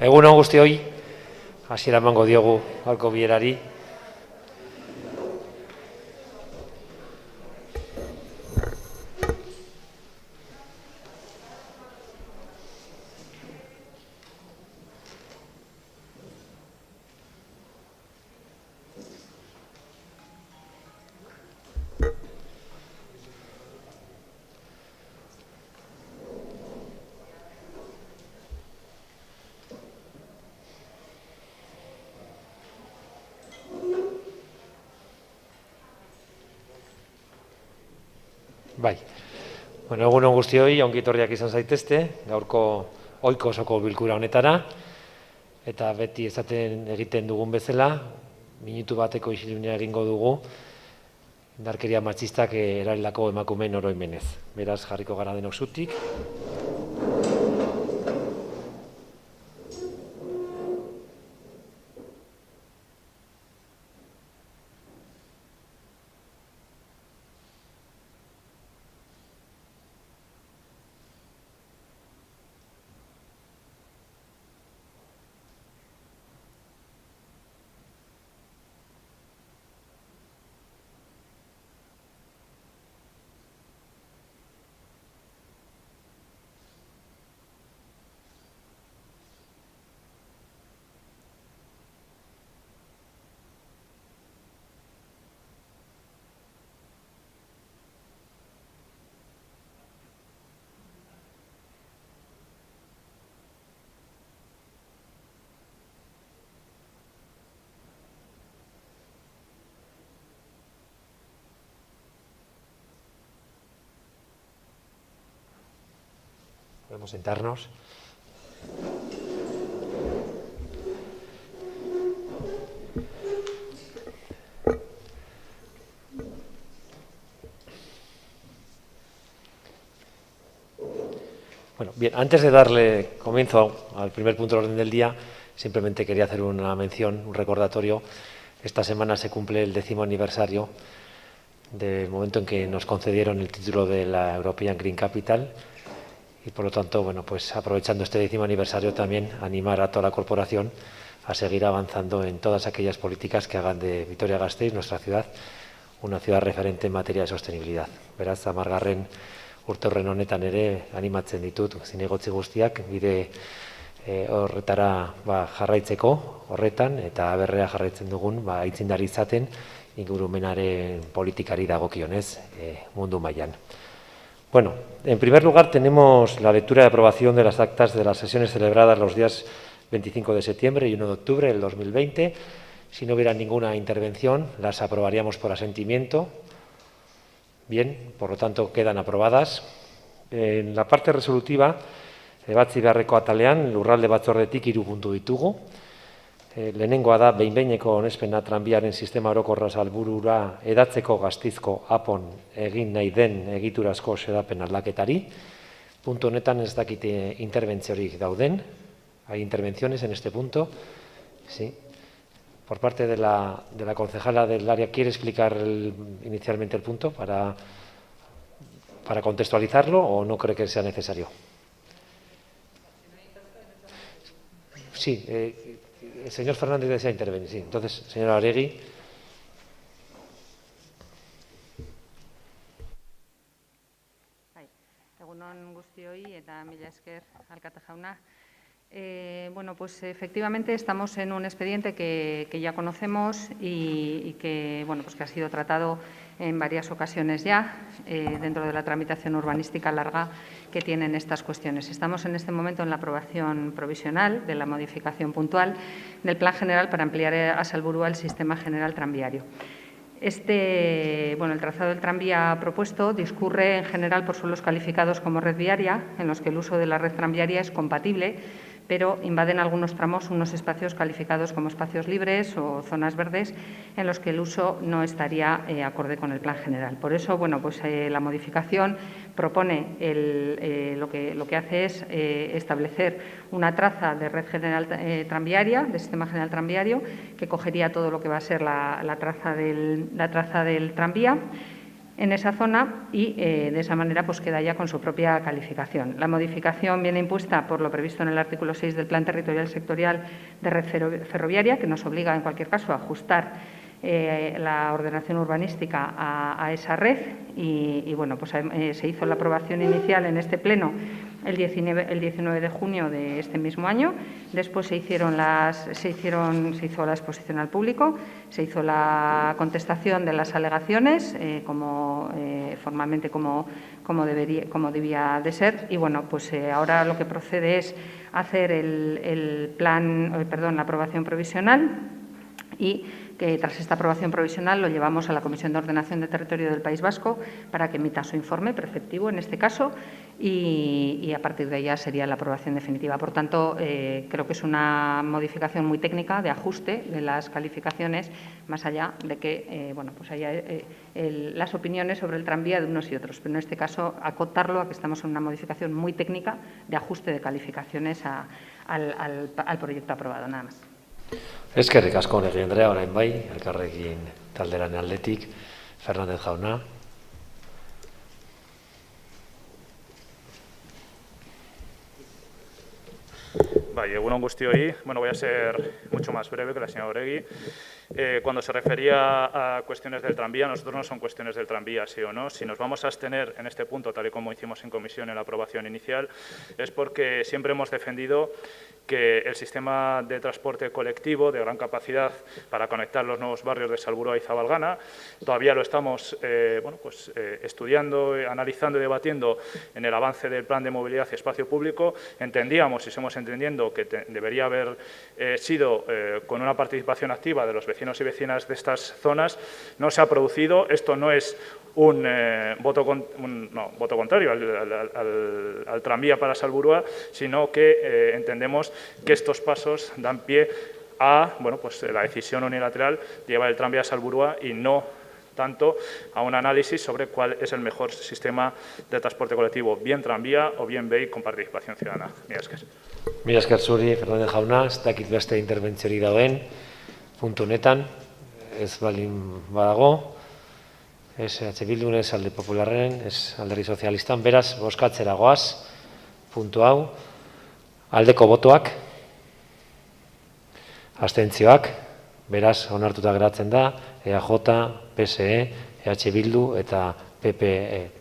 Egun on guztioi, hasiera emango diogu gaurko bilerari. Bai, bueno, egun on guztioi, ongi etorriak izan zaitezte, gaurko ohiko osoko bilkura honetara, eta beti esaten egiten dugun bezala, minutu bateko isilunea egingo dugu, indarkeria matxistak erahildako emakumeen oroimenez. Beraz, jarriko gara denok zutik. Podemos sentarnos. Bueno, bien, antes de darle comienzo al primer punto del orden del día, simplemente quería hacer una mención, un recordatorio. Esta semana se cumple el 10º aniversario del momento en que nos concedieron el título de la European Green Capital. Y por lo tanto, bueno, pues aprovechando este 10º aniversario también animar a toda la corporación a seguir avanzando en todas aquellas políticas que hagan de Vitoria-Gasteiz, nuestra ciudad, una ciudad referente en materia de sostenibilidad. Beraz, 10. urte horren honetan ere animatzen ditut zinegotzi guztiak bide horretara jarraitzeko horretan eta berrea jarraitzen dugun aitzindari izaten ingurumenaren politikari dagokionez mundu mailan. Bueno, en primer lugar tenemos la lectura y aprobación de las actas de las sesiones celebradas los días 25 de septiembre y 1 de octubre del 2020. Si no hubiera ninguna intervención, las aprobaríamos por asentimiento. Bien, por lo tanto, quedan aprobadas. En la parte resolutiva, ebatzi beharreko atalean, lurralde batzordetik 3 puntu ditugu. Lehenengoa da, behin-behineko onespena tranbiaren sistema orokorra salburura edatzeko Gasteizko apon egin nahi den egiturazko xedapen aldaketari. Punto honetan ez dakite interbentziorik dauden. Hay intervenciones en este punto. Sí. Por parte de la concejala del área, ¿quiere explicar inicialmente el punto para contextualizarlo o no cree que sea necesario? Sí, el señor Fernández desea intervenir. Sí. Entonces, señora Aregui. Egun on guztioi eta mila esker alkate jauna. Bueno, pues efectivamente estamos en un expediente que ya conocemos y que, bueno, pues que ha sido tratado en varias ocasiones ya dentro de la tramitación urbanística larga que tienen estas cuestiones. Estamos en este momento en la aprobación provisional de la modificación puntual del Plan General para ampliar a Salburua el sistema general tranviario. El trazado del tranvía propuesto discurre en general por suelos calificados como red viaria, en los que el uso de la red tranviaria es compatible, pero invaden algunos tramos unos espacios calificados como espacios libres o zonas verdes, en los que el uso no estaría acorde con el plan general. Por eso, bueno, pues la modificación propone lo que hace es establecer una traza de red general tranviaria, de sistema general tranviario, que cogería todo lo que va a ser la traza del tranvía. en esa zona y de esa manera pues queda ya con su propia calificación. La modificación viene impuesta por lo previsto en el artículo 6 del Plan Territorial Sectorial de Red Ferroviaria, que nos obliga en cualquier caso a ajustar la ordenación urbanística a esa red y bueno, pues se hizo la aprobación inicial en este pleno el 19 de junio de este mismo año. Después se hizo la exposición al público, se hizo la contestación de las alegaciones formalmente como debía de ser y bueno, pues ahora lo que procede es hacer la aprobación provisional y que tras esta aprobación provisional lo llevamos a la Comisión de Ordenación de Territorio del País Vasco para que emita su informe preceptivo en este caso y a partir de ella sería la aprobación definitiva. Por tanto, creo que es una modificación muy técnica de ajuste de las calificaciones, más allá de que pues haya las opiniones sobre el tranvía de unos y otros, pero en este caso acotarlo a que estamos en una modificación muy técnica de ajuste de calificaciones al proyecto aprobado, nada más. Eskerrik asko Oregi Andrea, orain bai, elkarrekin taldearen aldetik, Fernández jauna. Egun on guztioi. Voy a ser mucho más breve que la señora Oregi. Cuando se refería a cuestiones del tranvía, nosotros no son cuestiones del tranvía, sí o no. Si nos vamos a abstener en este punto, tal y como hicimos en comisión en la aprobación inicial, es porque siempre hemos defendido que el sistema de transporte colectivo de gran capacidad para conectar los nuevos barrios de Salburua y Zabalgana, todavía lo estamos estudiando, analizando y debatiendo en el avance del Plan de Movilidad y Espacio Público. Entendíamos y seguimos entendiendo que debería haber sido con una participación activa de los vecinos y vecinas de estas zonas. No se ha producido. Esto no es un voto contrario al tranvía para Salburua, sino que entendemos que estos pasos dan pie a la decisión unilateral de llevar el tranvía a Salburua y no tanto a un análisis sobre cuál es el mejor sistema de transporte colectivo, bien tranvía o bien BEI con participación ciudadana. Mila esker. Mila esker zuri, Fernández jauna, ez dakit beste interbentziorik dauen, puntu honetan, ez balin badago, ez Bildun, ez Alde Popularren, ez Alderdi Sozialistan, beraz, bozkatzera goaz, puntu hau, aldeko botoak, abstentzioak, beraz, onartuta geratzen da, EAJ, PSE, EH Bildu eta PP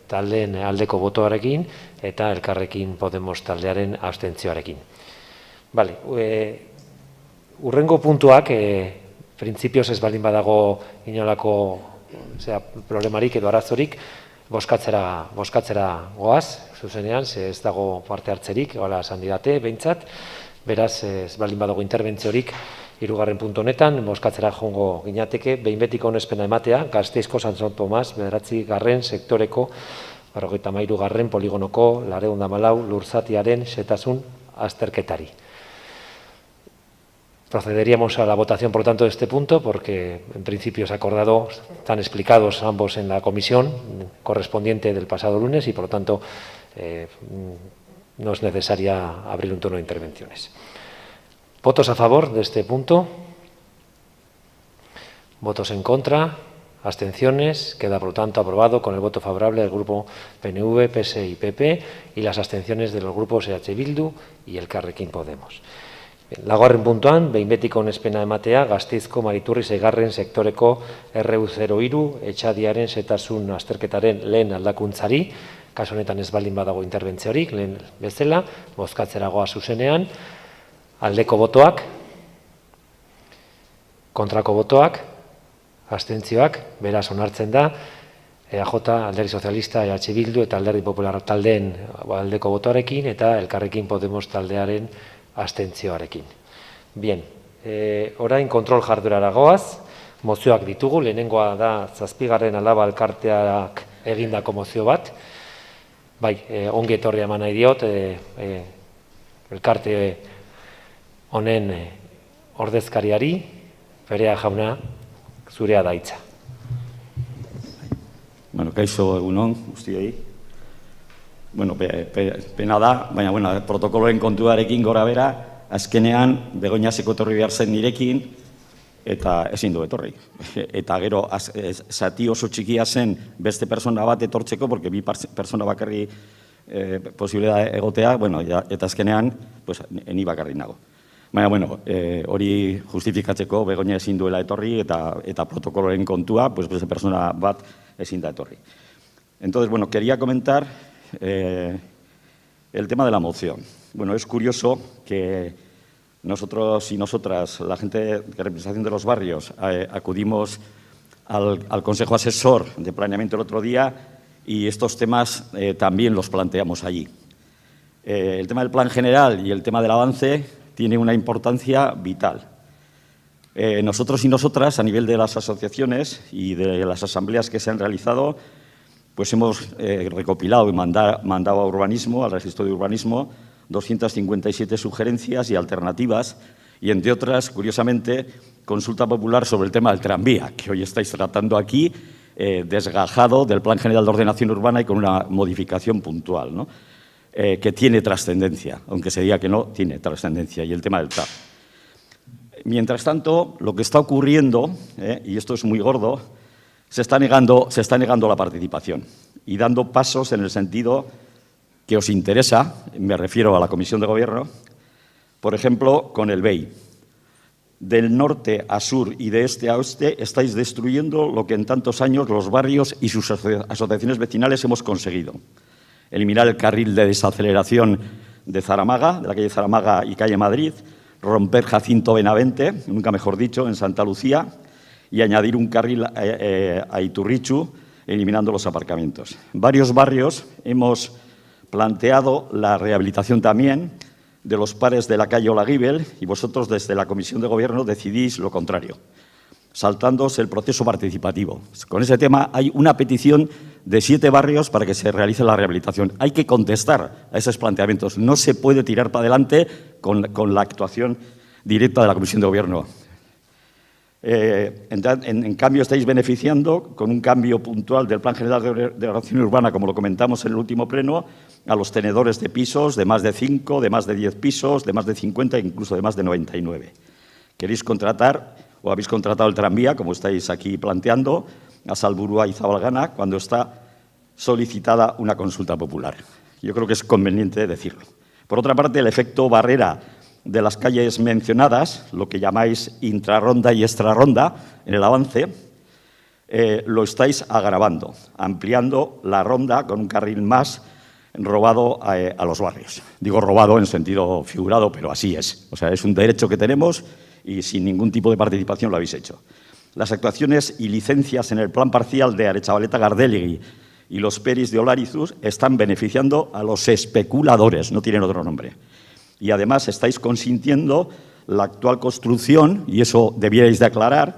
taldeen aldeko botoarekin eta Elkarrekin Podemos taldearen abstentzioarekin. Bale, urrengo puntuak, printzipioz ez baldin badago inolako problemarik edo arazorik, bozkatzera goaz, zuzenean, ez dago parte hartzerik, hola esan didate, behintzat, beraz ez baldin badago interbentziorik, hirugarren puntu honetan, bozkatzera joango ginateke, behin betiko onespena ematea, Gasteizko San Tomas, 9. sektoreko, 53. poligonoko, 214 lurzatiaren xehetasun azterketari. Procederíamos a la votación, por tanto, de este punto, porque en principio se ha acordado, están explicados ambos en la comisión correspondiente del pasado lunes y, por tanto, no es necesaria abrir un turno de intervenciones. ¿Votos a favor de este punto? ¿Votos en contra? ¿Abstenciones? Queda, por lo tanto, aprobado con el voto favorable del grupo PNV, PSE y PP y las abstenciones de los grupos EH Bildu y Elkarrekin Podemos. Laugarren puntuan, behin betiko onespena ematea, Gasteizko Mariturri 6. sektoreko RU03 etxadiaren xehetasun azterketaren lehen aldakuntzari, kasu honetan ez baldin badago interbentziorik, lehen bezala, bozkatzera goa zuzenean, aldeko botoak, kontrako botoak, abstentzioak, beraz onartzen da, EAJ, Alderdi Sozialista, EH Bildu eta Alderdi Popular taldeen aldeko botoarekin eta Elkarrekin Podemos taldearen abstentzioarekin. Bien, orain kontrol jardurara goaz, mozioak ditugu, lehenengoa da 7. Alaba elkarteak egindako mozio bat, bai, ongi etorria eman nahi diot, elkarte honen ordezkariari, Perea jauna, zurea da hitza. Kaixo egunon, guztioi. Pena da, baina protokoloen kontuarekin gora bera, azkenean Begoña sekotorri behar zen nirekin, eta ezin du etorri. Eta gero, zati oso txikia zen beste persona bat etortzeko, porque bi persona bakarri posibilidad egotea, bueno, eta azkenean, pues, ni bakarri nago. Baina, bueno, hori justifikatzeko Begoña ezin duela etorri eta protokoloren kontua, pues, beste persona bat ezin da etorri. Entonces, bueno, quería comentar el tema de la moción. Bueno, es curioso que nosotros y nosotras, la gente de representación de los barrios, acudimos al Consejo Asesor de Planeamiento el otro día y estos temas también los planteamos allí. El tema del plan general y el tema del avance tiene una importancia vital. Nosotros y nosotras, a nivel de las asociaciones y de las asambleas que se han realizado, pues hemos recopilado y mandado a urbanismo, al registro de urbanismo, 257 sugerencias y alternativas y, entre otras, curiosamente, consulta popular sobre el tema del tranvía, que hoy estáis tratando aquí, desgajado del Plan General de Ordenación Urbana y con una modificación puntual, ¿no? Que tiene trascendencia, aunque se diga que no, tiene trascendencia, y el tema del TAP. Mientras tanto, lo que está ocurriendo, y esto es muy gordo, se está negando la participación y dando pasos en el sentido que os interesa, me refiero a la Comisión de Gobierno, por ejemplo, con el BEI. Del norte a sur y de este a oeste estáis destruyendo lo que en tantos años los barrios y sus asociaciones vecinales hemos conseguido. Eliminar el carril de desaceleración de Zaramaga, de la calle Zaramaga y calle Madrid, romper Jacinto Benavente, nunca mejor dicho, en Santa Lucía, y añadir un carril a Iturrichu, eliminando los aparcamientos. En varios barrios hemos planteado la rehabilitación también de los pares de la calle Olaguibel y vosotros desde la Comisión de Gobierno decidís lo contrario, saltándose el proceso participativo. Con ese tema hay una petición de 7 barrios para que se realice la rehabilitación. Hay que contestar a esos planteamientos. No se puede tirar para adelante con la actuación directa de la Comisión de Gobierno. En cambio, estáis beneficiando con un cambio puntual del Plan General de Ordenación Urbana, como lo comentamos en el último pleno, a los tenedores de pisos de más de 5, de más de 10 pisos, de más de 50 e incluso de más de 99. Queréis contratar, o habéis contratado el tranvía, como estáis aquí planteando, a Salburua y Zabalgana, cuando está solicitada una consulta popular. Yo creo que es conveniente decirlo. Por otra parte, el efecto barrera de las calles mencionadas, lo que llamáis intrarronda y extrarronda, en el avance, lo estáis agravando, ampliando la ronda con un carril más robado a los barrios. Digo robado en sentido figurado, pero así es. O sea, es un derecho que tenemos y sin ningún tipo de participación lo habéis hecho. Las actuaciones y licencias en el plan parcial de Aretxabaleta-Gardelegui y los PERIs de Olarizus están beneficiando a los especuladores, no tienen otro nombre. Y además estáis consintiendo la actual construcción, y eso debierais de aclarar,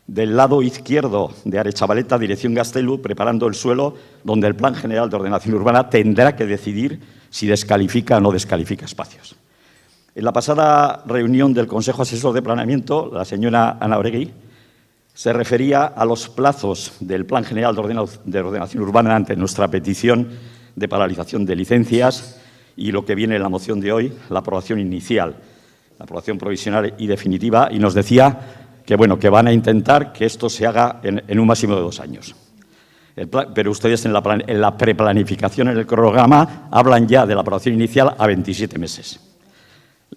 del lado izquierdo de Aretxabaleta, dirección Gaztelu, preparando el suelo donde el Plan General de Ordenación Urbana tendrá que decidir si descalifica o no descalifica espacios. En la pasada reunión del Consejo Asesor de Planeamiento, la señora Ana Oregui se refería a los plazos del Plan General de Ordenación Urbana ante nuestra petición de paralización de licencias y lo que viene en la moción de hoy, la aprobación inicial, la aprobación provisional y definitiva, y nos decía que, bueno, que van a intentar que esto se haga en un máximo de 2 años. Pero ustedes en la preplanificación, en el cronograma, hablan ya de la aprobación inicial a 27 meses.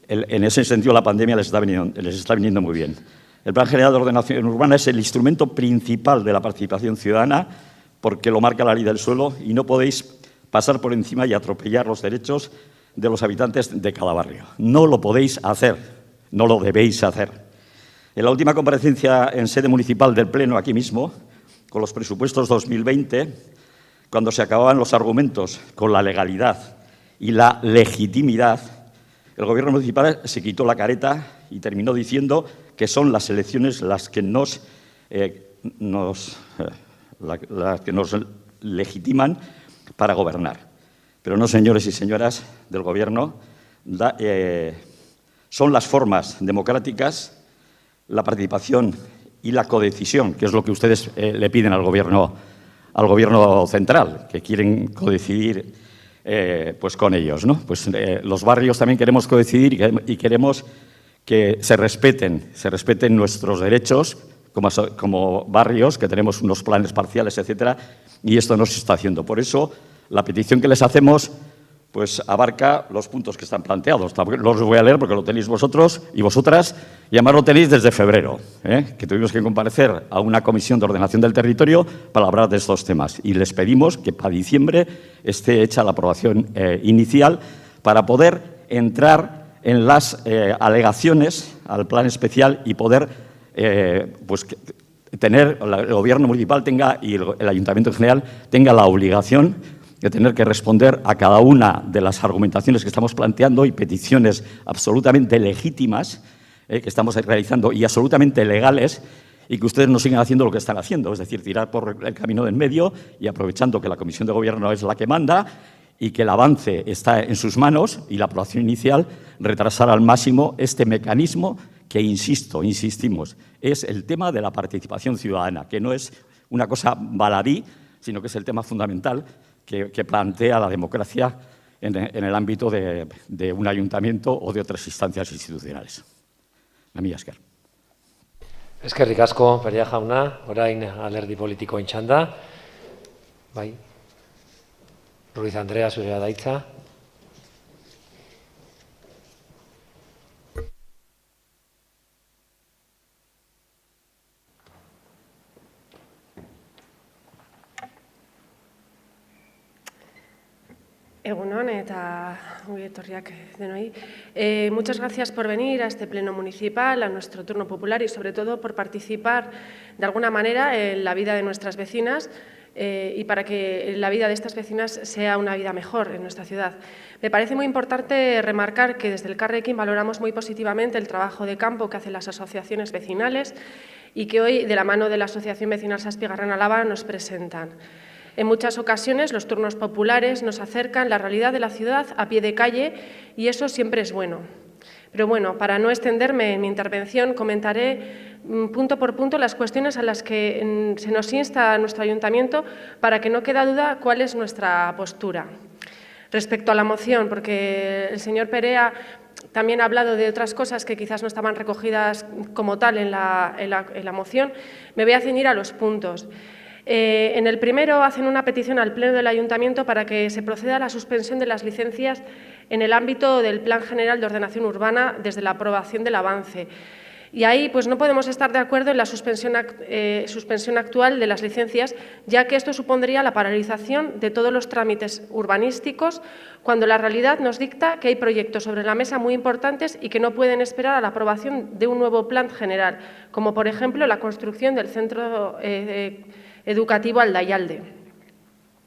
En ese sentido, la pandemia les está viniendo muy bien. El Plan General de Ordenación Urbana es el instrumento principal de la participación ciudadana porque lo marca la ley del suelo y no podéis pasar por encima y atropellar los derechos de los habitantes de cada barrio. No lo podéis hacer, no lo debéis hacer. En la última comparecencia en sede municipal del Pleno, aquí mismo, con los presupuestos 2020, cuando se acababan los argumentos con la legalidad y la legitimidad, el Gobierno municipal se quitó la careta y terminó diciendo que son las elecciones las que nos legitiman para gobernar. Pero no, señores y señoras del Gobierno, son las formas democráticas, la participación y la codecisión, que es lo que ustedes le piden al Gobierno central, que quieren codecidir pues con ellos, ¿no? Pues los barrios también queremos codecidir y queremos que se respeten nuestros derechos como barrios, que tenemos unos planes parciales, etcétera, y esto no se está haciendo. Por eso, la petición que les hacemos pues abarca los puntos que están planteados. Los voy a leer porque lo tenéis vosotros y vosotras, y además lo tenéis desde febrero, que tuvimos que comparecer a una comisión de ordenación del territorio para hablar de estos temas. Y les pedimos que para diciembre esté hecha la aprobación inicial para poder entrar en las alegaciones al plan especial y poder pues, tener, el Gobierno municipal tenga y el Ayuntamiento en general tenga la obligación de tener que responder a cada una de las argumentaciones que estamos planteando y peticiones absolutamente legítimas que estamos realizando y absolutamente legales, y que ustedes no sigan haciendo lo que están haciendo, es decir, tirar por el camino del medio y aprovechando que la Comisión de Gobierno es la que manda y que el avance está en sus manos y la aprobación inicial, retrasar al máximo este mecanismo que, insistimos, es el tema de la participación ciudadana, que no es una cosa baladí, sino que es el tema fundamental que plantea la democracia en el ámbito de un ayuntamiento o de otras instancias institucionales. Mila esker. Eskerrik asko, Perea jauna, orain alderdi politikoen txanda. Bai. Ruiz Andrea, zurea da hitza. Egun on eta ongi etorriak denoi. Muchas gracias por venir a este pleno municipal, a nuestro turno popular y sobre todo por participar de alguna manera en la vida de nuestras vecinas y para que la vida de estas vecinas sea una vida mejor en nuestra ciudad. Me parece muy importante remarcar que desde el Elkarrekin valoramos muy positivamente el trabajo de campo que hacen las asociaciones vecinales y que hoy, de la mano de la Asociación Vecinal Zazpigarren-Alaba, nos presentan. En muchas ocasiones los turnos populares nos acercan la realidad de la ciudad a pie de calle y eso siempre es bueno. Pero bueno, para no extenderme en mi intervención, comentaré punto por punto las cuestiones a las que se nos insta a nuestro ayuntamiento para que no quede duda cuál es nuestra postura. Respecto a la moción, porque el señor Perea también ha hablado de otras cosas que quizás no estaban recogidas como tal en la moción, me voy a ceñir a los puntos. En el primero hacen una petición al Pleno del Ayuntamiento para que se proceda a la suspensión de las licencias en el ámbito del Plan General de Ordenación Urbana desde la aprobación del avance. Y ahí pues, no podemos estar de acuerdo en la suspensión actual de las licencias, ya que esto supondría la paralización de todos los trámites urbanísticos, cuando la realidad nos dicta que hay proyectos sobre la mesa muy importantes y que no pueden esperar a la aprobación de un nuevo plan general, como por ejemplo la construcción del centro educativo Aldayalde.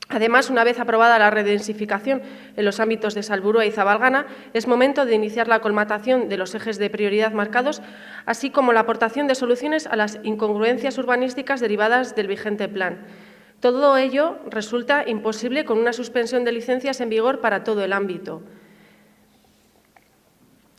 Además, una vez aprobada la redensificación en los ámbitos de Salburua y Zabalgana, es momento de iniciar la colmatación de los ejes de prioridad marcados, así como la aportación de soluciones a las incongruencias urbanísticas derivadas del vigente plan. Todo ello resulta imposible con una suspensión de licencias en vigor para todo el ámbito.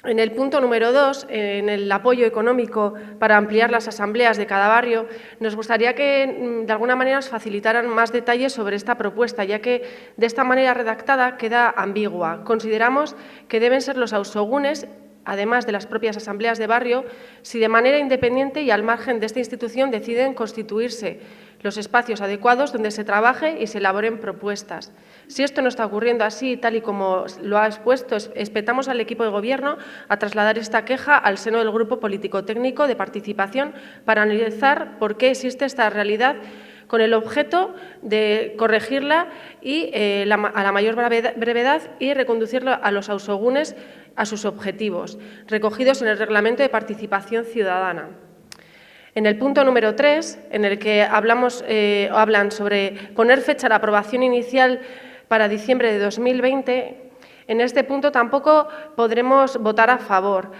En el punto número 2, en el apoyo económico para ampliar las asambleas de cada barrio, nos gustaría que de alguna manera nos facilitaran más detalles sobre esta propuesta, ya que de esta manera redactada queda ambigua. Consideramos que deben ser los ausogunes, además de las propias asambleas de barrio, si de manera independiente y al margen de esta institución deciden constituirse los espacios adecuados donde se trabaje y se elaboren propuestas. Si esto no está ocurriendo así, tal y como lo ha expuesto, expetamos al equipo de Gobierno a trasladar esta queja al seno del Grupo Político-Técnico de Participación para analizar por qué existe esta realidad con el objeto de corregirla y a la mayor brevedad y reconducirlo a los ausogunes a sus objetivos, recogidos en el Reglamento de Participación Ciudadana. En el punto número 3, en el que hablan sobre poner fecha a la aprobación inicial para diciembre de 2020, en este punto tampoco podremos votar a favor.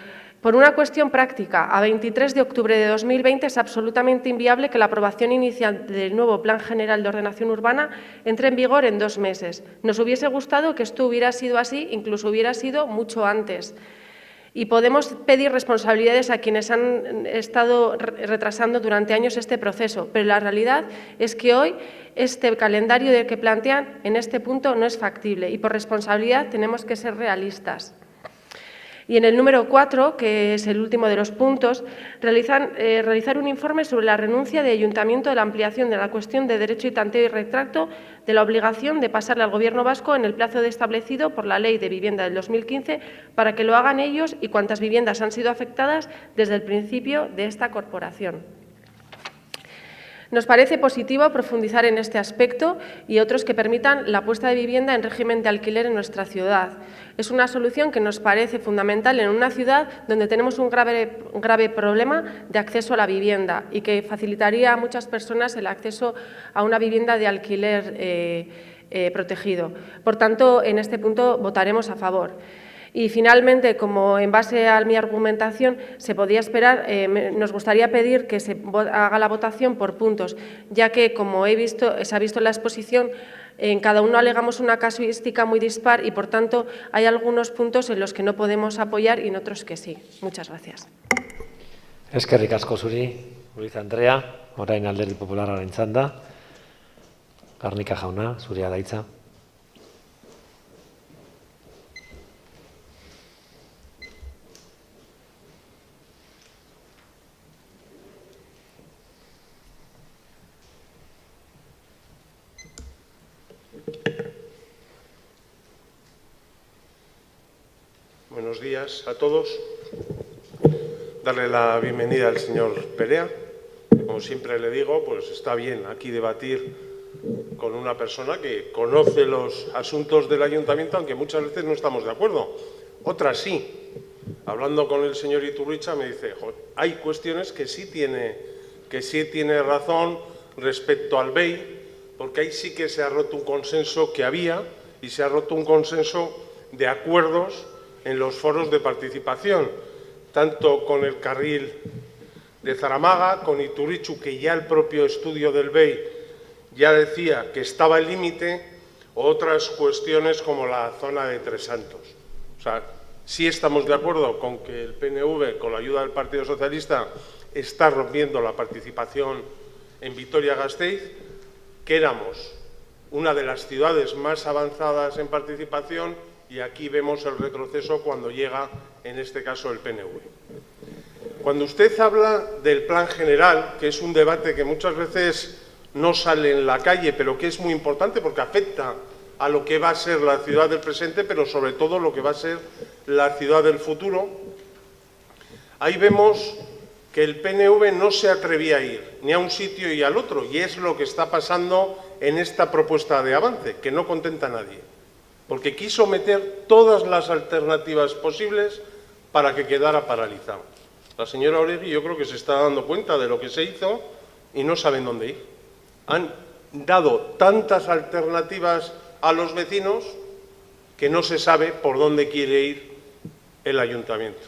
Por una cuestión práctica, a 23 de octubre de 2020 es absolutamente inviable que la aprobación inicial del nuevo Plan General de Ordenación Urbana entre en vigor en 2 meses. Nos hubiese gustado que esto hubiera sido así, incluso hubiera sido mucho antes. Y podemos pedir responsabilidades a quienes han estado retrasando durante años este proceso, pero la realidad es que hoy este calendario del que plantean en este punto no es factible y por responsabilidad tenemos que ser realistas. Y en el número 4, que es el último de los puntos, realizar un informe sobre la renuncia de Ayuntamiento de la ampliación de la cuestión de derecho y tanteo y retracto de la obligación de pasarle al Gobierno vasco en el plazo establecido por la Ley de Vivienda del 2015 para que lo hagan ellos y cuantas viviendas han sido afectadas desde el principio de esta corporación. Nos parece positivo profundizar en este aspecto y otros que permitan la puesta de vivienda en régimen de alquiler en nuestra ciudad. Es una solución que nos parece fundamental en una ciudad donde tenemos un grave problema de acceso a la vivienda y que facilitaría a muchas personas el acceso a una vivienda de alquiler protegido. Por tanto, en este punto votaremos a favor. Y finalmente, como en base a mi argumentación se podía esperar, nos gustaría pedir que se haga la votación por puntos, ya que, como se ha visto en la exposición, en cada uno alegamos una casuística muy dispar y, por tanto, hay algunos puntos en los que no podemos apoyar y en otros que sí. Muchas gracias. Eskerrik asko zuri, Uliza Andrea, orain Alderdi Popularraren txanda. Garnika jauna, zurea da hitza. Buenos días a todos. Darle la bienvenida al señor Perea. Como siempre le digo, pues está bien aquí debatir con una persona que conoce los asuntos del ayuntamiento, aunque muchas veces no estamos de acuerdo. Otras sí. Hablando con el señor Iturricha me dice, hay cuestiones que sí tiene razón respecto al BEI, porque ahí sí que se ha roto un consenso que había y se ha roto un consenso de acuerdos en los foros de participación, tanto con el carril de Zaramaga, con Iturrichu, que ya el propio estudio del BEI ya decía que estaba al límite, o otras cuestiones como la zona de Tres Santos. O sea, sí estamos de acuerdo con que el PNV, con la ayuda del Partido Socialista, está rompiendo la participación en Vitoria-Gasteiz, que éramos una de las ciudades más avanzadas en participación, y aquí vemos el retroceso cuando llega, en este caso, el PNV. Cuando usted habla del plan general, que es un debate que muchas veces no sale en la calle, pero que es muy importante porque afecta a lo que va a ser la ciudad del presente, pero sobre todo lo que va a ser la ciudad del futuro, ahí vemos que el PNV no se atrevía a ir ni a un sitio y al otro, y es lo que está pasando en esta propuesta de avance, que no contenta a nadie, porque quiso meter todas las alternativas posibles para que quedara paralizado. La señora Oregui yo creo que se está dando cuenta de lo que se hizo y no saben dónde ir. Han dado tantas alternativas a los vecinos que no se sabe por dónde quiere ir el ayuntamiento.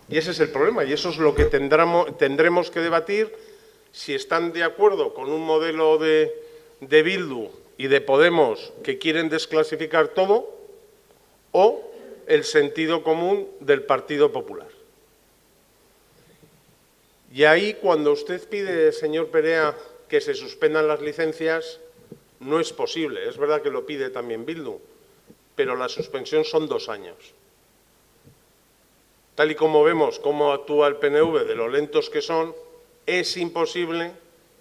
Y ese es el problema, y eso es lo que tendremos que debatir, si están de acuerdo con un modelo de Bildu y de Podemos, que quieren desclasificar todo, o el sentido común del Partido Popular. Y ahí, cuando usted pide, señor Perea, que se suspendan las licencias, no es posible. Es verdad que lo pide también Bildu, pero la suspensión son 2 años. Tal y como vemos cómo actúa el PNV, de lo lentos que son, es imposible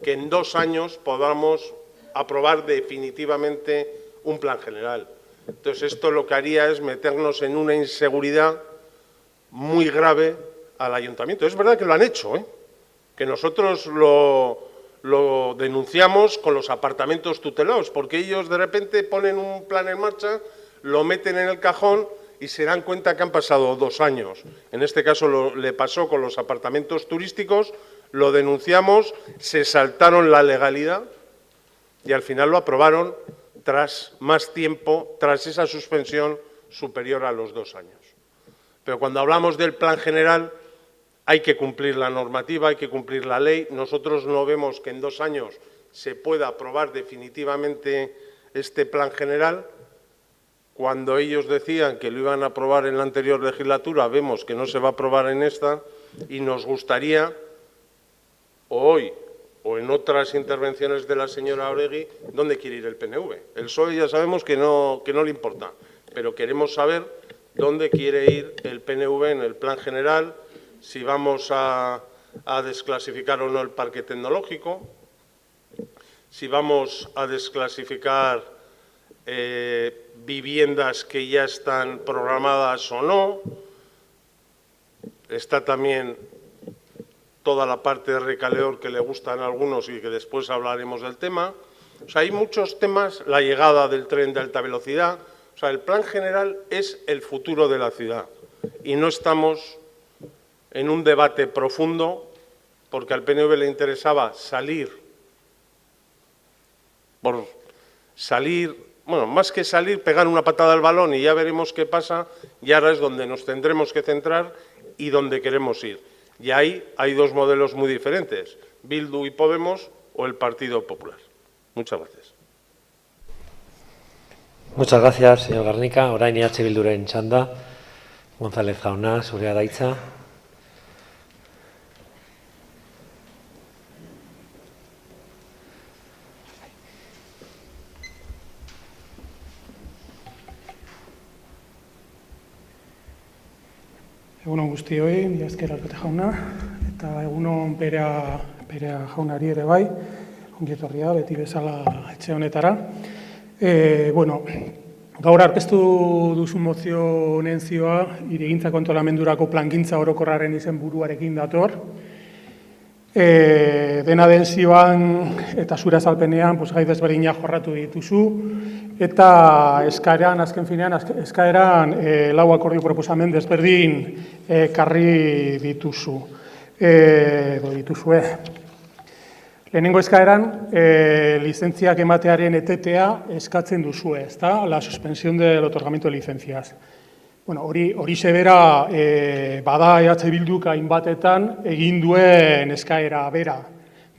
que en 2 años podamos aprobar definitivamente un plan general. Entonces, esto lo que haría es meternos en una inseguridad muy grave al ayuntamiento. Es verdad que lo han hecho, que nosotros lo denunciamos con los apartamentos tutelados, porque ellos de repente ponen un plan en marcha, lo meten en el cajón y se dan cuenta que han pasado 2 años. En este caso le pasó con los apartamentos turísticos, lo denunciamos, se saltaron la legalidad y al final lo aprobaron tras más tiempo, tras esa suspensión superior a los 2 años. Pero cuando hablamos del plan general, hay que cumplir la normativa, hay que cumplir la ley. Nosotros no vemos que en 2 años se pueda aprobar definitivamente este plan general. Cuando ellos decían que lo iban a aprobar en la anterior legislatura, vemos que no se va a aprobar en esta, y nos gustaría, o hoy o en otras intervenciones de la señora Oregui, dónde quiere ir el PNV. El PSOE ya sabemos que no le importa, pero queremos saber dónde quiere ir el PNV en el plan general, si vamos a desclasificar o no el parque tecnológico, si vamos a desclasificar viviendas que ya están programadas o no. Está también toda la parte de recaleor que le gustan a algunos y que después hablaremos del tema. O sea, hay muchos temas, la llegada del tren de alta velocidad. O sea, el plan general es el futuro de la ciudad y no estamos en un debate profundo porque al PNV le interesaba bueno, más que salir, pegar una patada al balón y ya veremos qué pasa, y ahora es donde nos tendremos que centrar y donde queremos ir. Y ahí hay dos modelos muy diferentes, Bildu y Podemos o el Partido Popular. Muchas gracias. Muchas gracias, señor Garnica. Orain Bilduren txanda. González jauna, zurea da hitza. Egunon guztioi, mila esker Alkate jauna, eta egunon Perea jaunari ere bai, ongi etorria beti bezala etxe honetara. Gaur aurkeztu duzu mozio honen zioa, hirigintza kontolamendurako plangintza orokorraren izenburuarekin dator. Dena den zioan eta zure azalpenean gai desberdinak jorratu dituzu, eta eskaeran, azken finean, eskaeran lau akordio proposamen desberdin karri dituzue. Lehenengo eskaeran, lizentziak ematearen etetea eskatzen duzue, ezta? La suspensión del otorgamiento de licencias. Hori sebera bada EH Bilduk hainbatetan egin duen eskaera bera.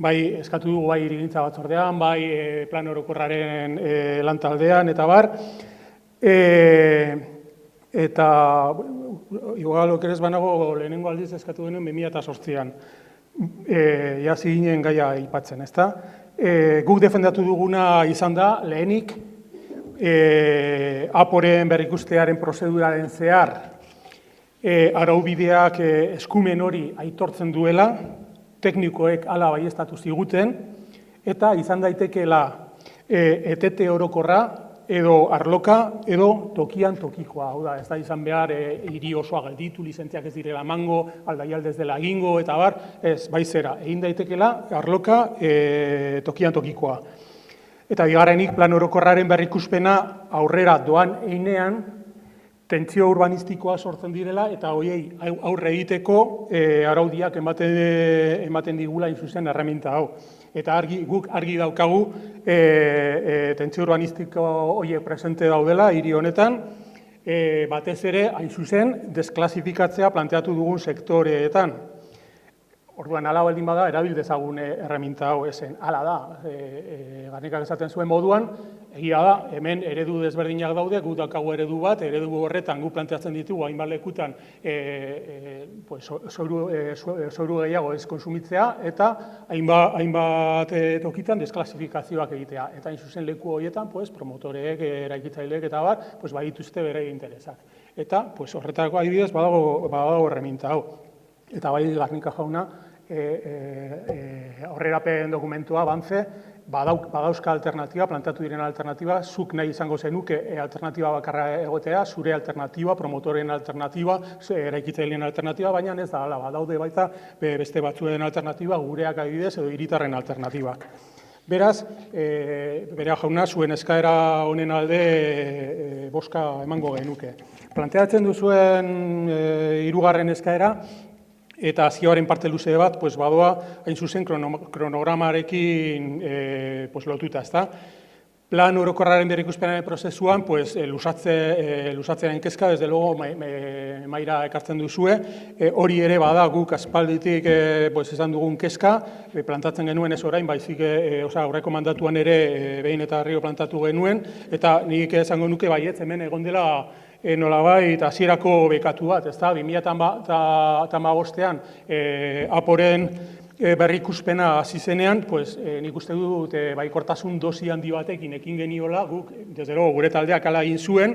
Bai, eskatu dugu bai hirigintza batzordean, bai plan orokorraren lantaldean, eta bar. Eta, igual okerez banago lehenengo aldiz eskatu denuen 2008an. Jazi ginen gaia aipatzen, ezta? Guk defendatu duguna izan da, lehenik, aporen berrikustearen prozeduraren zehar araubideak eskumen hori aitortzen duela, teknikoek hala baieztatu ziguten, eta izan daitekeela etete orokorra edo arloka edo tokian tokikoa. Hau da, ez da izan behar hiri osoa gelditu, lizentziak ez direla emango, aldaialdez dela egingo, eta bar, ez, baizera, egin daitekeela arloka tokian tokikoa. Eta bigarrenik, plan orokorraren berrikuspena aurrera doan einean, tentsio urbanistikoa sortzen direla, eta horiei aurre egiteko araudiak ematen digula inzuzen erreminta hau. Eta guk argi daukagu tentsio urbanistiko horiek presente daudela hiri honetan, batez ere, hain zuzen, desklasifikatzea planteatu dugun sektoreetan. Orduan, ala baldin bada, erabil dezagun erreminta hau esen. Hala da, Garnikak esaten zuen moduan, egia da, hemen eredu desberdinak daude, guk daukagu eredu bat, eredu horretan guk planteatzen ditugu hainbat lekutan zoru gehiago ez konsumitzea, eta hainbat tokitan desklasifikazioak egitea. Eta hain zuzen leku horietan, promotoreek, eraikitzaileek eta bat, badituzte bere interesak. Eta horretarako adibidez badago erreminta hau. Eta bai Garnika jauna, aurrerapen dokumentua, bantze, badauzka alternatiba, plantatu diren alternatiba, zuk nahi izango zenuke alternatiba bakarra egotea, zure alternatiba, promotoren alternatiba, eraikitzaileen alternatiba, baina ez da, badaude baita beste batzuen alternatiba, gureak adibidez edo hiritarren alternatibak. Beraz, Berea jauna, zuen eskaera honen alde boska emango genuke. Planteatzen duzuen hirugarren eskaera, eta zioaren parte luze bat, badoa, hain zuzen, kronogramarekin lotuta, ezta? Plan orokorraren berrikuspenaren prozesuan, lusatzearen kezka, desde luego, maira ekartzen duzue, hori ere bada guk aspalditik esan dugun kezka, plantatzen genuen ez orain, baizik aurreko mandatuan ere behin eta berriro plantatu genuen, eta nik esango nuke baietz hemen egon dela nolabait hasierako bekatu bat, ezta? 2015ean aporen berrikuspena hasi zenean, nik uste dut baikortasun dosi handi batekin ekin geniola, guk, desde luego, gure taldeak hala egin zuen,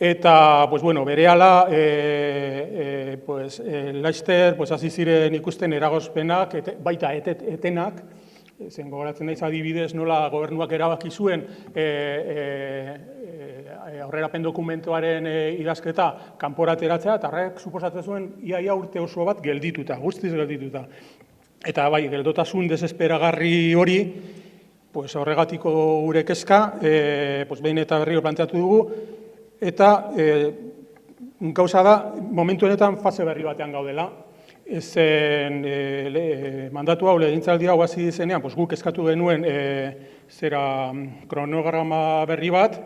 Eta, berehala, laster hasi ziren ikusten eragozpenak, baita etenak, zen gogoratzen naiz adibidez nola gobernuak erabaki zuen aurrerapen dokumentuaren idazketa kanpora ateratzea, eta horrek suposatzen zuen ia urte oso bat geldituta, guztiz geldituta. Eta bai, geldotasun desesperagarri hori, horregatiko gure kezka, behin eta berriro planteatu dugu, eta gauza da, momentu honetan fase berri batean gaudela. Ezen mandatu hau, legegintzaldi hau hasi zenean, guk eskatu genuen kronograma berri bat.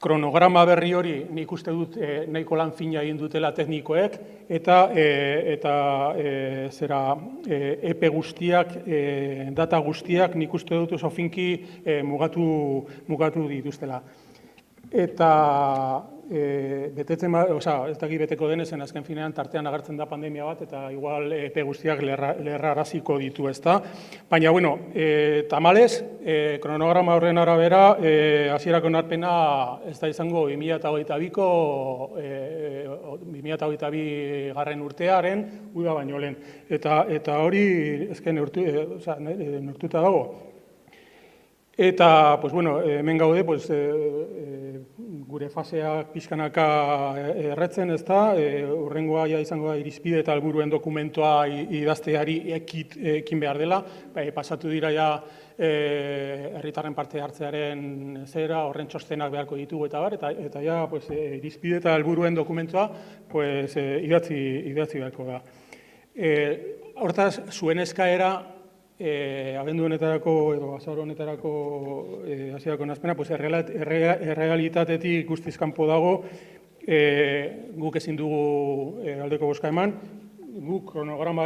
Kronograma berri hori nik uste dut nahiko lan fina egin dutela teknikoek, eta epe guztiak, data guztiak nik uste dut oso finki mugatu dituztela. Eta betetzen, ez dakit beteko denezen, azken finean tartean agertzen da pandemia bat, eta igual epe guztiak lerraraziko ditu, ezta? Baina, tamalez, kronograma horren arabera, hasierako onarpena ez da izango 2022 garren urtearen, uda baino lehen. Eta hori, ezken neurtuta dago. Eta, hemen gaude, gure faseak pixkanaka erretzen, ez da, urrengoa izango da irizpide eta helburuen dokumentua idazteari ekin behar dela, pasatu dira ja herritarren parte hartzearen zera, horren txostenak beharko ditugu eta bar, eta ja irizpide eta helburuen dokumentua idatzi beharko da. Hortaz, zuen eskaera, abendu honetarako edo azaro honetarako hasierako nazpena, errealitatetik guztiz kanpo dago, guk ezin dugu aldeko bozka eman, guk kronograma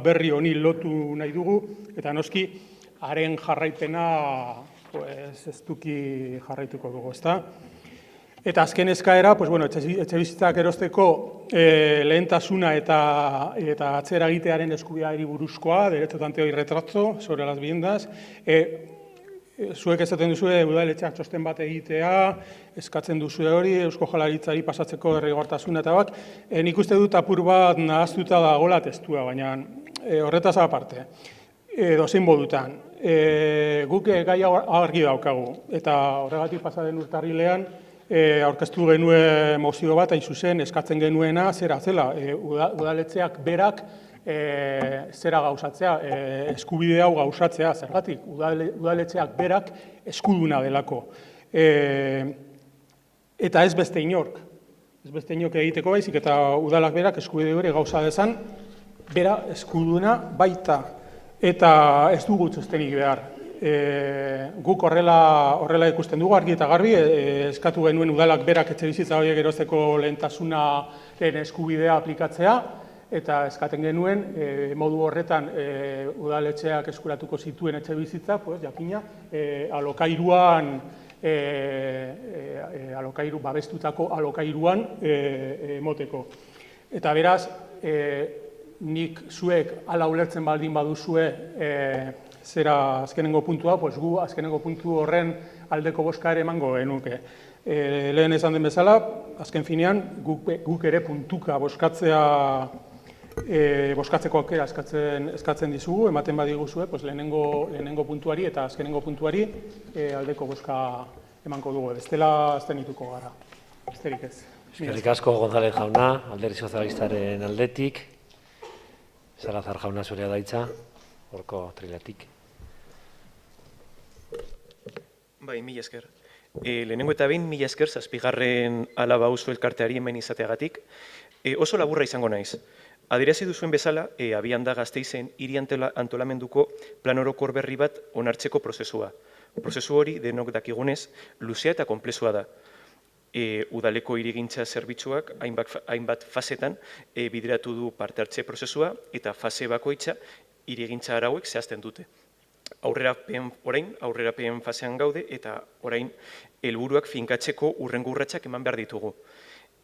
berri honi lotu nahi dugu, eta noski, haren jarraipena ez duki jarraituko dugu, ezta? Eta azken eskaera, etxebizitzak erosteko lehentasuna eta atzera egitearen eskubideari buruzkoa, derecho tanteo y retraso sobre las viviendas. Zuek esaten duzue udaletxeak txosten bat egitea, eskatzen duzue hori, Eusko Jaurlaritzari pasatzeko derrigortasuna eta bat. Nik uste dut apur bat nahaztuta dagoela testua, baina horretaz aparte. Dozein modutan. Guk gai argi daukagu, eta horregatik pasaden urtarrilean, aurkeztu genuen mozio bat, hain zuzen, eskatzen genuena, zera zela, udaletxeak berak zera gauzatzea, eskubide hau gauzatzea, zergatik, udaletxeak berak eskuduna delako. Eta ez beste inork egiteko baizik, eta udalak berak eskubide hori gauza dezan, bera eskuduna baita, eta ez dugu txostenik behar. Guk horrela ikusten dugu, argi eta garbi, eskatu genuen udalak berak etxebizitza horiek erosteko lehentasunaren eskubidea aplikatzea, eta eskaten genuen modu horretan udaletxeak eskuratuko zituen etxebizitza, jakina, babestutako alokairuan moteko. Eta beraz, nik zuek hala ulertzen baldin baduzue zera azkenengo puntua, gu azkenengo puntu horren aldeko bozka ere emango genuke. Lehen esan den bezala, azken finean, guk ere puntuka bozkatzeko aukera eskatzen dizugu, ematen badiguzue, lehenengo puntuari eta azkenengo puntuari aldeko bozka emango dugu. Bestela aztenituko gara. Besterik ez. Eskerrik asko González jauna, Alderdi Sozialistaren aldetik. Salazar jauna zurea daitza, horko triletik. Bai, mila esker. Lehenengo eta behin, mila esker, zazpigarren alaba auzo elkarteari hemen izateagatik. Oso laburra izango naiz. Adierazi duzuen bezala, abian da Gasteizen hiri antolamenduko plan orokor berri bat onartzeko prozesua. Prozesu hori, denok dakigunez, luzea eta konplexua da. Udaleko hirigintza zerbitzuak hainbat fasetan bideratu du parte hartze prozesua eta fase bakoitza hirigintza arauek zehazten dute. Aurrerapen fasean gaude eta orain helburuak finkatzeko hurrengo urratsak eman behar ditugu.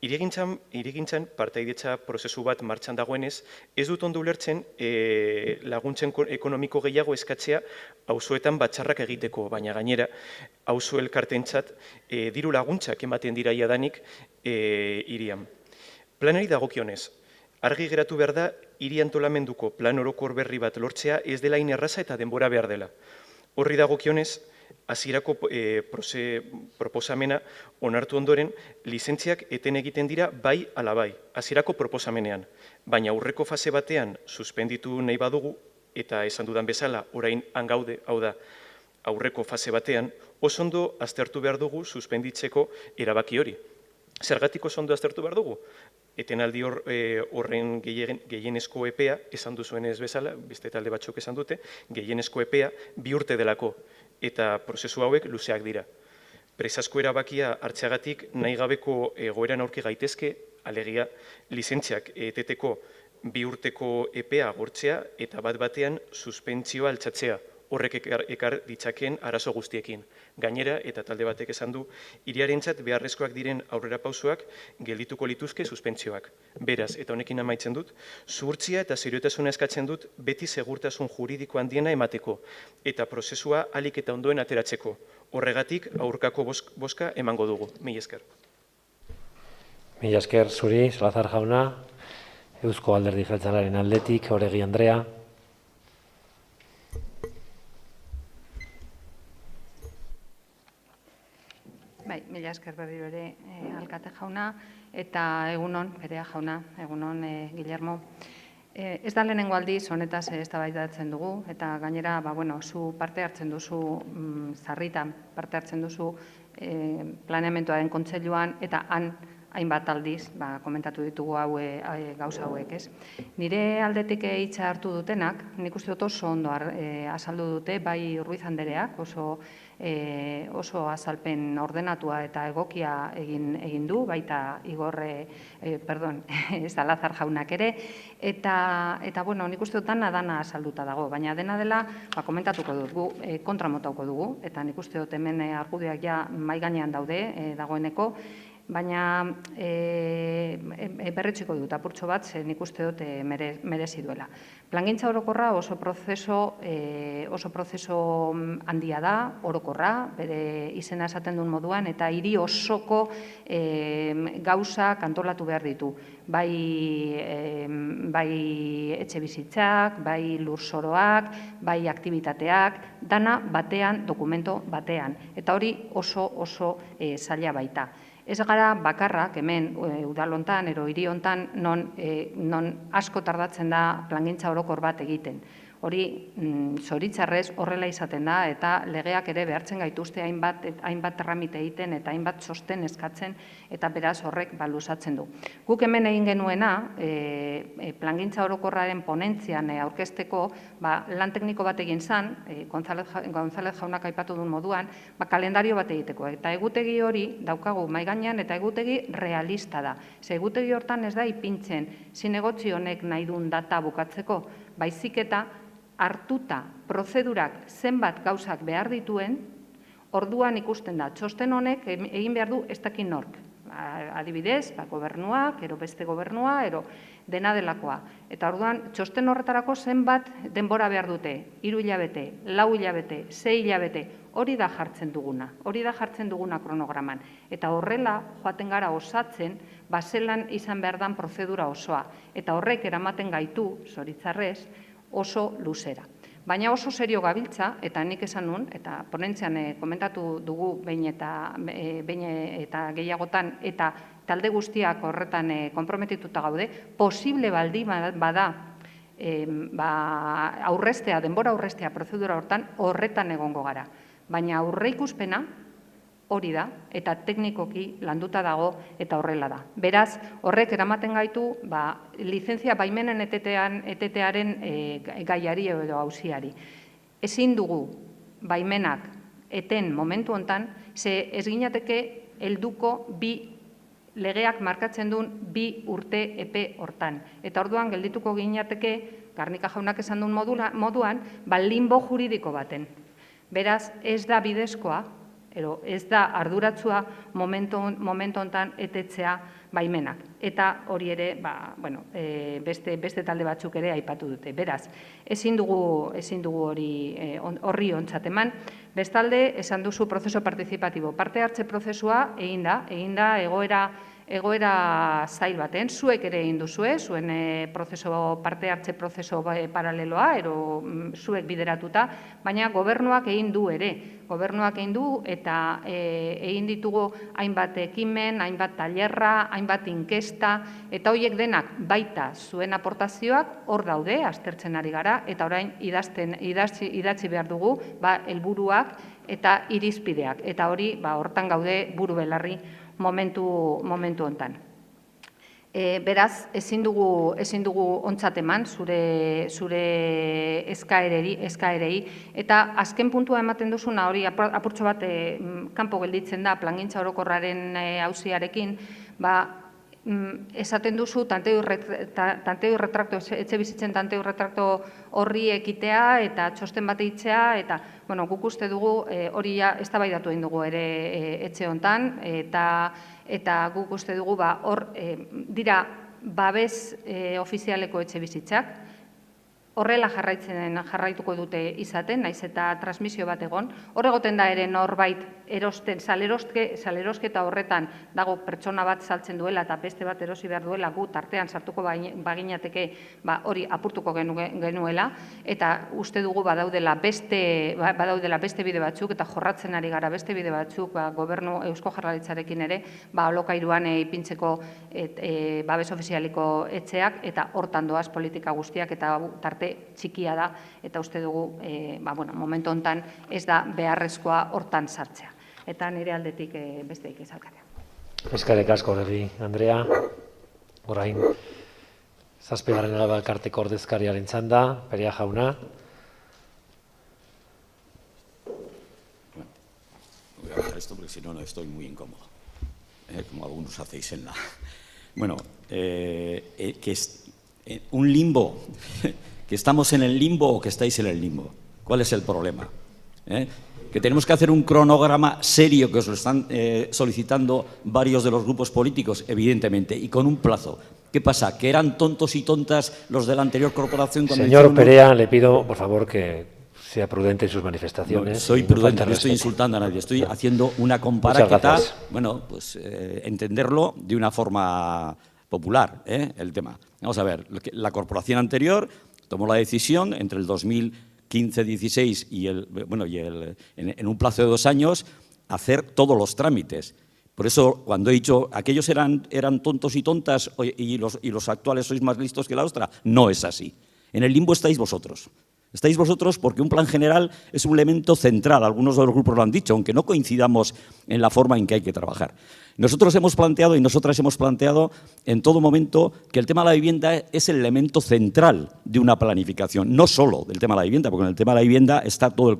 Hirigintzan partaidetza prozesu bat martxan dagoenez, ez dut ondo ulertzen laguntzen ekonomiko gehiago eskatzea auzoetan batzarrak egiteko, baina gainera auzo elkartentzat diru laguntzak ematen dira jadanik hirian. Planari dagokionez, argi geratu behar da hiri antolamenduko plan orokor berri bat lortzea ez dela hain erraza eta denbora behar dela. Horri dagokionez, hasierako proposamena onartu ondoren, lizentziak eten egiten dira bai ala bai, hasierako proposamenean. Baina aurreko fase batean suspenditu nahi badugu, eta esan dudan bezala, orain hangaude, hau da, aurreko fase batean, oso ondo aztertu behar dugu suspenditzeko erabaki hori. Zergatik oso ondo aztertu behar dugu? Etenaldi horren gehienezko epea, esan duzuen ez bezala, beste talde batzuk esan dute, gehienezko epea 2 urte delako, eta prozesu hauek luzeak dira. Presazko erabakia hartzeagatik nahi gabeko egoeran aurki gaitezke, alegia, lizentziak eteteko 2 urteko epea agortzea eta bat-batean suspentzioa altxatzea, horrek ekar ditzakeen arazo guztiekin. Gainera, eta talde batek esan du, hiriarentzat beharrezkoak diren aurrera pausoak geldituko lituzke suspentzioak. Beraz, eta honekin amaitzen dut, zuhurtzia eta seriotasuna eskatzen dut beti segurtasun juridiko handiena emateko eta prozesua ahalik eta ondoen ateratzeko. Horregatik aurkako bozka emango dugu. Mila esker. Mila esker zuri, Salazar jauna, Eusko Alderdi Jeltzalearen aldetik, Oregi Andrea. Bai, mila esker berriro ere alkate jauna, eta egunon, Perea jauna, egunon Guillermo. Ez da lehenengo aldiz honetaz eztabaidatzen dugu, eta gainera, zu parte hartzen duzu, sarritan parte hartzen duzu planeamenduaren kontseiluan, eta han hainbat aldiz komentatu ditugu gauza hauek, ez? Nire aldetik hitza hartu dutenak, nik uste dut oso ondo azaldu dute, bai Ruiz Andereak oso azalpen ordenatua eta egokia egin du, baita Salazar jaunak ere, eta nik uste dut dana azalduta dago, baina dena dela komentatuko dut, gu kontramotauko dugu, eta nik uste dut hemen argudioak ja mahai gainean daude dagoeneko, baina berretxiko dut apurtxo bat, nik uste dut merezi duela. Plangintza orokorra oso prozeso handia da, orokorra, bere izena esaten duen moduan, eta hiri osoko gauzak antolatu behar ditu. Bai etxe bizitzak, bai lurzoroak, bai aktibitateak, dana batean, dokumento batean. Eta hori oso zaila baita. Ez gara bakarrak hemen udalontan, ero hiri hontan, non asko tardatzen da plangintza orokor bat egiten. Hori, zoritzarrez, horrela izaten da, eta legeak ere behartzen gaituzte hainbat tramite egiten eta hainbat txosten eskatzen, eta beraz horrek luzatzen du. Guk hemen egin genuena, plangintza orokorraren ponentzian aurkezteko, lan tekniko bat egin zen, González jaunak aipatu duen moduan, kalendario bat egiteko. Eta egutegi hori daukagu mahai gainean, eta egutegi realista da. Ze egutegi hortan ez da ipintzen, zinegotzi honek nahi duen data bukatzeko, baizik eta hartuta prozedurak zenbat gauzak behar dituen, orduan ikusten da, txosten honek egin behar du ez dakin nork. Adibidez, gobernuak, ero beste gobernua, ero dena delakoa. Eta orduan, txosten horretarako zenbat denbora behar dute, 3 hilabete, 4 hilabete, 6 hilabete, hori da jartzen duguna kronograman. Eta horrela, joaten gara osatzen, zelan izan behar dan prozedura osoa. Eta horrek eramaten gaitu, zoritzarrez, oso luzera. Baina oso serio gabiltza, eta nik esan nun, eta ponentzian komentatu dugu behin eta gehiagotan, eta talde guztiak horretan konprometituta gaude, posible baldi bada denbora aurrestea prozedura horretan egongo gara. Baina aurreikuspena hori da, eta teknikoki landuta dago, eta horrela da. Beraz, horrek eramaten gaitu, lizentzia baimenen etetearen gaiari edo auziari. Ezin dugu baimenak eten momentu hontan, ze ez ginateke helduko legeak markatzen duen 2 urte epe hortan. Eta orduan geldituko ginateke, Garnika jaunak esan duen moduan, limbo juridiko baten. Beraz, ez da bidezkoa, Ez da arduratsua momentu hontan etetzea baimenak. Eta hori ere, beste talde batzuk ere aipatu dute. Beraz, ezin dugu horri ontzat eman. Bestalde, esan duzu prozeso partizipatibo. Parte hartze prozesua egin da egoera zail baten. Zuek ere egin duzue, zuen parte hartze prozeso paraleloa, zuek bideratuta, baina gobernuak egin du ere. Gobernuak egin du eta egin ditugu hainbat ekimen, hainbat tailerra, hainbat inkesta, eta horiek denak baita zuen aportazioak hor daude, aztertzen ari gara, eta orain idatzi behar dugu helburuak eta irizpideak. Eta hori, hortan gaude buru belarri momentu hontan. Beraz, ezin dugu ontzat eman zure eskaerei, eta azken puntua ematen duzuna hori apurtxo bat kanpo gelditzen da plangintza orokorraren auziarekin, esaten duzu etxe bizitzen tanteu retrakto horri ekitea eta txosten bat eitzea, eta guk uste dugu hori eztabaidatu egin dugu ere etxe hontan, eta guk uste dugu hor dira babes ofizialeko etxe bizitzak, horrela jarraituko dute izaten, naiz eta transmisio bat egon. Hor egoten da ere norbait erosten, salerosketa horretan dago pertsona bat saltzen duela eta beste bat erosi behar duela, gu tartean sartuko baginateke hori apurtuko genuela, eta uste dugu badaudela beste bide batzuk, eta jorratzen ari gara beste bide batzuk, gobernu Eusko Jaurlaritzarekin ere, alokairuan ipintzeko babes ofizialiko etxeak, eta hortan doaz politika guztiak, eta tarte txikia da, eta uste dugu momentu hontan ez da beharrezkoa hortan sartzea. Eta nire aldetik besteik ezalkarea. Eskerrik asko, Oregi Andrea. Orain, 7. Araba elkarteko ordezkariaren txanda, Perea jauna. Voy a dejar esto porque si no estoy muy incómodo, como algunos hacéis en la... Bueno, que es un limbo... ¿Que estamos en el limbo o que estáis en el limbo? ¿Cuál es el problema? Que tenemos que hacer un cronograma serio, que os lo están solicitando varios de los grupos políticos, evidentemente, y con un plazo. ¿Qué pasa? ¿Que eran tontos y tontas los de la anterior corporación? Señor Perea, le pido, por favor, que sea prudente en sus manifestaciones. No, soy prudente, no estoy insultando a nadie, estoy haciendo una comparativa, entenderlo de una forma popular, el tema. Vamos a ver, la corporación anterior tomó la decisión entre el 2015-16 en un plazo de 2 años hacer todos los trámites. Por eso, cuando he dicho aquellos eran tontos y tontas y los actuales sois más listos que la ostra, no es así. En el limbo estáis vosotros. Estáis vosotros porque un plan general es un elemento central, algunos de los grupos lo han dicho, aunque no coincidamos en la forma en que hay que trabajar. Nosotros hemos planteado y nosotras hemos planteado en todo momento que el tema de la vivienda es el elemento central de una planificación, no solo del tema de la vivienda, porque en el tema de la vivienda está todos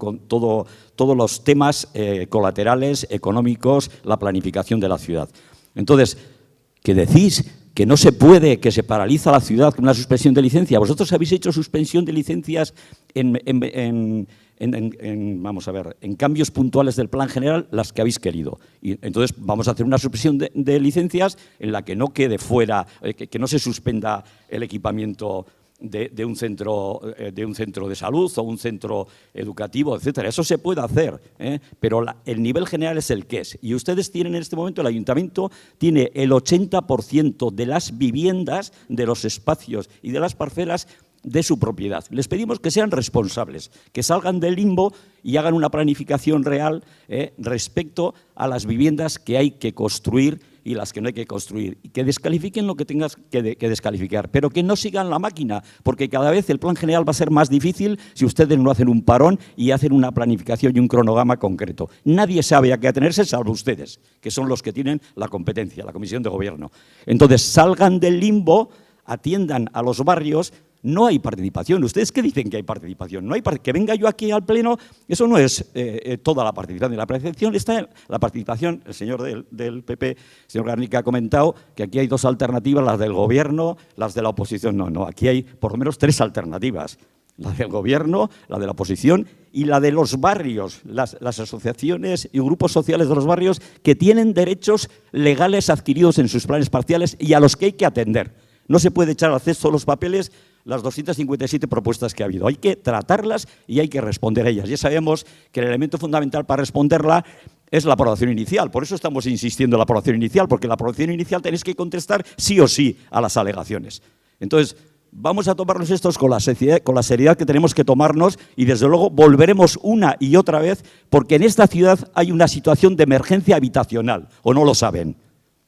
los temas colaterales, económicos, la planificación de la ciudad. Entonces, ¿qué decís? Que no se puede, que se paraliza la ciudad con una suspensión de licencia. Vosotros habéis hecho suspensión de licencias en cambios puntuales del plan general, las que habéis querido. Y entonces vamos a hacer una suspensión de licencias en la que no quede fuera, que no se suspenda el equipamiento de un centro de salud o un centro educativo, etcétera. Eso se puede hacer, pero el nivel general es el que es. Y ustedes tienen en este momento, el ayuntamiento tiene el 80% de las viviendas, de los espacios y de las parcelas de su propiedad. Les pedimos que sean responsables, que salgan del limbo y hagan una planificación real respecto a las viviendas que hay que construir y las que no hay que construir, y que descalifiquen lo que tengas que descalificar, pero que no sigan la máquina, porque cada vez el plan general va a ser más difícil si ustedes no hacen un parón y hacen una planificación y un cronograma concreto. Nadie sabe a qué atenerse salvo ustedes, que son los que tienen la competencia, la Comisión de Gobierno. Entonces, salgan del limbo, atiendan a los barrios. No hay participación. ¿Ustedes qué dicen que hay participación? No hay que venga yo aquí al Pleno, eso no es toda la participación. La participación está en la participación, el señor del PP, el señor Garnica, ha comentado que aquí hay 2 alternativas, las del Gobierno, las de la oposición. No, aquí hay por lo menos 3 alternativas. La del Gobierno, la de la oposición y la de los barrios, las asociaciones y grupos sociales de los barrios que tienen derechos legales adquiridos en sus planes parciales y a los que hay que atender. No se puede echar al cesto los papeles las 257 propuestas que ha habido. Hay que tratarlas y hay que responder a ellas. Ya sabemos que el elemento fundamental para responderla es la aprobación inicial. Por eso estamos insistiendo en la aprobación inicial, porque la aprobación inicial tenéis que contestar sí o sí a las alegaciones. Entonces, vamos a tomarnos estos con la seriedad que tenemos que tomarnos y, desde luego, volveremos una y otra vez, porque en esta ciudad hay una situación de emergencia habitacional, ¿o no lo saben?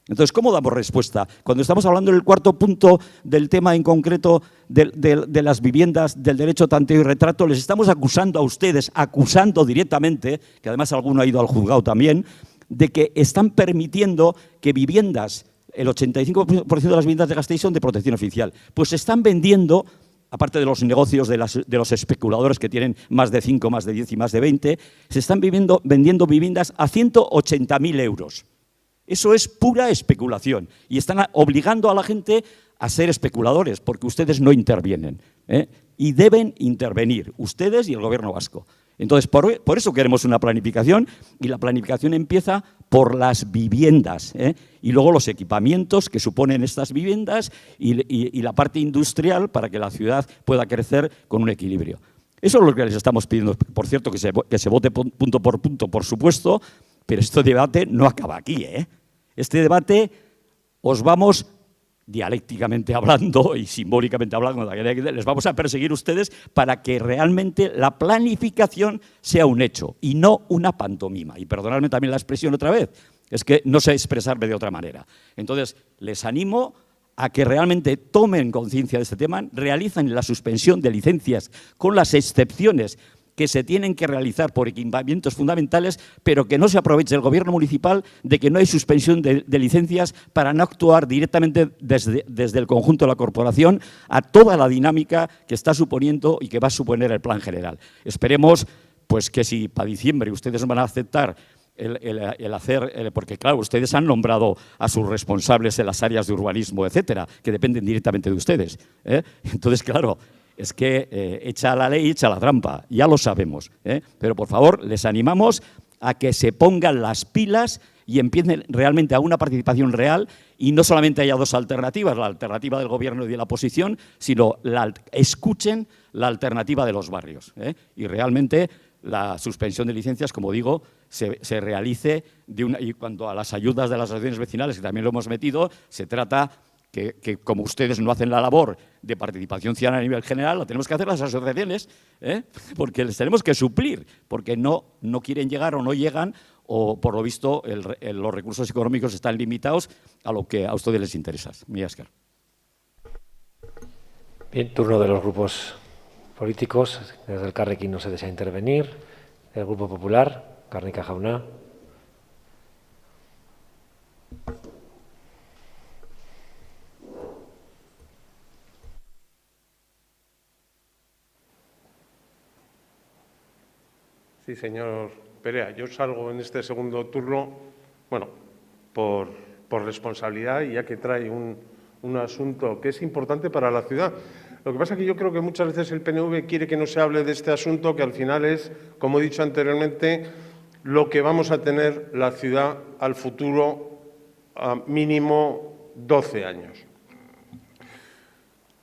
Entonces, ¿cómo damos respuesta? Cuando estamos hablando en el cuarto punto del tema en concreto de las viviendas, del derecho a tanteo y retrato, les estamos acusando a ustedes, acusando directamente, que además alguno ha ido al juzgado también, de que están permitiendo que viviendas, el 85% de las viviendas de Gasteiz son de protección oficial, pues se están vendiendo, aparte de los negocios de los especuladores que tienen más de 5, más de 10 y más de 20, se están vendiendo viviendas a 180.000 euros. Eso es pura especulación y están obligando a la gente a ser especuladores porque ustedes no intervienen, ¿eh? Y deben intervenir ustedes y el Gobierno vasco. Entonces, por eso queremos una planificación y la planificación empieza por las viviendas, ¿eh? Y luego los equipamientos que suponen estas viviendas y la parte industrial para que la ciudad pueda crecer con un equilibrio. Eso es lo que les estamos pidiendo. Por cierto, que se vote punto por punto, por supuesto, pero este debate no acaba aquí, ¿eh? Este debate os vamos, dialécticamente hablando y simbólicamente hablando, les vamos a perseguir ustedes para que realmente la planificación sea un hecho y no una pantomima. Y perdonadme también la expresión otra vez, es que no sé expresarme de otra manera. Entonces, les animo a que realmente tomen conciencia de este tema, realicen la suspensión de licencias con las excepciones que se tienen que realizar por equipamientos fundamentales, pero que no se aproveche el Gobierno municipal de que no hay suspensión de licencias para no actuar directamente desde el conjunto de la corporación a toda la dinámica que está suponiendo y que va a suponer el plan general. Esperemos pues, que si para diciembre ustedes van a aceptar porque claro, ustedes han nombrado a sus responsables en las áreas de urbanismo, etcétera, que dependen directamente de ustedes, ¿eh? Entonces, claro, es que echa la ley, echa la trampa, ya lo sabemos, ¿eh? Pero por favor, les animamos a que se pongan las pilas y empiecen realmente a una participación real y no solamente haya dos alternativas, la alternativa del Gobierno y de la oposición, sino escuchen la alternativa de los barrios, ¿eh? Y realmente la suspensión de licencias, como digo, se realice y cuanto a las ayudas de las asociaciones vecinales, que también lo hemos metido, se trata que como ustedes no hacen la labor de participación ciudadana a nivel general, la tenemos que hacer las asociaciones, ¿eh? Porque les tenemos que suplir, porque no quieren llegar o no llegan, o por lo visto los recursos económicos están limitados a lo que a ustedes les interesa. Mila esker. Bien, turno de los grupos políticos. Desde el Carrequín no se desea intervenir. El Grupo Popular, Garnica Jauna. Sí, señor Perea, yo salgo en este segundo turno, bueno, por responsabilidad y ya que trae un asunto que es importante para la ciudad. Lo que pasa es que yo creo que muchas veces el PNV quiere que no se hable de este asunto, que al final es, como he dicho anteriormente, lo que vamos a tener la ciudad al futuro a mínimo 12 años.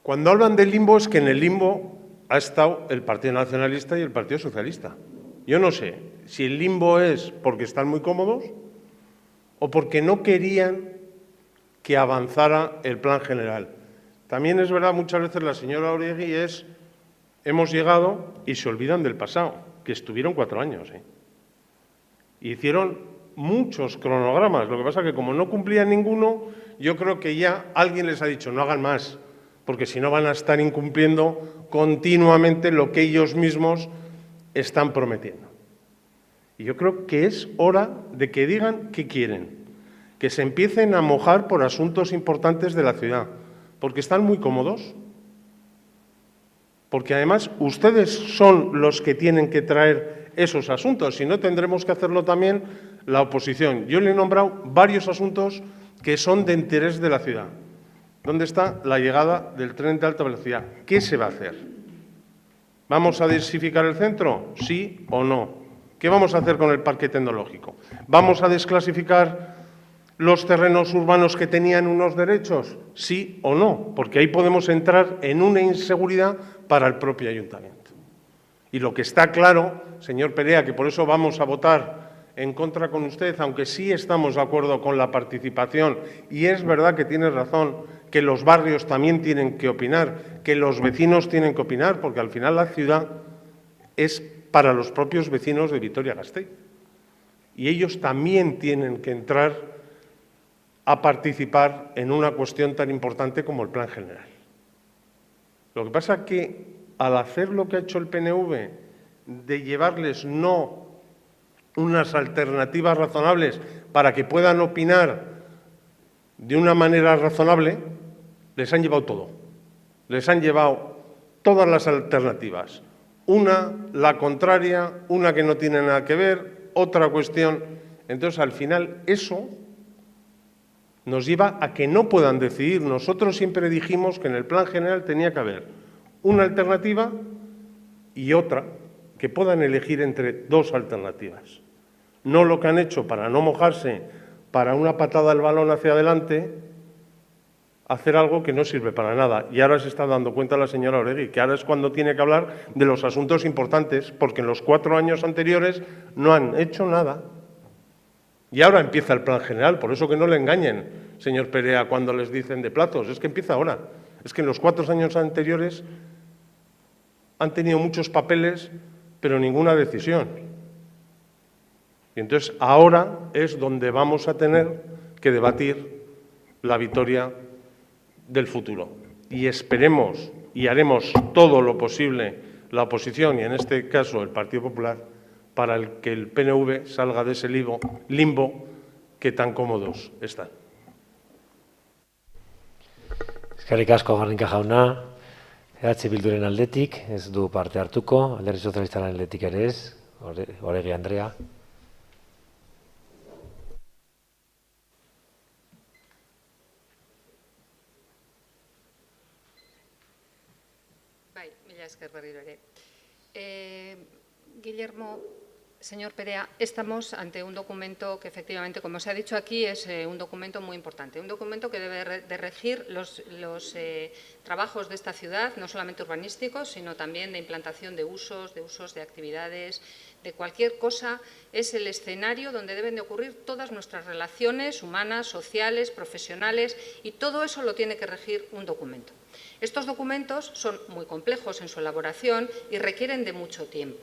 Cuando hablan del limbo es que en el limbo ha estado el Partido Nacionalista y el Partido Socialista. Yo no sé si el limbo es porque están muy cómodos o porque no querían que avanzara el plan general. También es verdad, muchas veces la señora Oregui hemos llegado y se olvidan del pasado, que estuvieron 4 años. Hicieron muchos cronogramas, lo que pasa es que como no cumplían ninguno, yo creo que ya alguien les ha dicho no hagan más, porque si no van a estar incumpliendo continuamente lo que ellos mismos están prometiendo. Y yo creo que es hora de que digan qué quieren, que se empiecen a mojar por asuntos importantes de la ciudad, porque están muy cómodos, porque además ustedes son los que tienen que traer esos asuntos, si no tendremos que hacerlo también la oposición. Yo le he nombrado varios asuntos que son de interés de la ciudad. ¿Dónde está la llegada del tren de alta velocidad? ¿Qué se va a hacer? ¿Vamos a densificar el centro? ¿Sí o no? ¿Qué vamos a hacer con el parque tecnológico? ¿Vamos a desclasificar los terrenos urbanos que tenían unos derechos? ¿Sí o no? Porque ahí podemos entrar en una inseguridad para el propio ayuntamiento. Y lo que está claro, señor Perea, que por eso vamos a votar en contra con usted, aunque sí estamos de acuerdo con la participación, y es verdad que tiene razón, que los barrios también tienen que opinar, que los vecinos tienen que opinar, porque al final la ciudad es para los propios vecinos de Vitoria-Gasteiz. Y ellos también tienen que entrar a participar en una cuestión tan importante como el plan general. Lo que pasa es que al hacer lo que ha hecho el PNV, de llevarles no unas alternativas razonables para que puedan opinar de una manera razonable, les han llevado todo. Les han llevado todas las alternativas. Una, la contraria, una que no tiene nada que ver, otra cuestión. Entonces, al final, eso nos lleva a que no puedan decidir. Nosotros siempre dijimos que en el plan general tenía que haber una alternativa y otra, que puedan elegir entre dos alternativas. No lo que han hecho para no mojarse, para una patada del balón hacia adelante, hacer algo que no sirve para nada. Y ahora se está dando cuenta la señora Oregui, que ahora es cuando tiene que hablar de los asuntos importantes, porque en los 4 años anteriores no han hecho nada. Y ahora empieza el plan general, por eso que no le engañen, señor Perea, cuando les dicen de plazos, es que empieza ahora. Es que en los 4 años anteriores han tenido muchos papeles, pero ninguna decisión. Y entonces ahora es donde vamos a tener que debatir la Vitoria del futuro. Y esperemos y haremos todo lo posible la oposición, y en este caso el Partido Popular, para que el PNV salga de ese limbo que tan cómodos están. Eskerrik asko Garrinka jauna, Bilduren aldetik, ez du parte hartuko, Alderdi Sozialistaren aldetik ere ez, Oregi Andrea. Bai, mila esker berriro ere. Guillermo, señor Perea, estamos ante un documento que efectivamente, como se ha dicho aquí, es un documento muy importante, un documento que debe de regir los trabajos de esta ciudad, no solamente urbanísticos, sino también de implantación de usos, de actividades, de cualquier cosa. Es el escenario donde deben de ocurrir todas nuestras relaciones humanas, sociales, profesionales, y todo eso lo tiene que regir un documento. Estos documentos son muy complejos en su elaboración y requieren de mucho tiempo.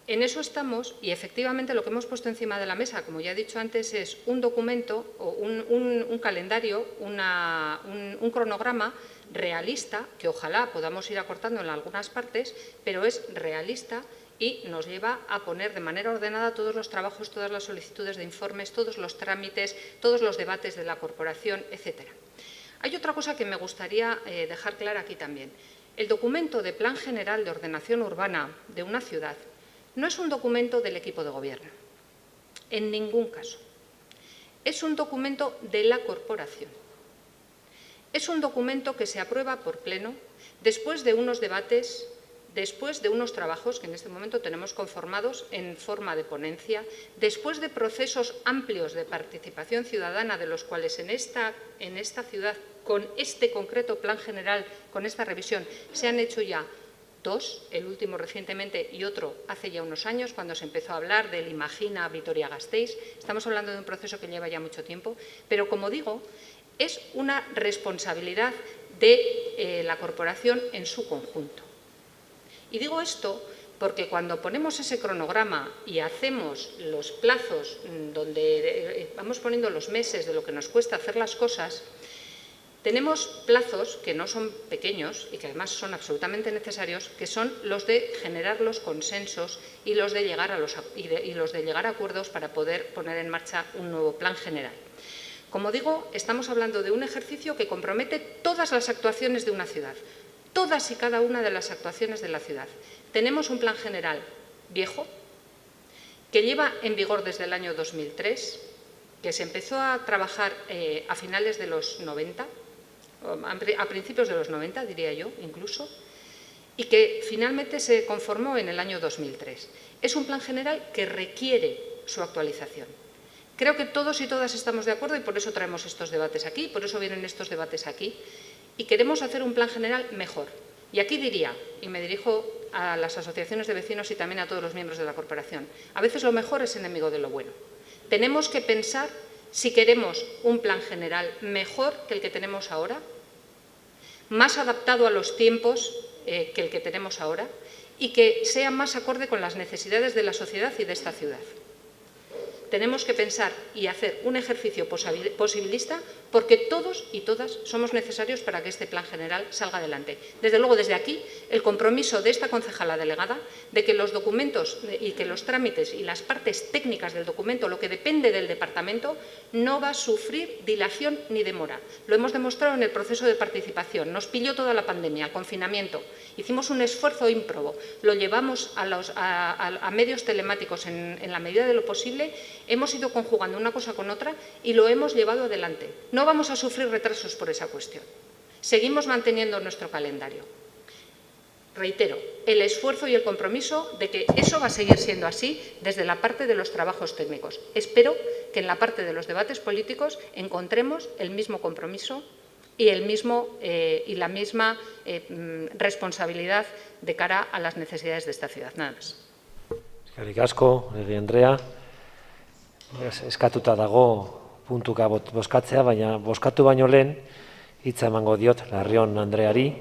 En eso estamos, y efectivamente lo que hemos puesto encima de la mesa, como ya he dicho antes, es un documento o un calendario, un cronograma realista, que ojalá podamos ir acortando en algunas partes, pero es realista y nos lleva a poner de manera ordenada todos los trabajos, todas las solicitudes de informes, todos los trámites, todos los debates de la corporación, etcétera. Hay otra cosa que me gustaría dejar clara aquí también. El documento de Plan General de Ordenación Urbana de una ciudad no es un documento del equipo de gobierno, en ningún caso. Es un documento de la corporación. Es un documento que se aprueba por pleno después de unos debates, después de unos trabajos que en este momento tenemos conformados en forma de ponencia, después de procesos amplios de participación ciudadana, de los cuales en esta ciudad, con este concreto plan general, con esta revisión, se han hecho ya 2, el último recientemente y otro hace ya unos años, cuando se empezó a hablar del Imagina Vitoria-Gasteiz. Estamos hablando de un proceso que lleva ya mucho tiempo, pero, como digo, es una responsabilidad de la corporación en su conjunto. Y digo esto porque cuando ponemos ese cronograma y hacemos los plazos, donde vamos poniendo los meses de lo que nos cuesta hacer las cosas, tenemos plazos que no son pequeños y que además son absolutamente necesarios, que son los de generar los consensos y los de llegar a acuerdos para poder poner en marcha un nuevo plan general. Como digo, estamos hablando de un ejercicio que compromete todas las actuaciones de una ciudad, todas y cada una de las actuaciones de la ciudad. Tenemos un plan general viejo, que lleva en vigor desde el año 2003, que se empezó a trabajar a finales de los 90, a principios de los 90, diría yo, incluso, y que finalmente se conformó en el año 2003. Es un plan general que requiere su actualización. Creo que todos y todas estamos de acuerdo y por eso traemos estos debates aquí, por eso vienen estos debates aquí, y queremos hacer un plan general mejor. Y aquí diría, y me dirijo a las asociaciones de vecinos y también a todos los miembros de la corporación, a veces lo mejor es enemigo de lo bueno. Tenemos que pensar si queremos un plan general mejor que el que tenemos ahora, más adaptado a los tiempos que el que tenemos ahora y que sea más acorde con las necesidades de la sociedad y de esta ciudad. Tenemos que pensar y hacer un ejercicio posibilista porque todos y todas somos necesarios para que este plan general salga adelante. Desde luego, desde aquí, el compromiso de esta concejala delegada de que los documentos y que los trámites y las partes técnicas del documento, lo que depende del departamento, no va a sufrir dilación ni demora. Lo hemos demostrado en el proceso de participación. Nos pilló toda la pandemia, el confinamiento. Hicimos un esfuerzo ímprobo. Lo llevamos a medios telemáticos en la medida de lo posible. Hemos ido conjugando una cosa con otra y lo hemos llevado adelante. No vamos a sufrir retrasos por esa cuestión. Seguimos manteniendo nuestro calendario. Reitero, el esfuerzo y el compromiso de que eso va a seguir siendo así desde la parte de los trabajos técnicos. Espero que en la parte de los debates políticos encontremos el mismo compromiso y la misma responsabilidad de cara a las necesidades de esta ciudad. Nada más. Eskerrik asko, Andrea. Eskatuta dago puntuka bozkatzea, baina bozkatu baino lehen hitza emango diot Larrion Andreari.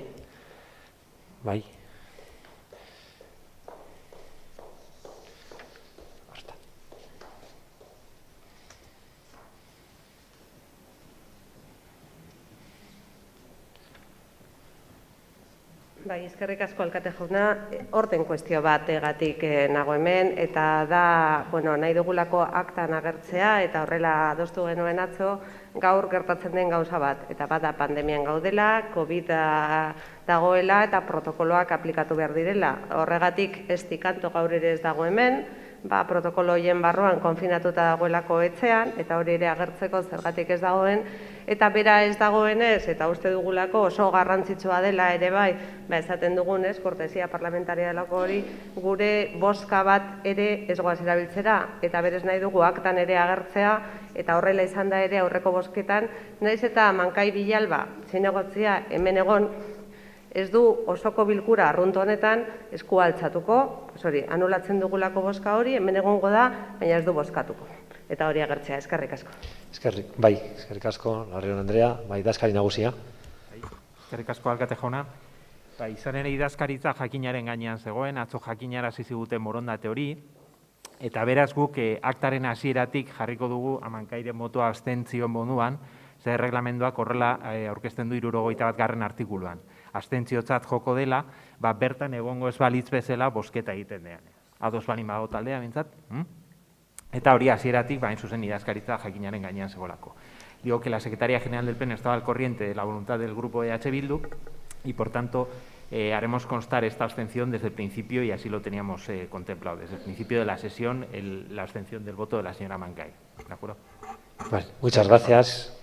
Bai. Bai, eskerrik asko alkate jauna, orden kuestio bategatik nago hemen, eta da, nahi dugulako aktan agertzea, eta horrela adostu genuen atzo, gaur gertatzen den gauza bat, eta bada pandemian gaudela, COVID dagoela eta protokoloak aplikatu behar direla. Horregatik ez dikanto gaur ere ez dago hemen, protokolo horien barruan konfinatuta dagoelako etxean, eta hori ere agertzeko zergatik ez dagoen, eta bera ez dagoenez, eta uste dugulako oso garrantzitsua dela ere bai, esaten dugunez, kortesia parlamentaria delako hori, gure bozka bat ere ez goaz erabiltzera, eta berez nahi dugu aktan ere agertzea, eta horrela izan da ere aurreko bozketan, naiz eta Mankai Bilalba zinegotzia hemen egon, ez du osoko bilkura arrunto honetan eskua altzatuko, anulatzen dugulako bozka hori, hemen egongo da, baina ez du bozkatuko. Eta hori agertzea, eskerrik asko. Eskerrik asko, Larrion Andrea, idazkari nagusia. Eskerrik asko alkate jauna. Izan ere idazkaritza jakinaren gainean zegoen, atzo jakinarazi ziguten borondate hori, eta beraz guk aktaren hasieratik jarriko dugu Amankairen botoa abstentzio moduan, ze erreglamenduak horrela aurkezten du 71. artikuluan. Abstentziotzat joko dela, bertan egongo ez balitz bezala bozketa egiten dean. Ados balin badago taldea, bintzat? Eta hori hasieratik, hain zuzen idazkaritza jakinaren gainean zegoelako. Digo que la Secretaría General del Pleno estaba al corriente de la voluntad del grupo de H. Bildu y, por tanto, haremos constar esta abstención desde el principio y así lo teníamos contemplado. Desde el principio de la sesión, la abstención del voto de la señora Mankai. ¿De acuerdo? Muchas gracias.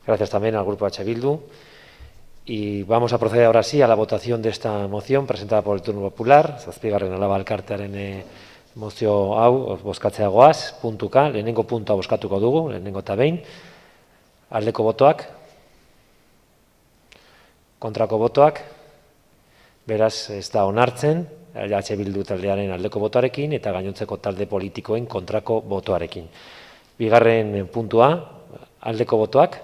Gracias también al grupo H. Bildu. Y vamos a proceder ahora sí a la votación de esta moción presentada por el Turno Popular. Zazpigarren alaba elkartearen mozio hau bozkatzea goaz, puntuka, lehenengo puntua bozkatuko dugu, lehenengo eta behin. Aldeko botoak, kontrako botoak, beraz ez da onartzen, H. Bildu taldearen aldeko botoarekin eta gainontzeko talde politikoen kontrako botoarekin. Bigarren puntua, aldeko botoak,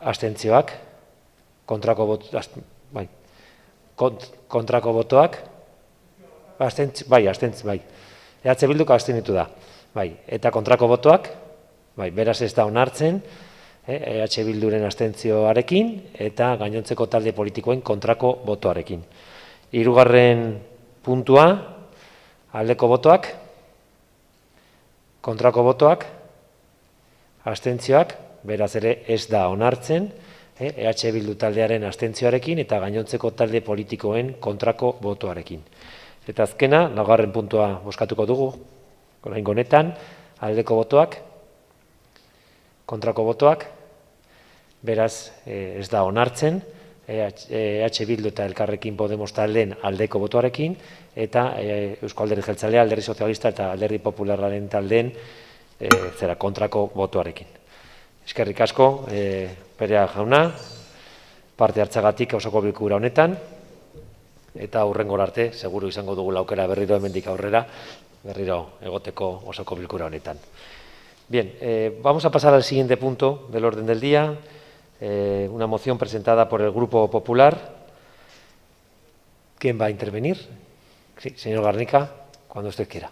abstentzioak, kontrako botoak, EH Bilduk abstenitu da, eta kontrako botoak, beraz ez da onartzen, EH Bilduren abstentzioarekin eta gainontzeko talde politikoen kontrako botoarekin. Hirugarren puntua, aldeko botoak, kontrako botoak, abstentzioak, beraz ere ez da onartzen, EH Bildu taldearen abstentzioarekin eta gainontzeko talde politikoen kontrako botoarekin. Eta azkena, laugarren puntua bozkatuko dugu, oraingo honetan, aldeko botoak, kontrako botoak, beraz ez da onartzen, EH Bildu eta Elkarrekin Podemos taldeen aldeko botoarekin, eta Eusko Alderdi Jeltzalea, Alderdi Sozialista eta Alderdi Popularraren taldeen kontrako botoarekin. Eskerrik asko, Perea jauna, parte hartzagatik osoko bilkura honetan, eta hurrengora arte, seguru izango dugu aukera berriro hemendik aurrera, berriro egoteko osoko bilkura honetan. Bien, vamos a pasar al siguiente punto del orden del día, una moción presentada por el Grupo Popular. ¿Quién va a intervenir? Sí, señor Garnica, cuando usted quiera.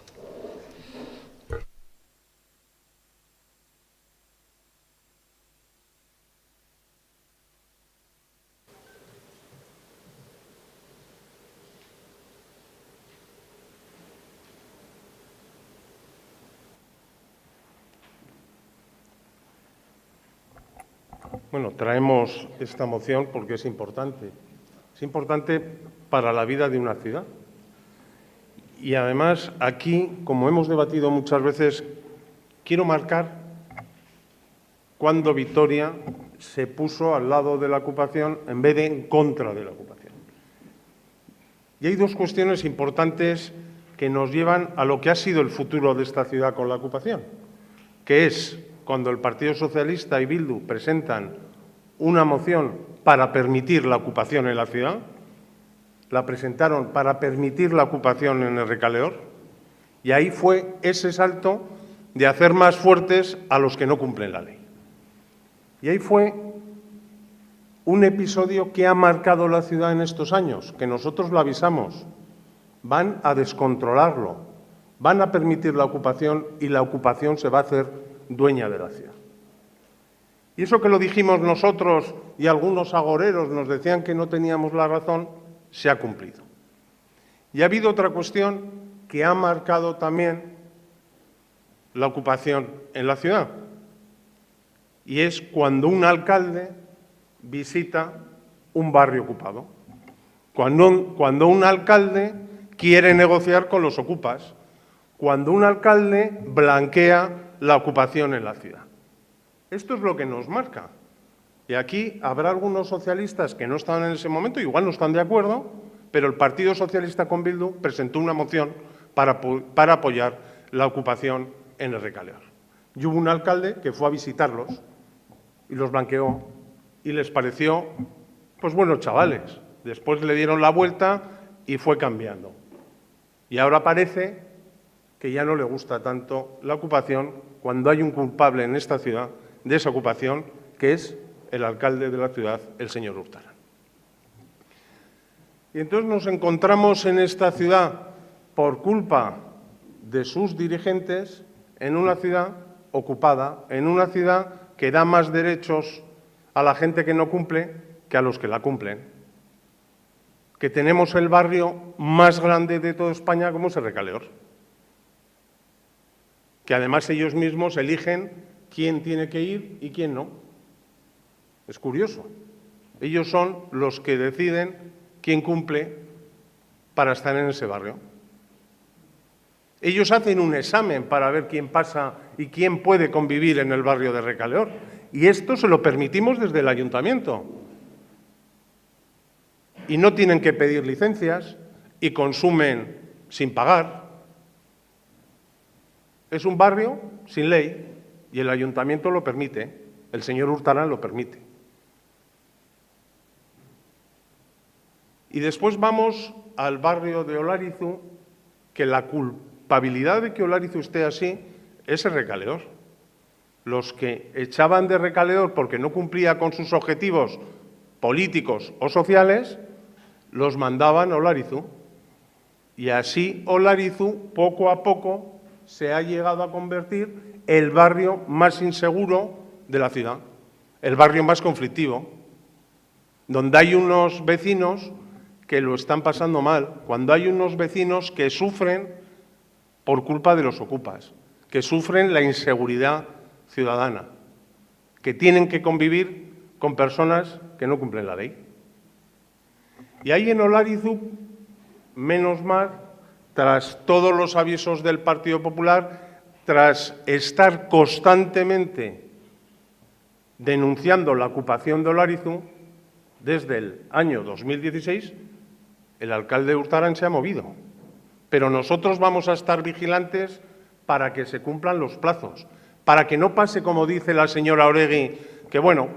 Bueno, traemos esta moción porque es importante. Es importante para la vida de una ciudad. Y además, aquí, como hemos debatido muchas veces, quiero marcar cuando Vitoria se puso al lado de la ocupación en vez de en contra de la ocupación. Y hay dos cuestiones importantes que nos llevan a lo que ha sido el futuro de esta ciudad con la ocupación, que es cuando el Partido Socialista y Bildu presentan una moción para permitir la ocupación en la ciudad, la presentaron para permitir la ocupación en el Recaleor, y ahí fue ese salto de hacer más fuertes a los que no cumplen la ley. Y ahí fue un episodio que ha marcado la ciudad en estos años, que nosotros lo avisamos. Van a descontrolarlo, van a permitir la ocupación y la ocupación se va a hacer dueña de la ciudad. Y eso que lo dijimos nosotros y algunos agoreros nos decían que no teníamos la razón, se ha cumplido. Y ha habido otra cuestión que ha marcado también la ocupación en la ciudad. Y es cuando un alcalde visita un barrio ocupado. Cuando un alcalde quiere negociar con los ocupas. Cuando un alcalde blanquea la ocupación en la ciudad. Esto es lo que nos marca. Y aquí habrá algunos socialistas que no estaban en ese momento, igual no están de acuerdo, pero el Partido Socialista con Bildu presentó una moción para apoyar la ocupación en el Recaleor. Y hubo un alcalde que fue a visitarlos y los blanqueó y les pareció, pues buenos chavales. Después le dieron la vuelta y fue cambiando. Y ahora parece que ya no le gusta tanto la ocupación cuando hay un culpable en esta ciudad de esa ocupación, que es el alcalde de la ciudad, el señor Urtaran. Y entonces nos encontramos en esta ciudad, por culpa de sus dirigentes, en una ciudad ocupada, en una ciudad que da más derechos a la gente que no cumple que a los que la cumplen. Que tenemos el barrio más grande de toda España como es el Recaleor. Que además ellos mismos eligen quién tiene que ir y quién no. Es curioso. Ellos son los que deciden quién cumple para estar en ese barrio. Ellos hacen un examen para ver quién pasa y quién puede convivir en el barrio de Recaleor. Y esto se lo permitimos desde el ayuntamiento. Y no tienen que pedir licencias y consumen sin pagar. Es un barrio sin ley y el ayuntamiento lo permite, el señor Urtaran lo permite. Y después vamos al barrio de Olarizu, que la culpabilidad de que Olarizu esté así es el Recaleor. Los que echaban de Recaleor porque no cumplía con sus objetivos políticos o sociales, los mandaban a Olarizu. Y así Olarizu, poco a poco, se ha llegado a convertir el barrio más inseguro de la ciudad, el barrio más conflictivo, donde hay unos vecinos que lo están pasando mal, cuando hay unos vecinos que sufren por culpa de los ocupas, que sufren la inseguridad ciudadana, que tienen que convivir con personas que no cumplen la ley. Y ahí en Olarizu, menos mal, tras todos los avisos del Partido Popular, tras estar constantemente denunciando la ocupación de Olarizu, desde el año 2016, el alcalde Hurtaran se ha movido. Pero nosotros vamos a estar vigilantes para que se cumplan los plazos, para que no pase, como dice la señora Oregui, que bueno,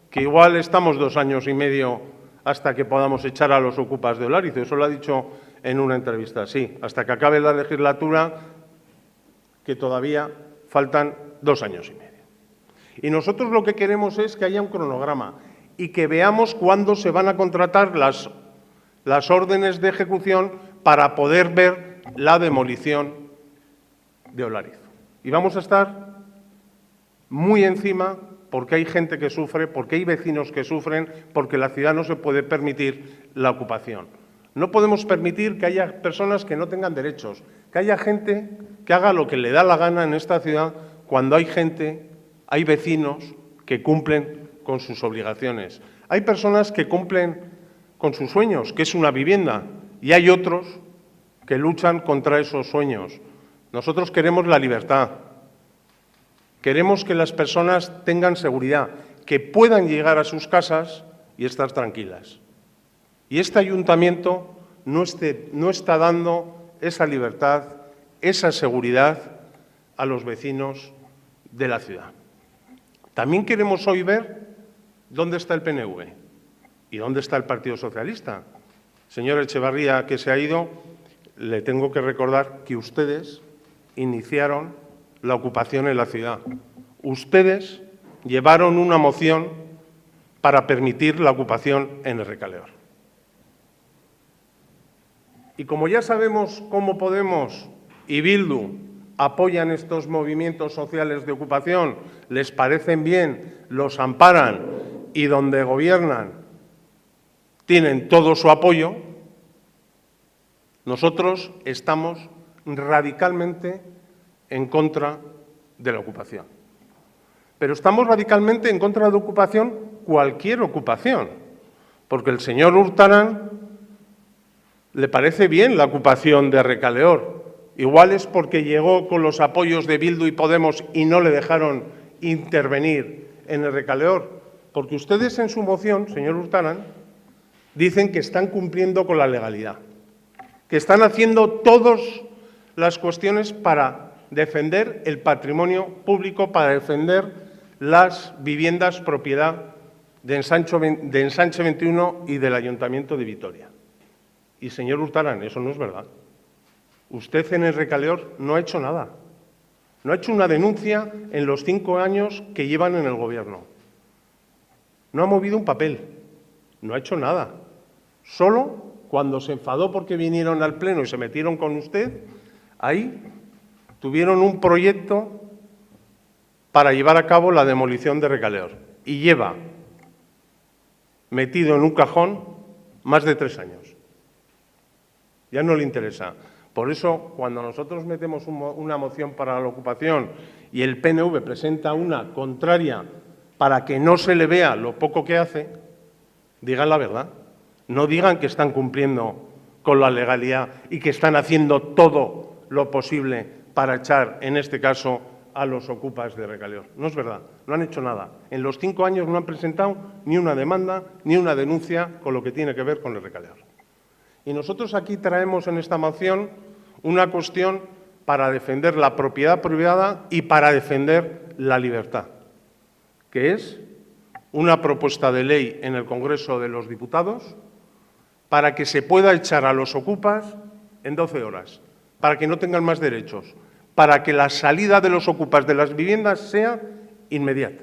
que igual estamos 2 años y medio hasta que podamos echar a los ocupas de Olariz. Eso lo ha dicho en una entrevista. Sí, hasta que acabe la legislatura, que todavía faltan 2 años y medio. Y nosotros lo que queremos es que haya un cronograma y que veamos cuándo se van a contratar las órdenes de ejecución para poder ver la demolición de Olariz. Y vamos a estar muy encima porque hay gente que sufre, porque hay vecinos que sufren, porque la ciudad no se puede permitir la ocupación. No podemos permitir que haya personas que no tengan derechos, que haya gente que haga lo que le da la gana en esta ciudad cuando hay gente, hay vecinos que cumplen con sus obligaciones. Hay personas que cumplen con sus sueños, que es una vivienda, y hay otros que luchan contra esos sueños. Nosotros queremos la libertad, queremos que las personas tengan seguridad, que puedan llegar a sus casas y estar tranquilas. Y este ayuntamiento no está dando esa libertad, esa seguridad a los vecinos de la ciudad. También queremos hoy ver dónde está el PNV y dónde está el Partido Socialista. Señor Echevarría, que se ha ido, le tengo que recordar que ustedes iniciaron la ocupación en la ciudad. Ustedes llevaron una moción para permitir la ocupación en el Recaleor. Y como ya sabemos cómo Podemos y Bildu apoyan estos movimientos sociales de ocupación, les parecen bien, los amparan y donde gobiernan tienen todo su apoyo, nosotros estamos radicalmente en contra de la ocupación. Pero estamos radicalmente en contra de la ocupación, cualquier ocupación, porque el señor Hurtaran le parece bien la ocupación de Recaleor. Igual es porque llegó con los apoyos de Bildu y Podemos y no le dejaron intervenir en el Recaleor, porque ustedes en su moción, señor Hurtaran, dicen que están cumpliendo con la legalidad, que están haciendo todas las cuestiones para defender el patrimonio público, para defender las viviendas propiedad de Ensanche 21 y del Ayuntamiento de Vitoria. Y, señor Hurtaran, eso no es verdad. Usted en el Recaleor no ha hecho nada. No ha hecho una denuncia en los 5 años que llevan en el Gobierno. No ha movido un papel. No ha hecho nada. Solo cuando se enfadó porque vinieron al Pleno y se metieron con usted, ahí tuvieron un proyecto para llevar a cabo la demolición de Recaleor. Y lleva metido en un cajón más de 3 años. Ya no le interesa. Por eso, cuando nosotros metemos una moción para la ocupación y el PNV presenta una contraria para que no se le vea lo poco que hace, digan la verdad. No digan que están cumpliendo con la legalidad y que están haciendo todo lo posible para echar, en este caso, a los ocupas de Recaleor. No es verdad, no han hecho nada. En los 5 años no han presentado ni una demanda ni una denuncia con lo que tiene que ver con el Recaleor. Y nosotros aquí traemos en esta moción una cuestión para defender la propiedad privada y para defender la libertad, que es una propuesta de ley en el Congreso de los Diputados para que se pueda echar a los ocupas en 12 horas, para que no tengan más derechos, para que la salida de los ocupas de las viviendas sea inmediata.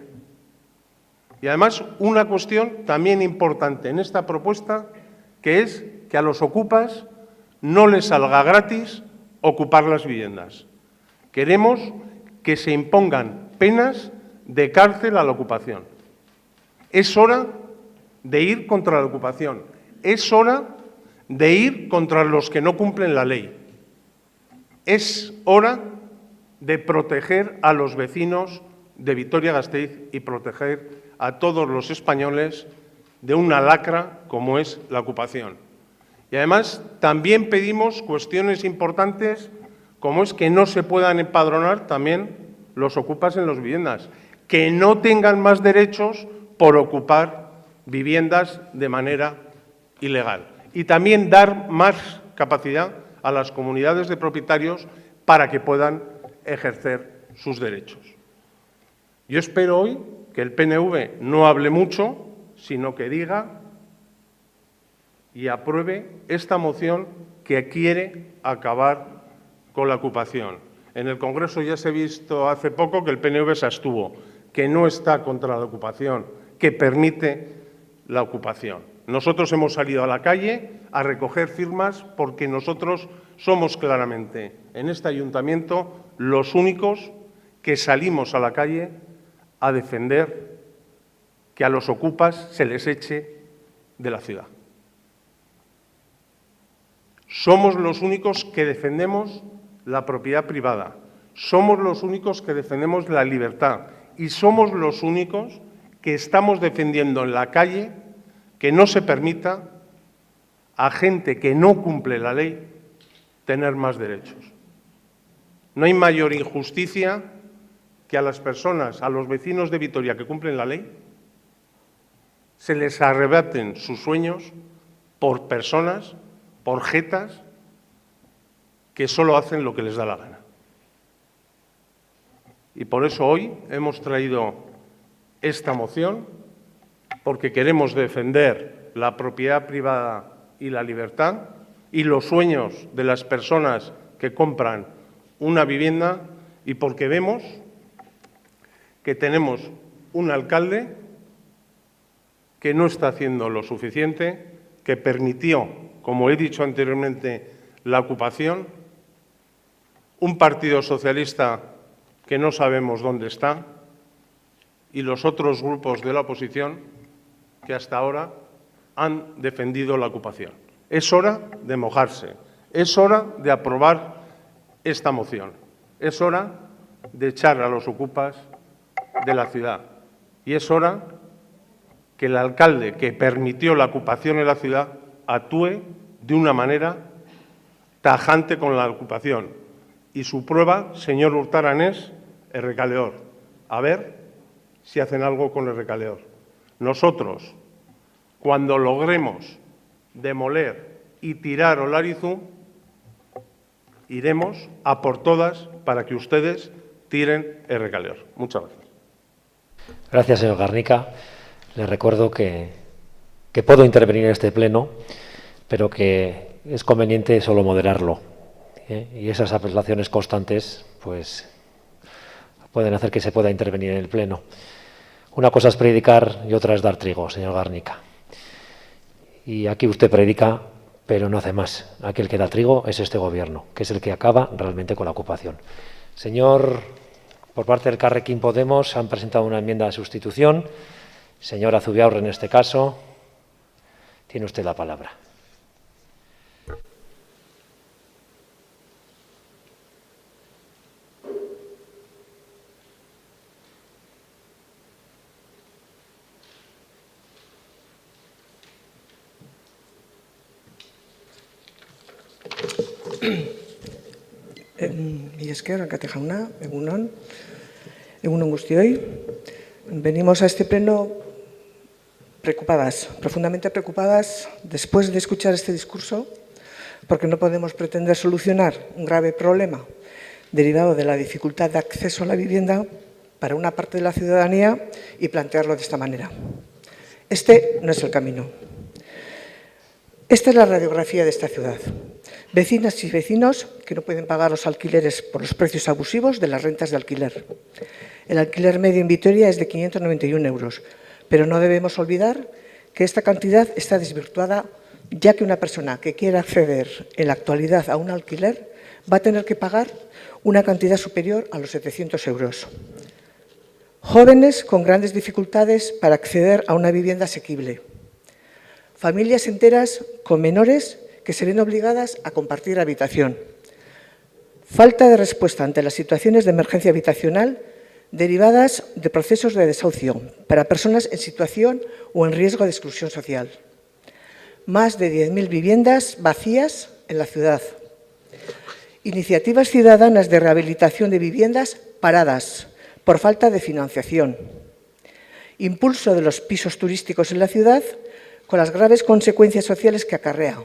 Y además, una cuestión también importante en esta propuesta, que es que a los ocupas no les salga gratis ocupar las viviendas. Queremos que se impongan penas de cárcel a la ocupación. Es hora de ir contra la ocupación. Es hora de ir contra los que no cumplen la ley. Es hora de proteger a los vecinos de Vitoria-Gasteiz y proteger a todos los españoles de una lacra como es la ocupación. Y además también pedimos cuestiones importantes como es que no se puedan empadronar también los ocupas en las viviendas, que no tengan más derechos por ocupar viviendas de manera ilegal. Y también dar más capacidad a las comunidades de propietarios para que puedan ejercer sus derechos. Yo espero hoy que el PNV no hable mucho, sino que diga y apruebe esta moción que quiere acabar con la ocupación. En el Congreso ya se ha visto hace poco que el PNV se abstuvo, que no está contra la ocupación, que permite la ocupación. Nosotros hemos salido a la calle a recoger firmas porque nosotros somos claramente en este ayuntamiento los únicos que salimos a la calle a defender que a los ocupas se les eche de la ciudad. Somos los únicos que defendemos la propiedad privada, somos los únicos que defendemos la libertad y somos los únicos que estamos defendiendo en la calle que no se permita a gente que no cumple la ley tener más derechos. No hay mayor injusticia que a las personas, a los vecinos de Vitoria que cumplen la ley, se les arrebaten sus sueños por personas, por jetas, que solo hacen lo que les da la gana. Y por eso hoy hemos traído esta moción, porque queremos defender la propiedad privada y la libertad y los sueños de las personas que compran una vivienda y porque vemos que tenemos un alcalde que no está haciendo lo suficiente, que permitió, como he dicho anteriormente, la ocupación, un partido socialista que no sabemos dónde está y los otros grupos de la oposición que hasta ahora han defendido la ocupación. Es hora de mojarse, es hora de aprobar esta moción, es hora de echar a los ocupas de la ciudad y es hora que el alcalde que permitió la ocupación en la ciudad actúe de una manera tajante con la ocupación. Y su prueba, señor Urtaran, es el Recaleor. A ver si hacen algo con el Recaleor. Nosotros, cuando logremos demoler y tirar Olarizu, iremos a por todas para que ustedes tiren el Recaleor. Muchas gracias. Gracias, señor Garnica. Le recuerdo que puedo intervenir en este pleno, pero que es conveniente solo moderarlo. Y esas apelaciones constantes, pues, pueden hacer que se pueda intervenir en el pleno. Una cosa es predicar y otra es dar trigo, señor Garnica. Y aquí usted predica, pero no hace más. Aquí el que da trigo es este gobierno, que es el que acaba realmente con la ocupación. Señor, por parte del Carrequín Podemos han presentado una enmienda de sustitución. Señora Zubiaurre, en este caso, tiene usted la palabra. Mila esker, alkate jauna, egunon guztioi. Venimos a este pleno preocupadas, profundamente preocupadas, después de escuchar este discurso, porque no podemos pretender solucionar un grave problema derivado de la dificultad de acceso a la vivienda para una parte de la ciudadanía y plantearlo de esta manera. Este no es el camino. Esta es la radiografía de esta ciudad. Vecinas y vecinos que no pueden pagar los alquileres por los precios abusivos de las rentas de alquiler. El alquiler medio en Vitoria es de 591 euros, pero no debemos olvidar que esta cantidad está desvirtuada, ya que una persona que quiera acceder en la actualidad a un alquiler va a tener que pagar una cantidad superior a los 700 euros. Jóvenes con grandes dificultades para acceder a una vivienda asequible. Familias enteras con menores que se ven obligadas a compartir habitación. Falta de respuesta ante las situaciones de emergencia habitacional derivadas de procesos de desahucio para personas en situación o en riesgo de exclusión social. Más de 10.000 viviendas vacías en la ciudad. Iniciativas ciudadanas de rehabilitación de viviendas paradas por falta de financiación. impulso de los pisos turísticos en la ciudad, con las graves consecuencias sociales que acarrea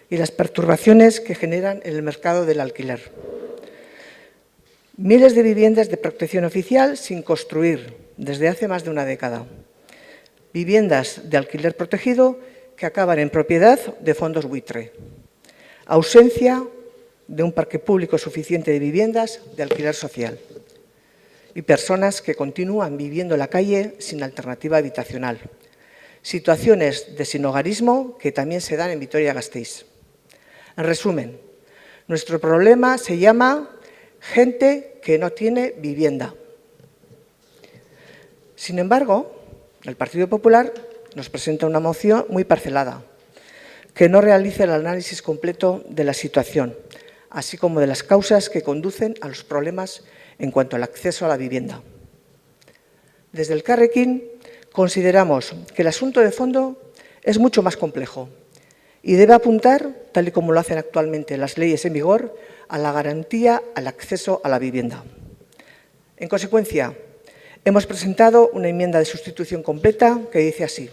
y las perturbaciones que generan en el mercado del alquiler. Miles de viviendas de protección oficial sin construir desde hace más de una década. Viviendas de alquiler protegido que acaban en propiedad de fondos buitre. Ausencia de un parque público suficiente de viviendas de alquiler social. Y personas que continúan viviendo en la calle sin alternativa habitacional. Situaciones de sinhogarismo que también se dan en Vitoria-Gasteiz. En resumen, nuestro problema se llama gente que no tiene vivienda. Sin embargo, el Partido Popular nos presenta una moción muy parcelada, que no realiza el análisis completo de la situación, así como de las causas que conducen a los problemas en cuanto al acceso a la vivienda. Desde el Carrequín consideramos que el asunto de fondo es mucho más complejo y debe apuntar, tal y como lo hacen actualmente las leyes en vigor, a la garantía al acceso a la vivienda. En consecuencia, hemos presentado una enmienda de sustitución completa que dice así: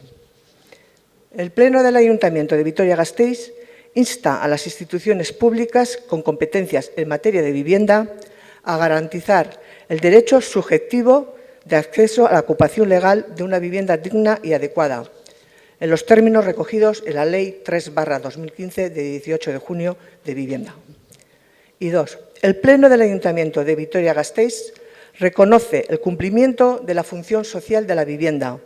el Pleno del Ayuntamiento de Vitoria-Gasteiz insta a las instituciones públicas con competencias en materia de vivienda a garantizar el derecho subjetivo de acceso a la ocupación legal de una vivienda digna y adecuada, en los términos recogidos en la Ley 3/2015 de 18 de junio de vivienda. Y 2. El Pleno del Ayuntamiento de Vitoria-Gasteiz reconoce el cumplimiento de la función social de la vivienda,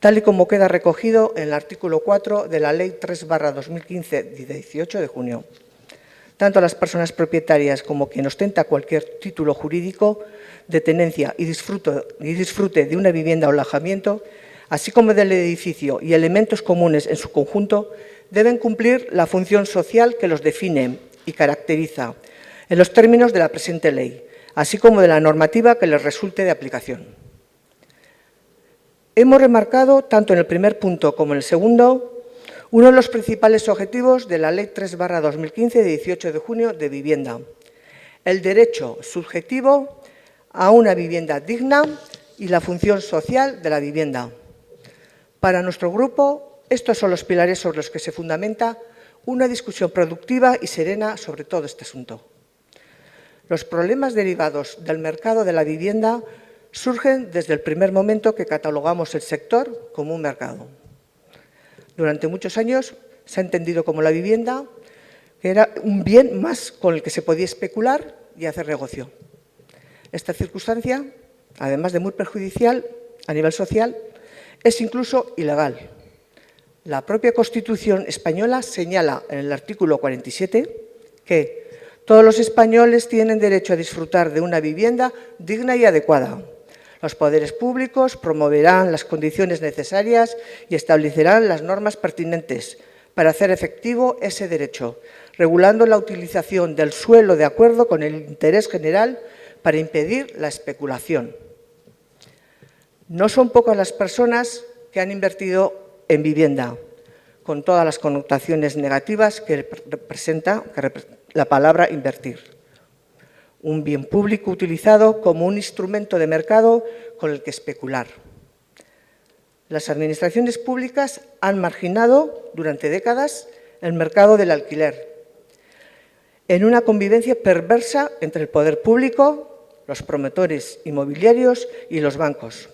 tal y como queda recogido en el artículo 4 de la Ley 3/2015 de 18 de junio. Tanto las personas propietarias como quien ostenta cualquier título jurídico de tenencia y disfrute de una vivienda o alojamiento, así como del edificio y elementos comunes en su conjunto, deben cumplir la función social que los define y caracteriza en los términos de la presente ley, así como de la normativa que les resulte de aplicación. Hemos remarcado, tanto en el primer punto como en el segundo, uno de los principales objetivos de la Ley 3/2015 de 18 de junio de vivienda: el derecho subjetivo a una vivienda digna y la función social de la vivienda. Para nuestro grupo, estos son los pilares sobre los que se fundamenta una discusión productiva y serena sobre todo este asunto. Los problemas derivados del mercado de la vivienda surgen desde el primer momento que catalogamos el sector como un mercado. Durante muchos años se ha entendido como la vivienda que era un bien más con el que se podía especular y hacer negocio. Esta circunstancia, además de muy perjudicial a nivel social, es incluso ilegal. La propia Constitución española señala en el artículo 47 que todos los españoles tienen derecho a disfrutar de una vivienda digna y adecuada. Los poderes públicos promoverán las condiciones necesarias y establecerán las normas pertinentes para hacer efectivo ese derecho, regulando la utilización del suelo de acuerdo con el interés general para impedir la especulación. No son pocas las personas que han invertido en vivienda, con todas las connotaciones negativas que representa la palabra invertir. Un bien público utilizado como un instrumento de mercado con el que especular. Las administraciones públicas han marginado durante décadas el mercado del alquiler, en una convivencia perversa entre el poder público, los promotores inmobiliarios y los bancos,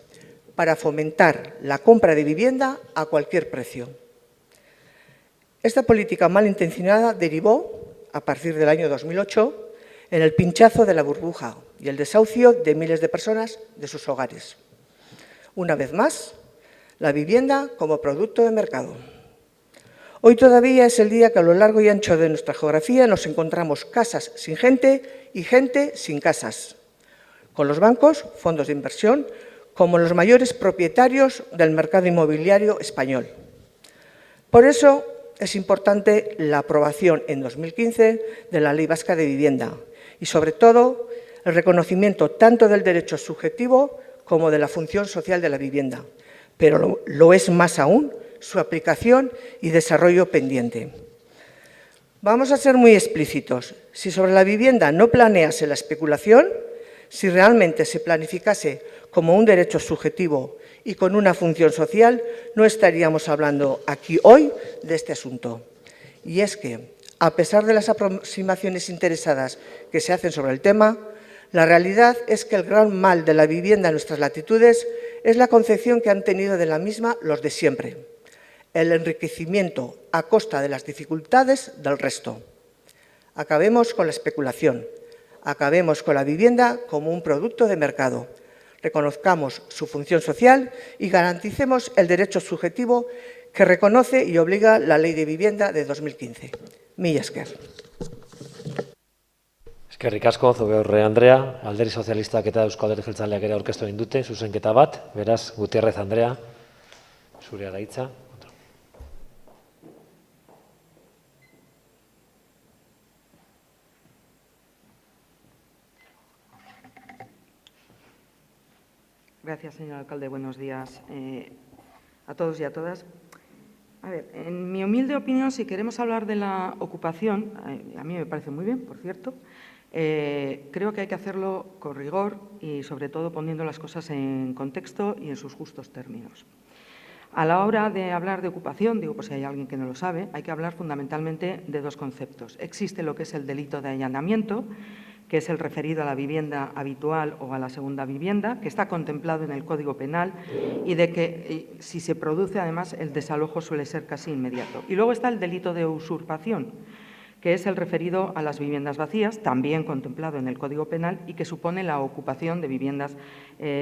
para fomentar la compra de vivienda a cualquier precio. Esta política malintencionada derivó, a partir del año 2008, en el pinchazo de la burbuja y el desahucio de miles de personas de sus hogares. Una vez más, la vivienda como producto de mercado. Hoy todavía es el día que a lo largo y ancho de nuestra geografía nos encontramos casas sin gente y gente sin casas, con los bancos, fondos de inversión, como los mayores propietarios del mercado inmobiliario español. Por eso es importante la aprobación en 2015 de la Ley Vasca de Vivienda y, sobre todo, el reconocimiento tanto del derecho subjetivo como de la función social de la vivienda, pero lo es más aún su aplicación y desarrollo pendiente. Vamos a ser muy explícitos. Si sobre la vivienda no planease la especulación, si realmente se planificase como un derecho subjetivo y con una función social, no estaríamos hablando aquí hoy de este asunto. Y es que, a pesar de las aproximaciones interesadas que se hacen sobre el tema, la realidad es que el gran mal de la vivienda en nuestras latitudes es la concepción que han tenido de la misma los de siempre, el enriquecimiento a costa de las dificultades del resto. Acabemos con la especulación, acabemos con la vivienda como un producto de mercado, reconozcamos su función social y garanticemos el derecho subjetivo que reconoce y obliga la Ley de Vivienda de 2015. Mila esker. Eskerrik asko, Zubeurre Andrea, Alderdi Sozialistak eta Eusko Alderdi Jeltzaleak ere aurkeztu egin dute, zuzenketa bat, beraz, Gutierrez Andrea, zurea da hitza. Gracias, señor alcalde. Buenos días a todos y a todas. A ver, en mi humilde opinión, si queremos hablar de la ocupación, a mí me parece muy bien, por cierto, creo que hay que hacerlo con rigor y, sobre todo, poniendo las cosas en contexto y en sus justos términos. A la hora de hablar de ocupación, digo por si hay alguien que no lo sabe, hay que hablar fundamentalmente de dos conceptos. Existe lo que es el delito de allanamiento, que es el referido a la vivienda habitual o a la segunda vivienda, que está contemplado en el Código Penal y de que, si se produce, además, el desalojo suele ser casi inmediato. Y luego está el delito de usurpación, que es el referido a las viviendas vacías, también contemplado en el Código Penal y que supone la ocupación de viviendas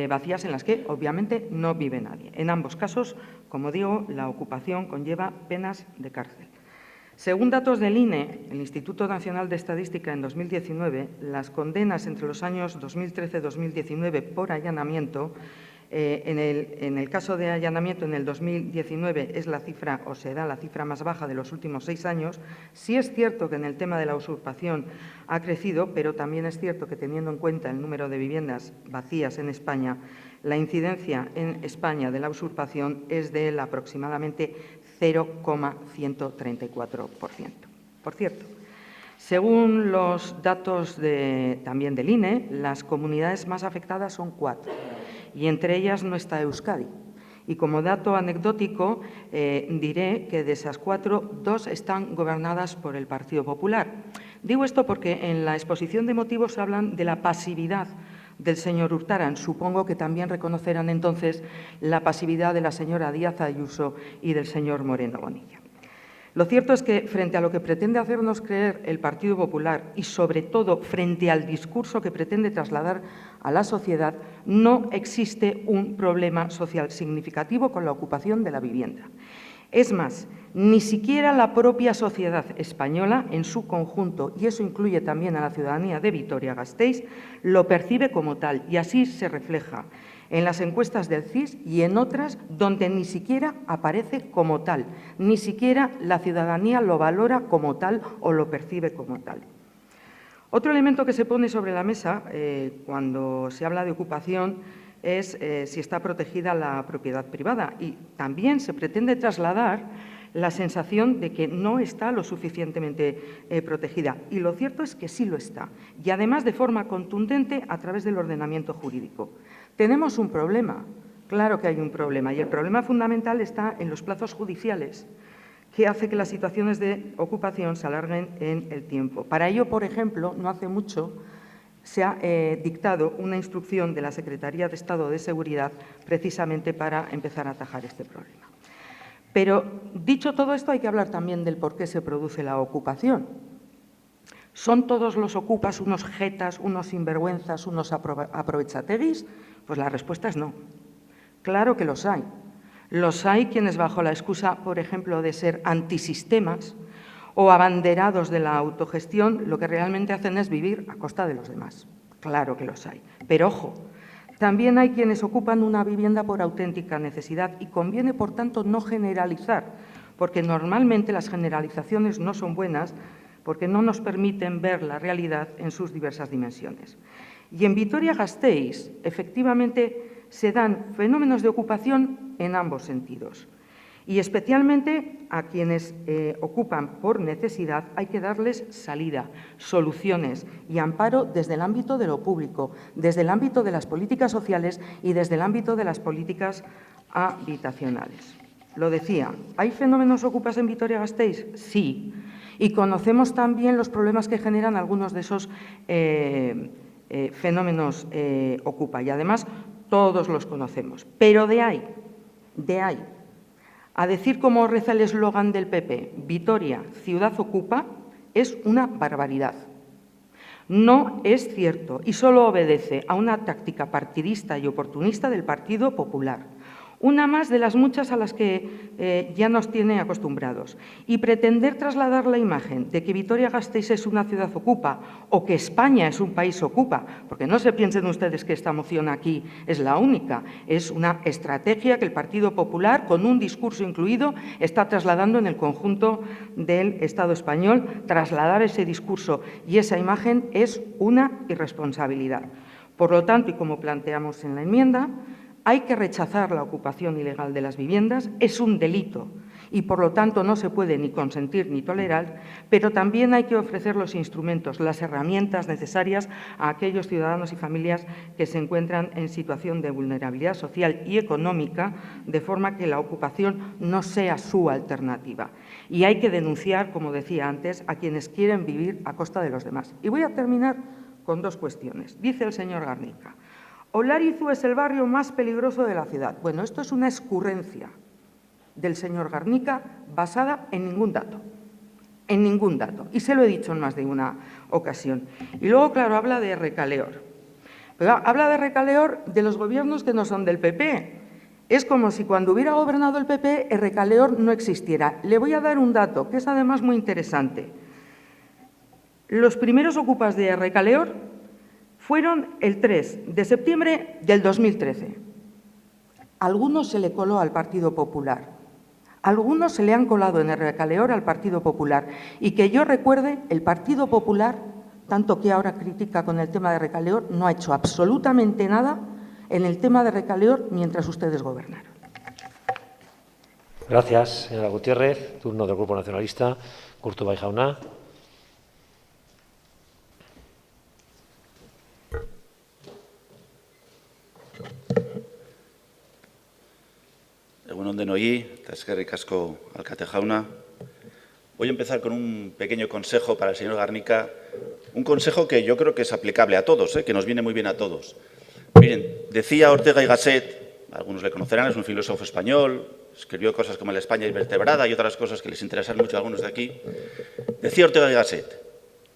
vacías en las que, obviamente, no vive nadie. En ambos casos, como digo, la ocupación conlleva penas de cárcel. Según datos del INE, el Instituto Nacional de Estadística, en 2019, las condenas entre los años 2013-2019 por allanamiento, en el caso de allanamiento en el 2019 es la cifra, o se da la cifra más baja de los últimos 6 años. Sí es cierto que en el tema de la usurpación ha crecido, pero también es cierto que, teniendo en cuenta el número de viviendas vacías en España, la incidencia en España de la usurpación es de aproximadamente 0,134%. Por cierto, según los datos también del INE, las comunidades más afectadas son 4, y entre ellas no está Euskadi. Y como dato anecdótico, diré que de esas 4, 2 están gobernadas por el Partido Popular. Digo esto porque en la exposición de motivos hablan de la pasividad del señor Urtaran. Supongo que también reconocerán entonces la pasividad de la señora Díaz Ayuso y del señor Moreno Bonilla. Lo cierto es que, frente a lo que pretende hacernos creer el Partido Popular y, sobre todo, frente al discurso que pretende trasladar a la sociedad, no existe un problema social significativo con la ocupación de la vivienda. Es más, ni siquiera la propia sociedad española en su conjunto, y eso incluye también a la ciudadanía de Vitoria-Gasteiz, lo percibe como tal, y así se refleja en las encuestas del CIS y en otras donde ni siquiera aparece como tal, ni siquiera la ciudadanía lo valora como tal o lo percibe como tal. Otro elemento que se pone sobre la mesa cuando se habla de ocupación es si está protegida la propiedad privada, y también se pretende trasladar la sensación de que no está lo suficientemente protegida. Y lo cierto es que sí lo está, y además de forma contundente a través del ordenamiento jurídico. Tenemos un problema, claro que hay un problema, y el problema fundamental está en los plazos judiciales, que hace que las situaciones de ocupación se alarguen en el tiempo. Para ello, por ejemplo, no hace mucho se ha dictado una instrucción de la Secretaría de Estado de Seguridad precisamente para empezar a atajar este problema. Pero, dicho todo esto, hay que hablar también del por qué se produce la ocupación. ¿Son todos los ocupas unos jetas, unos sinvergüenzas, unos aprovechateguis? Pues la respuesta es no. Claro que los hay. Los hay quienes, bajo la excusa, por ejemplo, de ser antisistemas o abanderados de la autogestión, lo que realmente hacen es vivir a costa de los demás. Claro que los hay. Pero, ojo, también hay quienes ocupan una vivienda por auténtica necesidad, y conviene, por tanto, no generalizar, porque normalmente las generalizaciones no son buenas, porque no nos permiten ver la realidad en sus diversas dimensiones. Y en Vitoria-Gasteiz, efectivamente, se dan fenómenos de ocupación en ambos sentidos. Y especialmente a quienes ocupan por necesidad hay que darles salida, soluciones y amparo desde el ámbito de lo público, desde el ámbito de las políticas sociales y desde el ámbito de las políticas habitacionales. Lo decía, ¿hay fenómenos ocupas en Vitoria-Gasteiz? Sí. Y conocemos también los problemas que generan algunos de esos fenómenos ocupa. Y además, todos los conocemos. Pero de ahí a decir como reza el eslogan del PP, Vitoria, ciudad ocupa, es una barbaridad. No es cierto y solo obedece a una táctica partidista y oportunista del Partido Popular. Una más de las muchas a las que ya nos tiene acostumbrados. Y pretender trasladar la imagen de que Vitoria-Gasteiz es una ciudad ocupa o que España es un país ocupa, porque no se piensen ustedes que esta moción aquí es la única, es una estrategia que el Partido Popular, con un discurso incluido, está trasladando en el conjunto del Estado español. Trasladar ese discurso y esa imagen es una irresponsabilidad. Por lo tanto, y como planteamos en la enmienda, hay que rechazar la ocupación ilegal de las viviendas, es un delito y, por lo tanto, no se puede ni consentir ni tolerar, pero también hay que ofrecer los instrumentos, las herramientas necesarias a aquellos ciudadanos y familias que se encuentran en situación de vulnerabilidad social y económica, de forma que la ocupación no sea su alternativa. Y hay que denunciar, como decía antes, a quienes quieren vivir a costa de los demás. Y voy a terminar con dos cuestiones. Dice el señor Garnica: Olarizu es el barrio más peligroso de la ciudad. Bueno, esto es una escurrencia del señor Garnica basada en ningún dato. En ningún dato. Y se lo he dicho en más de una ocasión. Y luego, claro, habla de Recaleor. Pero habla de Recaleor de los gobiernos que no son del PP. Es como si cuando hubiera gobernado el PP, el Recaleor no existiera. Le voy a dar un dato, que es además muy interesante. Los primeros ocupas de Recaleor fueron el 3 de septiembre del 2013. Algunos se le coló al Partido Popular. Algunos se le han colado en el Recaleor al Partido Popular. Y que yo recuerde, el Partido Popular, tanto que ahora critica con el tema de Recaleor, no ha hecho absolutamente nada en el tema de Recaleor mientras ustedes gobernaron. Gracias, señora Gutiérrez. Turno del Grupo Nacionalista. Kurtubay Jauna. Egun on denoi, eta eskerrik asko alkate jauna. Voy a empezar con un pequeño consejo para el señor Garnica, un consejo que yo creo que es aplicable a todos, que nos viene muy bien a todos. Miren, decía Ortega y Gasset, algunos le conocerán, es un filósofo español, escribió cosas como La España invertebrada y otras cosas que les interesan mucho a algunos de aquí. Decía Ortega y Gasset: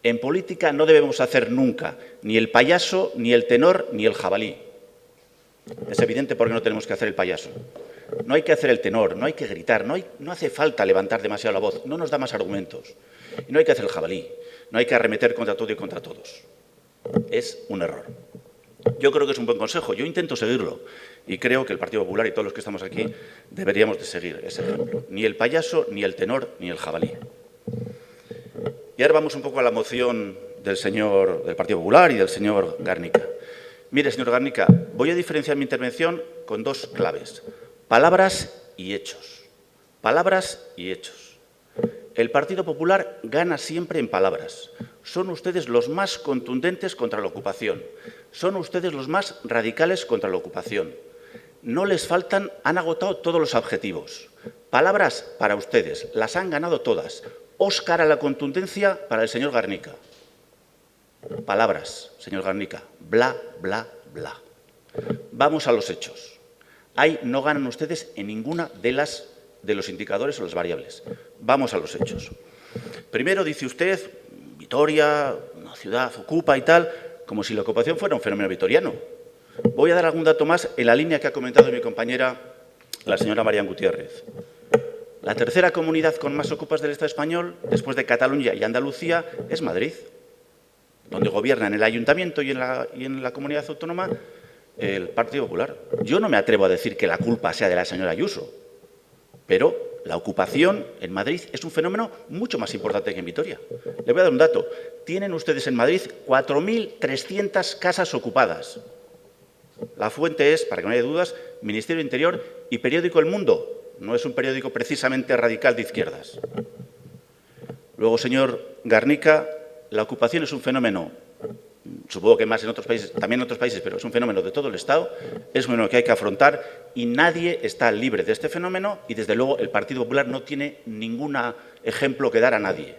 en política no debemos hacer nunca ni el payaso, ni el tenor, ni el jabalí. Es evidente por qué no tenemos que hacer el payaso. No hay que hacer el tenor, no hay que gritar, no hace falta levantar demasiado la voz, no nos da más argumentos. Y no hay que hacer el jabalí, no hay que arremeter contra todo y contra todos. Es un error. Yo creo que es un buen consejo, yo intento seguirlo y creo que el Partido Popular y todos los que estamos aquí deberíamos de seguir ese ejemplo. Ni el payaso, ni el tenor, ni el jabalí. Y ahora vamos un poco a la moción del Partido Popular y del señor Garnica. Mire, señor Garnica, voy a diferenciar mi intervención con dos claves: palabras y hechos. Palabras y hechos. El Partido Popular gana siempre en palabras. Son ustedes los más contundentes contra la ocupación. Son ustedes los más radicales contra la ocupación. No les faltan, han agotado todos los adjetivos. Palabras para ustedes, las han ganado todas. Óscar a la contundencia para el señor Garnica. Palabras, señor Garnica. Bla, bla, bla. Vamos a los hechos. Ahí no ganan ustedes en ninguna de los indicadores o las variables. Vamos a los hechos. Primero dice usted, Vitoria, una ciudad ocupa y tal, como si la ocupación fuera un fenómeno vitoriano. Voy a dar algún dato más en la línea que ha comentado mi compañera, la señora Marian Gutiérrez. La tercera comunidad con más ocupas del Estado español, después de Cataluña y Andalucía, es Madrid, donde gobierna en el ayuntamiento y en la comunidad autónoma el Partido Popular. Yo no me atrevo a decir que la culpa sea de la señora Ayuso, pero la ocupación en Madrid es un fenómeno mucho más importante que en Vitoria. Le voy a dar un dato. Tienen ustedes en Madrid 4.300 casas ocupadas. La fuente es, para que no haya dudas, Ministerio del Interior y periódico El Mundo. no es un periódico precisamente radical de izquierdas. Luego, señor Garnica, la ocupación es un fenómeno, supongo que más en otros países, también en otros países, pero es un fenómeno de todo el Estado, es un fenómeno que hay que afrontar y nadie está libre de este fenómeno y, desde luego, el Partido Popular no tiene ningún ejemplo que dar a nadie.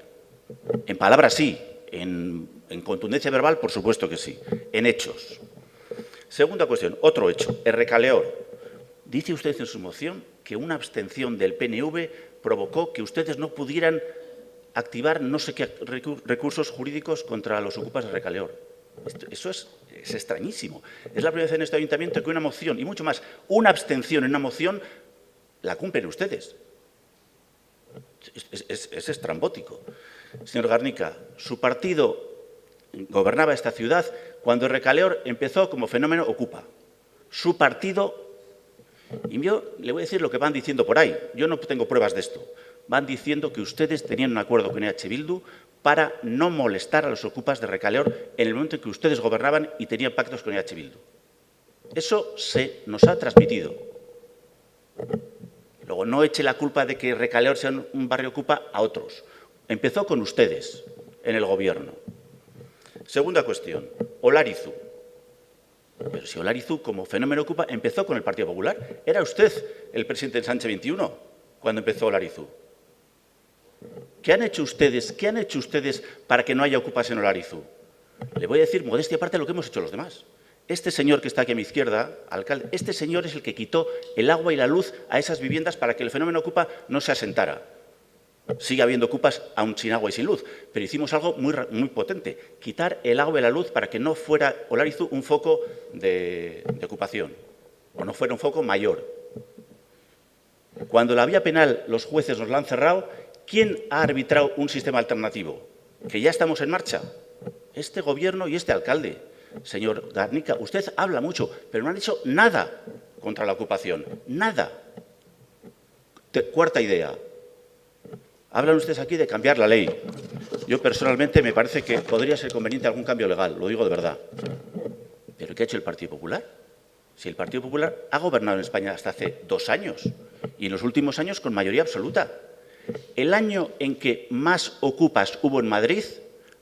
En palabras sí, en contundencia verbal, por supuesto que sí, en hechos. Segunda cuestión, otro hecho, el recaleor. Dice usted en su moción que una abstención del PNV provocó que ustedes no pudieran activar no sé qué recursos jurídicos contra los ocupas de recaleor. Eso es extrañísimo. Es la primera vez en este ayuntamiento que una moción, y mucho más, una abstención en una moción, la cumplen ustedes. Es estrambótico. Señor Garnica, su partido gobernaba esta ciudad cuando el recaleor empezó como fenómeno ocupa. Su partido, y yo le voy a decir lo que van diciendo por ahí, yo no tengo pruebas de esto, van diciendo que ustedes tenían un acuerdo con EH Bildu para no molestar a los ocupas de recaleor en el momento en que ustedes gobernaban y tenían pactos con EH Bildu. Eso se nos ha transmitido. Luego, no eche la culpa de que recaleor sea un barrio ocupa a otros. Empezó con ustedes en el Gobierno. Segunda cuestión, Olarizu. Pero si Olarizu, como fenómeno ocupa, empezó con el Partido Popular. Era usted el presidente del Sánchez 21 cuando empezó Olarizu. ¿Qué han hecho ustedes para que no haya ocupas en Olarizu? Le voy a decir, modestia aparte, lo que hemos hecho los demás. Este señor que está aquí a mi izquierda, alcalde, este señor es el que quitó el agua y la luz a esas viviendas para que el fenómeno ocupa no se asentara. Sigue habiendo ocupas aún sin agua y sin luz, pero hicimos algo muy potente, quitar el agua y la luz para que no fuera Olarizu un foco de ocupación, o no fuera un foco mayor. Cuando la vía penal los jueces nos la han cerrado, ¿quién ha arbitrado un sistema alternativo? Que ya estamos en marcha. Este Gobierno y este alcalde. Señor Garnica, usted habla mucho, pero no han hecho nada contra la ocupación. Nada. Cuarta idea. Hablan ustedes aquí de cambiar la ley. Yo personalmente me parece que podría ser conveniente algún cambio legal, lo digo de verdad. ¿Pero qué ha hecho el Partido Popular? Si el Partido Popular ha gobernado en España hasta hace 2 años y en los últimos años con mayoría absoluta. El año en que más ocupas hubo en Madrid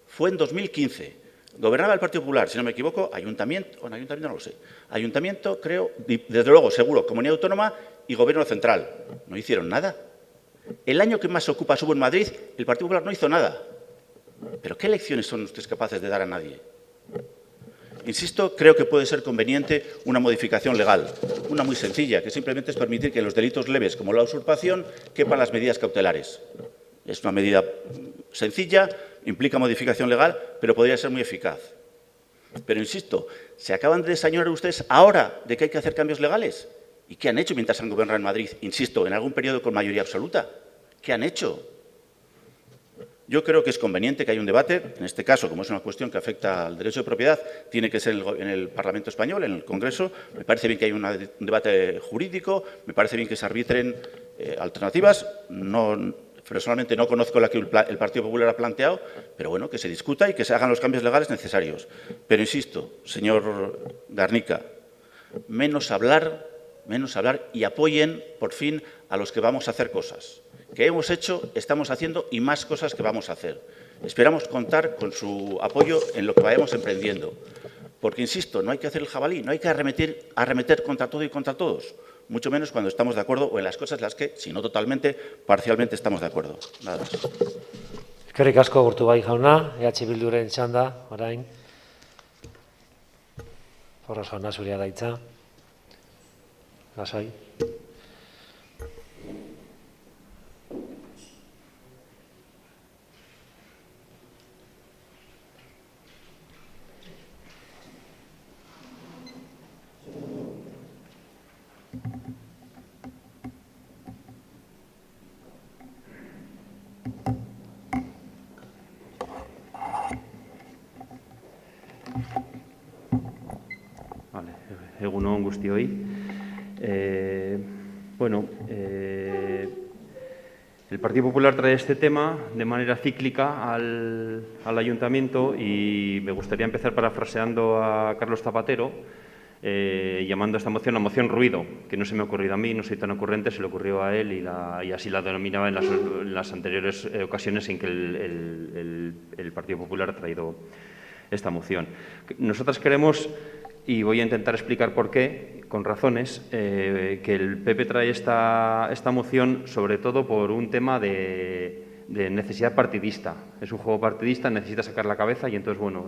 fue en 2015. Gobernaba el Partido Popular, si no me equivoco, ayuntamiento no lo sé. Ayuntamiento, creo, desde luego, seguro, comunidad autónoma y gobierno central. No hicieron nada. El año que más ocupas hubo en Madrid, el Partido Popular no hizo nada. ¿Pero qué lecciones son ustedes capaces de dar a nadie? Insisto, creo que puede ser conveniente una modificación legal, una muy sencilla, que simplemente es permitir que los delitos leves, como la usurpación, quepan las medidas cautelares. Es una medida sencilla, implica modificación legal, pero podría ser muy eficaz. Pero insisto, ¿se acaban de desañonar ustedes ahora de que hay que hacer cambios legales? ¿Y qué han hecho mientras han gobernado en Madrid? Insisto, en algún periodo con mayoría absoluta. ¿Qué han hecho? Yo creo que es conveniente que haya un debate. En este caso, como es una cuestión que afecta al derecho de propiedad, tiene que ser en el Parlamento español, en el Congreso. Me parece bien que haya un debate jurídico, me parece bien que se arbitren alternativas. Personalmente no conozco la que el Partido Popular ha planteado, pero bueno, que se discuta y que se hagan los cambios legales necesarios. Pero insisto, señor Garnica, menos hablar y apoyen, por fin, a los que vamos a hacer cosas. Que hemos hecho, estamos haciendo y más cosas que vamos a hacer. Esperamos contar con su apoyo en lo que vayamos emprendiendo. Porque, insisto, no hay que hacer el jabalí, no hay que arremeter contra todo y contra todos. Mucho menos cuando estamos de acuerdo o en las cosas en las que, si no totalmente, parcialmente estamos de acuerdo. Nada más. Eskerrik asko Urtubai jauna, EH Bilduren txanda, orain. Porras jauna zurea da hitza. Lasai. Vale, egun on guztioi. El Partido Popular trae este tema de manera cíclica al Ayuntamiento y me gustaría empezar parafraseando a Carlos Zapatero, llamando a esta moción la moción ruido, que no se me ha ocurrido a mí, no soy tan ocurrente, se le ocurrió a él y así la denominaba en las anteriores ocasiones en que el Partido Popular ha traído esta moción. Nosotros queremos, y voy a intentar explicar por qué, con razones, que el PP trae esta moción sobre todo por un tema de necesidad partidista. Es un juego partidista, necesita sacar la cabeza y entonces, bueno,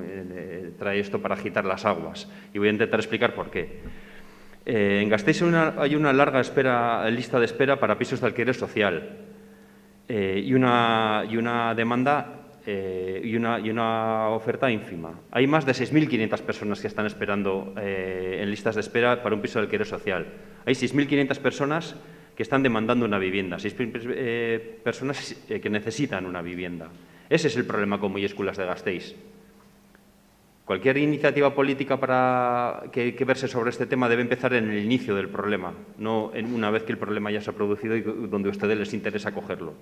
trae esto para agitar las aguas. Y voy a intentar explicar por qué. En Gasteiz hay una larga lista de espera para pisos de alquiler social y una demanda y una oferta ínfima. Hay más de 6.500 personas que están esperando en listas de espera para un piso de alquiler social. Hay 6.500 personas que están demandando una vivienda, 6.000 personas que necesitan una vivienda. Ese es el problema con mayúsculas de Gasteiz. Cualquier iniciativa política que verse sobre este tema debe empezar en el inicio del problema, no una vez que el problema ya se ha producido y donde a ustedes les interesa cogerlo.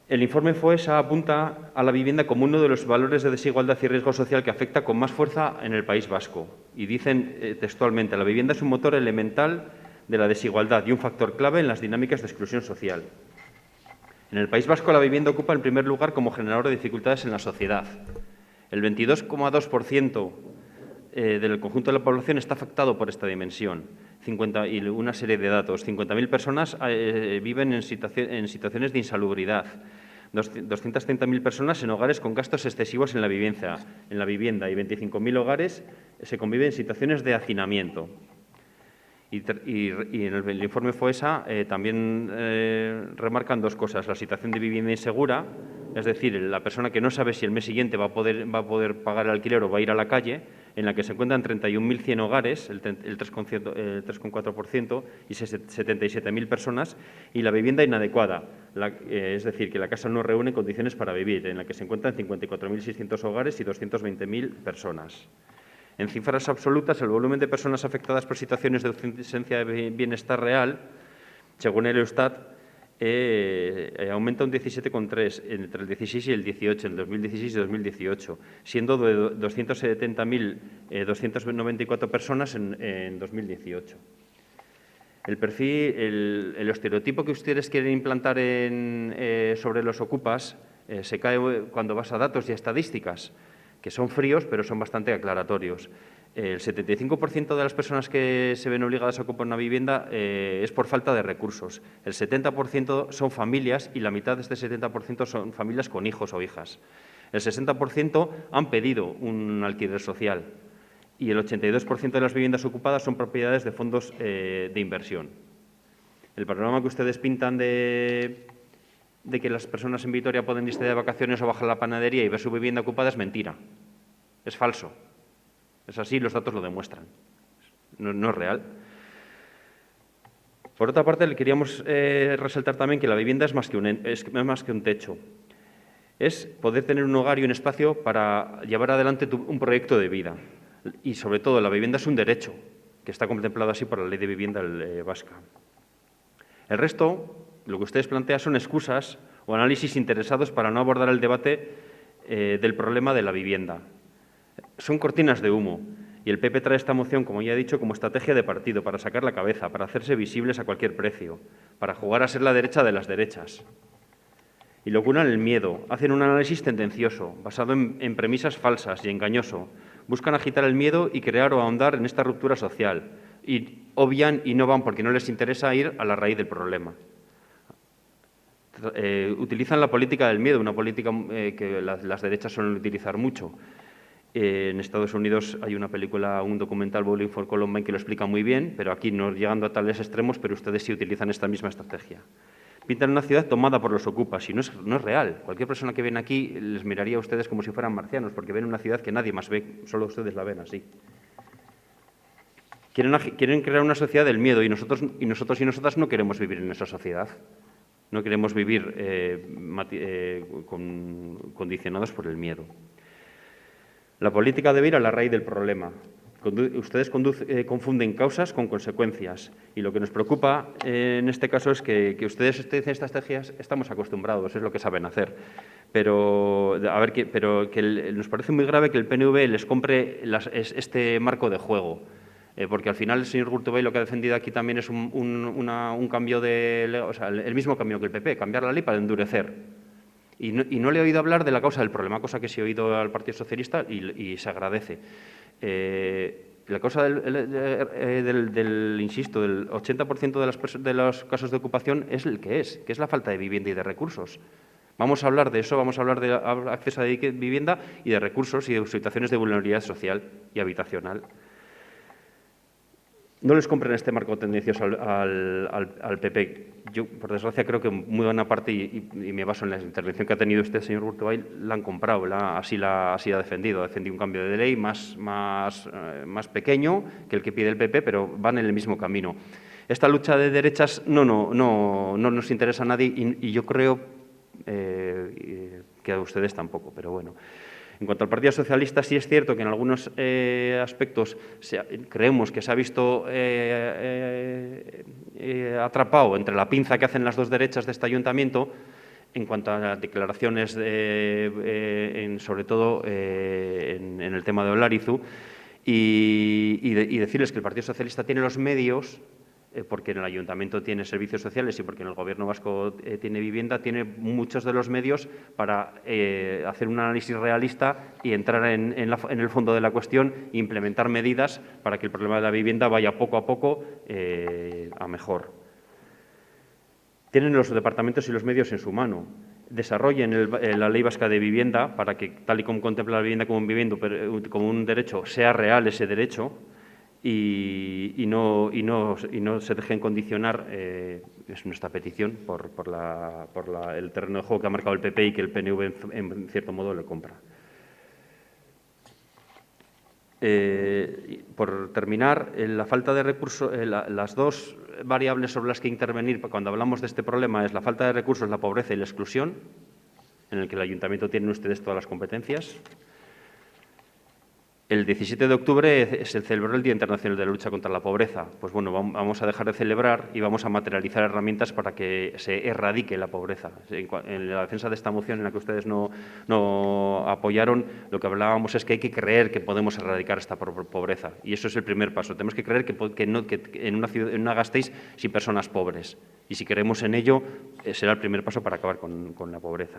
El informe FOESA apunta a la vivienda como uno de los valores de desigualdad y riesgo social que afecta con más fuerza en el País Vasco. Y dicen textualmente, la vivienda es un motor elemental de la desigualdad y un factor clave en las dinámicas de exclusión social. En el País Vasco la vivienda ocupa el primer lugar como generador de dificultades en la sociedad. El 22,2% del conjunto de la población está afectado por esta dimensión. Y una serie de datos. 50.000 personas viven en situaciones de insalubridad. 230.000 personas en hogares con gastos excesivos en la vivienda y 25.000 hogares se conviven en situaciones de hacinamiento. Y en el informe FOESA también remarcan dos cosas. La situación de vivienda insegura, es decir, la persona que no sabe si el mes siguiente va a poder pagar el alquiler o va a ir a la calle, en la que se encuentran 31.100 hogares, el 3,4%, y 77.000 personas, y la vivienda inadecuada, es decir, que la casa no reúne condiciones para vivir, en la que se encuentran 54.600 hogares y 220.000 personas. En cifras absolutas, el volumen de personas afectadas por situaciones de ausencia de bienestar real, según el Eustat, aumenta un 17,3 entre el 16 y el 18, en 2016 y 2018, siendo de 270.294 personas en 2018. El perfil, el estereotipo que ustedes quieren implantar sobre los ocupas se cae cuando vas a datos y a estadísticas, que son fríos, pero son bastante aclaratorios. El 75% de las personas que se ven obligadas a ocupar una vivienda es por falta de recursos. El 70% son familias y la mitad de este 70% son familias con hijos o hijas. El 60% han pedido un alquiler social y el 82% de las viviendas ocupadas son propiedades de fondos de inversión. El panorama que ustedes pintan de que las personas en Vitoria pueden irse de vacaciones o bajar a la panadería y ver su vivienda ocupada es mentira. Es falso. Es así, los datos lo demuestran. No es real. Por otra parte, le queríamos resaltar también que la vivienda es más que un techo. Es poder tener un hogar y un espacio para llevar adelante un proyecto de vida. Y, sobre todo, la vivienda es un derecho, que está contemplado así por la Ley de Vivienda vasca. El resto, lo que ustedes plantean son excusas o análisis interesados para no abordar el debate del problema de la vivienda. Son cortinas de humo y el PP trae esta moción, como ya he dicho, como estrategia de partido, para sacar la cabeza, para hacerse visibles a cualquier precio, para jugar a ser la derecha de las derechas. Y locuran el miedo, hacen un análisis tendencioso, basado en premisas falsas y engañoso. Buscan agitar el miedo y crear o ahondar en esta ruptura social. Y obvian y no van porque no les interesa ir a la raíz del problema. Utilizan la política del miedo, una política que las derechas suelen utilizar mucho. En Estados Unidos hay una película, un documental, Bowling for Columbine, que lo explica muy bien, pero aquí no llegando a tales extremos, pero ustedes sí utilizan esta misma estrategia. Pintan una ciudad tomada por los ocupas y no es real. Cualquier persona que viene aquí les miraría a ustedes como si fueran marcianos, porque ven una ciudad que nadie más ve, solo ustedes la ven así. Quieren crear una sociedad del miedo y nosotros y nosotras no queremos vivir en esa sociedad. No queremos vivir condicionados por el miedo. La política debe ir a la raíz del problema. Ustedes confunden causas con consecuencias y lo que nos preocupa en este caso es que ustedes utilicen estas estrategias, estamos acostumbrados, es lo que saben hacer. Pero nos parece muy grave que el PNV les compre este marco de juego. Porque al final el señor Gurtubay lo que ha defendido aquí también es un cambio el mismo cambio que el PP, cambiar la ley para endurecer. Y no le he oído hablar de la causa del problema, cosa que sí he oído al Partido Socialista y se agradece. La causa insisto, del 80% de los casos de ocupación es el que es la falta de vivienda y de recursos. Vamos a hablar de eso, vamos a hablar de acceso a vivienda y de recursos y de situaciones de vulnerabilidad social y habitacional. No les compren este marco tendencioso al PP. Yo, por desgracia, creo que muy buena parte, y me baso en la intervención que ha tenido usted, señor Gurtubay, la han comprado, así la ha defendido. Ha defendido un cambio de ley más pequeño que el que pide el PP, pero van en el mismo camino. Esta lucha de derechas no nos interesa a nadie y yo creo que a ustedes tampoco, pero bueno. En cuanto al Partido Socialista, sí es cierto que en algunos aspectos creemos que se ha visto atrapado entre la pinza que hacen las dos derechas de este ayuntamiento en cuanto a declaraciones, sobre todo en el tema de Olarizu, y decirles que el Partido Socialista tiene los medios, porque en el ayuntamiento tiene servicios sociales y porque en el Gobierno vasco tiene vivienda, tiene muchos de los medios para hacer un análisis realista y entrar en el fondo de la cuestión e implementar medidas para que el problema de la vivienda vaya poco a poco a mejor. Tienen los departamentos y los medios en su mano. Desarrollen la Ley Vasca de Vivienda para que, tal y como contempla la vivienda como un derecho, sea real ese derecho. Y no se dejen condicionar, es nuestra petición, por el terreno de juego que ha marcado el PP y que el PNV en cierto modo le compra. Por terminar, la falta de recursos, las dos variables sobre las que intervenir cuando hablamos de este problema es la falta de recursos, la pobreza y la exclusión, en el que el ayuntamiento tiene ustedes todas las competencias. El 17 de octubre se celebró el Día Internacional de la Lucha contra la Pobreza. Pues bueno, vamos a dejar de celebrar y vamos a materializar herramientas para que se erradique la pobreza. En la defensa de esta moción en la que ustedes no apoyaron, lo que hablábamos es que hay que creer que podemos erradicar esta pobreza. Y eso es el primer paso. Tenemos que creer que en una Gasteiz sin personas pobres. Y si creemos en ello, será el primer paso para acabar con la pobreza.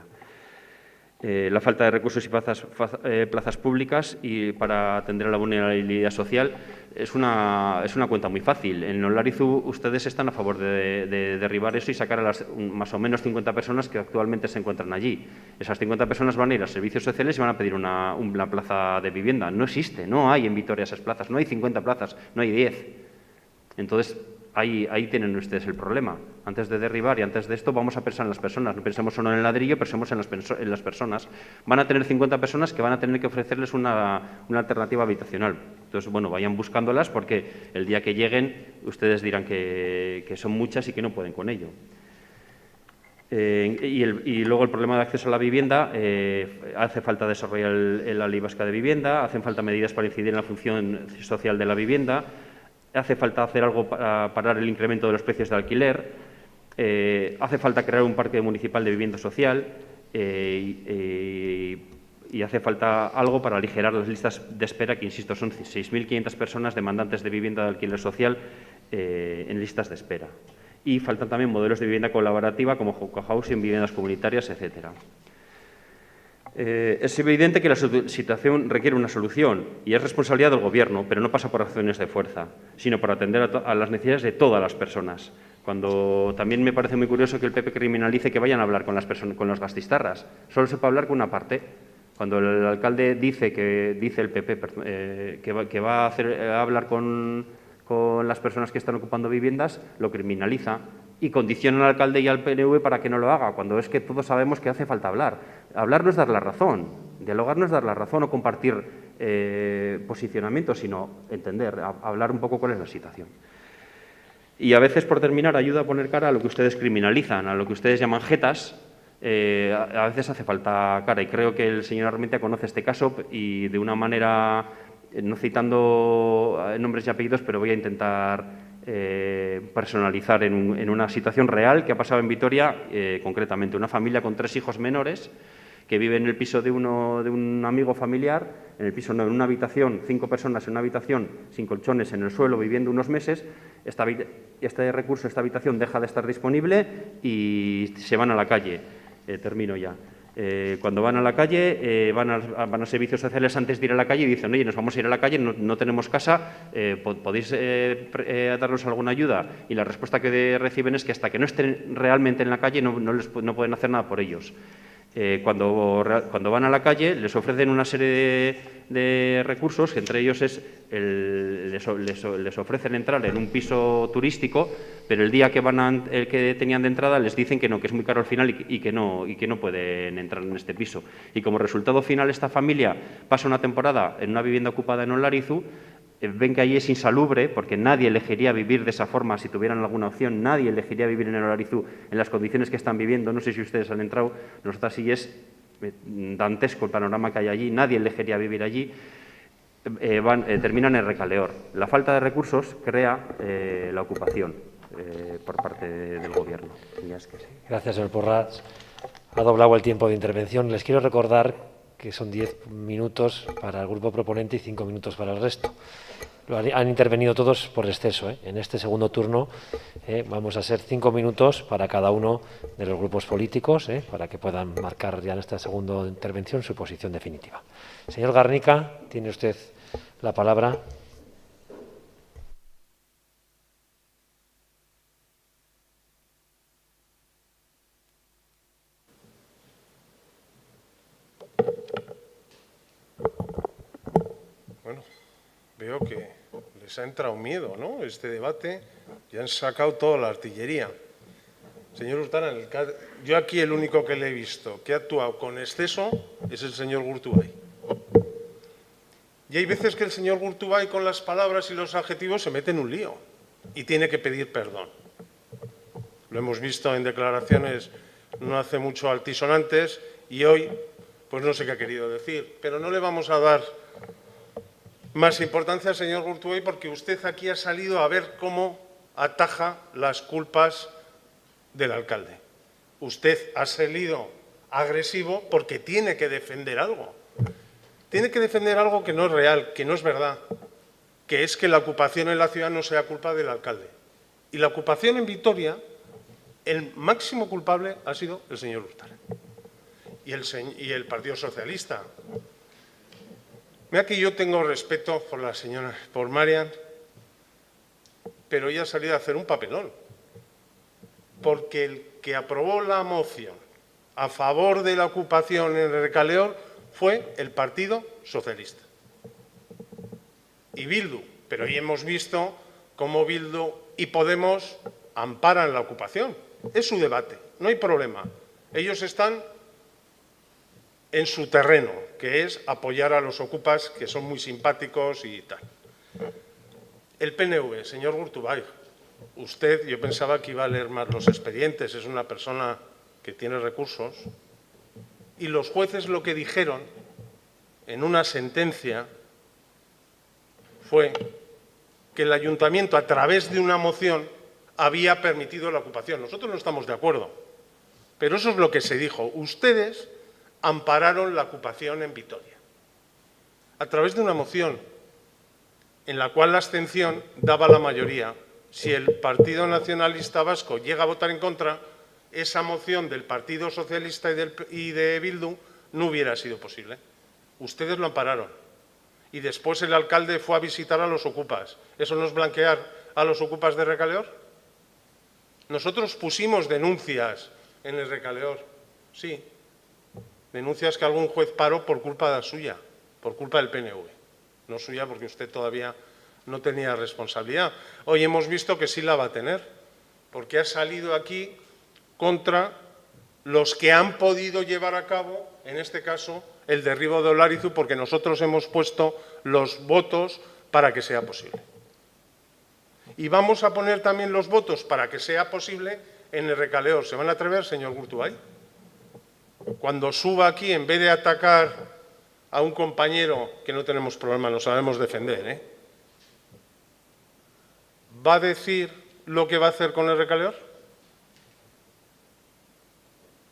La falta de recursos y plazas públicas y para atender a la vulnerabilidad social es una cuenta muy fácil. En Olarizu ustedes están a favor de derribar eso y sacar a las más o menos 50 personas que actualmente se encuentran allí. Esas 50 personas van a ir a servicios sociales y van a pedir una plaza de vivienda. No existe, no hay en Vitoria esas plazas, no hay 50 plazas, no hay 10. Entonces, ahí tienen ustedes el problema. Antes de derribar y antes de esto vamos a pensar en las personas. No pensemos solo en el ladrillo, pensemos en las personas. Van a tener 50 personas que van a tener que ofrecerles una alternativa habitacional. Entonces, bueno, vayan buscándolas porque el día que lleguen ustedes dirán que son muchas y que no pueden con ello. Y luego el problema de acceso a la vivienda, hace falta desarrollar la Ley Vasca de Vivienda, hacen falta medidas para incidir en la función social de la vivienda, hace falta hacer algo para parar el incremento de los precios de alquiler, hace falta crear un parque municipal de vivienda social y hace falta algo para aligerar las listas de espera, que, insisto, son 6.500 personas demandantes de vivienda de alquiler social en listas de espera. Y faltan también modelos de vivienda colaborativa como co-housing, viviendas comunitarias, etcétera. Es evidente que la situación requiere una solución y es responsabilidad del Gobierno, pero no pasa por acciones de fuerza, sino por atender a las necesidades de todas las personas. Cuando también me parece muy curioso que el PP criminalice que vayan a hablar con los gasteiztarras. Solo se puede hablar con una parte. Cuando el alcalde dice el PP que va a hablar con las personas que están ocupando viviendas, lo criminaliza y condiciona al alcalde y al PNV para que no lo haga, cuando es que todos sabemos que hace falta hablar. Hablar no es dar la razón, dialogar no es dar la razón o compartir posicionamientos, sino entender, hablar un poco cuál es la situación. Y a veces, por terminar, ayuda a poner cara a lo que ustedes criminalizan, a lo que ustedes llaman jetas. A veces hace falta cara y creo que el señor Armentia conoce este caso y de una manera no citando nombres y apellidos, pero voy a intentar personalizar en una situación real que ha pasado en Vitoria, concretamente una familia con 3 hijos menores que vive en el piso de un amigo familiar, en el piso no, en una habitación, 5 personas en una habitación, sin colchones en el suelo, viviendo unos meses. Este recurso, esta habitación deja de estar disponible y se van a la calle. Termino ya. Cuando van a la calle, van a servicios sociales antes de ir a la calle y dicen, oye, nos vamos a ir a la calle, no tenemos casa, ¿podéis darnos alguna ayuda? Y la respuesta que reciben es que hasta que no estén realmente en la calle no pueden hacer nada por ellos. Cuando van a la calle les ofrecen una serie de recursos, que entre ellos les ofrecen entrar en un piso turístico, pero el día que tenían de entrada les dicen que no, que es muy caro al final y que no pueden entrar en este piso. Y como resultado final esta familia pasa una temporada en una vivienda ocupada en Olarizu. Ven que allí es insalubre, porque nadie elegiría vivir de esa forma si tuvieran alguna opción, nadie elegiría vivir en el Olarizu en las condiciones que están viviendo. No sé si ustedes han entrado, nosotros sí es dantesco el panorama que hay allí, nadie elegiría vivir allí. Terminan en Recaleor. La falta de recursos crea la ocupación por parte del Gobierno. Gracias, señor Porras. Ha doblado el tiempo de intervención. Les quiero recordar que son 10 minutos para el grupo proponente y 5 minutos para el resto. Han intervenido todos por exceso. En este segundo turno vamos a ser 5 minutos para cada uno de los grupos políticos, para que puedan marcar ya en esta segunda intervención su posición definitiva. Señor Garnica, tiene usted la palabra. Bueno, veo que les ha entrado miedo, ¿no? Este debate, ya han sacado toda la artillería. Señor Urtaran, yo aquí el único que le he visto que ha actuado con exceso es el señor Gurtubay. Y hay veces que el señor Gurtubay con las palabras y los adjetivos se mete en un lío y tiene que pedir perdón. Lo hemos visto en declaraciones no hace mucho altisonantes y hoy, pues no sé qué ha querido decir, pero no le vamos a dar más importancia al señor Gurtubay porque usted aquí ha salido a ver cómo ataja las culpas del alcalde. Usted ha salido agresivo porque tiene que defender algo. Tiene que defender algo que no es real, que no es verdad, que es que la ocupación en la ciudad no sea culpa del alcalde. Y la ocupación en Vitoria, el máximo culpable ha sido el señor Urtaran y el Partido Socialista. Mira que yo tengo respeto por la señora, por Marian, pero ella ha salido a hacer un papelón. Porque el que aprobó la moción a favor de la ocupación en Recaleor fue el Partido Socialista. Y Bildu, pero hoy hemos visto cómo Bildu y Podemos amparan la ocupación. Es su debate, no hay problema. Ellos están en su terreno, que es apoyar a los ocupas, que son muy simpáticos y tal. El PNV, señor Gurtubay, usted, yo pensaba que iba a leer más los expedientes, es una persona que tiene recursos, y los jueces lo que dijeron en una sentencia fue que el ayuntamiento, a través de una moción, había permitido la ocupación. Nosotros no estamos de acuerdo, pero eso es lo que se dijo. Ustedes ampararon la ocupación en Vitoria a través de una moción en la cual la abstención daba la mayoría. Si el Partido Nacionalista Vasco llega a votar en contra, esa moción del Partido Socialista y de Bildu no hubiera sido posible. Ustedes lo ampararon. Y después el alcalde fue a visitar a los ocupas. ¿Eso no es blanquear a los ocupas de Recaleor? Nosotros pusimos denuncias en el Recaleor, sí. Denuncias que algún juez paró por culpa de la suya, por culpa del PNV. No suya porque usted todavía no tenía responsabilidad. Hoy hemos visto que sí la va a tener, porque ha salido aquí contra los que han podido llevar a cabo, en este caso, el derribo de Olarizu, porque nosotros hemos puesto los votos para que sea posible. Y vamos a poner también los votos para que sea posible en el Recaleor. ¿Se van a atrever, señor Gurtubay? Cuando suba aquí, en vez de atacar a un compañero que no tenemos problema, nos sabemos defender, ¿eh? ¿Va a decir lo que va a hacer con el Recaleor?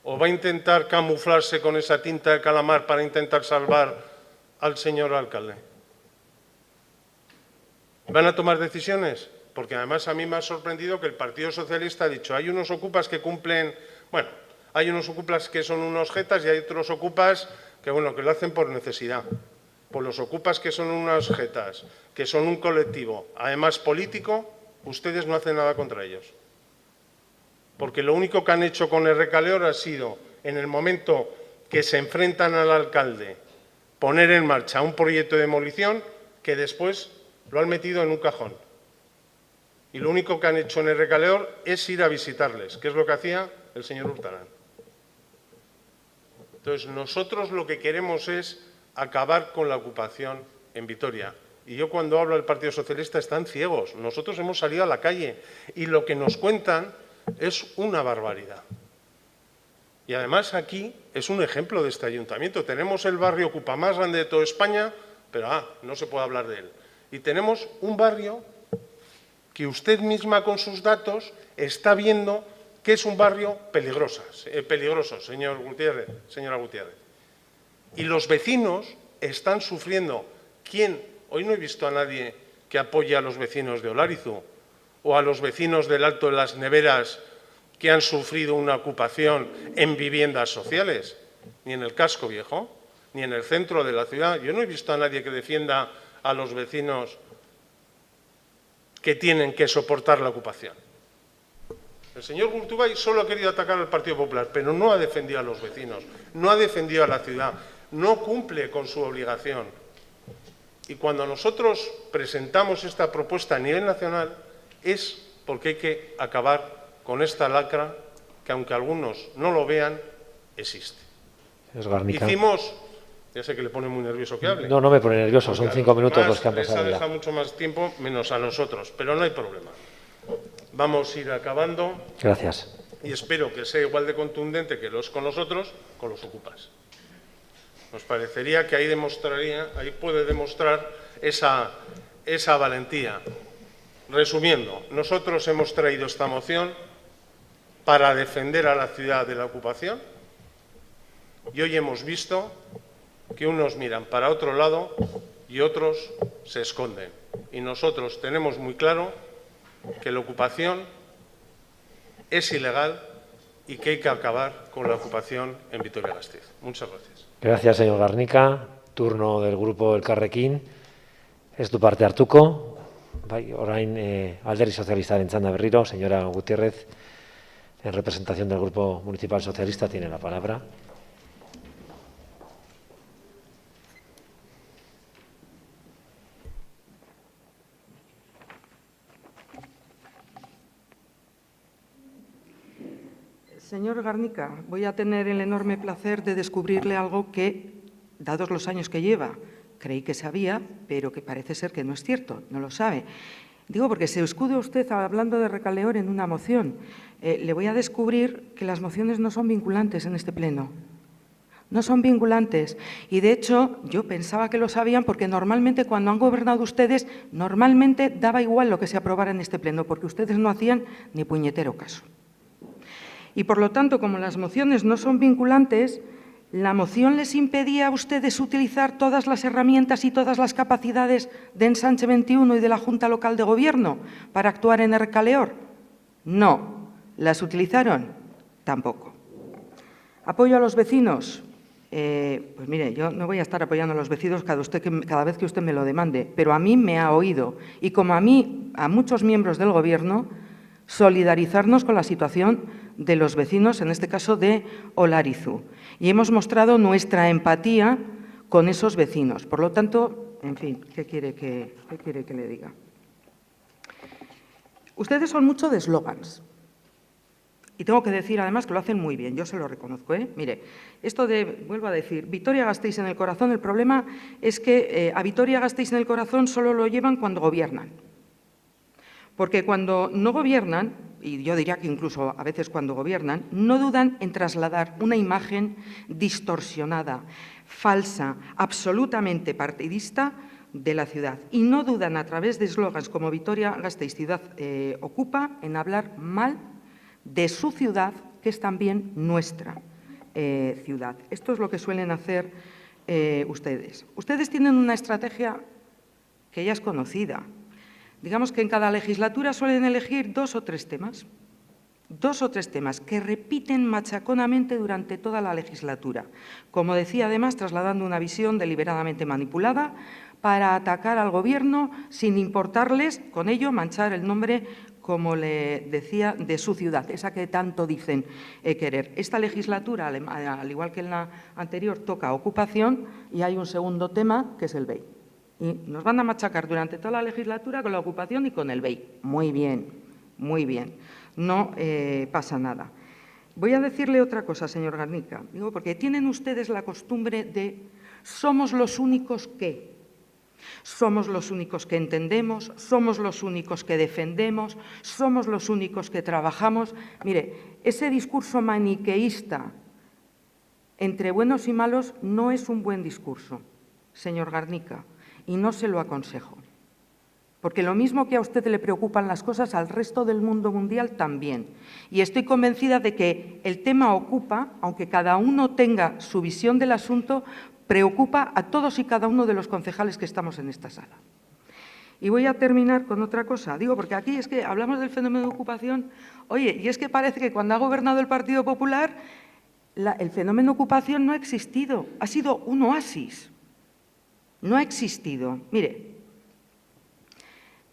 ¿O va a intentar camuflarse con esa tinta de calamar para intentar salvar al señor alcalde? ¿Van a tomar decisiones? Porque además a mí me ha sorprendido que el Partido Socialista ha dicho hay unos ocupas que cumplen, bueno, hay unos ocupas que son unos jetas y hay otros ocupas que, bueno, que lo hacen por necesidad. Por los ocupas que son unas jetas, que son un colectivo, además político, ustedes no hacen nada contra ellos. Porque lo único que han hecho con el Recaleor ha sido, en el momento que se enfrentan al alcalde, poner en marcha un proyecto de demolición que después lo han metido en un cajón. Y lo único que han hecho en el Recaleor es ir a visitarles, que es lo que hacía el señor Hurtarán. Entonces, nosotros lo que queremos es acabar con la ocupación en Vitoria. Y yo cuando hablo del Partido Socialista están ciegos. Nosotros hemos salido a la calle y lo que nos cuentan es una barbaridad. Y además aquí es un ejemplo de este ayuntamiento. Tenemos el barrio ocupa más grande de toda España, pero no se puede hablar de él. Y tenemos un barrio que usted misma con sus datos está viendo que es un barrio peligroso, señora Gutiérrez. Y los vecinos están sufriendo. ¿Quién? Hoy no he visto a nadie que apoye a los vecinos de Olarizu o a los vecinos del Alto de las Neveras que han sufrido una ocupación en viviendas sociales, ni en el casco viejo, ni en el centro de la ciudad. Yo no he visto a nadie que defienda a los vecinos que tienen que soportar la ocupación. El señor Gurtubay solo ha querido atacar al Partido Popular, pero no ha defendido a los vecinos, no ha defendido a la ciudad, no cumple con su obligación. Y cuando nosotros presentamos esta propuesta a nivel nacional es porque hay que acabar con esta lacra que, aunque algunos no lo vean, existe. Hicimos, ya sé que le pone muy nervioso que hable. No, no me pone nervioso, son 5 minutos los que han pasado. Les ha dejado mucho más tiempo, menos a nosotros, pero no hay problema. Vamos a ir acabando. Gracias. Y espero que sea igual de contundente que los con nosotros, con los ocupas. Nos parecería que ahí puede demostrar esa valentía. Resumiendo, nosotros hemos traído esta moción para defender a la ciudad de la ocupación y hoy hemos visto que unos miran para otro lado y otros se esconden. Y nosotros tenemos muy claro que la ocupación es ilegal y que hay que acabar con la ocupación en Vitoria-Gasteiz. Muchas gracias. Gracias, señor Garnica. Turno del grupo Elkarrekin. Ez du parte hartuko. Bai, orain Alderdi Sozialistaren txanda berriro, señora Gutiérrez, en representación del Grupo Municipal Socialista, tiene la palabra. Señor Garnica, voy a tener el enorme placer de descubrirle algo que, dados los años que lleva, creí que sabía, pero que parece ser que no es cierto, no lo sabe. Digo, porque se escuda usted hablando de Recaleor en una moción. Le voy a descubrir que las mociones no son vinculantes en este pleno. No son vinculantes. Y, de hecho, yo pensaba que lo sabían porque normalmente cuando han gobernado ustedes, normalmente daba igual lo que se aprobara en este pleno, porque ustedes no hacían ni puñetero caso. Y, por lo tanto, como las mociones no son vinculantes, ¿la moción les impedía a ustedes utilizar todas las herramientas y todas las capacidades de Ensanche 21 y de la Junta Local de Gobierno para actuar en Recaleor? No. ¿Las utilizaron? Tampoco. ¿Apoyo a los vecinos? Pues mire, yo no voy a estar apoyando a los vecinos cada vez que usted me lo demande, pero a mí me ha oído. Y como a mí, a muchos miembros del Gobierno, solidarizarnos con la situación de los vecinos, en este caso de Olarizu. Y hemos mostrado nuestra empatía con esos vecinos. Por lo tanto, en fin, ¿qué quiere que le diga? Ustedes son mucho de eslogans. Y tengo que decir, además, que lo hacen muy bien, yo se lo reconozco. Mire, esto de, vuelvo a decir, Vitoria-Gasteiz en el corazón, el problema es que a Vitoria-Gasteiz en el corazón solo lo llevan cuando gobiernan. Porque cuando no gobiernan, y yo diría que incluso a veces cuando gobiernan, no dudan en trasladar una imagen distorsionada, falsa, absolutamente partidista de la ciudad. Y no dudan a través de eslogans como Vitoria-Gasteiz Ciudad Ocupa en hablar mal de su ciudad, que es también nuestra ciudad. Esto es lo que suelen hacer ustedes. Ustedes tienen una estrategia que ya es conocida. Digamos que en cada legislatura suelen elegir 2 o 3 temas. 2 o 3 temas que repiten machaconamente durante toda la legislatura. Como decía, además, trasladando una visión deliberadamente manipulada para atacar al Gobierno sin importarles, con ello, manchar el nombre, como le decía, de su ciudad, esa que tanto dicen querer. Esta legislatura, al igual que en la anterior, toca ocupación y hay un segundo tema, que es el BEI. Y nos van a machacar durante toda la legislatura con la ocupación y con el BEI. Muy bien, muy bien. No pasa nada. Voy a decirle otra cosa, señor Garnica, digo, porque tienen ustedes la costumbre de somos los únicos que, somos los únicos que entendemos, somos los únicos que defendemos, somos los únicos que trabajamos. Mire, ese discurso maniqueísta entre buenos y malos no es un buen discurso, señor Garnica, y no se lo aconsejo. Porque lo mismo que a usted le preocupan las cosas, al resto del mundo mundial también. Y estoy convencida de que el tema ocupa, aunque cada uno tenga su visión del asunto, preocupa a todos y cada uno de los concejales que estamos en esta sala. Y voy a terminar con otra cosa. Digo, porque aquí es que hablamos del fenómeno de ocupación. Oye, y es que parece que cuando ha gobernado el Partido Popular, el fenómeno de ocupación no ha existido. Ha sido un oasis. No ha existido. Mire,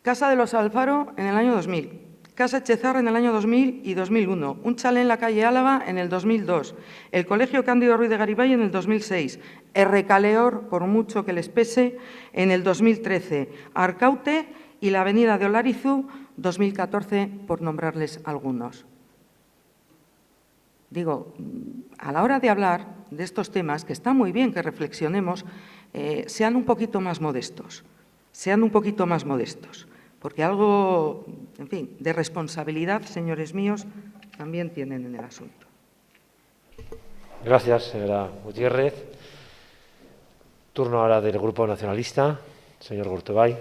Casa de los Alfaro en el año 2000, Casa Echezarra en el año 2000 y 2001, un chalet en la calle Álava en el 2002, el Colegio Cándido Ruiz de Garibay en el 2006, Errekaleor, por mucho que les pese, en el 2013, Arcaute y la avenida de Olarizu, 2014, por nombrarles algunos. Digo, a la hora de hablar de estos temas, que está muy bien que reflexionemos, sean un poquito más modestos, porque algo, en fin, de responsabilidad, señores míos, también tienen en el asunto. Gracias, señora Gutiérrez. Turno ahora del Grupo Nacionalista, señor Gurtubay.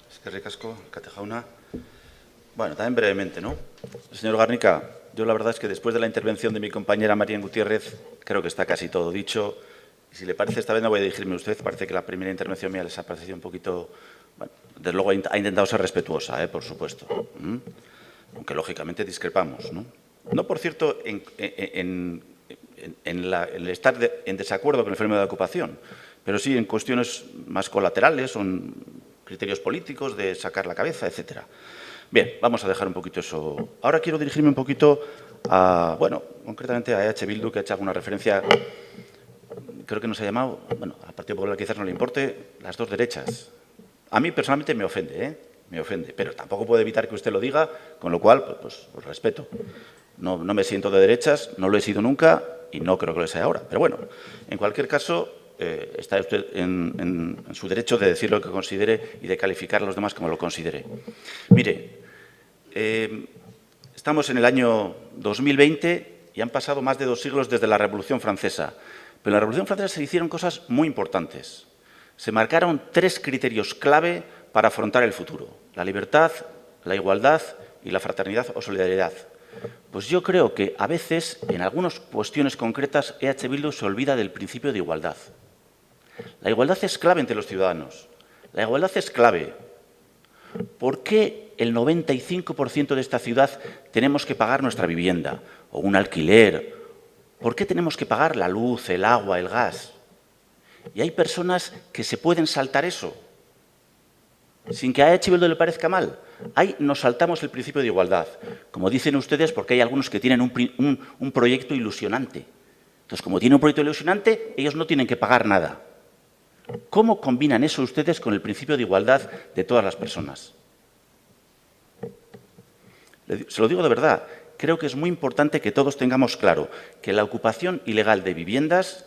Eskerrik asko, alkate jauna. Bueno, también brevemente, ¿no? Señor Garnica, yo la verdad es que después de la intervención de mi compañera María Gutiérrez, creo que está casi todo dicho. Y si le parece, esta vez no voy a dirigirme a usted. Parece que la primera intervención mía les ha parecido un poquito... Bueno, desde luego ha intentado ser respetuosa, por supuesto. Aunque, lógicamente, discrepamos, ¿no? No, por cierto, en estar en desacuerdo con el fenómeno de la ocupación, pero sí en cuestiones más colaterales o en criterios políticos de sacar la cabeza, etcétera. Bien, vamos a dejar un poquito eso. Ahora quiero dirigirme un poquito a, bueno, concretamente a EH Bildu, que ha hecho alguna referencia, creo que nos ha llamado, bueno, al Partido Popular quizás no le importe, las dos derechas. A mí personalmente me ofende, me ofende, pero tampoco puedo evitar que usted lo diga, con lo cual, pues respeto. No me siento de derechas, no lo he sido nunca y no creo que lo sea ahora. Pero bueno, en cualquier caso, está usted en su derecho de decir lo que considere y de calificar a los demás como lo considere. Mire, estamos en el año 2020 y han pasado más de 2 siglos desde la Revolución Francesa. Pero en la Revolución Francesa se hicieron cosas muy importantes. Se marcaron 3 criterios clave para afrontar el futuro: la libertad, la igualdad y la fraternidad o solidaridad. Pues yo creo que a veces, en algunas cuestiones concretas, EH Bildu se olvida del principio de igualdad. La igualdad es clave entre los ciudadanos. La igualdad es clave. ¿Por qué el 95% de esta ciudad tenemos que pagar nuestra vivienda o un alquiler? ¿Por qué tenemos que pagar la luz, el agua, el gas? Y hay personas que se pueden saltar eso, sin que a EH Bildu le parezca mal. Ahí nos saltamos el principio de igualdad. Como dicen ustedes, porque hay algunos que tienen un proyecto ilusionante. Entonces, como tienen un proyecto ilusionante, ellos no tienen que pagar nada. ¿Cómo combinan eso ustedes con el principio de igualdad de todas las personas? Se lo digo de verdad. Creo que es muy importante que todos tengamos claro que la ocupación ilegal de viviendas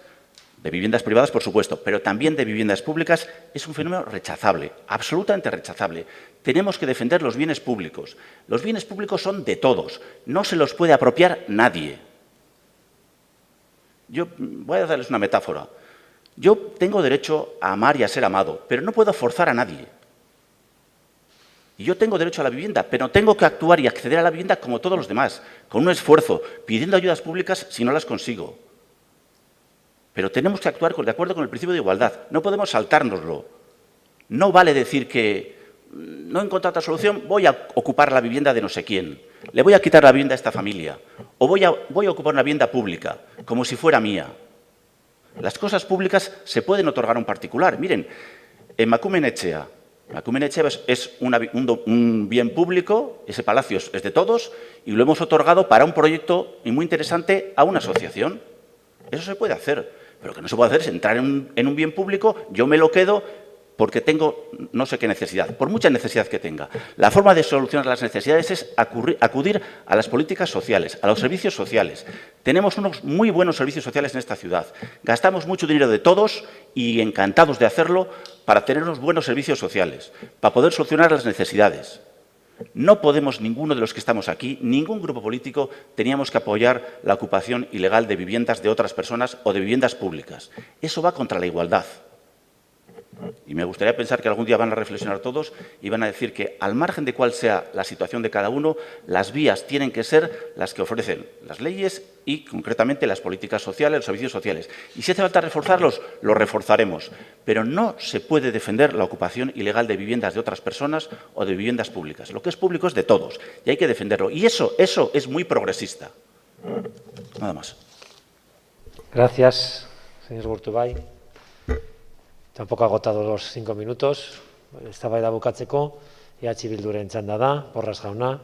privadas, por supuesto, pero también de viviendas públicas, es un fenómeno rechazable, absolutamente rechazable. Tenemos que defender los bienes públicos. Los bienes públicos son de todos, no se los puede apropiar nadie. Yo voy a darles una metáfora. Yo tengo derecho a amar y a ser amado, pero no puedo forzar a nadie. Y yo tengo derecho a la vivienda, pero tengo que actuar y acceder a la vivienda como todos los demás, con un esfuerzo, pidiendo ayudas públicas si no las consigo. Pero tenemos que actuar de acuerdo con el principio de igualdad. No podemos saltárnoslo. No vale decir que no he encontrado otra solución, voy a ocupar la vivienda de no sé quién, le voy a quitar la vivienda a esta familia, o voy a ocupar una vivienda pública, como si fuera mía. Las cosas públicas se pueden otorgar a un particular. Miren, en Macumen Etxea es un bien público, ese palacio es de todos, y lo hemos otorgado para un proyecto muy interesante a una asociación. Eso se puede hacer, pero lo que no se puede hacer es entrar en un bien público, yo me lo quedo porque tengo no sé qué necesidad, por mucha necesidad que tenga. La forma de solucionar las necesidades es acudir a las políticas sociales, a los servicios sociales. Tenemos unos muy buenos servicios sociales en esta ciudad. Gastamos mucho dinero de todos y encantados de hacerlo para tener unos buenos servicios sociales, para poder solucionar las necesidades. No podemos, ninguno de los que estamos aquí, ningún grupo político, teníamos que apoyar la ocupación ilegal de viviendas de otras personas o de viviendas públicas. Eso va contra la igualdad. Y me gustaría pensar que algún día van a reflexionar todos y van a decir que, al margen de cuál sea la situación de cada uno, las vías tienen que ser las que ofrecen las leyes y, concretamente, las políticas sociales, los servicios sociales. Y si hace falta reforzarlos, los reforzaremos. Pero no se puede defender la ocupación ilegal de viviendas de otras personas o de viviendas públicas. Lo que es público es de todos y hay que defenderlo. Y eso es muy progresista. Nada más. Gracias, señor Gurtubay. Tampoco ha agotado los 5 minutos. Eztabaida bukatzeko, EH Bilduren txanda da, Porras jauna.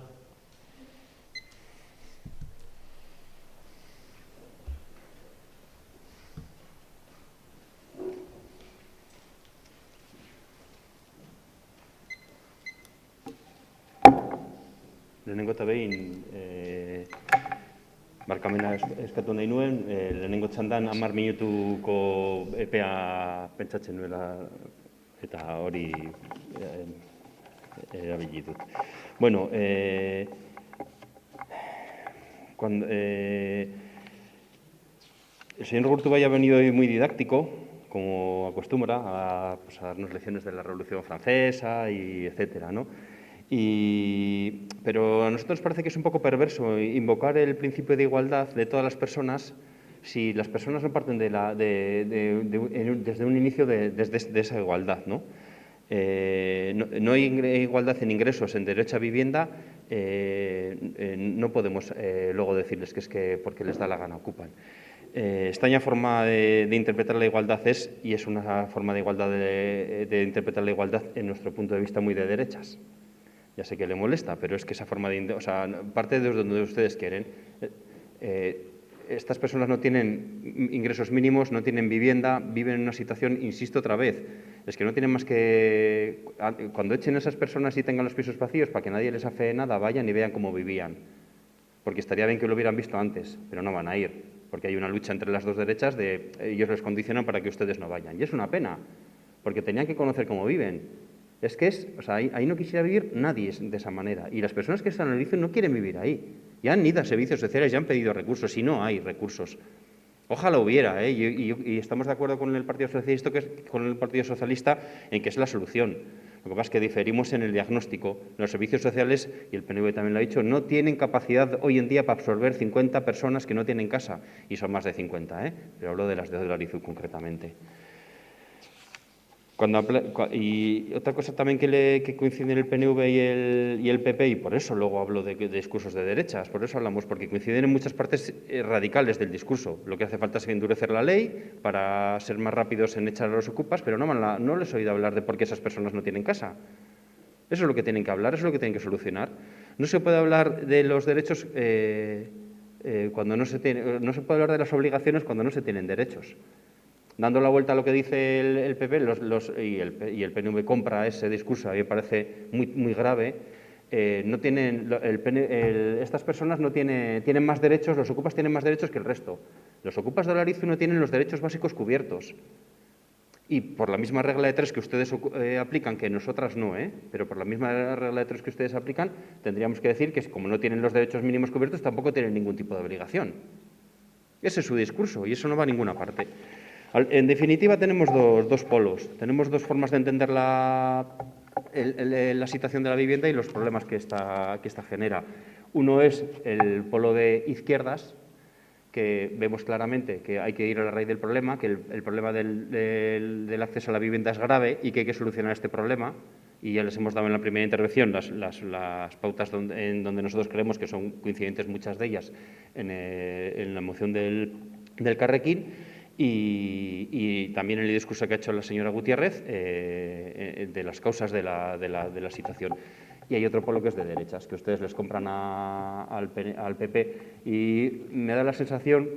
Lehenengo eta behin, barkamena eskatu nahi nuen, lehenengo txandan 10 minutuko epea pentsatzen nuela eta hori erabili dut. Bueno, el señor Gurtubay ha venido hoy muy didáctico, como acostumbra, a darnos lecciones de la Revolución Francesa y etcétera, ¿no? Pero a nosotros nos parece que es un poco perverso invocar el principio de igualdad de todas las personas si las personas no parten desde un inicio desde esa igualdad, ¿no? No hay igualdad en ingresos, en derecho a vivienda, no podemos luego decirles que es que porque les da la gana ocupan. Extraña forma de interpretar la igualdad es una forma de igualdad de interpretar la igualdad en nuestro punto de vista muy de derechas. Ya sé que le molesta, pero es que esa forma parte de donde ustedes quieren. Estas personas no tienen ingresos mínimos, no tienen vivienda, viven en una situación, insisto otra vez, es que no tienen más que... Cuando echen a esas personas y tengan los pisos vacíos, para que nadie les afee nada, vayan y vean cómo vivían. Porque estaría bien que lo hubieran visto antes, pero no van a ir, porque hay una lucha entre las dos derechas de ellos les condicionan para que ustedes no vayan. Y es una pena, porque tenían que conocer cómo viven. Es que ahí no quisiera vivir nadie de esa manera. Y las personas que están en el ICE no quieren vivir ahí. Ya han ido a servicios sociales, ya han pedido recursos y no hay recursos. Ojalá hubiera, y estamos de acuerdo con el Partido Socialista en que es la solución. Lo que pasa es que diferimos en el diagnóstico. Los servicios sociales, y el PNV también lo ha dicho, no tienen capacidad hoy en día para absorber 50 personas que no tienen casa. Y son más de 50, pero hablo de las de Olarizu concretamente. Y otra cosa también que coincide en el PNV y el PP, y por eso luego hablo de discursos de derechas, por eso hablamos, porque coinciden en muchas partes radicales del discurso. Lo que hace falta es endurecer la ley para ser más rápidos en echar a los ocupas, pero no les he oído hablar de por qué esas personas no tienen casa. Eso es lo que tienen que hablar, eso es lo que tienen que solucionar. No se puede hablar de los derechos cuando no se puede hablar de las obligaciones cuando no se tienen derechos. Dando la vuelta a lo que dice el PP y el PNV compra ese discurso, a mí me parece muy grave. Estas personas no tienen más derechos, los ocupas tienen más derechos que el resto. Los ocupas de Olarizu no tienen los derechos básicos cubiertos. Y por la misma regla de tres que ustedes aplican, que nosotras no, pero por la misma regla de tres que ustedes aplican, tendríamos que decir que como no tienen los derechos mínimos cubiertos, tampoco tienen ningún tipo de obligación. Ese es su discurso y eso no va a ninguna parte. En definitiva, tenemos dos polos, tenemos dos formas de entender la situación de la vivienda y los problemas que esta genera. Uno es el polo de izquierdas, que vemos claramente que hay que ir a la raíz del problema, que el problema del acceso a la vivienda es grave y que hay que solucionar este problema. Y ya les hemos dado en la primera intervención las pautas en donde nosotros creemos que son coincidentes muchas de ellas en la moción del Carrequín y también en el discurso que ha hecho la señora Gutiérrez de las causas de la situación. Y hay otro polo que es de derechas, que ustedes les compran al PP y me da la sensación,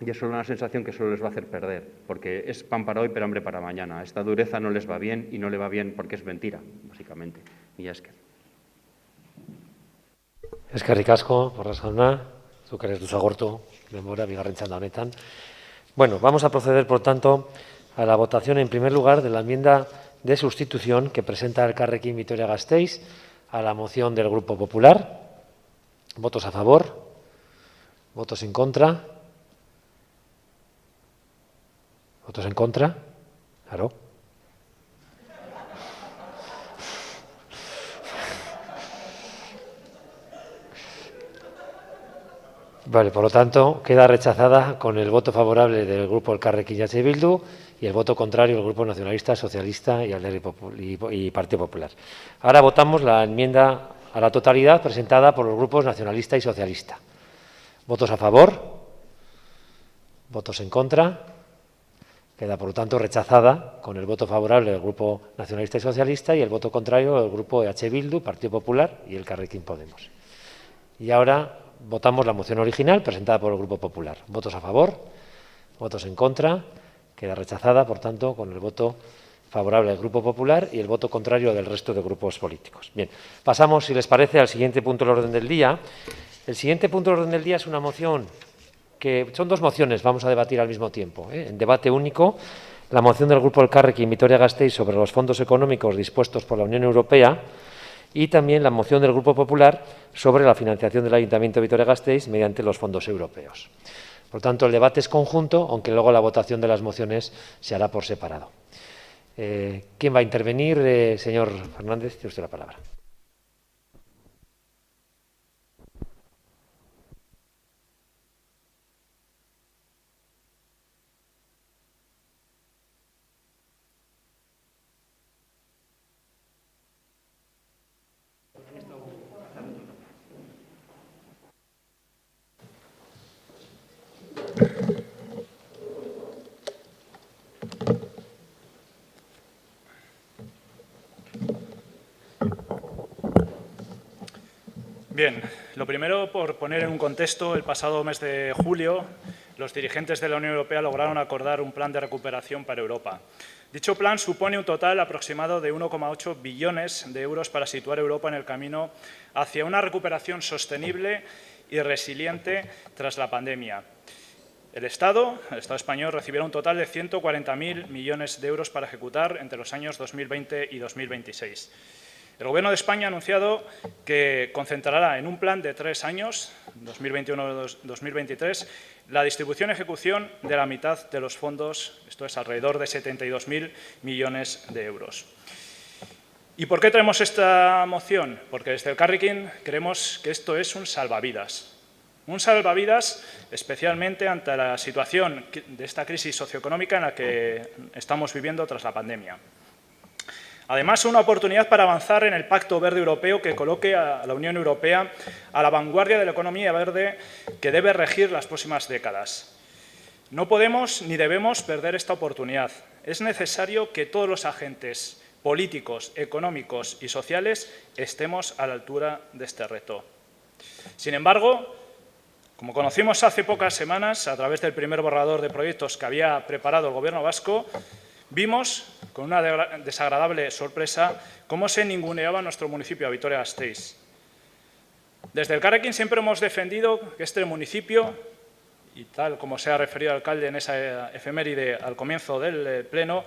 y es solo una sensación, que solo les va a hacer perder, porque es pan para hoy pero hambre para mañana. Esta dureza no les va bien y no le va bien porque es mentira, básicamente. Mila esker. Eskerrik asko, Borras jauna, zuk ere ez duzu agortu denbora bigarren txanda honetan. Bueno, vamos a proceder, por tanto, a la votación, en primer lugar, de la enmienda de sustitución que presenta el Carrequín Vitoria-Gasteiz a la moción del Grupo Popular. ¿Votos a favor? ¿Votos en contra? ¿Votos en contra? Claro. Vale, por lo tanto, queda rechazada con el voto favorable del Grupo Elkarrekin y Bildu y el voto contrario del Grupo Nacionalista, Socialista y Partido Popular. Ahora votamos la enmienda a la totalidad presentada por los grupos Nacionalista y Socialista. ¿Votos a favor? ¿Votos en contra? Queda, por lo tanto, rechazada con el voto favorable del Grupo Nacionalista y Socialista y el voto contrario del Grupo EH Bildu, Partido Popular y Elkarrekin Podemos. Y ahora votamos la moción original presentada por el Grupo Popular. ¿Votos a favor? ¿Votos en contra? Queda rechazada, por tanto, con el voto favorable del Grupo Popular y el voto contrario del resto de grupos políticos. Bien, pasamos, si les parece, al siguiente punto del orden del día. El siguiente punto del orden del día es una moción que son dos mociones, vamos a debatir al mismo tiempo. En debate único, la moción del Grupo Elkarrekin Vitoria-Gasteiz sobre los fondos económicos dispuestos por la Unión Europea y también la moción del Grupo Popular sobre la financiación del Ayuntamiento de Vitoria-Gasteiz mediante los fondos europeos. Por tanto, el debate es conjunto, aunque luego la votación de las mociones se hará por separado. ¿Quién va a intervenir? Señor Fernández, tiene usted la palabra. Bien, lo primero, por poner en un contexto, el pasado mes de julio, los dirigentes de la Unión Europea lograron acordar un plan de recuperación para Europa. Dicho plan supone un total aproximado de 1,8 billones de euros para situar a Europa en el camino hacia una recuperación sostenible y resiliente tras la pandemia. El Estado español, recibirá un total de 140.000 millones de euros para ejecutar entre los años 2020 y 2026. El Gobierno de España ha anunciado que concentrará en un plan de 3 años, 2021-2023, la distribución y ejecución de la mitad de los fondos, esto es alrededor de 72.000 millones de euros. ¿Y por qué traemos esta moción? Porque desde el Carrequín creemos que esto es un salvavidas. Un salvavidas especialmente ante la situación de esta crisis socioeconómica en la que estamos viviendo tras la pandemia. Además, una oportunidad para avanzar en el Pacto Verde Europeo que coloque a la Unión Europea a la vanguardia de la economía verde que debe regir las próximas décadas. No podemos ni debemos perder esta oportunidad. Es necesario que todos los agentes políticos, económicos y sociales estemos a la altura de este reto. Sin embargo, como conocimos hace pocas semanas, a través del primer borrador de proyectos que había preparado el Gobierno vasco, vimos, con una desagradable sorpresa, cómo se ninguneaba nuestro municipio, Vitoria-Gasteiz. Desde el Carrequín siempre hemos defendido que este municipio, y tal como se ha referido el alcalde en esa efeméride al comienzo del pleno,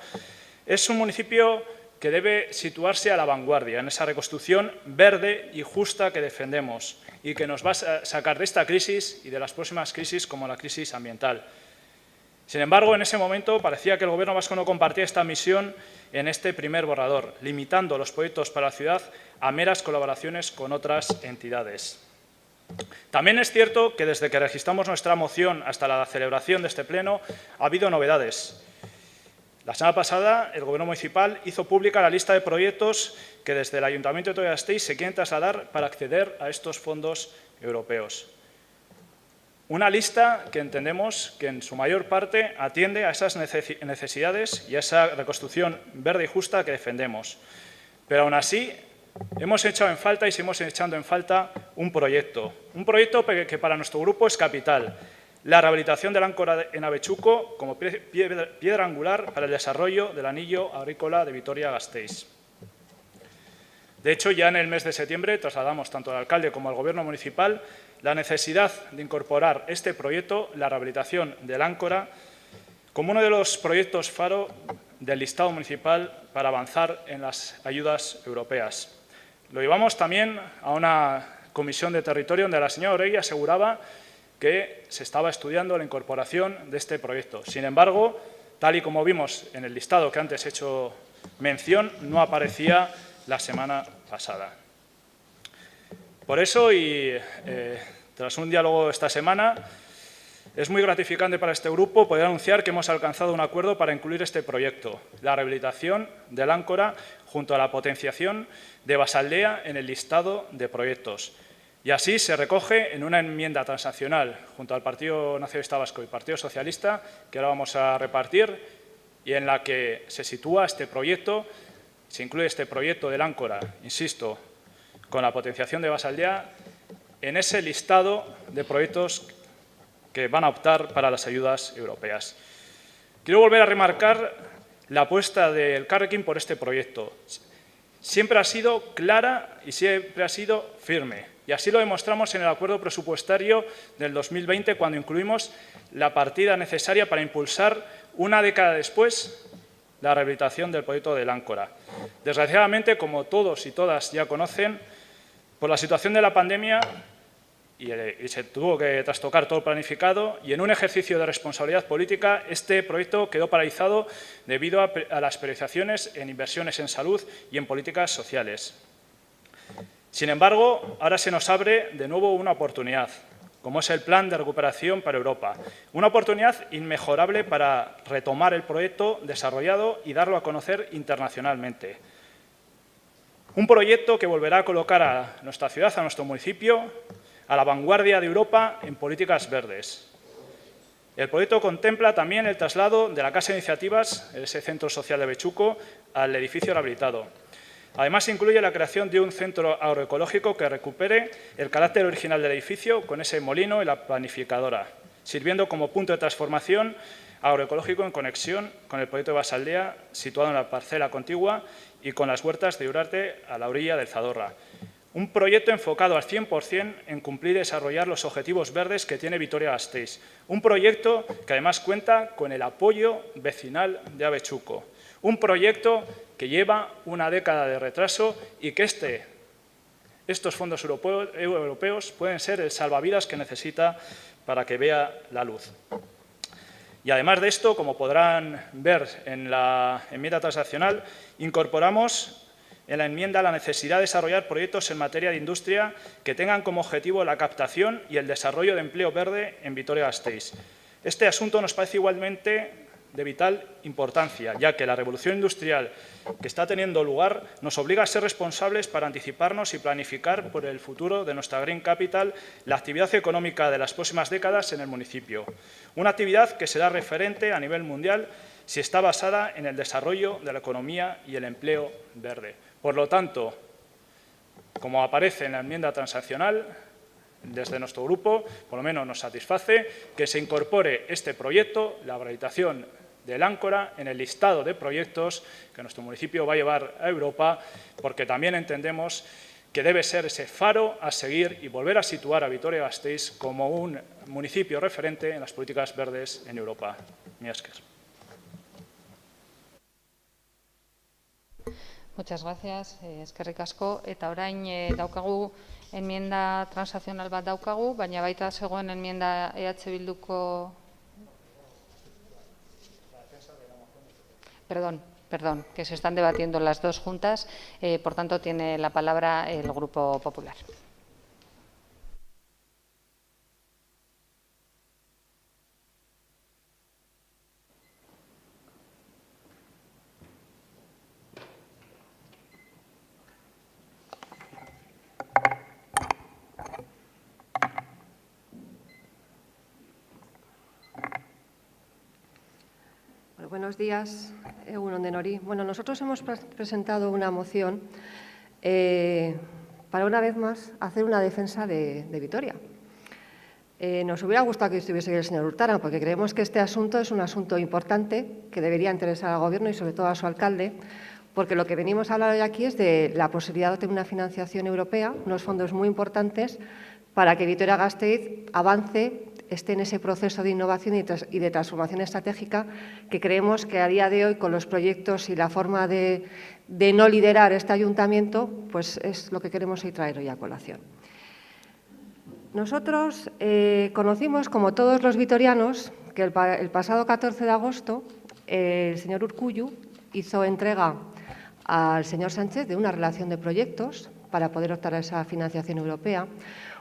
Es un municipio que debe situarse a la vanguardia en esa reconstrucción verde y justa que defendemos y que nos va a sacar de esta crisis y de las próximas crisis como la crisis ambiental. Sin embargo, en ese momento parecía que el Gobierno vasco no compartía esta misión en este primer borrador, limitando los proyectos para la ciudad a meras colaboraciones con otras entidades. También es cierto que desde que registramos nuestra moción hasta la celebración de este pleno ha habido novedades. La semana pasada, el Gobierno municipal hizo pública la lista de proyectos que desde el Ayuntamiento de Vitoria-Gasteiz se quieren trasladar para acceder a estos fondos europeos. Una lista que entendemos que en su mayor parte atiende a esas necesidades y a esa reconstrucción verde y justa que defendemos. Pero aún así, hemos echado en falta y seguimos echando en falta un proyecto que para nuestro grupo es capital. La rehabilitación del áncora en Avechuco como piedra angular para el desarrollo del anillo agrícola de Vitoria-Gasteiz. De hecho, ya en el mes de septiembre trasladamos tanto al alcalde como al Gobierno municipal la necesidad de incorporar este proyecto, la rehabilitación del áncora, como uno de los proyectos faro del listado municipal para avanzar en las ayudas europeas. Lo llevamos también a una comisión de territorio donde la señora Oregi aseguraba que se estaba estudiando la incorporación de este proyecto. Sin embargo, tal y como vimos en el listado que antes he hecho mención, no aparecía la semana pasada. Por eso, y tras un diálogo esta semana, es muy gratificante para este grupo poder anunciar que hemos alcanzado un acuerdo para incluir este proyecto, la rehabilitación del áncora junto a la potenciación de Basaldea en el listado de proyectos. Y así se recoge en una enmienda transaccional junto al Partido Nacionalista Vasco y Partido Socialista, que ahora vamos a repartir, y en la que se sitúa este proyecto, se incluye este proyecto del áncora, insisto, con la potenciación de Basaldea, en ese listado de proyectos que van a optar para las ayudas europeas. Quiero volver a remarcar la apuesta del Carrequín por este proyecto. Siempre ha sido clara y siempre ha sido firme. Y así lo demostramos en el acuerdo presupuestario del 2020, cuando incluimos la partida necesaria para impulsar, una década después, la rehabilitación del proyecto del áncora. Desgraciadamente, como todos y todas ya conocen, por la situación de la pandemia y se tuvo que trastocar todo el planificado, y en un ejercicio de responsabilidad política, este proyecto quedó paralizado debido a las priorizaciones en inversiones en salud y en políticas sociales. Sin embargo, ahora se nos abre de nuevo una oportunidad, como es el Plan de Recuperación para Europa. Una oportunidad inmejorable para retomar el proyecto desarrollado y darlo a conocer internacionalmente. Un proyecto que volverá a colocar a nuestra ciudad, a nuestro municipio, a la vanguardia de Europa en políticas verdes. El proyecto contempla también el traslado de la Casa de Iniciativas, ese centro social de Avechuco, al edificio rehabilitado. Además, incluye la creación de un centro agroecológico que recupere el carácter original del edificio con ese molino y la planificadora, sirviendo como punto de transformación agroecológico en conexión con el proyecto de Basaldea, situado en la parcela contigua, y con las huertas de Urarte a la orilla del Zadorra. Un proyecto enfocado al 100% en cumplir y desarrollar los objetivos verdes que tiene Vitoria-Gasteiz. Un proyecto que además cuenta con el apoyo vecinal de Avechuco. Un proyecto que lleva una década de retraso y que estos fondos europeos pueden ser el salvavidas que necesita para que vea la luz. Y además de esto, como podrán ver en la enmienda transaccional, incorporamos en la enmienda la necesidad de desarrollar proyectos en materia de industria que tengan como objetivo la captación y el desarrollo de empleo verde en Vitoria-Gasteiz. Este asunto nos parece igualmente de vital importancia, ya que la revolución industrial que está teniendo lugar nos obliga a ser responsables para anticiparnos y planificar por el futuro de nuestra Green Capital la actividad económica de las próximas décadas en el municipio. Una actividad que será referente a nivel mundial si está basada en el desarrollo de la economía y el empleo verde. Por lo tanto, como aparece en la enmienda transaccional, desde nuestro grupo, por lo menos nos satisface que se incorpore este proyecto, la rehabilitación del áncora, en el listado de proyectos que nuestro municipio va a llevar a Europa, porque también entendemos que debe ser ese faro a seguir y volver a situar a Vitoria-Gasteiz como un municipio referente en las políticas verdes en Europa. Mi esker. Muchas gracias, eskerrik asko. Eta orain daukagu enmienda transaccional bat daukagu, baina baita zegoen enmienda EH Bilduko... Perdón, que se están debatiendo las dos juntas. Por tanto, tiene la palabra el Grupo Popular. Buenos días, Egun on denori. Bueno, nosotros hemos presentado una moción para una vez más hacer una defensa de Vitoria. Nos hubiera gustado que estuviese el señor Urtaran, porque creemos que este asunto es un asunto importante que debería interesar al Gobierno y sobre todo a su alcalde, porque lo que venimos a hablar hoy aquí es de la posibilidad de tener una financiación europea, unos fondos muy importantes para que Vitoria-Gasteiz avance, esté en ese proceso de innovación y de transformación estratégica que creemos que a día de hoy, con los proyectos y la forma de no liderar este ayuntamiento, pues es lo que queremos hoy traer hoy a colación. Nosotros conocimos, como todos los vitorianos, que el pasado 14 de agosto el señor Urkullu hizo entrega al señor Sánchez de una relación de proyectos para poder optar a esa financiación europea,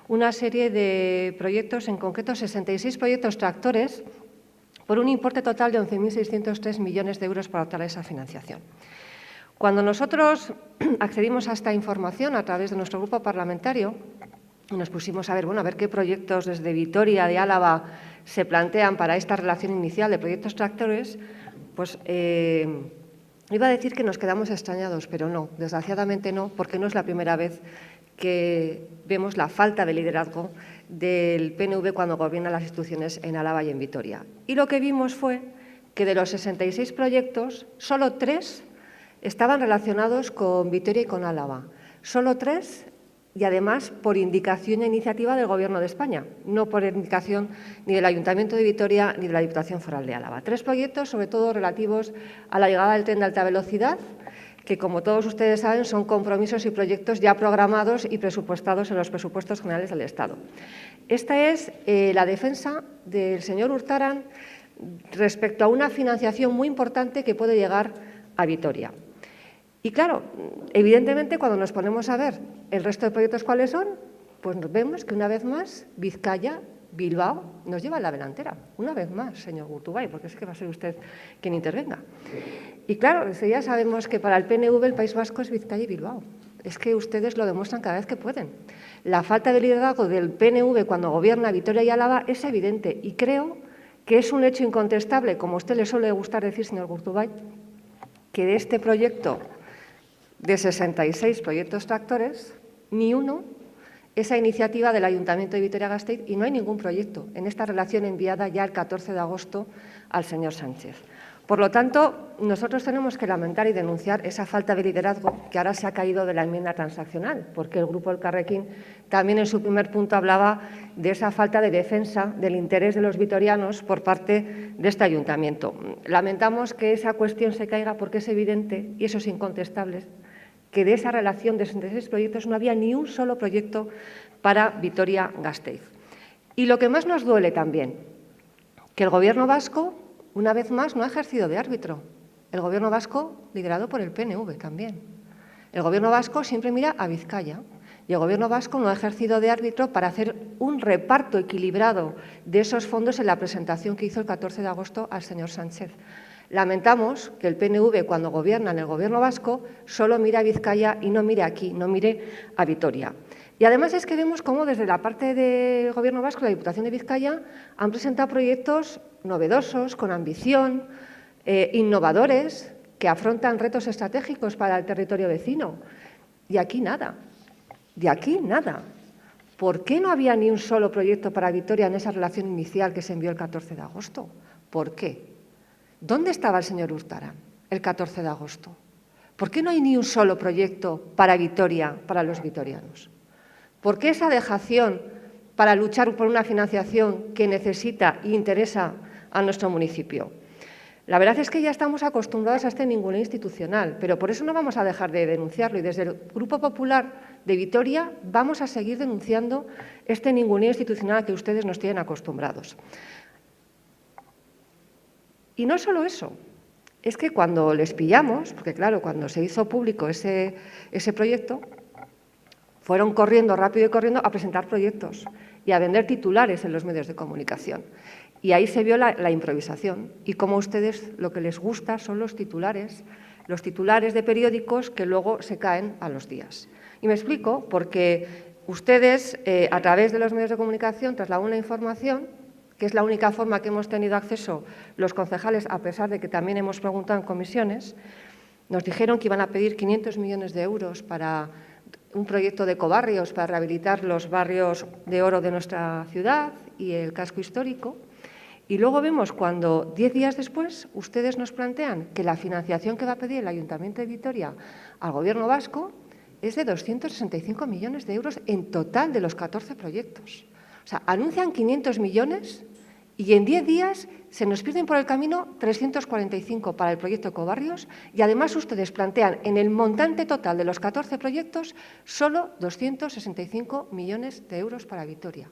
una serie de proyectos, en concreto 66 proyectos tractores, por un importe total de 11.603 millones de euros para optar a esa financiación. Cuando nosotros accedimos a esta información a través de nuestro grupo parlamentario, nos pusimos a ver qué proyectos desde Vitoria, de Álava, se plantean para esta relación inicial de proyectos tractores, pues iba a decir que nos quedamos extrañados, pero no, desgraciadamente no, porque no es la primera vez que vemos la falta de liderazgo del PNV cuando gobierna las instituciones en Álava y en Vitoria. Y lo que vimos fue que de los 66 proyectos, solo 3 estaban relacionados con Vitoria y con Álava. Solo 3, y además por indicación e iniciativa del Gobierno de España, no por indicación ni del Ayuntamiento de Vitoria ni de la Diputación Foral de Álava. 3 proyectos, sobre todo relativos a la llegada del tren de alta velocidad, que, como todos ustedes saben, son compromisos y proyectos ya programados y presupuestados en los presupuestos generales del Estado. Esta es la defensa del señor Urtaran respecto a una financiación muy importante que puede llegar a Vitoria. Y claro, evidentemente, cuando nos ponemos a ver el resto de proyectos cuáles son, pues nos vemos que una vez más Vizcaya, Bilbao, nos lleva la delantera. Una vez más, señor Urtubay, porque es que va a ser usted quien intervenga. Y claro, ya sabemos que para el PNV el País Vasco es Vizcaya y Bilbao. Es que ustedes lo demuestran cada vez que pueden. La falta de liderazgo del PNV cuando gobierna Vitoria y Álava es evidente y creo que es un hecho incontestable, como a usted le suele gustar decir, señor Urtubay, que de este proyecto de 66 proyectos tractores, ni uno esa iniciativa del Ayuntamiento de Vitoria-Gasteiz y no hay ningún proyecto en esta relación enviada ya el 14 de agosto al señor Sánchez. Por lo tanto, nosotros tenemos que lamentar y denunciar esa falta de liderazgo que ahora se ha caído de la enmienda transaccional, porque el Grupo Elkarrekin también en su primer punto hablaba de esa falta de defensa del interés de los vitorianos por parte de este ayuntamiento. Lamentamos que esa cuestión se caiga porque es evidente, y eso es incontestable, que de esa relación de 66 proyectos no había ni un solo proyecto para Vitoria-Gasteiz. Y lo que más nos duele también, que el Gobierno vasco, una vez más, no ha ejercido de árbitro. El Gobierno vasco, liderado por el PNV también. El Gobierno vasco siempre mira a Vizcaya y el Gobierno vasco no ha ejercido de árbitro para hacer un reparto equilibrado de esos fondos en la presentación que hizo el 14 de agosto al señor Sánchez. Lamentamos que el PNV, cuando gobierna en el Gobierno vasco, solo mire a Vizcaya y no mire aquí, no mire a Vitoria. Y además es que vemos cómo desde la parte del Gobierno vasco, la Diputación de Vizcaya, han presentado proyectos novedosos, con ambición, innovadores, que afrontan retos estratégicos para el territorio vecino. Y aquí nada, de aquí nada. ¿Por qué no había ni un solo proyecto para Vitoria en esa relación inicial que se envió el 14 de agosto? ¿Por qué? ¿Dónde estaba el señor Urtaran el 14 de agosto? ¿Por qué no hay ni un solo proyecto para Vitoria, para los vitorianos? ¿Por qué esa dejación para luchar por una financiación que necesita e interesa a nuestro municipio? La verdad es que ya estamos acostumbrados a este ninguneo institucional, pero por eso no vamos a dejar de denunciarlo. Y desde el Grupo Popular de Vitoria vamos a seguir denunciando este ninguneo institucional al que ustedes nos tienen acostumbrados. Y no solo eso, es que cuando les pillamos, porque claro, cuando se hizo público ese proyecto, fueron corriendo, rápido y corriendo, a presentar proyectos y a vender titulares en los medios de comunicación. Y ahí se vio la improvisación y cómo a ustedes lo que les gusta son los titulares de periódicos que luego se caen a los días. Y me explico, porque ustedes, a través de los medios de comunicación, trasladan una información, que es la única forma que hemos tenido acceso los concejales, a pesar de que también hemos preguntado en comisiones, nos dijeron que iban a pedir 500 millones de euros para un proyecto de ecobarrios para rehabilitar los barrios de oro de nuestra ciudad y el casco histórico. Y luego vemos cuando, 10 días después, ustedes nos plantean que la financiación que va a pedir el Ayuntamiento de Vitoria al Gobierno vasco es de 265 millones de euros en total de los 14 proyectos. O sea, anuncian 500 millones y en 10 días se nos pierden por el camino 345 para el proyecto Ecobarrios y además ustedes plantean en el montante total de los 14 proyectos solo 265 millones de euros para Vitoria.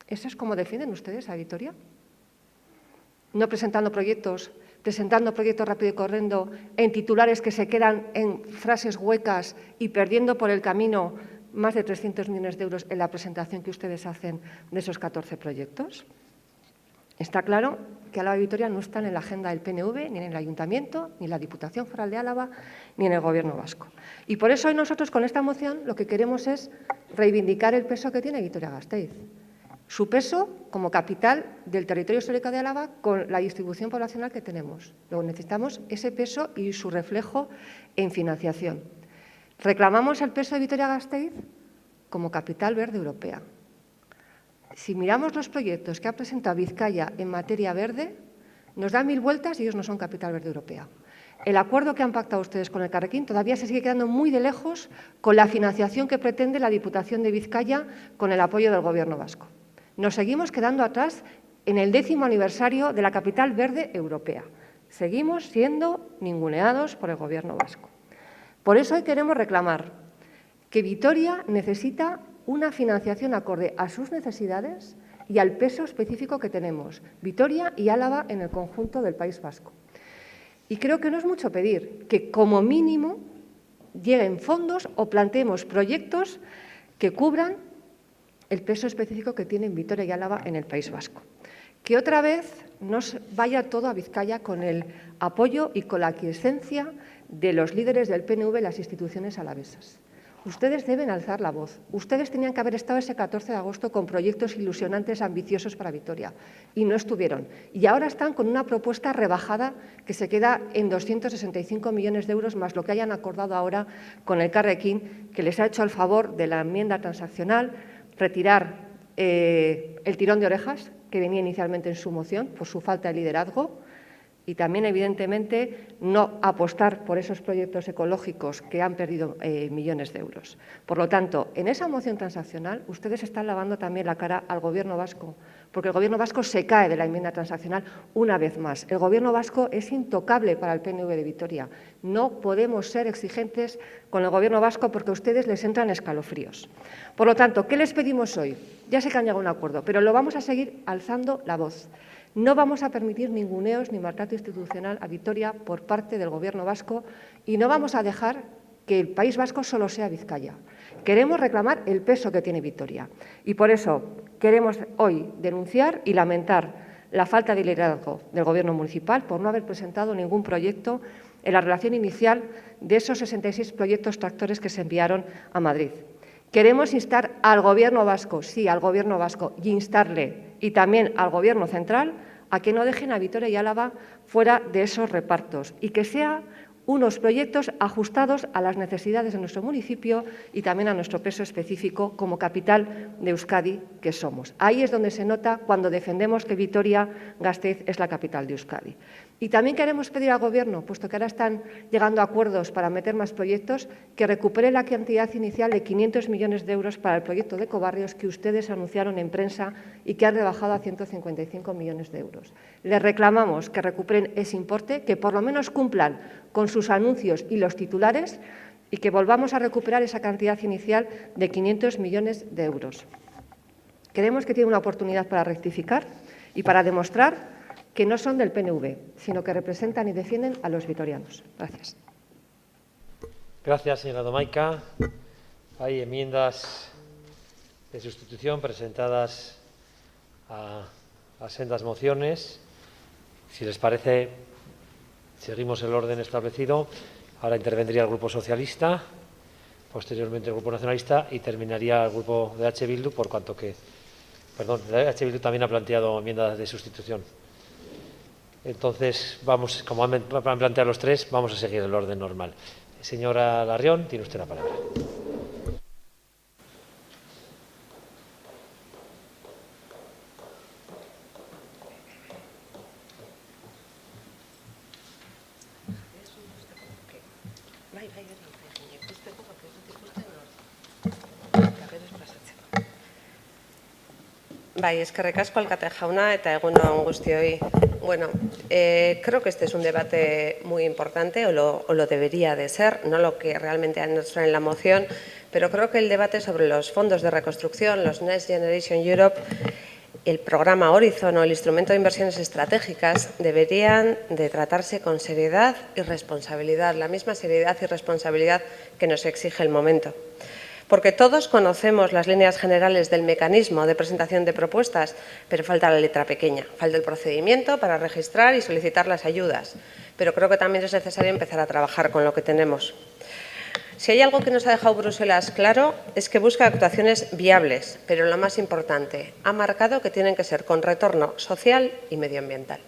¿Eso es como defienden ustedes a Vitoria? No presentando proyectos rápido y corriendo en titulares que se quedan en frases huecas y perdiendo por el camino más de 300 millones de euros en la presentación que ustedes hacen de esos 14 proyectos. Está claro que Álava y Vitoria no están en la agenda del PNV, ni en el Ayuntamiento, ni en la Diputación Foral de Álava, ni en el Gobierno vasco. Y por eso hoy nosotros con esta moción lo que queremos es reivindicar el peso que tiene Vitoria-Gasteiz. Su peso como capital del territorio histórico de Álava con la distribución poblacional que tenemos. Luego necesitamos ese peso y su reflejo en financiación. Reclamamos el peso de Vitoria-Gasteiz como capital verde europea. Si miramos los proyectos que ha presentado Vizcaya en materia verde, nos dan 1000 vueltas y ellos no son capital verde europea. El acuerdo que han pactado ustedes con el Carrequín todavía se sigue quedando muy de lejos con la financiación que pretende la Diputación de Vizcaya con el apoyo del Gobierno vasco. Nos seguimos quedando atrás en el 10º aniversario de la capital verde europea. Seguimos siendo ninguneados por el Gobierno vasco. Por eso hoy queremos reclamar que Vitoria necesita una financiación acorde a sus necesidades y al peso específico que tenemos, Vitoria y Álava en el conjunto del País Vasco. Y creo que no es mucho pedir que, como mínimo, lleguen fondos o planteemos proyectos que cubran el peso específico que tienen Vitoria y Álava en el País Vasco. Que otra vez nos vaya todo a Vizcaya con el apoyo y con la aquiescencia de los líderes del PNV y las instituciones alavesas. Ustedes deben alzar la voz. Ustedes tenían que haber estado ese 14 de agosto con proyectos ilusionantes, ambiciosos para Vitoria, y no estuvieron. Y ahora están con una propuesta rebajada que se queda en 265 millones de euros, más lo que hayan acordado ahora con el Carrequín, que les ha hecho el favor de la enmienda transaccional retirar el tirón de orejas que venía inicialmente en su moción por su falta de liderazgo y también, evidentemente, no apostar por esos proyectos ecológicos que han perdido millones de euros. Por lo tanto, en esa moción transaccional ustedes están lavando también la cara al Gobierno vasco, porque el Gobierno vasco se cae de la enmienda transaccional una vez más. El Gobierno vasco es intocable para el PNV de Vitoria. No podemos ser exigentes con el Gobierno vasco porque a ustedes les entran escalofríos. Por lo tanto, ¿qué les pedimos hoy? Ya sé que han llegado a un acuerdo, pero lo vamos a seguir alzando la voz. No vamos a permitir ninguneos ni maltrato institucional a Vitoria por parte del Gobierno vasco y no vamos a dejar que el País Vasco solo sea Vizcaya. Queremos reclamar el peso que tiene Vitoria y por eso queremos hoy denunciar y lamentar la falta de liderazgo del Gobierno municipal por no haber presentado ningún proyecto en la relación inicial de esos 66 proyectos tractores que se enviaron a Madrid. Queremos instar al Gobierno vasco, sí, al Gobierno vasco, y instarle, y también al Gobierno central, a que no dejen a Vitoria y Álava fuera de esos repartos y que sea unos proyectos ajustados a las necesidades de nuestro municipio y también a nuestro peso específico como capital de Euskadi que somos. Ahí es donde se nota cuando defendemos que Vitoria-Gasteiz es la capital de Euskadi. Y también queremos pedir al Gobierno, puesto que ahora están llegando a acuerdos para meter más proyectos, que recupere la cantidad inicial de 500 millones de euros para el proyecto de Ecobarrios que ustedes anunciaron en prensa y que han rebajado a 155 millones de euros. Les reclamamos que recuperen ese importe, que por lo menos cumplan con sus anuncios y los titulares y que volvamos a recuperar esa cantidad inicial de 500 millones de euros. Creemos que tienen una oportunidad para rectificar y para demostrar que no son del PNV, sino que representan y defienden a los vitorianos. Gracias. Gracias, señora Domaica. Hay enmiendas de sustitución presentadas a sendas mociones. Si les parece, seguimos el orden establecido. Ahora intervendría el Grupo Socialista, posteriormente el Grupo Nacionalista y terminaría el Grupo de H. Bildu, por cuanto que, perdón, el H. Bildu también ha planteado enmiendas de sustitución. Entonces, vamos, como han planteado los tres, vamos a seguir el orden normal. Señora Larrión, tiene usted la palabra. Bai, eskerrik asko alkate jauna eta egun on guztioi. Bueno, creo que este es un debate muy importante, o lo debería de ser, no lo que realmente han hecho en la moción, pero creo que el debate sobre los fondos de reconstrucción, los Next Generation Europe, el programa Horizon o el instrumento de inversiones estratégicas deberían de tratarse con seriedad y responsabilidad, la misma seriedad y responsabilidad que nos exige el momento. Porque todos conocemos las líneas generales del mecanismo de presentación de propuestas, pero falta la letra pequeña, falta el procedimiento para registrar y solicitar las ayudas. Pero creo que también es necesario empezar a trabajar con lo que tenemos. Si hay algo que nos ha dejado Bruselas claro, es que busca actuaciones viables, pero lo más importante, ha marcado que tienen que ser con retorno social y medioambiental.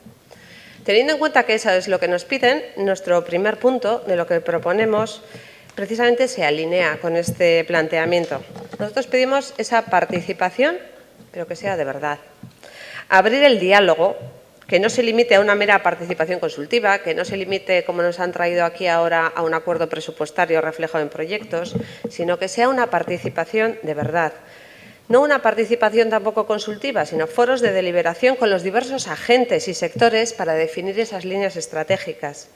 Teniendo en cuenta que eso es lo que nos piden, nuestro primer punto de lo que proponemos precisamente se alinea con este planteamiento. Nosotros pedimos esa participación, pero que sea de verdad. Abrir el diálogo, que no se limite a una mera participación consultiva, que no se limite, como nos han traído aquí ahora, a un acuerdo presupuestario reflejado en proyectos, sino que sea una participación de verdad. No una participación tampoco consultiva, sino foros de deliberación con los diversos agentes y sectores para definir esas líneas estratégicas.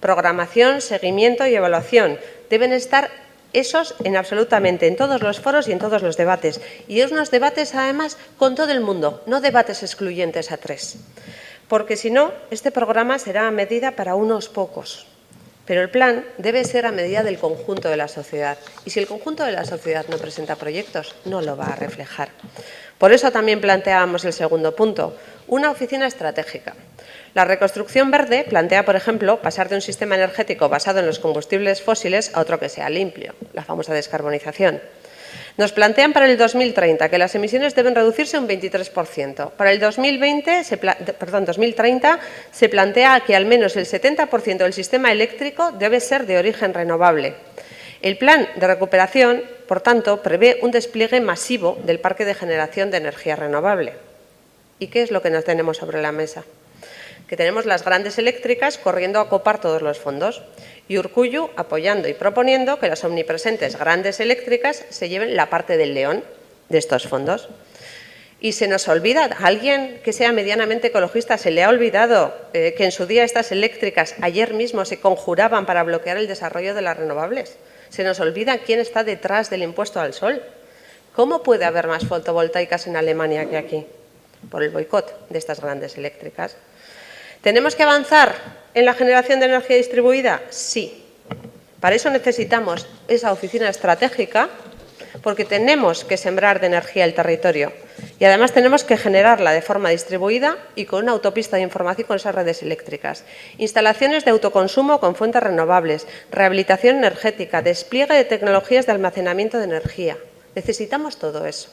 Programación, seguimiento y evaluación. Deben estar esos absolutamente en todos los foros y en todos los debates. Y es unos debates, además, con todo el mundo, no debates excluyentes a tres. Porque si no, este programa será a medida para unos pocos. Pero el plan debe ser a medida del conjunto de la sociedad. Y si el conjunto de la sociedad no presenta proyectos, no lo va a reflejar. Por eso también planteábamos el segundo punto, una oficina estratégica. La reconstrucción verde plantea, por ejemplo, pasar de un sistema energético basado en los combustibles fósiles a otro que sea limpio, la famosa descarbonización. Nos plantean para el 2030 que las emisiones deben reducirse un 23%. Para el 2030 se plantea que al menos el 70% del sistema eléctrico debe ser de origen renovable. El plan de recuperación, por tanto, prevé un despliegue masivo del parque de generación de energía renovable. ¿Y qué es lo que nos tenemos sobre la mesa? Que tenemos las grandes eléctricas corriendo a copar todos los fondos y Urkullu apoyando y proponiendo que las omnipresentes grandes eléctricas se lleven la parte del león de estos fondos. Y se nos olvida, a alguien que sea medianamente ecologista, se le ha olvidado que en su día estas eléctricas ayer mismo se conjuraban para bloquear el desarrollo de las renovables. Se nos olvida quién está detrás del impuesto al sol. ¿Cómo puede haber más fotovoltaicas en Alemania que aquí? Por el boicot de estas grandes eléctricas. ¿Tenemos que avanzar en la generación de energía distribuida? Sí. Para eso necesitamos esa oficina estratégica, porque tenemos que sembrar de energía el territorio y además tenemos que generarla de forma distribuida y con una autopista de información con esas redes eléctricas. Instalaciones de autoconsumo con fuentes renovables, rehabilitación energética, despliegue de tecnologías de almacenamiento de energía. Necesitamos todo eso.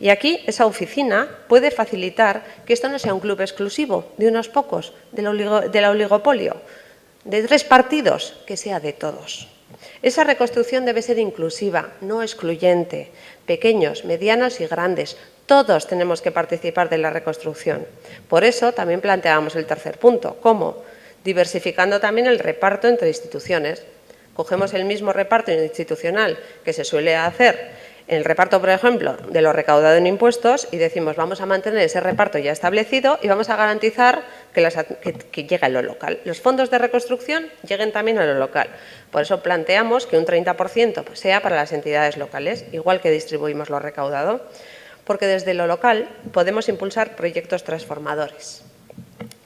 Y aquí esa oficina puede facilitar que esto no sea un club exclusivo de unos pocos, del oligopolio, de 3 partidos, que sea de todos. Esa reconstrucción debe ser inclusiva, no excluyente. Pequeños, medianos y grandes, todos tenemos que participar de la reconstrucción. Por eso también planteábamos el tercer punto. ¿Cómo? Diversificando también el reparto entre instituciones. Cogemos el mismo reparto institucional que se suele hacer en el reparto, por ejemplo, de lo recaudado en impuestos y decimos vamos a mantener ese reparto ya establecido y vamos a garantizar que llegue a lo local. Los fondos de reconstrucción lleguen también a lo local. Por eso planteamos que un 30% sea para las entidades locales, igual que distribuimos lo recaudado, porque desde lo local podemos impulsar proyectos transformadores.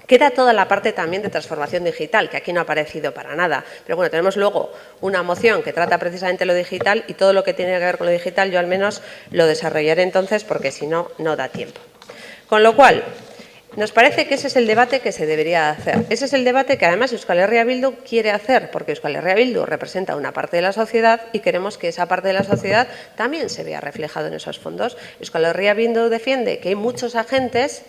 Queda toda la parte también de transformación digital, que aquí no ha aparecido para nada. Pero bueno, tenemos luego una moción que trata precisamente lo digital y todo lo que tiene que ver con lo digital yo al menos lo desarrollaré entonces porque si no, no da tiempo. Con lo cual, nos parece que ese es el debate que se debería hacer. Ese es el debate que además Euskal Herria Bildu quiere hacer, porque Euskal Herria Bildu representa una parte de la sociedad y queremos que esa parte de la sociedad también se vea reflejado en esos fondos. Euskal Herria Bildu defiende que hay muchos agentes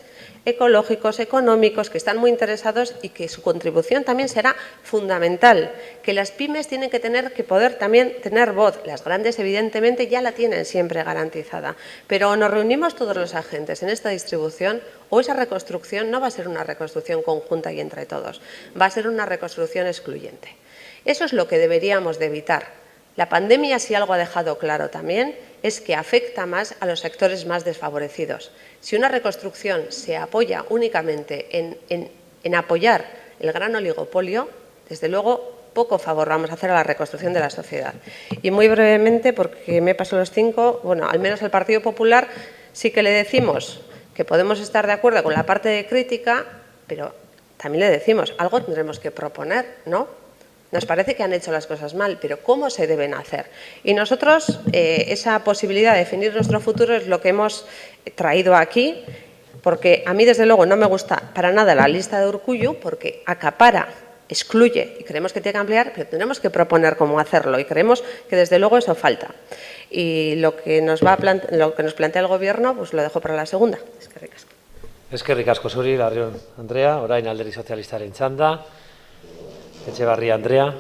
ecológicos, económicos, que están muy interesados y que su contribución también será fundamental, que las pymes tienen que poder también tener voz, las grandes evidentemente ya la tienen siempre garantizada, pero o nos reunimos todos los agentes en esta distribución o esa reconstrucción no va a ser una reconstrucción conjunta y entre todos, va a ser una reconstrucción excluyente. Eso es lo que deberíamos de evitar. La pandemia, si algo ha dejado claro también, es que afecta más a los sectores más desfavorecidos. Si una reconstrucción se apoya únicamente en apoyar el gran oligopolio, desde luego poco favor vamos a hacer a la reconstrucción de la sociedad. Y muy brevemente, porque me paso los 5, bueno, al menos al Partido Popular sí que le decimos que podemos estar de acuerdo con la parte de crítica, pero también le decimos, algo tendremos que proponer, ¿no? Nos parece que han hecho las cosas mal, pero ¿cómo se deben hacer? Y nosotros, esa posibilidad de definir nuestro futuro es lo que hemos traído aquí, porque a mí, desde luego, no me gusta para nada la lista de Urkullu, porque acapara, excluye, y creemos que tiene que ampliar, pero tenemos que proponer cómo hacerlo, y creemos que, desde luego, eso falta. Y lo que nos plantea el Gobierno, pues lo dejo para la segunda. Eskerrik asko. Eskerrik asko zuri, Larrion Andrea, orain Alderdi Sozialistaren txanda. Etxebarria Andrea.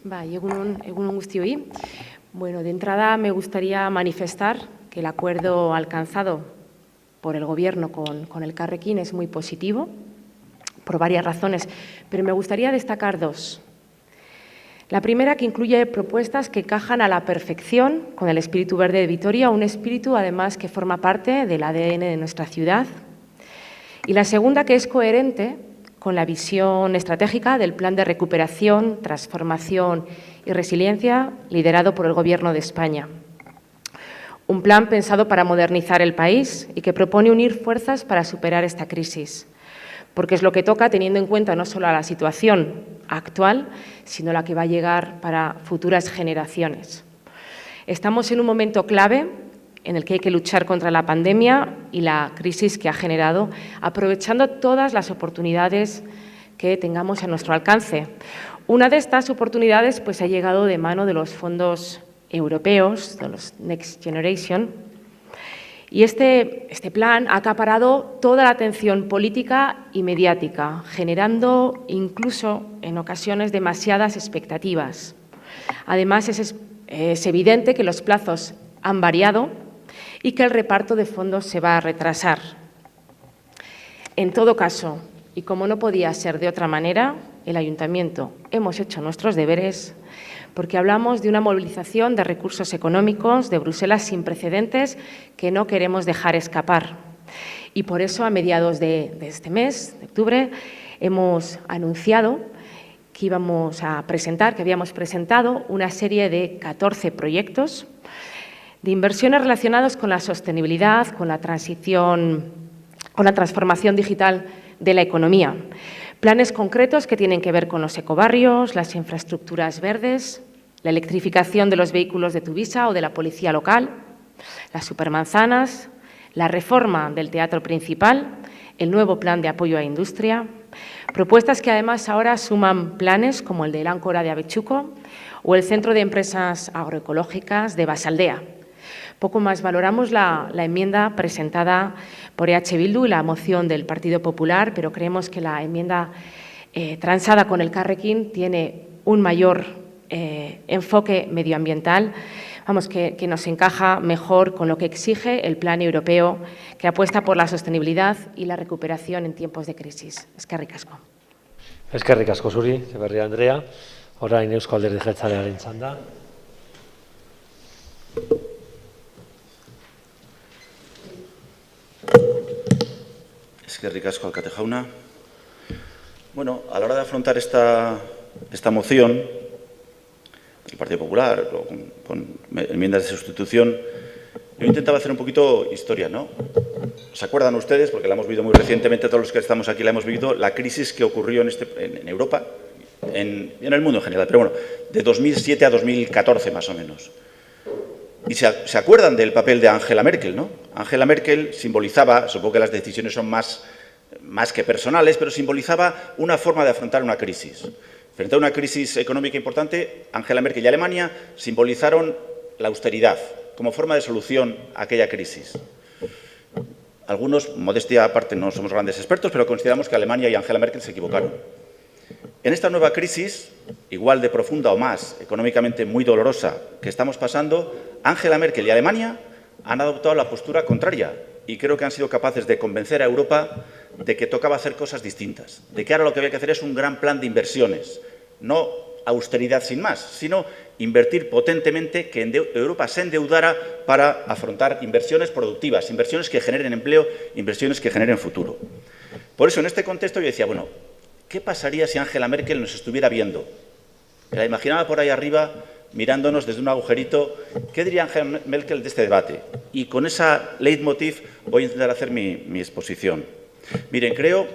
Egunon guztioi. Bueno, de entrada me gustaría manifestar que el acuerdo alcanzado por el Gobierno con Elkarrekin es muy positivo, por varias razones, pero me gustaría destacar 2. La primera, que incluye propuestas que encajan a la perfección con el espíritu verde de Vitoria, un espíritu además que forma parte del ADN de nuestra ciudad. Y la segunda, que es coherente con la visión estratégica del Plan de Recuperación, Transformación y Resiliencia liderado por el Gobierno de España. Un plan pensado para modernizar el país y que propone unir fuerzas para superar esta crisis, porque es lo que toca teniendo en cuenta no solo a la situación actual, sino la que va a llegar para futuras generaciones. Estamos en un momento clave en el que hay que luchar contra la pandemia y la crisis que ha generado, aprovechando todas las oportunidades que tengamos a nuestro alcance. Una de estas oportunidades pues, ha llegado de mano de los fondos europeos, de los Next Generation, y este plan ha acaparado toda la atención política y mediática, generando incluso en ocasiones demasiadas expectativas. Además, es evidente que los plazos han variado y que el reparto de fondos se va a retrasar. En todo caso, y como no podía ser de otra manera, el Ayuntamiento hemos hecho nuestros deberes porque hablamos de una movilización de recursos económicos de Bruselas sin precedentes que no queremos dejar escapar. Y por eso, a mediados de este mes, de octubre, hemos anunciado que habíamos presentado una serie de 14 proyectos de inversiones relacionados con la sostenibilidad, con la transformación digital de la economía. Planes concretos que tienen que ver con los ecobarrios, las infraestructuras verdes, la electrificación de los vehículos de Tuvisa o de la policía local, las supermanzanas, la reforma del teatro principal, el nuevo plan de apoyo a industria, propuestas que además ahora suman planes como el del Áncora de Avechuco o el Centro de Empresas Agroecológicas de Basaldea. Poco más valoramos la enmienda presentada por EH Bildu y la moción del Partido Popular, pero creemos que la enmienda transada con el Carrequín tiene un mayor enfoque medioambiental, vamos, que nos encaja mejor con lo que exige el Plan Europeo, que apuesta por la sostenibilidad y la recuperación en tiempos de crisis. Eskerrik asko. Eskerrik asko zuri, Etxeberria Andrea. Orain Eusko Alderdi Jeltzalearen txanda. Eskerrik asko, alkate jauna. Bueno, a la hora de afrontar esta moción, el Partido Popular, con enmiendas de sustitución, yo intentaba hacer un poquito historia, ¿no? ¿Se acuerdan ustedes? Porque la hemos vivido muy recientemente, todos los que estamos aquí la hemos vivido, la crisis que ocurrió en Europa, en el mundo en general, pero bueno, de 2007 a 2014 más o menos. Y se acuerdan del papel de Angela Merkel, ¿no? Angela Merkel simbolizaba, supongo que las decisiones son más que personales, pero simbolizaba una forma de afrontar una crisis. Frente a una crisis económica importante, Angela Merkel y Alemania simbolizaron la austeridad como forma de solución a aquella crisis. Algunos, modestia aparte, no somos grandes expertos, pero consideramos que Alemania y Angela Merkel se equivocaron. En esta nueva crisis, igual de profunda o más, económicamente muy dolorosa, que estamos pasando, Angela Merkel y Alemania han adoptado la postura contraria y creo que han sido capaces de convencer a Europa de que tocaba hacer cosas distintas, de que ahora lo que había que hacer es un gran plan de inversiones, no austeridad sin más, sino invertir potentemente, que Europa se endeudara para afrontar inversiones productivas, inversiones que generen empleo, inversiones que generen futuro. Por eso, en este contexto, yo decía, bueno, ¿qué pasaría si Angela Merkel nos estuviera viendo? Me la imaginaba por ahí arriba, mirándonos desde un agujerito. ¿Qué diría Angela Merkel de este debate? Y con esa leitmotiv voy a intentar hacer mi exposición. Miren, creo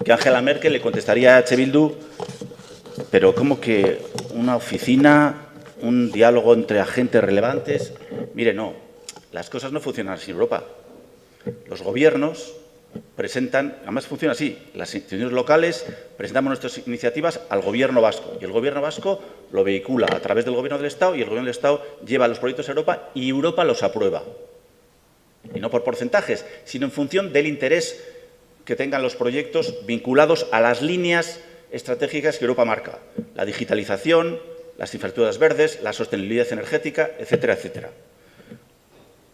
que Angela Merkel le contestaría a EH Bildu, pero ¿cómo que una oficina, un diálogo entre agentes relevantes? Mire, no, las cosas no funcionan así en Europa. Los gobiernos presentan, además funciona así, las instituciones locales presentamos nuestras iniciativas al Gobierno vasco y el Gobierno vasco lo vehicula a través del Gobierno del Estado y el Gobierno del Estado lleva los proyectos a Europa y Europa los aprueba. Y no por porcentajes, sino en función del interés que tengan los proyectos vinculados a las líneas estratégicas que Europa marca. La digitalización, las infraestructuras verdes, la sostenibilidad energética, etcétera, etcétera.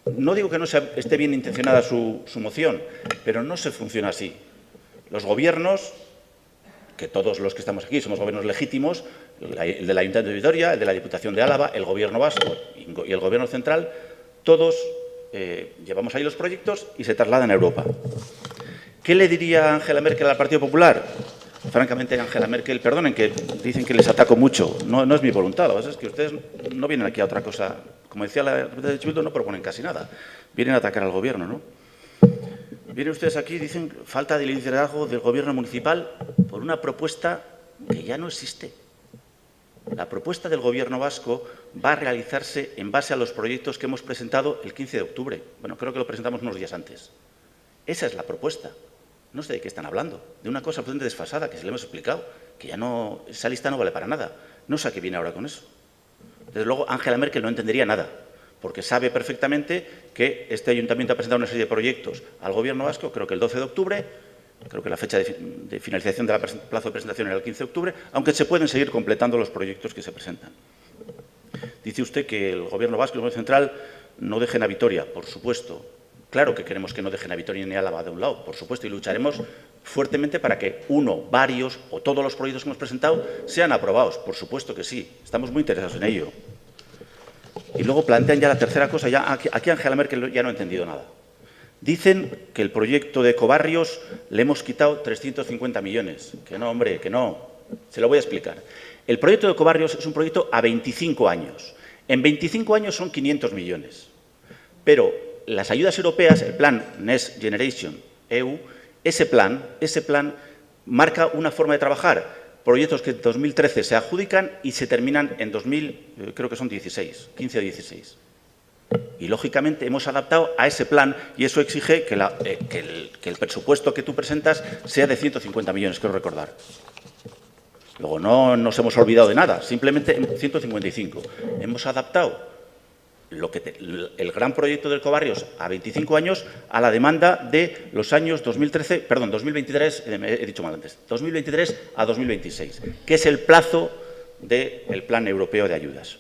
No digo que no esté bien intencionada su moción, pero no se funciona así. Los gobiernos, que todos los que estamos aquí somos gobiernos legítimos, el del Ayuntamiento de Vitoria, el de la Diputación de Álava, el Gobierno vasco y el Gobierno central, todos llevamos ahí los proyectos y se trasladan a Europa. ¿Qué le diría Angela Merkel al Partido Popular? Francamente, Angela Merkel, perdonen que dicen que les ataco mucho, no es mi voluntad, lo que pasa es que ustedes no vienen aquí a otra cosa. Como decía la representante de Chubut, no proponen casi nada, vienen a atacar al Gobierno, ¿no? Vienen ustedes aquí y dicen falta de liderazgo del Gobierno municipal por una propuesta que ya no existe. La propuesta del Gobierno vasco va a realizarse en base a los proyectos que hemos presentado el 15 de octubre. Bueno, creo que lo presentamos unos días antes. Esa es la propuesta. No sé de qué están hablando, de una cosa absolutamente desfasada que se le hemos explicado, que ya no, esa lista no vale para nada. No sé a qué viene ahora con eso. Desde luego, Angela Merkel no entendería nada, porque sabe perfectamente que este ayuntamiento ha presentado una serie de proyectos al Gobierno vasco, creo que el 12 de octubre, creo que la fecha de finalización del plazo de presentación era el 15 de octubre, aunque se pueden seguir completando los proyectos que se presentan. Dice usted que el Gobierno vasco y el Gobierno central no dejen a Vitoria, por supuesto. Claro que queremos que no dejen a Vitoria ni a Álava de un lado, por supuesto, y lucharemos fuertemente para que uno, varios o todos los proyectos que hemos presentado sean aprobados, por supuesto que sí, estamos muy interesados en ello. Y luego plantean ya la tercera cosa, ya aquí Angela Merkel ya no ha entendido nada. Dicen que el proyecto de Ecobarrios le hemos quitado 350 millones. Que no, hombre, que no. Se lo voy a explicar. El proyecto de Ecobarrios es un proyecto a 25 años. En 25 años son 500 millones. Pero las ayudas europeas, el plan Next Generation EU, ese plan marca una forma de trabajar. Proyectos que en 2013 se adjudican y se terminan en 2000, creo que son 16, 15 o 16. Y, lógicamente, hemos adaptado a ese plan y eso exige que el presupuesto que tú presentas sea de 150 millones, quiero recordar. Luego, no nos hemos olvidado de nada, simplemente 155. Hemos adaptado el gran proyecto del Ecobarrios a 25 años a la demanda de los años 2023, he dicho mal antes, 2023 a 2026, que es el plazo del Plan Europeo de Ayudas.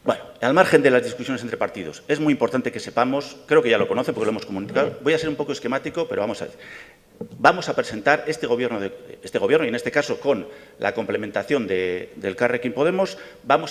Bueno, al margen de las discusiones entre partidos, es muy importante que sepamos, creo que ya lo conocen porque lo hemos comunicado, voy a ser un poco esquemático, pero vamos a ver. Vamos a presentar este gobierno y en este caso con la complementación del Carrequín Podemos, hemos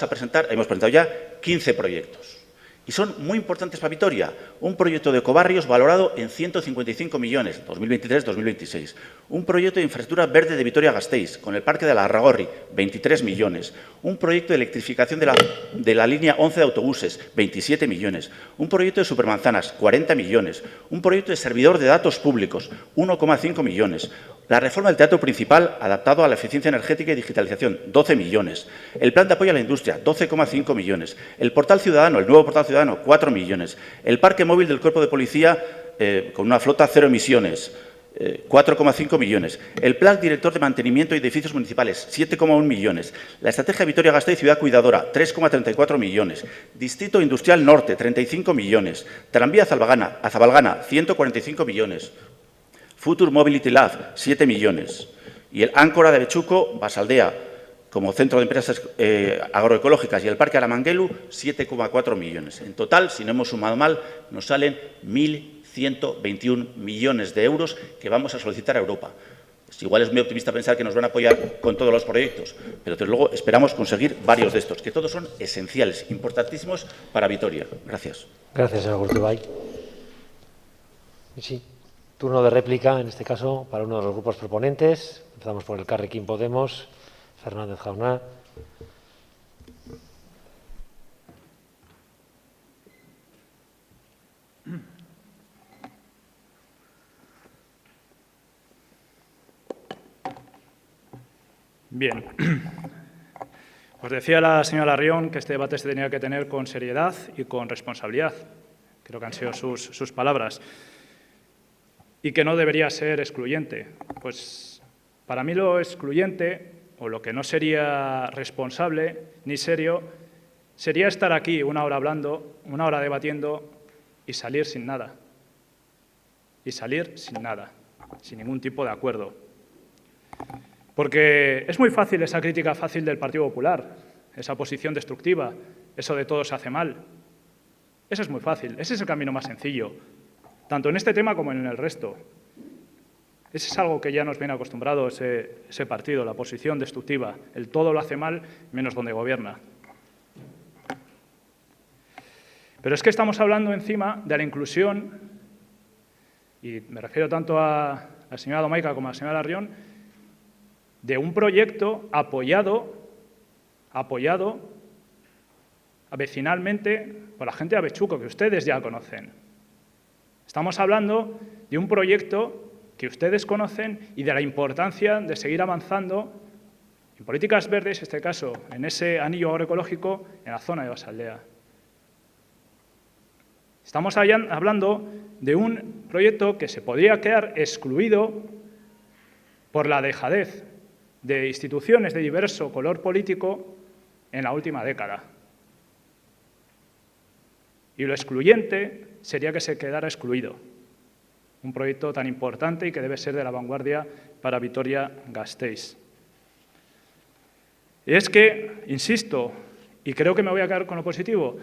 presentado ya 15 proyectos. Y son muy importantes para Vitoria. Un proyecto de Ecobarrios valorado en 155 millones, 2023-2026. Un proyecto de infraestructura verde de Vitoria-Gasteiz, con el Parque de la Arragorri, 23 millones. Un proyecto de electrificación de la línea 11 de autobuses, 27 millones. Un proyecto de supermanzanas, 40 millones. Un proyecto de servidor de datos públicos, 1,5 millones. La reforma del teatro principal, adaptado a la eficiencia energética y digitalización, 12 millones. El plan de apoyo a la industria, 12,5 millones. El portal ciudadano, el nuevo portal ciudadano, 4 millones. El parque móvil del Cuerpo de Policía, con una flota cero emisiones, 4,5 millones. El plan director de mantenimiento y edificios municipales, 7,1 millones. La estrategia Vitoria-Gasteiz Ciudad Cuidadora, 3,34 millones. Distrito Industrial Norte, 35 millones. Tranvía a Zabalgana, 145 millones. Future Mobility Lab, 7 millones. Y el Áncora de Bechuco, Basaldea, como centro de empresas agroecológicas, y el Parque Aramanguelu, 7,4 millones. En total, si no hemos sumado mal, nos salen 1.121 millones de euros que vamos a solicitar a Europa. Igual es muy optimista pensar que nos van a apoyar con todos los proyectos, pero desde luego esperamos conseguir varios de estos, que todos son esenciales, importantísimos para Vitoria. Gracias. Gracias, señor Gurtubay. Sí. Turno de réplica, en este caso, para uno de los grupos proponentes. Empezamos por el Carrequín Podemos. Fernández Jauna. Bien. Os decía la señora Larrión que este debate se tenía que tener con seriedad y con responsabilidad. Creo que han sido sus palabras. Y que no debería ser excluyente. Pues para mí lo excluyente, o lo que no sería responsable ni serio, sería estar aquí una hora hablando, una hora debatiendo y salir sin nada. Y salir sin nada, sin ningún tipo de acuerdo. Porque es muy fácil esa crítica fácil del Partido Popular, esa posición destructiva, eso de todo se hace mal. Eso es muy fácil, ese es el camino más sencillo. Tanto en este tema como en el resto. Ese es algo que ya nos viene acostumbrado ese partido, la posición destructiva. El todo lo hace mal, menos donde gobierna. Pero es que estamos hablando encima de la inclusión, y me refiero tanto a la señora Domaica como a la señora Larrión, de un proyecto apoyado vecinalmente por la gente de Abechuco, que ustedes ya conocen. Estamos hablando de un proyecto que ustedes conocen y de la importancia de seguir avanzando en políticas verdes, en este caso, en ese anillo agroecológico en la zona de Basaldea. Estamos hablando de un proyecto que se podría quedar excluido por la dejadez de instituciones de diverso color político en la última década. Y lo excluyente sería que se quedara excluido. Un proyecto tan importante y que debe ser de la vanguardia para Vitoria-Gasteiz. Y es que, insisto, y creo que me voy a quedar con lo positivo,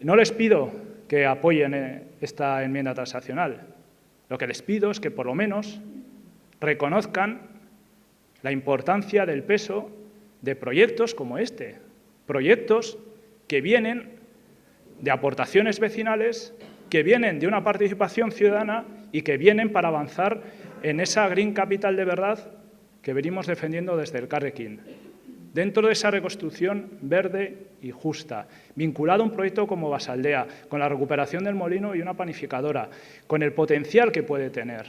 no les pido que apoyen esta enmienda transaccional. Lo que les pido es que, por lo menos, reconozcan la importancia del peso de proyectos como este. Proyectos que vienen de aportaciones vecinales, que vienen de una participación ciudadana y que vienen para avanzar en esa Green Capital de verdad que venimos defendiendo desde el Carrequín. Dentro de esa reconstrucción verde y justa, vinculado a un proyecto como Basaldea, con la recuperación del molino y una panificadora, con el potencial que puede tener.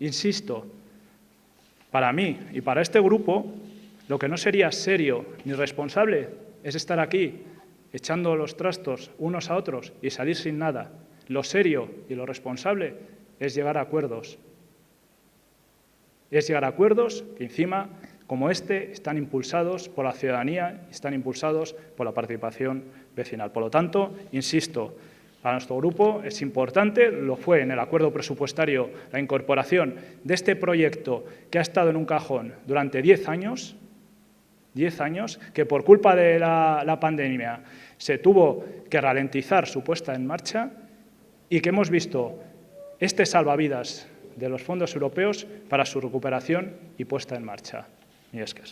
Insisto, para mí y para este grupo, Lo que no sería serio ni responsable es estar aquí echando los trastos unos a otros y salir sin nada. Lo serio y lo responsable es llegar a acuerdos. Es llegar a acuerdos que encima, como este, están impulsados por la ciudadanía y están impulsados por la participación vecinal. Por lo tanto, insisto, para nuestro grupo es importante, lo fue en el acuerdo presupuestario, la incorporación de este proyecto que ha estado en un cajón durante 10 años, que por culpa de la pandemia se tuvo que ralentizar su puesta en marcha y que hemos visto este salvavidas de los fondos europeos para su recuperación y puesta en marcha. Mila esker.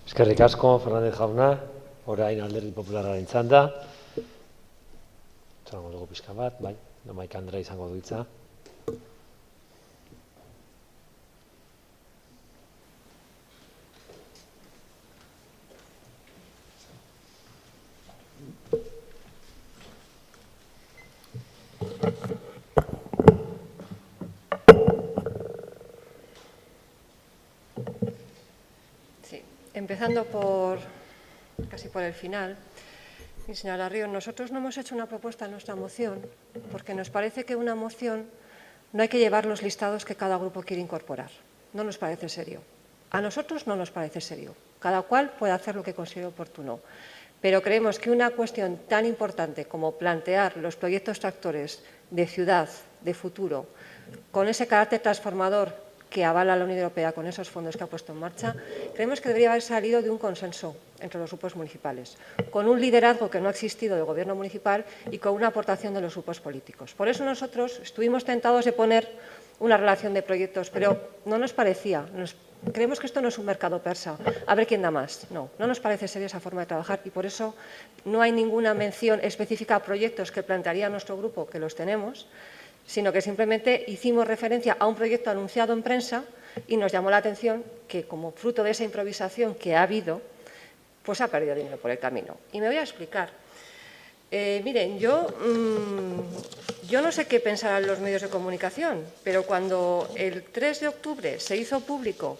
Eskerrik asko, Fernández jauna, orain Alderdi Popularraren txanda. Zango dugu pixka bat, bai, Domaik Andrea izango du hitza. Sí, empezando casi por el final. Y señora Ríos, nosotros no hemos hecho una propuesta en nuestra moción porque nos parece que una moción no hay que llevar los listados que cada grupo quiere incorporar. No nos parece serio. A nosotros no nos parece serio. Cada cual puede hacer lo que considere oportuno. Pero creemos que una cuestión tan importante como plantear los proyectos tractores de ciudad, de futuro, con ese carácter transformador que avala la Unión Europea con esos fondos que ha puesto en marcha, creemos que debería haber salido de un consenso entre los grupos municipales, con un liderazgo que no ha existido del Gobierno municipal y con una aportación de los grupos políticos. Por eso nosotros estuvimos tentados de poner una relación de proyectos, pero no nos parecía. Creemos que esto no es un mercado persa, a ver quién da más. No nos parece seria esa forma de trabajar y por eso no hay ninguna mención específica a proyectos que plantearía nuestro grupo, que los tenemos, sino que simplemente hicimos referencia a un proyecto anunciado en prensa y nos llamó la atención que, como fruto de esa improvisación que ha habido, pues ha perdido dinero por el camino. Y me voy a explicar. Miren, yo no sé qué pensarán los medios de comunicación, pero cuando el 3 de octubre se hizo público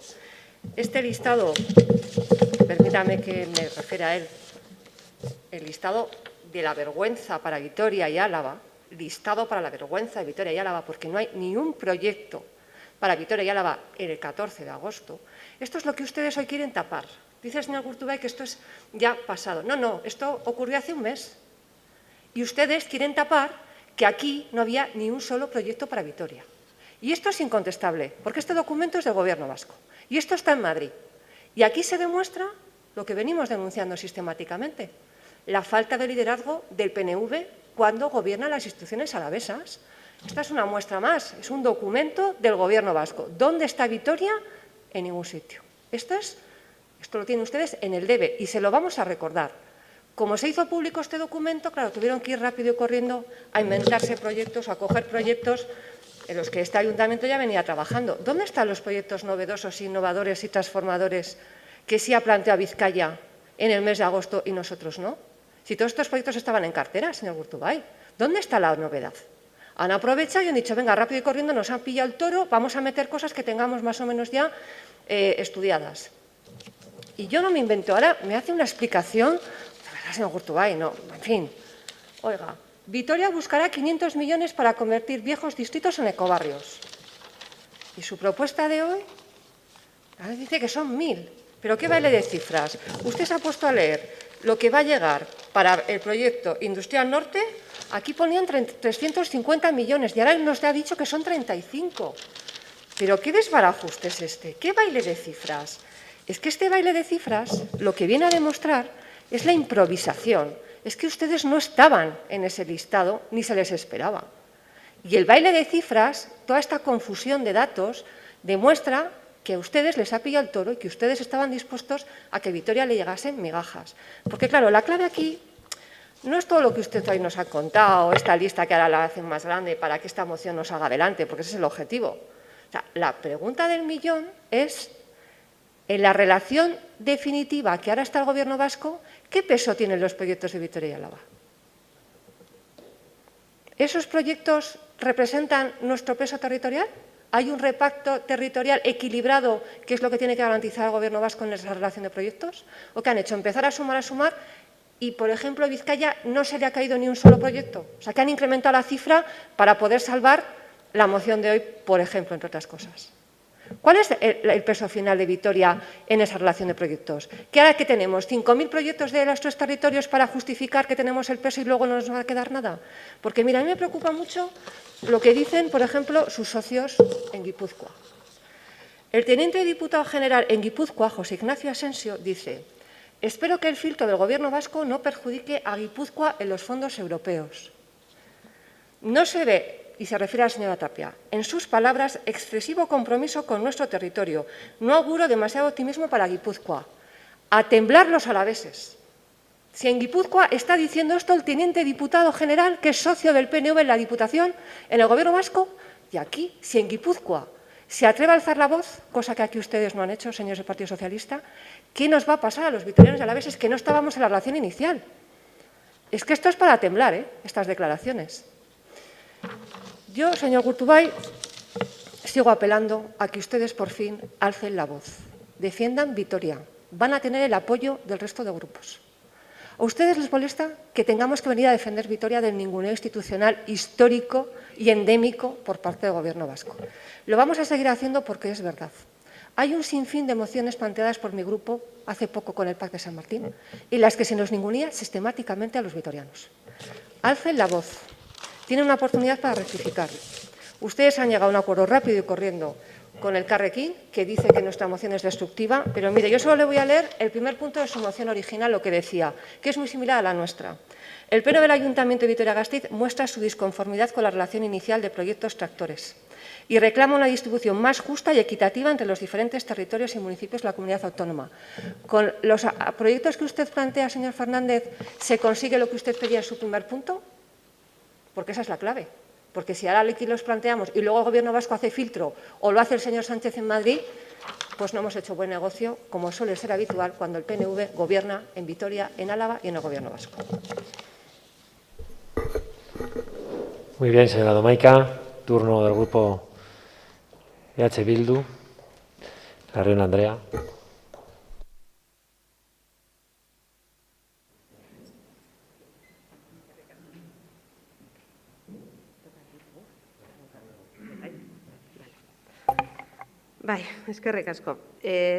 este listado, permítame que me refiera a él, el listado de la vergüenza para Vitoria y Álava, listado para la vergüenza de Vitoria y Álava, porque no hay ni un proyecto para Vitoria y Álava el 14 de agosto, esto es lo que ustedes hoy quieren tapar. Dice el señor Gurtubay que esto es ya pasado. No, esto ocurrió hace un mes. Y ustedes quieren tapar que aquí no había ni un solo proyecto para Vitoria. Y esto es incontestable, porque este documento es del Gobierno vasco. Y esto está en Madrid. Y aquí se demuestra lo que venimos denunciando sistemáticamente, la falta de liderazgo del PNV cuando gobiernan las instituciones alavesas. Esta es una muestra más, es un documento del Gobierno vasco. ¿Dónde está Vitoria? En ningún sitio. Esto lo tienen ustedes en el debe y se lo vamos a recordar. Como se hizo público este documento, claro, tuvieron que ir rápido y corriendo a inventarse proyectos, a coger proyectos en los que este ayuntamiento ya venía trabajando. ¿Dónde están los proyectos novedosos, innovadores y transformadores que sí ha planteado Vizcaya en el mes de agosto y nosotros no? Si todos estos proyectos estaban en cartera, señor Gurtubay, ¿dónde está la novedad? Han aprovechado y han dicho, venga, rápido y corriendo, nos han pillado el toro, vamos a meter cosas que tengamos más o menos ya estudiadas. Y yo no me invento, ahora me hace una explicación, de verdad, señor Gurtubay, no, en fin. Oiga, Vitoria buscará 500 millones para convertir viejos distritos en ecobarrios. Y su propuesta de hoy dice que son 1.000. ¿Pero qué baile de cifras? Usted se ha puesto a leer lo que va a llegar para el proyecto Industrial Norte. Aquí ponían 350 millones y ahora nos ha dicho que son 35. ¿Pero qué desbarajuste es este? ¿Qué baile de cifras? Es que este baile de cifras lo que viene a demostrar es la improvisación. Es que ustedes no estaban en ese listado ni se les esperaba. Y el baile de cifras, toda esta confusión de datos, demuestra que a ustedes les ha pillado el toro y que ustedes estaban dispuestos a que Vitoria le llegasen migajas. Porque, claro, la clave aquí no es todo lo que usted hoy nos ha contado, esta lista que ahora la hacen más grande para que esta moción nos haga adelante, porque ese es el objetivo. O sea, la pregunta del millón es, en la relación definitiva que ahora está el Gobierno vasco, ¿qué peso tienen los proyectos de Vitoria y Álava? ¿Esos proyectos representan nuestro peso territorial ¿Hay un reparto territorial equilibrado, que es lo que tiene que garantizar el Gobierno vasco en esa relación de proyectos? ¿O qué han hecho? Empezar a sumar y, por ejemplo, a Vizcaya no se le ha caído ni un solo proyecto. O sea, que han incrementado la cifra para poder salvar la moción de hoy, por ejemplo, entre otras cosas. ¿Cuál es el peso final de Vitoria en esa relación de proyectos? ¿Que ahora que tenemos 5.000 proyectos de nuestros territorios para justificar que tenemos el peso y luego no nos va a quedar nada? Porque, mira, a mí me preocupa mucho lo que dicen, por ejemplo, sus socios en Guipúzcoa. El teniente diputado general en Guipúzcoa, José Ignacio Asensio, dice: espero que el filtro del Gobierno vasco no perjudique a Guipúzcoa en los fondos europeos. No se ve, y se refiere a la señora Tapia, en sus palabras, excesivo compromiso con nuestro territorio. No auguro demasiado optimismo para Guipúzcoa. A temblar los alaveses. Si en Guipúzcoa está diciendo esto el teniente diputado general, que es socio del PNV en la Diputación, en el Gobierno vasco, y aquí, si en Guipúzcoa se atreve a alzar la voz, cosa que aquí ustedes no han hecho, señores del Partido Socialista, ¿qué nos va a pasar a los vitorianos y alaveses que no estábamos en la relación inicial? Es que esto es para temblar, estas declaraciones. Yo, señor Gurtubay, sigo apelando a que ustedes por fin alcen la voz, defiendan Vitoria. Van a tener el apoyo del resto de grupos. ¿A ustedes les molesta que tengamos que venir a defender Vitoria del ninguneo institucional histórico y endémico por parte del Gobierno vasco? Lo vamos a seguir haciendo porque es verdad. Hay un sinfín de mociones planteadas por mi grupo hace poco con el Pacto de San Martín, en las que se nos ningunea sistemáticamente a los vitorianos. Alcen la voz. Tienen una oportunidad para rectificar. Ustedes han llegado a un acuerdo rápido y corriendo con el Carrequín, que dice que nuestra moción es destructiva, pero mire, yo solo le voy a leer el primer punto de su moción original, lo que decía, que es muy similar a la nuestra. El Pleno del Ayuntamiento de Vitoria-Gasteiz muestra su disconformidad con la relación inicial de proyectos tractores y reclama una distribución más justa y equitativa entre los diferentes territorios y municipios de la comunidad autónoma. Con los proyectos que usted plantea, señor Fernández, ¿se consigue lo que usted pedía en su primer punto? Porque esa es la clave. Porque si ahora aquí los planteamos y luego el Gobierno vasco hace filtro o lo hace el señor Sánchez en Madrid, pues no hemos hecho buen negocio, como suele ser habitual cuando el PNV gobierna en Vitoria, en Álava y en el Gobierno vasco. Muy bien, señora Domaica. Turno del grupo EH Bildu. Larrion Andrea. Bai, eskerrik asko.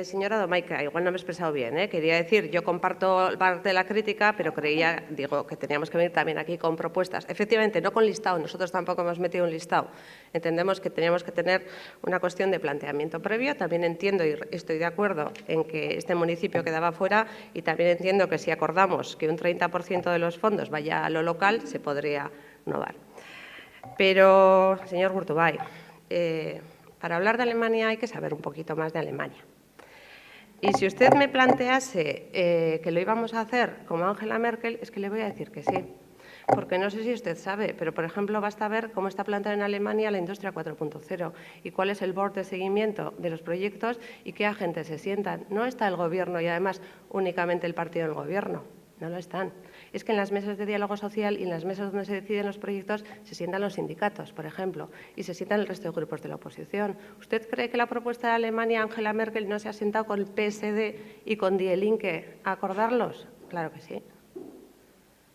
Señora Domaica, igual no me he expresado bien, quería decir, yo comparto parte de la crítica, pero creía, digo, que teníamos que venir también aquí con propuestas. Efectivamente, no con listado, nosotros tampoco hemos metido un listado. Entendemos que teníamos que tener una cuestión de planteamiento previo. También entiendo y estoy de acuerdo en que este municipio quedaba fuera y también entiendo que si acordamos que un 30% de los fondos vaya a lo local, se podría innovar. Pero, señor Gurtubay, para hablar de Alemania hay que saber un poquito más de Alemania. Y si usted me plantease que lo íbamos a hacer como Angela Merkel, es que le voy a decir que sí. Porque no sé si usted sabe, pero, por ejemplo, basta ver cómo está planteada en Alemania la industria 4.0 y cuál es el board de seguimiento de los proyectos y qué agentes se sientan. No está el Gobierno y, además, únicamente el partido del Gobierno. No lo están. Es que en las mesas de diálogo social y en las mesas donde se deciden los proyectos se sientan los sindicatos, por ejemplo, y se sientan el resto de grupos de la oposición. ¿Usted cree que la propuesta de Alemania, Angela Merkel, no se ha sentado con el PSD y con Die Linke a acordarlos? Claro que sí.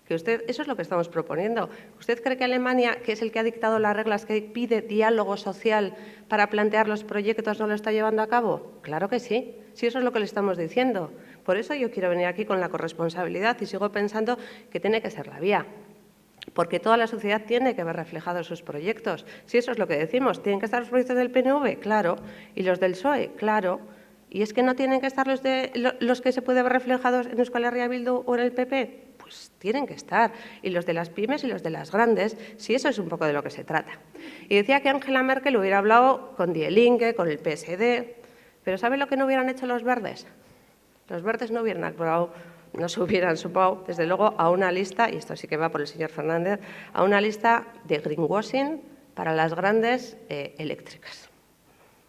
Que usted, eso es lo que estamos proponiendo. ¿Usted cree que Alemania, que es el que ha dictado las reglas, que pide diálogo social para plantear los proyectos, no lo está llevando a cabo? Claro que sí. Sí, eso es lo que le estamos diciendo. Por eso yo quiero venir aquí con la corresponsabilidad y sigo pensando que tiene que ser la vía. Porque toda la sociedad tiene que ver reflejados sus proyectos. Si eso es lo que decimos, ¿tienen que estar los proyectos del PNV? Claro. ¿Y los del PSOE? Claro. ¿Y es que no tienen que estar los que se pueden ver reflejados en Euskal Herria Bildu o en el PP? Pues tienen que estar. Y los de las pymes y los de las grandes, si eso es un poco de lo que se trata. Y decía que Angela Merkel hubiera hablado con Die Linke, con el PSD, pero ¿sabe lo que no hubieran hecho los verdes? Los verdes no hubieran aprobado, no se hubieran sumado, desde luego, a una lista, y esto sí que va por el señor Fernández, a una lista de greenwashing para las grandes eléctricas.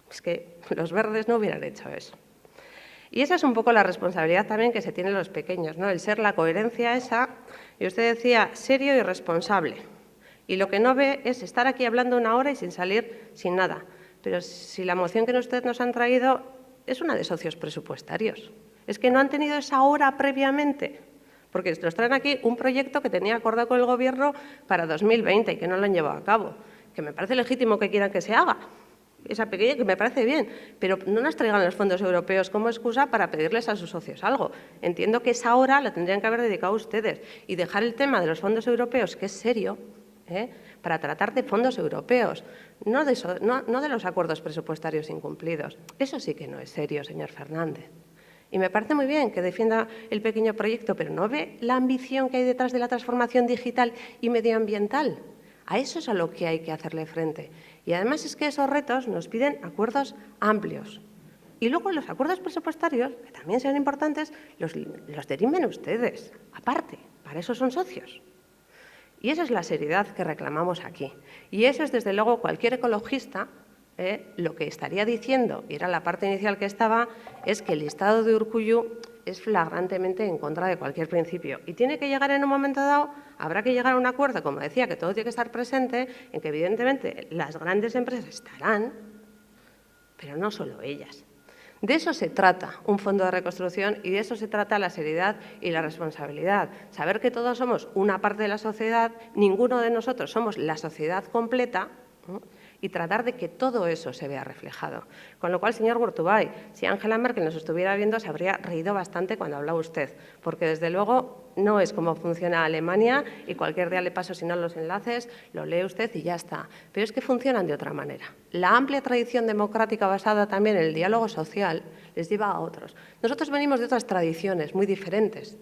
Es que los verdes no hubieran hecho eso. Y esa es un poco la responsabilidad también que se tienen los pequeños, ¿no? El ser la coherencia esa, y usted decía, serio y responsable. Y lo que no ve es estar aquí hablando una hora y sin salir sin nada. pero si la moción que ustedes nos han traído es una de socios presupuestarios. Es que no han tenido esa hora previamente, porque nos traen aquí un proyecto que tenía acordado con el Gobierno para 2020 y que no lo han llevado a cabo, que me parece legítimo que quieran que se haga, esa pequeña, que me parece bien, pero no nos traigan los fondos europeos como excusa para pedirles a sus socios algo. Entiendo que esa hora la tendrían que haber dedicado ustedes y dejar el tema de los fondos europeos, que es serio, para tratar de fondos europeos, no de los acuerdos presupuestarios incumplidos. Eso sí que no es serio, señor Fernández. Y me parece muy bien que defienda el pequeño proyecto, pero ¿no ve la ambición que hay detrás de la transformación digital y medioambiental? A eso es a lo que hay que hacerle frente. Y además es que esos retos nos piden acuerdos amplios. Y luego los acuerdos presupuestarios, que también sean importantes, los dirimen ustedes, aparte, para eso son socios. Y esa es la seriedad que reclamamos aquí. Y eso es, desde luego, cualquier ecologista lo que estaría diciendo, y era la parte inicial que estaba, es que el listado de Urkullu es flagrantemente en contra de cualquier principio. Y tiene que llegar en un momento dado, habrá que llegar a un acuerdo, como decía, que todo tiene que estar presente, en que evidentemente las grandes empresas estarán, pero no solo ellas. De eso se trata un fondo de reconstrucción y de eso se trata la seriedad y la responsabilidad. Saber que todos somos una parte de la sociedad, ninguno de nosotros somos la sociedad completa, ¿no? Y tratar de que todo eso se vea reflejado. Con lo cual, señor Urtubey, si Angela Merkel nos estuviera viendo, se habría reído bastante cuando hablaba usted, porque desde luego no es como funciona Alemania y cualquier día le paso, si no, los enlaces, lo lee usted y ya está. Pero es que funcionan de otra manera. La amplia tradición democrática basada también en el diálogo social les lleva a otros. Nosotros venimos de otras tradiciones muy diferentes,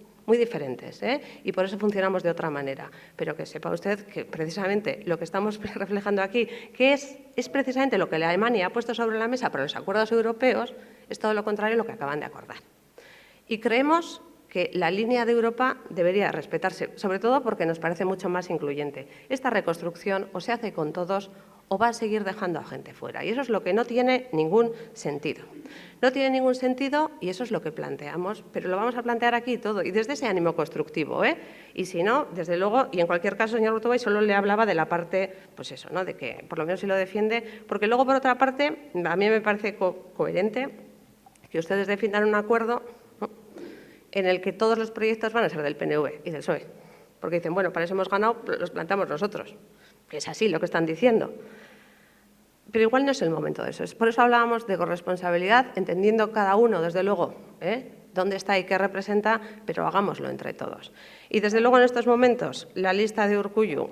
y por eso funcionamos de otra manera. Pero que sepa usted que precisamente lo que estamos reflejando aquí, que es precisamente lo que la Alemania ha puesto sobre la mesa para los acuerdos europeos, es todo lo contrario a lo que acaban de acordar. Y creemos que la línea de Europa debería respetarse, sobre todo porque nos parece mucho más incluyente. Esta reconstrucción o se hace con todos o va a seguir dejando a gente fuera. Y eso es lo que no tiene ningún sentido. No tiene ningún sentido y eso es lo que planteamos, pero lo vamos a plantear aquí todo y desde ese ánimo constructivo. Y si no, desde luego, y en cualquier caso, señor Urtubey, solo le hablaba de la parte, pues eso, ¿no? De que por lo menos si lo defiende, porque luego, por otra parte, a mí me parece coherente que ustedes defiendan un acuerdo, ¿no?, en el que todos los proyectos van a ser del PNV y del PSOE. Porque dicen, bueno, para eso hemos ganado, los plantamos nosotros. Que es así lo que están diciendo. Pero igual no es el momento de eso. Por eso hablábamos de corresponsabilidad, entendiendo cada uno, desde luego, dónde está y qué representa, pero hagámoslo entre todos. Y desde luego en estos momentos la lista de Urkullu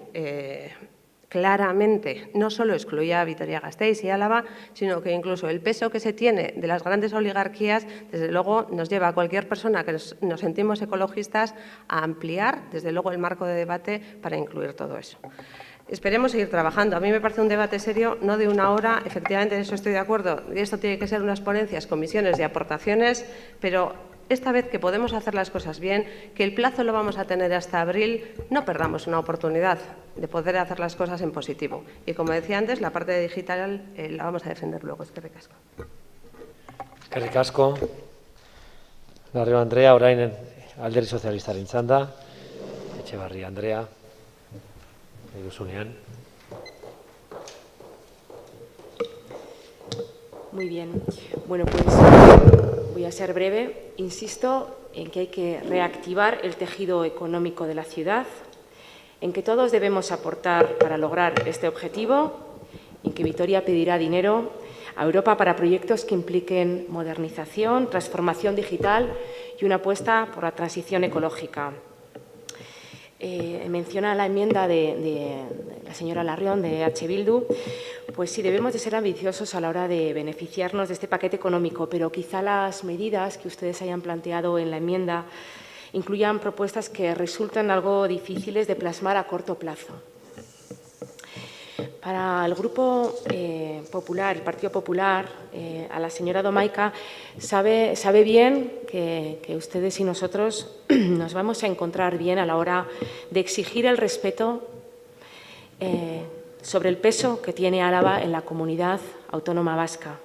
claramente no solo excluía a Vitoria-Gasteiz y Álava, sino que incluso el peso que se tiene de las grandes oligarquías, desde luego nos lleva a cualquier persona que nos sentimos ecologistas a ampliar, desde luego, el marco de debate para incluir todo eso. Esperemos seguir trabajando. A mí me parece un debate serio, no de una hora. Efectivamente, en eso estoy de acuerdo. Y esto tiene que ser unas ponencias, comisiones de aportaciones, pero esta vez que podemos hacer las cosas bien, que el plazo lo vamos a tener hasta abril, no perdamos una oportunidad de poder hacer las cosas en positivo. Y como decía antes, la parte de digital la vamos a defender luego. Eskerrik asko. Eskerrik asko. Garrido Andrea, orain Alderdi Sozialistaren txanda. Etxebarria Andrea. Muy bien. Bueno, pues voy a ser breve. Insisto en que hay que reactivar el tejido económico de la ciudad, en que todos debemos aportar para lograr este objetivo, en que Vitoria pedirá dinero a Europa para proyectos que impliquen modernización, transformación digital y una apuesta por la transición ecológica. Menciona la enmienda de la señora Larrión, de H. Bildu. Pues sí, debemos de ser ambiciosos a la hora de beneficiarnos de este paquete económico, pero quizá las medidas que ustedes hayan planteado en la enmienda incluyan propuestas que resultan algo difíciles de plasmar a corto plazo. Para el Grupo Popular, el Partido Popular, a la señora Domaica, sabe bien que ustedes y nosotros nos vamos a encontrar bien a la hora de exigir el respeto sobre el peso que tiene Álava en la comunidad autónoma vasca.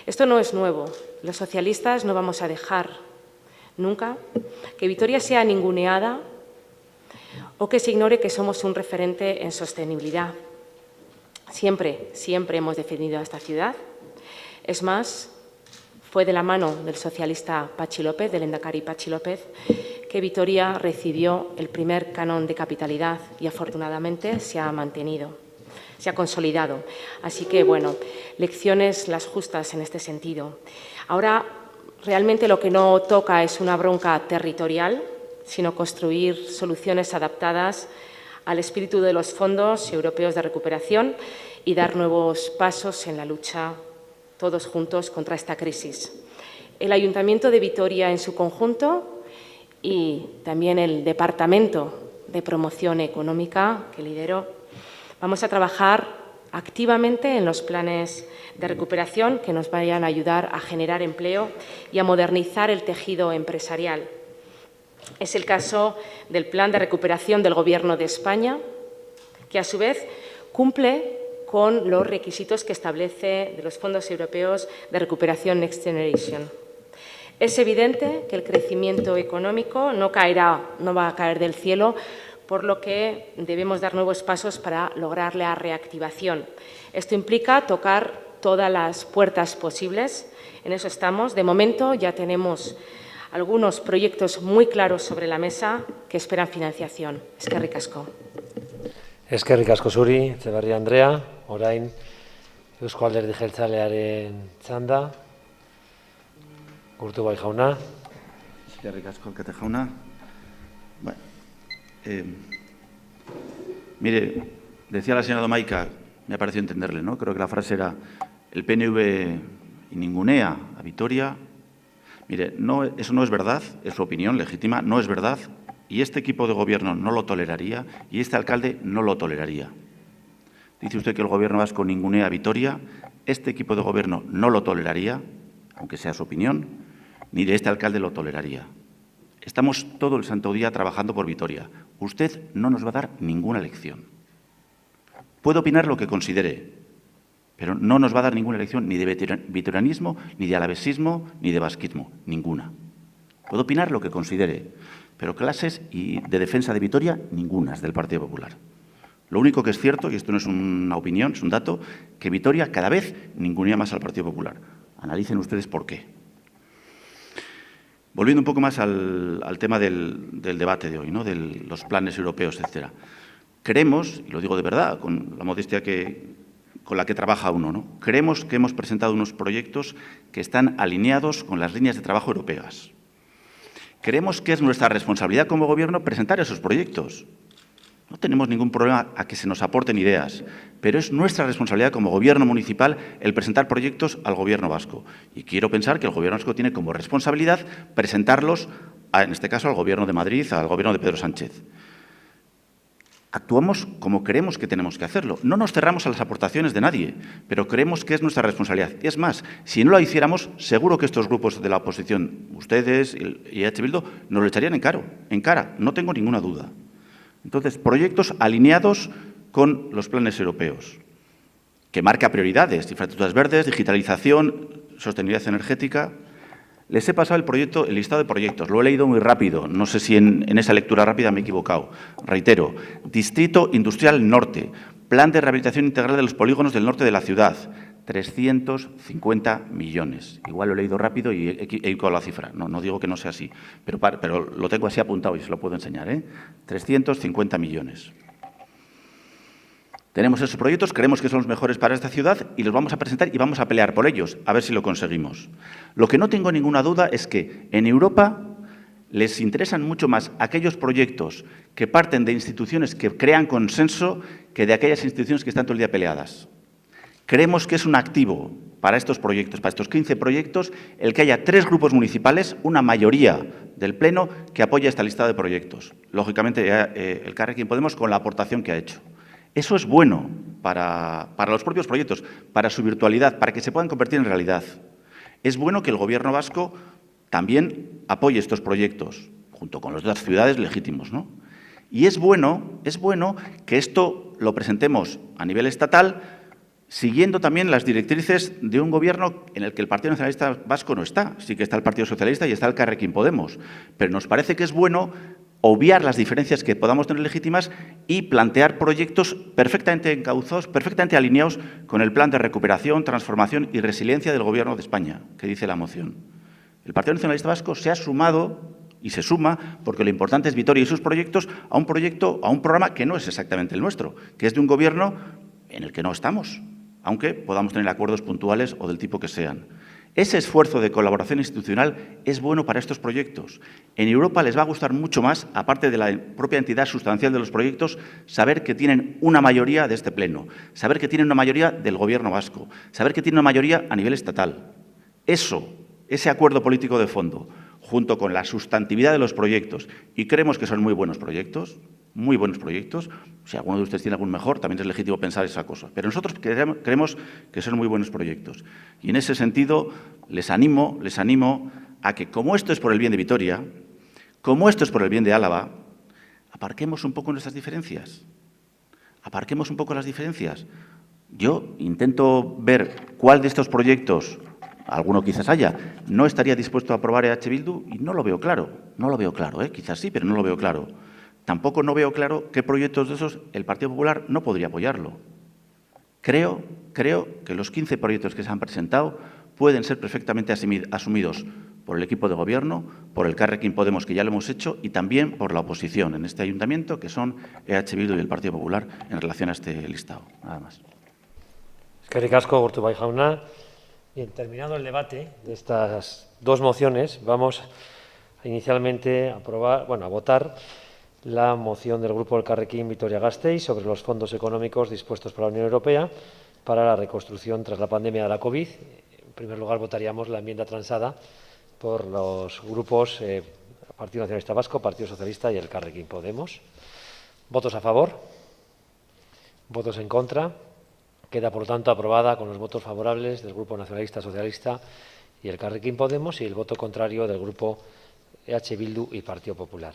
Esto no es nuevo. Los socialistas no vamos a dejar nunca que Vitoria sea ninguneada o que se ignore que somos un referente en sostenibilidad. Siempre hemos defendido a esta ciudad. Es más, fue de la mano del socialista Patxi López, del lehendakari Patxi López, que Vitoria recibió el primer canon de capitalidad y afortunadamente se ha mantenido, se ha consolidado. Así que, bueno, lecciones las justas en este sentido. Ahora, realmente lo que no toca es una bronca territorial, sino construir soluciones adaptadas al espíritu de los fondos europeos de recuperación y dar nuevos pasos en la lucha todos juntos contra esta crisis. El Ayuntamiento de Vitoria en su conjunto y también el Departamento de Promoción Económica que lidero, vamos a trabajar activamente en los planes de recuperación que nos vayan a ayudar a generar empleo y a modernizar el tejido empresarial. Es el caso del Plan de Recuperación del Gobierno de España, que a su vez cumple con los requisitos que establece de los fondos europeos de recuperación Next Generation. Es evidente que el crecimiento económico no va a caer del cielo, por lo que debemos dar nuevos pasos para lograr la reactivación. Esto implica tocar todas las puertas posibles. En eso estamos. De momento ya tenemos algunos proyectos muy claros sobre la mesa que esperan financiación. Eskerrik asko. Eskerrik asko zuri, Etxeberria Andrea. Orain, Eusko Alderdi Jeltzalearen txanda. Urtubay jauna. Eskerrik asko, alkate jauna. Bueno, mire, decía la señora Domaica, me ha parecido entenderle, ¿no? Creo que la frase era, el PNV ningunea a Vitoria. Mire, no, eso no es verdad, es su opinión legítima, no es verdad, y este equipo de gobierno no lo toleraría, y este alcalde no lo toleraría. Dice usted que el Gobierno vasco ningunea a Vitoria, este equipo de gobierno no lo toleraría, aunque sea su opinión, ni de este alcalde lo toleraría. Estamos todo el santo día trabajando por Vitoria. Usted no nos va a dar ninguna lección. Puede opinar lo que considere, pero no nos va a dar ninguna lección ni de vitorianismo, ni de alavesismo, ni de vasquismo, ninguna. Puede opinar lo que considere, pero clases de defensa de Vitoria, ningunas del Partido Popular. Lo único que es cierto, y esto no es una opinión, es un dato, que Vitoria cada vez ningunea más al Partido Popular. Analicen ustedes por qué. Volviendo un poco más al tema del debate de hoy, ¿no? De los planes europeos, etcétera. Creemos, y lo digo de verdad, con la modestia con la que trabaja uno, ¿no? Creemos que hemos presentado unos proyectos que están alineados con las líneas de trabajo europeas. Creemos que es nuestra responsabilidad como Gobierno presentar esos proyectos. No tenemos ningún problema a que se nos aporten ideas, pero es nuestra responsabilidad como Gobierno municipal el presentar proyectos al Gobierno vasco. Y quiero pensar que el Gobierno vasco tiene como responsabilidad presentarlos, en este caso, al Gobierno de Madrid, al Gobierno de Pedro Sánchez. Actuamos como creemos que tenemos que hacerlo. No nos cerramos a las aportaciones de nadie, pero creemos que es nuestra responsabilidad. Es más, si no lo hiciéramos, seguro que estos grupos de la oposición, ustedes y EH Bildu, nos lo echarían en cara. No tengo ninguna duda. Entonces, proyectos alineados con los planes europeos, que marca prioridades, infraestructuras verdes, digitalización, sostenibilidad energética. Les he pasado el listado de proyectos, lo he leído muy rápido, no sé si en esa lectura rápida me he equivocado. Reitero, Distrito Industrial Norte, Plan de Rehabilitación Integral de los Polígonos del Norte de la ciudad, 350 millones. Igual lo he leído rápido y he equivocado la cifra. No digo que no sea así, pero lo tengo así apuntado y se lo puedo enseñar. 350 millones. Tenemos esos proyectos, creemos que son los mejores para esta ciudad y los vamos a presentar y vamos a pelear por ellos, a ver si lo conseguimos. Lo que no tengo ninguna duda es que en Europa les interesan mucho más aquellos proyectos que parten de instituciones que crean consenso que de aquellas instituciones que están todo el día peleadas. Creemos que es un activo para estos proyectos, para estos 15 proyectos, el que haya 3 grupos municipales, una mayoría del Pleno, que apoya esta lista de proyectos. Lógicamente, el Carrequín Podemos con la aportación que ha hecho. Eso es bueno para los propios proyectos, para su virtualidad, para que se puedan convertir en realidad. Es bueno que el Gobierno vasco también apoye estos proyectos, junto con los de las ciudades legítimos, ¿no? Y es bueno que esto lo presentemos a nivel estatal, siguiendo también las directrices de un Gobierno en el que el Partido Nacionalista Vasco no está. Sí que está el Partido Socialista y está el Carrequín Podemos. Pero nos parece que es bueno obviar las diferencias que podamos tener legítimas y plantear proyectos perfectamente encauzados, perfectamente alineados con el plan de recuperación, transformación y resiliencia del Gobierno de España, que dice la moción. El Partido Nacionalista Vasco se ha sumado y se suma, porque lo importante es Vitoria y sus proyectos, a un programa que no es exactamente el nuestro, que es de un Gobierno en el que no estamos, aunque podamos tener acuerdos puntuales o del tipo que sean. Ese esfuerzo de colaboración institucional es bueno para estos proyectos. En Europa les va a gustar mucho más, aparte de la propia entidad sustancial de los proyectos, saber que tienen una mayoría de este Pleno, saber que tienen una mayoría del Gobierno vasco, saber que tienen una mayoría a nivel estatal. Ese acuerdo político de fondo, junto con la sustantividad de los proyectos, y creemos que son muy buenos proyectos, si alguno de ustedes tiene algún mejor, también es legítimo pensar esa cosa. Pero nosotros creemos que son muy buenos proyectos. Y en ese sentido, les animo a que, como esto es por el bien de Vitoria, como esto es por el bien de Álava, aparquemos un poco nuestras diferencias. Aparquemos un poco las diferencias. Yo intento ver cuál de estos proyectos, alguno quizás haya, no estaría dispuesto a aprobar EH Bildu y no lo veo claro. No lo veo claro, quizás sí, pero no lo veo claro. Tampoco no veo claro qué proyectos de esos el Partido Popular no podría apoyarlo. Creo que los 15 proyectos que se han presentado pueden ser perfectamente asumidos por el equipo de Gobierno, por el Carrequín Podemos, que ya lo hemos hecho, y también por la oposición en este ayuntamiento, que son EH Bildu y el Partido Popular, en relación a este listado. Nada más. Eskerrik asko, Urtubay jauna. Bien, terminado el debate de estas dos mociones, vamos inicialmente a votar la moción del Grupo del Carrequín Vitoria-Gasteiz sobre los fondos económicos dispuestos por la Unión Europea para la reconstrucción tras la pandemia de la COVID. En primer lugar, votaríamos la enmienda transada por los grupos Partido Nacionalista Vasco, Partido Socialista y el Carrequín Podemos. ¿Votos a favor? ¿Votos en contra? Queda, por lo tanto, aprobada con los votos favorables del Grupo Nacionalista Socialista y el Carrequín Podemos y el voto contrario del Grupo EH Bildu y Partido Popular.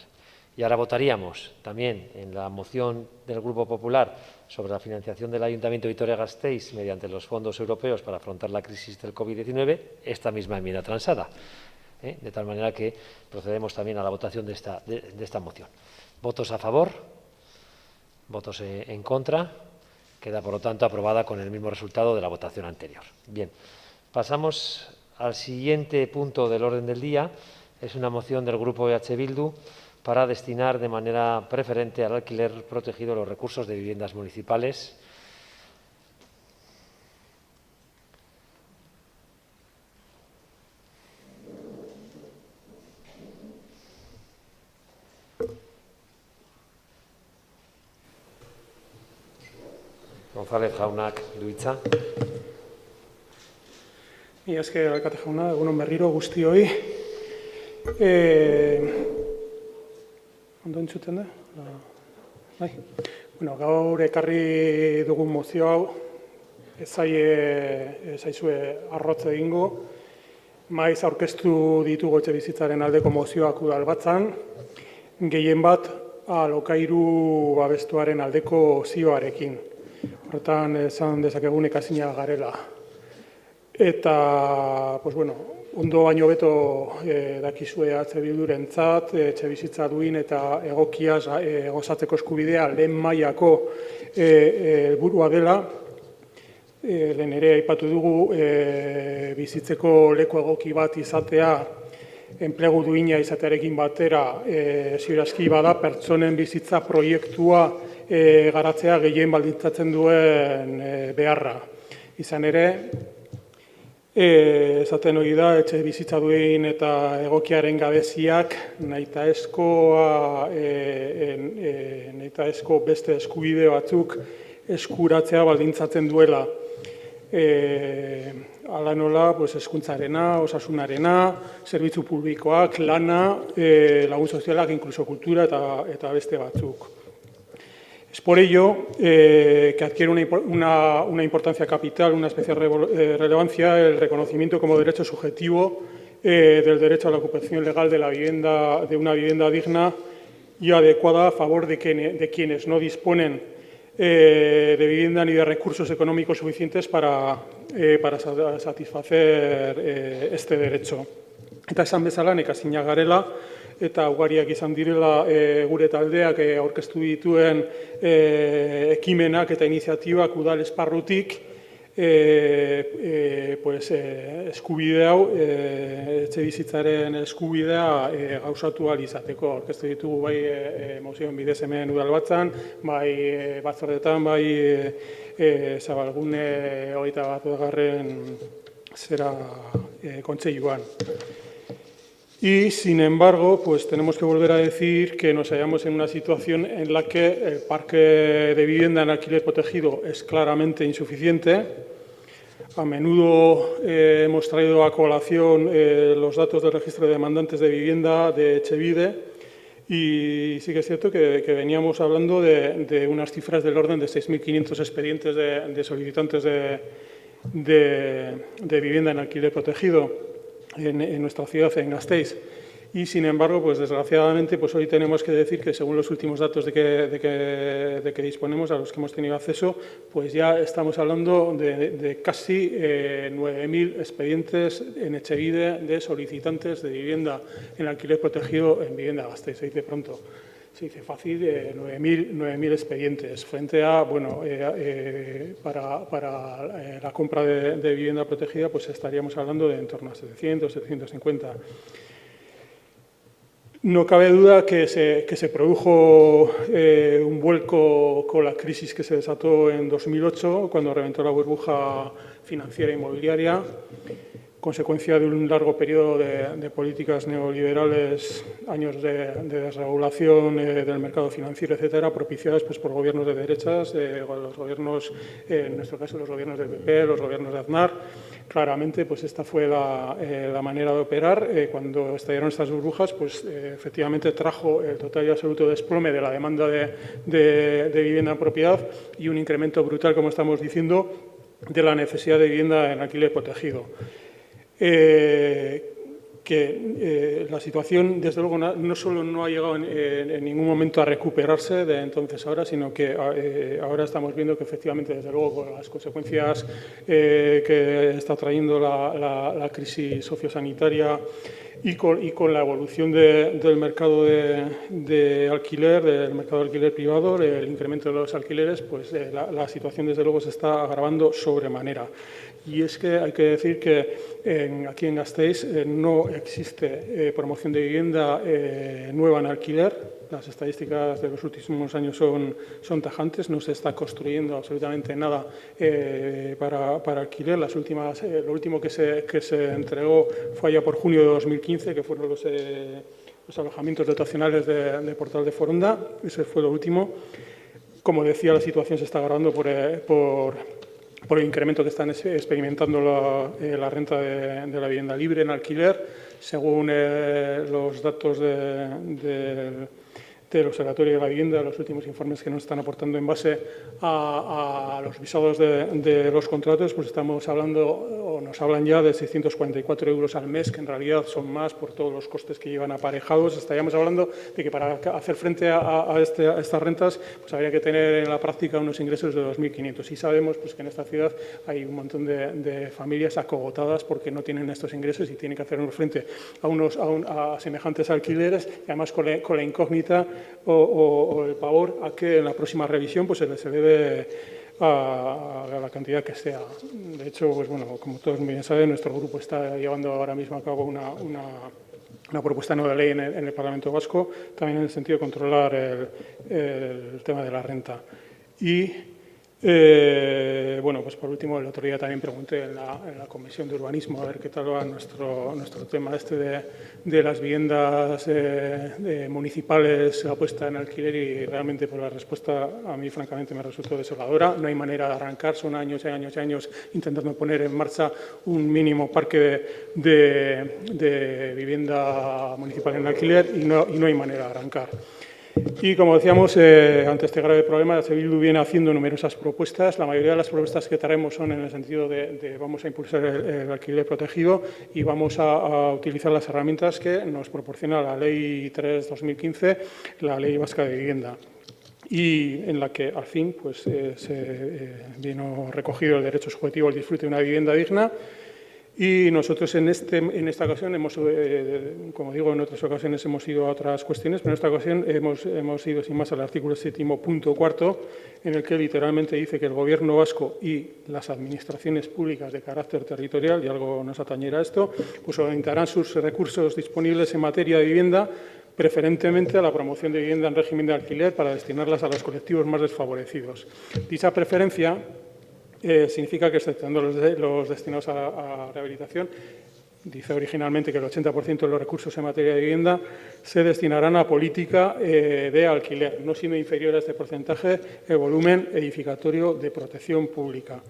Y ahora votaríamos también en la moción del Grupo Popular sobre la financiación del Ayuntamiento de Vitoria-Gasteiz mediante los fondos europeos para afrontar la crisis del COVID-19, esta misma enmienda transada. De tal manera que procedemos también a la votación de esta moción. ¿Votos a favor? ¿Votos en contra? Queda, por lo tanto, aprobada con el mismo resultado de la votación anterior. Bien, pasamos al siguiente punto del orden del día. Es una moción del Grupo EH Bildu para destinar de manera preferente al alquiler protegido los recursos de viviendas municipales. González jaunak du hitza. Mila esker alkate jauna, egunon berriro guztioi. Ondo entzuten da? Bai. Gaur ekarri dugun mozio hau, ez zaizue arrotz egingo, maiz aurkeztu ditugu etxebizitzaren aldeko mozioak udalbatzan, gehien bat alokairu babestuaren aldeko zioarekin. Hortan, esan dezakegun ekazina garela. Eta, ondo baino beto dakizue EH Bildurentzat, etxebizitza duin eta egokia gozatzeko eskubidea lehen mailako helburua dela. Lehen ere aipatu dugu bizitzeko leku egoki bat izatea, enplegu duina izatearekin batera, ziurazki bada pertsonen bizitza proiektua garatzea gehien baldintzatzen duen beharra. Izan ere, esaten hori da, etxe bizitza duin eta egokiaren gabeziak nahitaezko beste eskubide batzuk eskuratzea baldintzatzen duela. Hala nola, hezkuntzarena, osasunarena, zerbitzu publikoak, lana, lagun sozialak, inkluso kultura eta beste batzuk. Es por ello que adquiere una importancia capital, una especial relevancia, el reconocimiento como derecho subjetivo del derecho a la ocupación legal de una vivienda digna y adecuada a favor de quienes no disponen de vivienda ni de recursos económicos suficientes para satisfacer este derecho. Eta esan bezala, nekazina garela, eta ugariak izan direla gure taldeak aurkeztu dituen ekimenak eta iniziatibak udal esparrutik, eskubide hau, etxebizitzaren eskubidea gauzatu ahal izateko. Aurkeztu ditugu bai mozioen bidez hemen udalbatzan, bai batzordetan, bai Zabalgune 21. Kontseiluan. Y, sin embargo, pues tenemos que volver a decir que nos hallamos en una situación en la que el parque de vivienda en alquiler protegido es claramente insuficiente. A menudo hemos traído a colación los datos del registro de demandantes de vivienda de Etxebide y sí que es cierto que veníamos hablando de unas cifras del orden de 6.500 expedientes de solicitantes de vivienda en alquiler protegido en nuestra ciudad, en Gasteiz. Y, sin embargo, pues desgraciadamente, pues hoy tenemos que decir que según los últimos datos de que disponemos, a los que hemos tenido acceso, pues ya estamos hablando de casi 9.000 expedientes en Etxebide de solicitantes de vivienda en alquiler protegido en vivienda Gasteiz. Se dice pronto, se dice fácil, 9.000 expedientes. Frente a, bueno, para la compra de vivienda protegida, pues estaríamos hablando de en torno a 700, 750. No cabe duda que se produjo un vuelco con la crisis que se desató en 2008, cuando reventó la burbuja financiera e inmobiliaria, consecuencia de un largo periodo de políticas neoliberales, años de desregulación del mercado financiero, etcétera, propiciadas pues, por gobiernos de derechas, los gobiernos, en nuestro caso los gobiernos del PP, los gobiernos de Aznar. Claramente, pues esta fue la manera de operar. Cuando estallaron estas burbujas, pues efectivamente trajo el total y absoluto desplome de la demanda de vivienda en propiedad y un incremento brutal, como estamos diciendo, de la necesidad de vivienda en alquiler protegido. La situación, desde luego, no solo no ha llegado en ningún momento a recuperarse de entonces a ahora, sino que ahora estamos viendo que efectivamente, desde luego, con las consecuencias que está trayendo la crisis sociosanitaria y con la evolución del mercado de alquiler, del mercado de alquiler privado, el incremento de los alquileres, pues la situación, desde luego, se está agravando sobremanera. Y es que hay que decir que aquí en Gasteiz no existe promoción de vivienda nueva en alquiler. Las estadísticas de los últimos años son tajantes. No se está construyendo absolutamente nada para alquiler. Lo último que se entregó fue allá por junio de 2015, que fueron los alojamientos dotacionales de Portal de Foronda. Ese fue lo último. Como decía, la situación se está agravando por el incremento que están experimentando la renta de la vivienda libre en alquiler, según los datos del Observatorio de la Vivienda, los últimos informes que nos están aportando en base a los visados de los contratos, pues estamos hablando, o nos hablan ya de 644 euros al mes, que en realidad son más por todos los costes que llevan aparejados. Estaríamos hablando de que para hacer frente a estas rentas, pues habría que tener en la práctica unos ingresos de 2.500. Y sabemos pues, que en esta ciudad hay un montón de familias acogotadas porque no tienen estos ingresos y tienen que hacer frente a semejantes alquileres, y además con la incógnita o el pavor a que en la próxima revisión pues, se les eleve a la cantidad que sea. De hecho, pues, bueno, como todos muy bien saben, nuestro grupo está llevando ahora mismo a cabo una propuesta de nueva ley en el Parlamento Vasco, también en el sentido de controlar el tema de la renta. Y, bueno, pues por último, el otro día también pregunté en la Comisión de Urbanismo a ver qué tal va nuestro tema de las viviendas municipales, la puesta en alquiler, y realmente por la respuesta a mí francamente me resultó desoladora. No hay manera de arrancar, son años y años y años intentando poner en marcha un mínimo parque de vivienda municipal en alquiler y no hay manera de arrancar. Y, como decíamos, ante este grave problema, Bildu viene haciendo numerosas propuestas. La mayoría de las propuestas que traemos son en el sentido de vamos a impulsar el alquiler protegido y vamos a utilizar las herramientas que nos proporciona la Ley 3/2015, la Ley Vasca de Vivienda, y en la que, al fin, pues, se vino recogido el derecho subjetivo al disfrute de una vivienda digna. Y nosotros en esta ocasión, como digo, en otras ocasiones hemos ido a otras cuestiones, pero en esta ocasión hemos ido sin más al artículo 7.4, en el que literalmente dice que el Gobierno vasco y las administraciones públicas de carácter territorial, y algo nos atañerá esto, pues orientarán sus recursos disponibles en materia de vivienda preferentemente a la promoción de vivienda en régimen de alquiler para destinarlas a los colectivos más desfavorecidos. Dicha preferencia significa que, exceptuando los destinados a rehabilitación, dice originalmente que el 80% de los recursos en materia de vivienda se destinarán a política de alquiler, no siendo inferior a este porcentaje el volumen edificatorio de protección pública.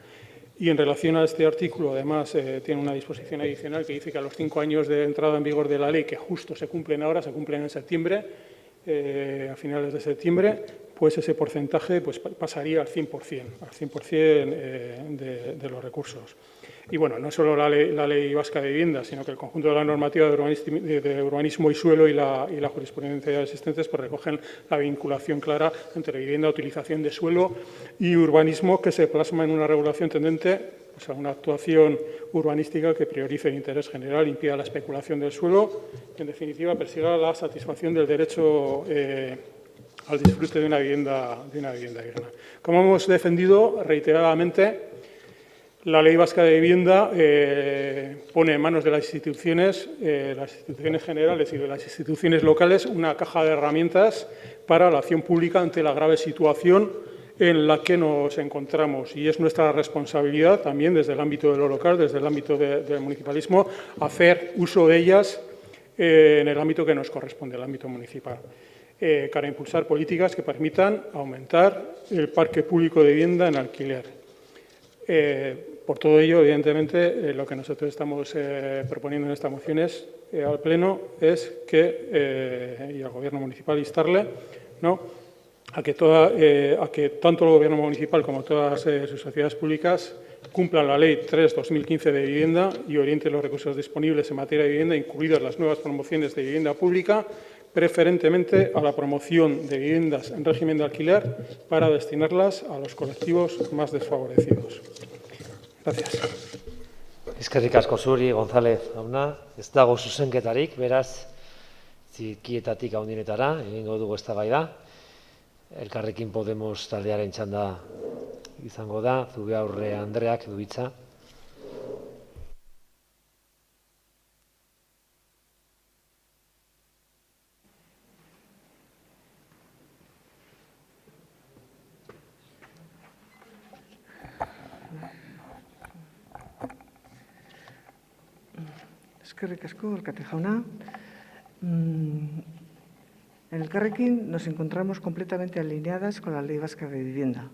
Y en relación a este artículo, además, tiene una disposición adicional que dice que a los 5 años de entrada en vigor de la ley, que justo se cumplen ahora, se cumplen en septiembre, a finales de septiembre, pues ese porcentaje pues, pasaría al 100%, de los recursos. Y bueno, no solo la ley vasca de vivienda, sino que el conjunto de la normativa de urbanismo y suelo y la jurisprudencia existentes pues, recogen la vinculación clara entre vivienda, utilización de suelo y urbanismo, que se plasma en una regulación tendente pues, a una actuación urbanística que priorice el interés general, impida la especulación del suelo y, en definitiva, persiga la satisfacción del derecho al disfrute de una vivienda digna. Como hemos defendido reiteradamente, la Ley Vasca de Vivienda pone en manos de las instituciones generales y de las instituciones locales una caja de herramientas para la acción pública ante la grave situación en la que nos encontramos. Y es nuestra responsabilidad también desde el ámbito de lo local, desde el ámbito del municipalismo, hacer uso de ellas en el ámbito que nos corresponde, el ámbito municipal, para impulsar políticas que permitan aumentar el parque público de vivienda en alquiler. Por todo ello, evidentemente, lo que nosotros estamos proponiendo en esta moción al Pleno es que, y al Gobierno municipal, instarle, ¿no?, a que tanto el Gobierno municipal como todas sus sociedades públicas cumplan la Ley 3/2015 de vivienda y orienten los recursos disponibles en materia de vivienda, incluidas las nuevas promociones de vivienda pública, preferentemente a la promoción de viviendas en régimen de alquiler para destinarlas a los colectivos más desfavorecidos. Gracias. Eskerrik asko zuri, González jauna. Ez dago zuzenketarik, beraz, txikietatik handienetara egingo dugu eztabaida. Elkarrekin Podemos taldearen txanda izango da, Zubiaurre Andreak du hitza. Eskerrik asko, alkate jauna. En Elkarrekin nos encontramos completamente alineadas con la Ley Vasca de Vivienda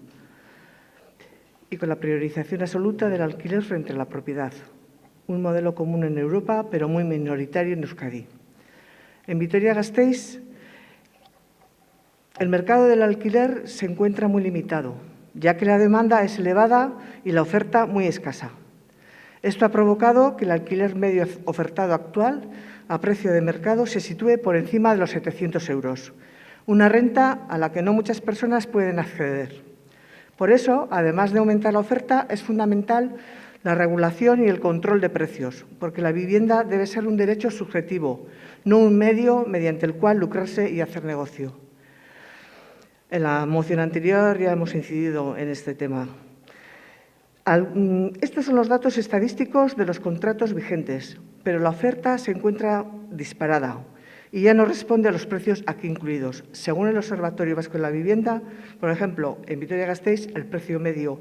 y con la priorización absoluta del alquiler frente a la propiedad, un modelo común en Europa, pero muy minoritario en Euskadi. En Vitoria-Gasteiz, el mercado del alquiler se encuentra muy limitado, ya que la demanda es elevada y la oferta muy escasa. Esto ha provocado que el alquiler medio ofertado actual a precio de mercado se sitúe por encima de los 700 euros, una renta a la que no muchas personas pueden acceder. Por eso, además de aumentar la oferta, es fundamental la regulación y el control de precios, porque la vivienda debe ser un derecho subjetivo, no un medio mediante el cual lucrarse y hacer negocio. En la moción anterior ya hemos incidido en este tema. Estos son los datos estadísticos de los contratos vigentes, pero la oferta se encuentra disparada y ya no responde a los precios aquí incluidos. Según el Observatorio Vasco de la Vivienda, por ejemplo, en Vitoria-Gasteiz, el precio medio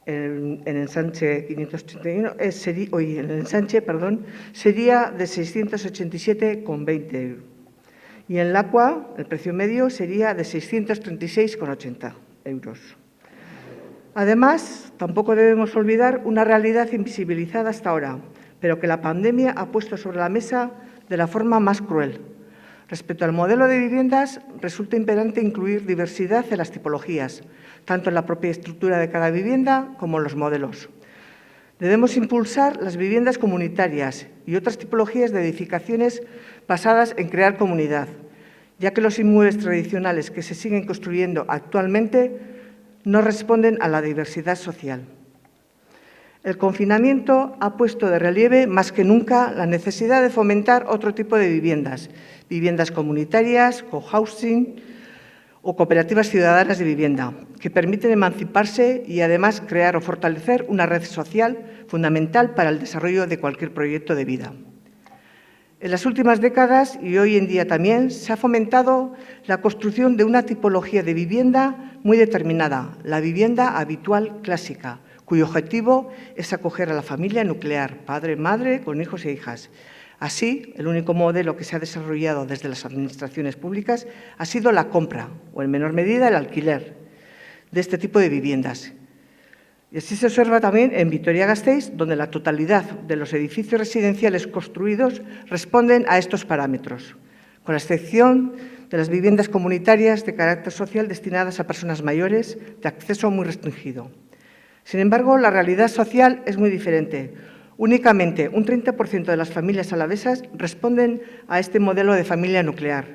en Ensanche 581 sería de 687,20 euros. Y en Lacua, el precio medio sería de 636,80 euros. Además, tampoco debemos olvidar una realidad invisibilizada hasta ahora, pero que la pandemia ha puesto sobre la mesa de la forma más cruel. Respecto al modelo de viviendas, resulta imperante incluir diversidad en las tipologías, tanto en la propia estructura de cada vivienda como en los modelos. Debemos impulsar las viviendas comunitarias y otras tipologías de edificaciones basadas en crear comunidad, ya que los inmuebles tradicionales que se siguen construyendo actualmente no responden a la diversidad social. El confinamiento ha puesto de relieve más que nunca la necesidad de fomentar otro tipo de viviendas, viviendas comunitarias, cohousing o cooperativas ciudadanas de vivienda, que permiten emanciparse y además crear o fortalecer una red social fundamental para el desarrollo de cualquier proyecto de vida. En las últimas décadas, y hoy en día también, se ha fomentado la construcción de una tipología de vivienda muy determinada, la vivienda habitual clásica, cuyo objetivo es acoger a la familia nuclear, padre, madre, con hijos e hijas. Así, el único modelo que se ha desarrollado desde las administraciones públicas ha sido la compra, o en menor medida el alquiler, de este tipo de viviendas. Y así se observa también en Vitoria-Gasteiz, donde la totalidad de los edificios residenciales construidos responden a estos parámetros, con la excepción de las viviendas comunitarias de carácter social destinadas a personas mayores de acceso muy restringido. Sin embargo, la realidad social es muy diferente. Únicamente un 30% de las familias alavesas responden a este modelo de familia nuclear.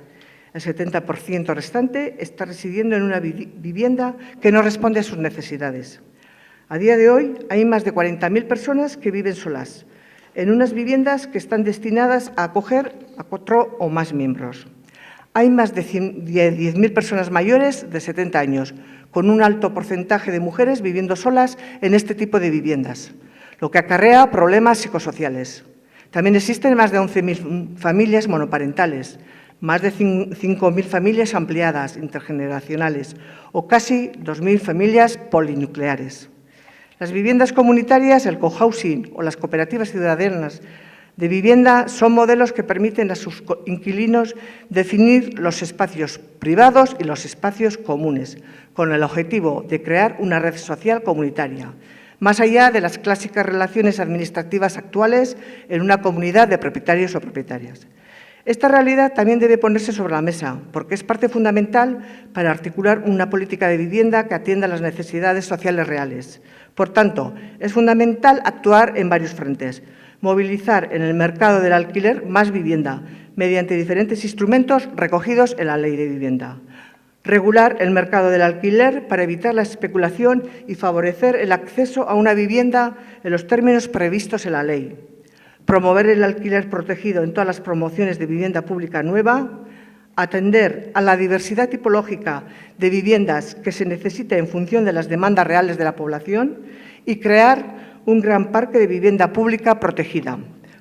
El 70% restante está residiendo en una vivienda que no responde a sus necesidades. A día de hoy hay más de 40.000 personas que viven solas, en unas viviendas que están destinadas a acoger a 4 o más miembros. Hay más de 10.000 personas mayores de 70 años, con un alto porcentaje de mujeres viviendo solas en este tipo de viviendas, lo que acarrea problemas psicosociales. También existen más de 11.000 familias monoparentales, más de 5.000 familias ampliadas, intergeneracionales, o casi 2.000 familias polinucleares. Las viviendas comunitarias, el cohousing o las cooperativas ciudadanas de vivienda son modelos que permiten a sus inquilinos definir los espacios privados y los espacios comunes, con el objetivo de crear una red social comunitaria, más allá de las clásicas relaciones administrativas actuales en una comunidad de propietarios o propietarias. Esta realidad también debe ponerse sobre la mesa, porque es parte fundamental para articular una política de vivienda que atienda a las necesidades sociales reales. Por tanto, es fundamental actuar en varios frentes. Movilizar en el mercado del alquiler más vivienda, mediante diferentes instrumentos recogidos en la Ley de Vivienda. Regular el mercado del alquiler para evitar la especulación y favorecer el acceso a una vivienda en los términos previstos en la ley. Promover el alquiler protegido en todas las promociones de vivienda pública nueva, atender a la diversidad tipológica de viviendas que se necesite en función de las demandas reales de la población y crear un gran parque de vivienda pública protegida.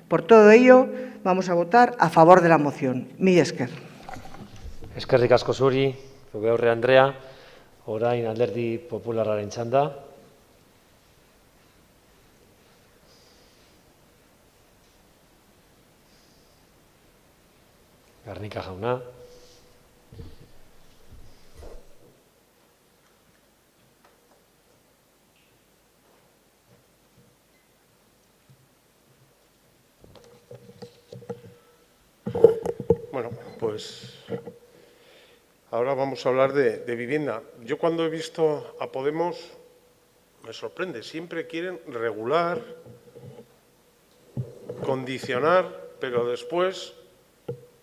Por todo ello, vamos a votar a favor de la moción. Mila esker. Eskerrik asko zuri, Zubeurre Andrea, orain Alderdi Popularraren txanda. Garnica jauna. Bueno, pues ahora vamos a hablar de vivienda. Yo cuando he visto a Podemos me sorprende, siempre quieren regular, condicionar, pero después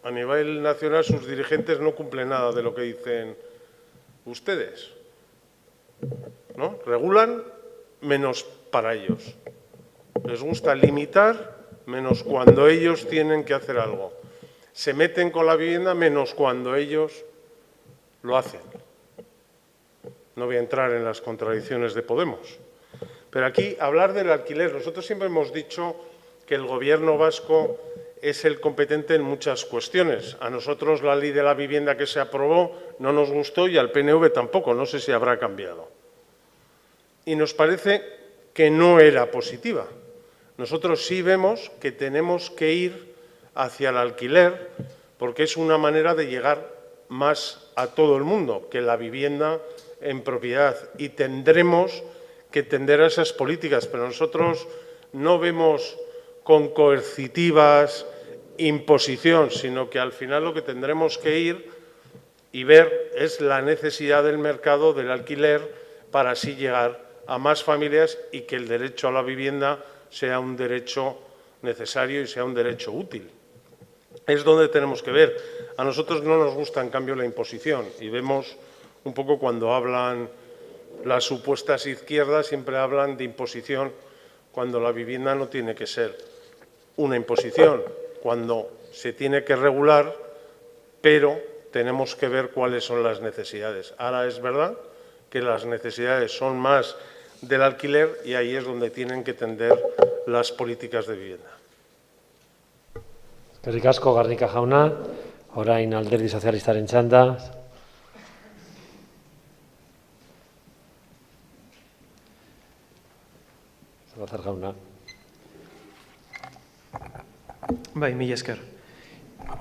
a nivel nacional sus dirigentes no cumplen nada de lo que dicen ustedes, ¿no? Regulan menos para ellos. Les gusta limitar menos cuando ellos tienen que hacer algo. Se meten con la vivienda menos cuando ellos lo hacen. No voy a entrar en las contradicciones de Podemos. Pero aquí, hablar del alquiler, nosotros siempre hemos dicho que el Gobierno vasco es el competente en muchas cuestiones. A nosotros la ley de la vivienda que se aprobó no nos gustó y al PNV tampoco, no sé si habrá cambiado. Y nos parece que no era positiva. Nosotros sí vemos que tenemos que ir hacia el alquiler porque es una manera de llegar más a todo el mundo que la vivienda en propiedad y tendremos que tender a esas políticas, pero nosotros no vemos con coercitivas imposición, sino que al final lo que tendremos que ir y ver es la necesidad del mercado del alquiler para así llegar a más familias y que el derecho a la vivienda sea un derecho necesario y sea un derecho útil. Es donde tenemos que ver. A nosotros no nos gusta, en cambio, la imposición y vemos un poco cuando hablan las supuestas izquierdas, siempre hablan de imposición cuando la vivienda no tiene que ser una imposición, cuando se tiene que regular, pero tenemos que ver cuáles son las necesidades. Ahora es verdad que las necesidades son más del alquiler y ahí es donde tienen que tender las políticas de vivienda. Eskerrik asko, Garnica jauna. Orain Alderdi Sozialistaren txanda. Salazar jauna. Bai, mila esker.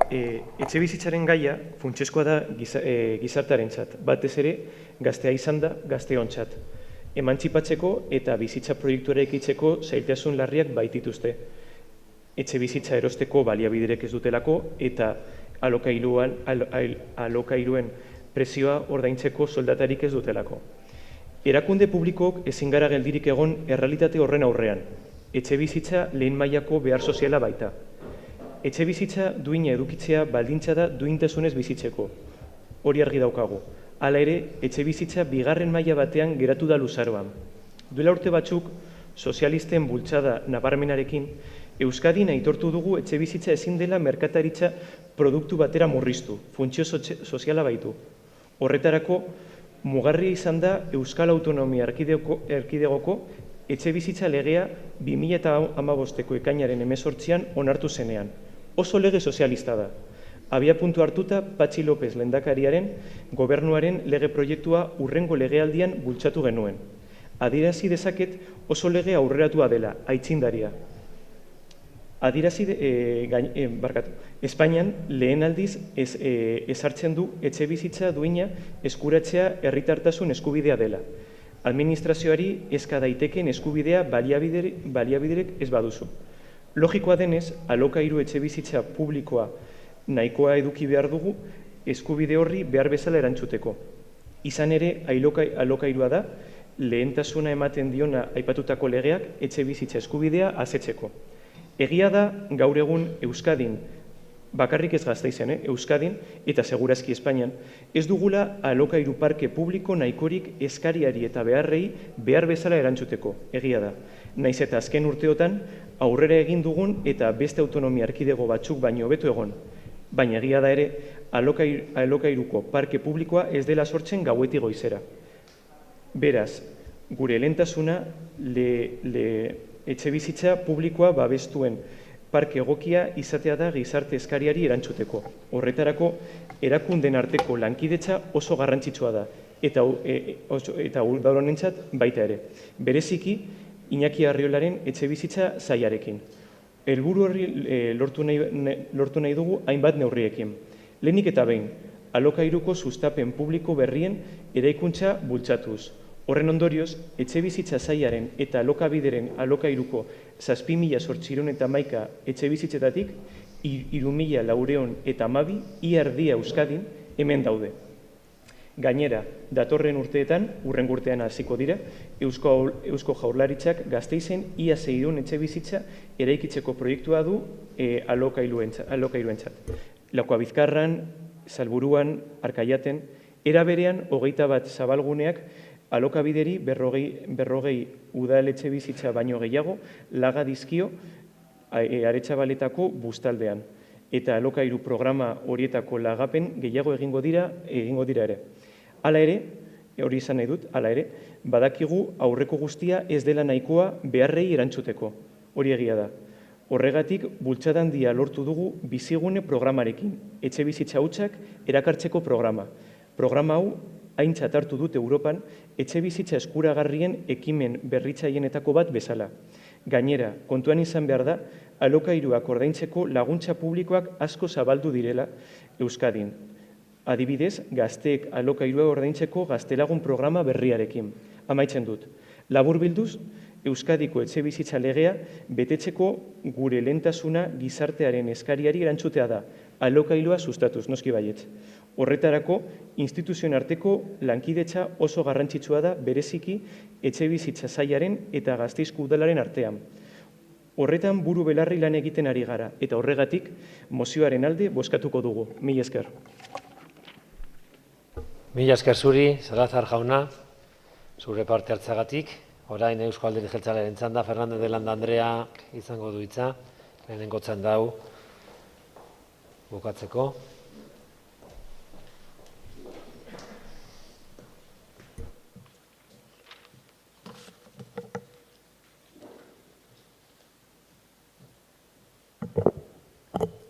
Etxe bizitzaren gaia funtsezkoa da gizartearentzat, batez ere gaztea izan da gazteontzat. Emantzipatzeko eta bizitza proiektua eraikitzeko zailtasun larriak baitituzte. Etxe bizitza erosteko baliabiderek ez dutelako eta alokairuen prezioa ordaintzeko soldatarik ez dutelako. Erakunde publikook ezin gara geldirik egon errealitate horren aurrean. Etxe bizitza lehen mailako behar soziala baita. Etxe bizitza duina edukitzea baldintza da duintasunez bizitzeko. Hori argi daukagu. Hala ere, etxe bizitza bigarren maila batean geratu da luzaroan. Duela urte batzuk, sozialisten bultzada nabarmenarekin, Euskadin aitortu dugu etxe bizitza ezin dela merkataritza produktu batera murriztu, funtzio soziala baitu. Horretarako, mugarria izan da Euskal Autonomia Erkidegoko etxe bizitza legea 2015ko ekainaren 18an onartu zenean. Oso lege sozialista da. Abiapuntu hartuta Patxi López lehendakariaren gobernuaren lege proiektua hurrengo legealdian bultzatu genuen. Adierazi dezaket oso lege aurreratua dela, aitzindaria. Espainian lehen aldiz ezartzen du etxe bizitza duina eskuratzea herritartasun eskubidea dela. Administrazioari eska daitekeen eskubidea baliabiderek ez baduzu. Logikoa denez, alokairu etxe bizitza publikoa nahikoa eduki behar dugu eskubide horri behar bezala erantzuteko. Izan ere, alokairua da, lehentasuna ematen diona aipatutako legeak etxe bizitza eskubidea asetzeko. Egia da, gaur egun Euskadin, bakarrik ez Gasteizen, Euskadin eta segurazki Espainian, ez dugula alokairu parke publiko nahikorik eskariari eta beharrei behar bezala erantzuteko, egia da. Naiz eta azken urteotan aurrera egin dugun eta beste autonomia erkidego batzuk baino hobeto egon. Baina egia da ere, alokairuko parke publikoa ez dela sortzen gauetik goizera. Beraz, gure lehentasuna etxe bizitza publikoa babestuen parke egokia izatea da gizarte eskariari erantzuteko. Horretarako, erakunden arteko lankidetza oso garrantzitsua da, eta udalonentzat baita ere. Bereziki, Iñaki Arriolaren etxe bizitza sailarekin. Helburu horri lortu nahi dugu hainbat neurriekin. Lehenik eta behin, alokairuko sustapen publiko berrien eraikuntza bultzatuz. Horren ondorioz, etxe bizitza sailaren eta alokabideren alokairuko 7.811 etxe bizitzetatik 3.412 ia erdia Euskadin hemen daude. Gainera, datorren urteetan, hurrengo urtean hasiko dira, Eusko Jaurlaritzak Gasteizen ia 600 etxe bizitza eraikitzeko proiektua du alokairuentzat. Lakoa Bizkarran, Salburuan, Arkaiaten, era berean 21 zabalguneak alokabideri 40 udaletxe bizitza baino gehiago laga dizkio Aretxabaletako bustaldean. Eta alokairu programa horietako lagapen gehiago egingo dira ere. Hala ere, hori izan nahi dut, hala ere, badakigu aurreko guztia ez dela nahikoa beharrei erantzuteko. Hori egia da. Horregatik, bultzada handia lortu dugu bizigune programarekin, etxe bizitza hutsak erakartzeko programa. Programa hau, aintzat hartu dut Europan, etxe bizitza eskuragarrien ekimen berritzaienetako bat bezala. Gainera, kontuan izan behar da, alokairuak ordaintzeko laguntza publikoak asko zabaldu direla Euskadin. Adibidez, gazteek alokairua ordaintzeko gaztelagun programa berriarekin. Amaitzen dut. Laburbilduz, Euskadiko etxe bizitza legea betetzeko gure lehentasuna gizartearen eskariari erantzutea da, alokairua sustatuz, noski baietz. Horretarako, instituzioen arteko lankidetza oso garrantzitsua da bereziki etxe bizitza sailaren eta Gasteizko udalaren artean. Horretan buru belarri lan egiten ari gara, eta horregatik mozioaren alde bozkatuko dugu. Mila esker. Mila esker zuri, Salazar jauna, zure parte hartzagatik. Orain Eusko Alderdi Jeltzalearen txanda, Fernandez de Landa Andrea izango du hitza, lehenengo txanda hau bukatzeko.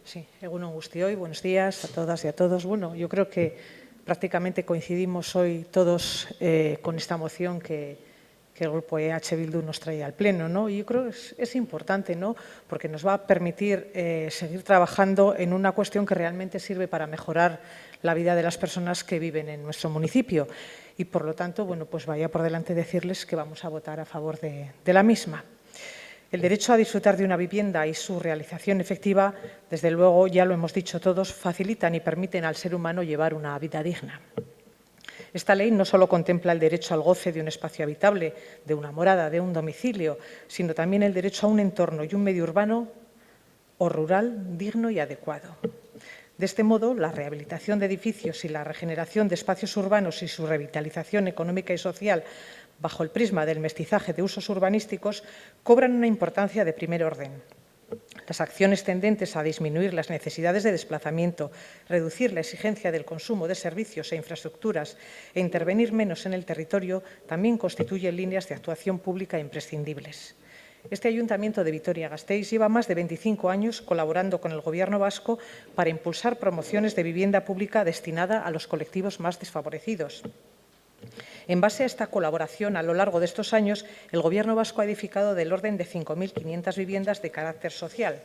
Sí, egun on guztioi, buenos días a todas y a todos. Bueno, yo creo que prácticamente coincidimos hoy todos con esta moción que el Grupo EH Bildu nos trae al Pleno, ¿no? Y yo creo que es importante, ¿no? Porque nos va a permitir seguir trabajando en una cuestión que realmente sirve para mejorar la vida de las personas que viven en nuestro municipio. Y, por lo tanto, bueno, pues vaya por delante decirles que vamos a votar a favor de la misma. El derecho a disfrutar de una vivienda y su realización efectiva, desde luego, ya lo hemos dicho todos, facilitan y permiten al ser humano llevar una vida digna. Esta ley no solo contempla el derecho al goce de un espacio habitable, de una morada, de un domicilio, sino también el derecho a un entorno y un medio urbano o rural digno y adecuado. De este modo, la rehabilitación de edificios y la regeneración de espacios urbanos y su revitalización económica y social bajo el prisma del mestizaje de usos urbanísticos cobran una importancia de primer orden. Las acciones tendentes a disminuir las necesidades de desplazamiento, reducir la exigencia del consumo de servicios e infraestructuras e intervenir menos en el territorio también constituyen líneas de actuación pública imprescindibles. Este Ayuntamiento de Vitoria-Gasteiz lleva más de 25 años colaborando con el Gobierno vasco para impulsar promociones de vivienda pública destinada a los colectivos más desfavorecidos. En base a esta colaboración, a lo largo de estos años, el Gobierno vasco ha edificado del orden de 5.500 viviendas de carácter social.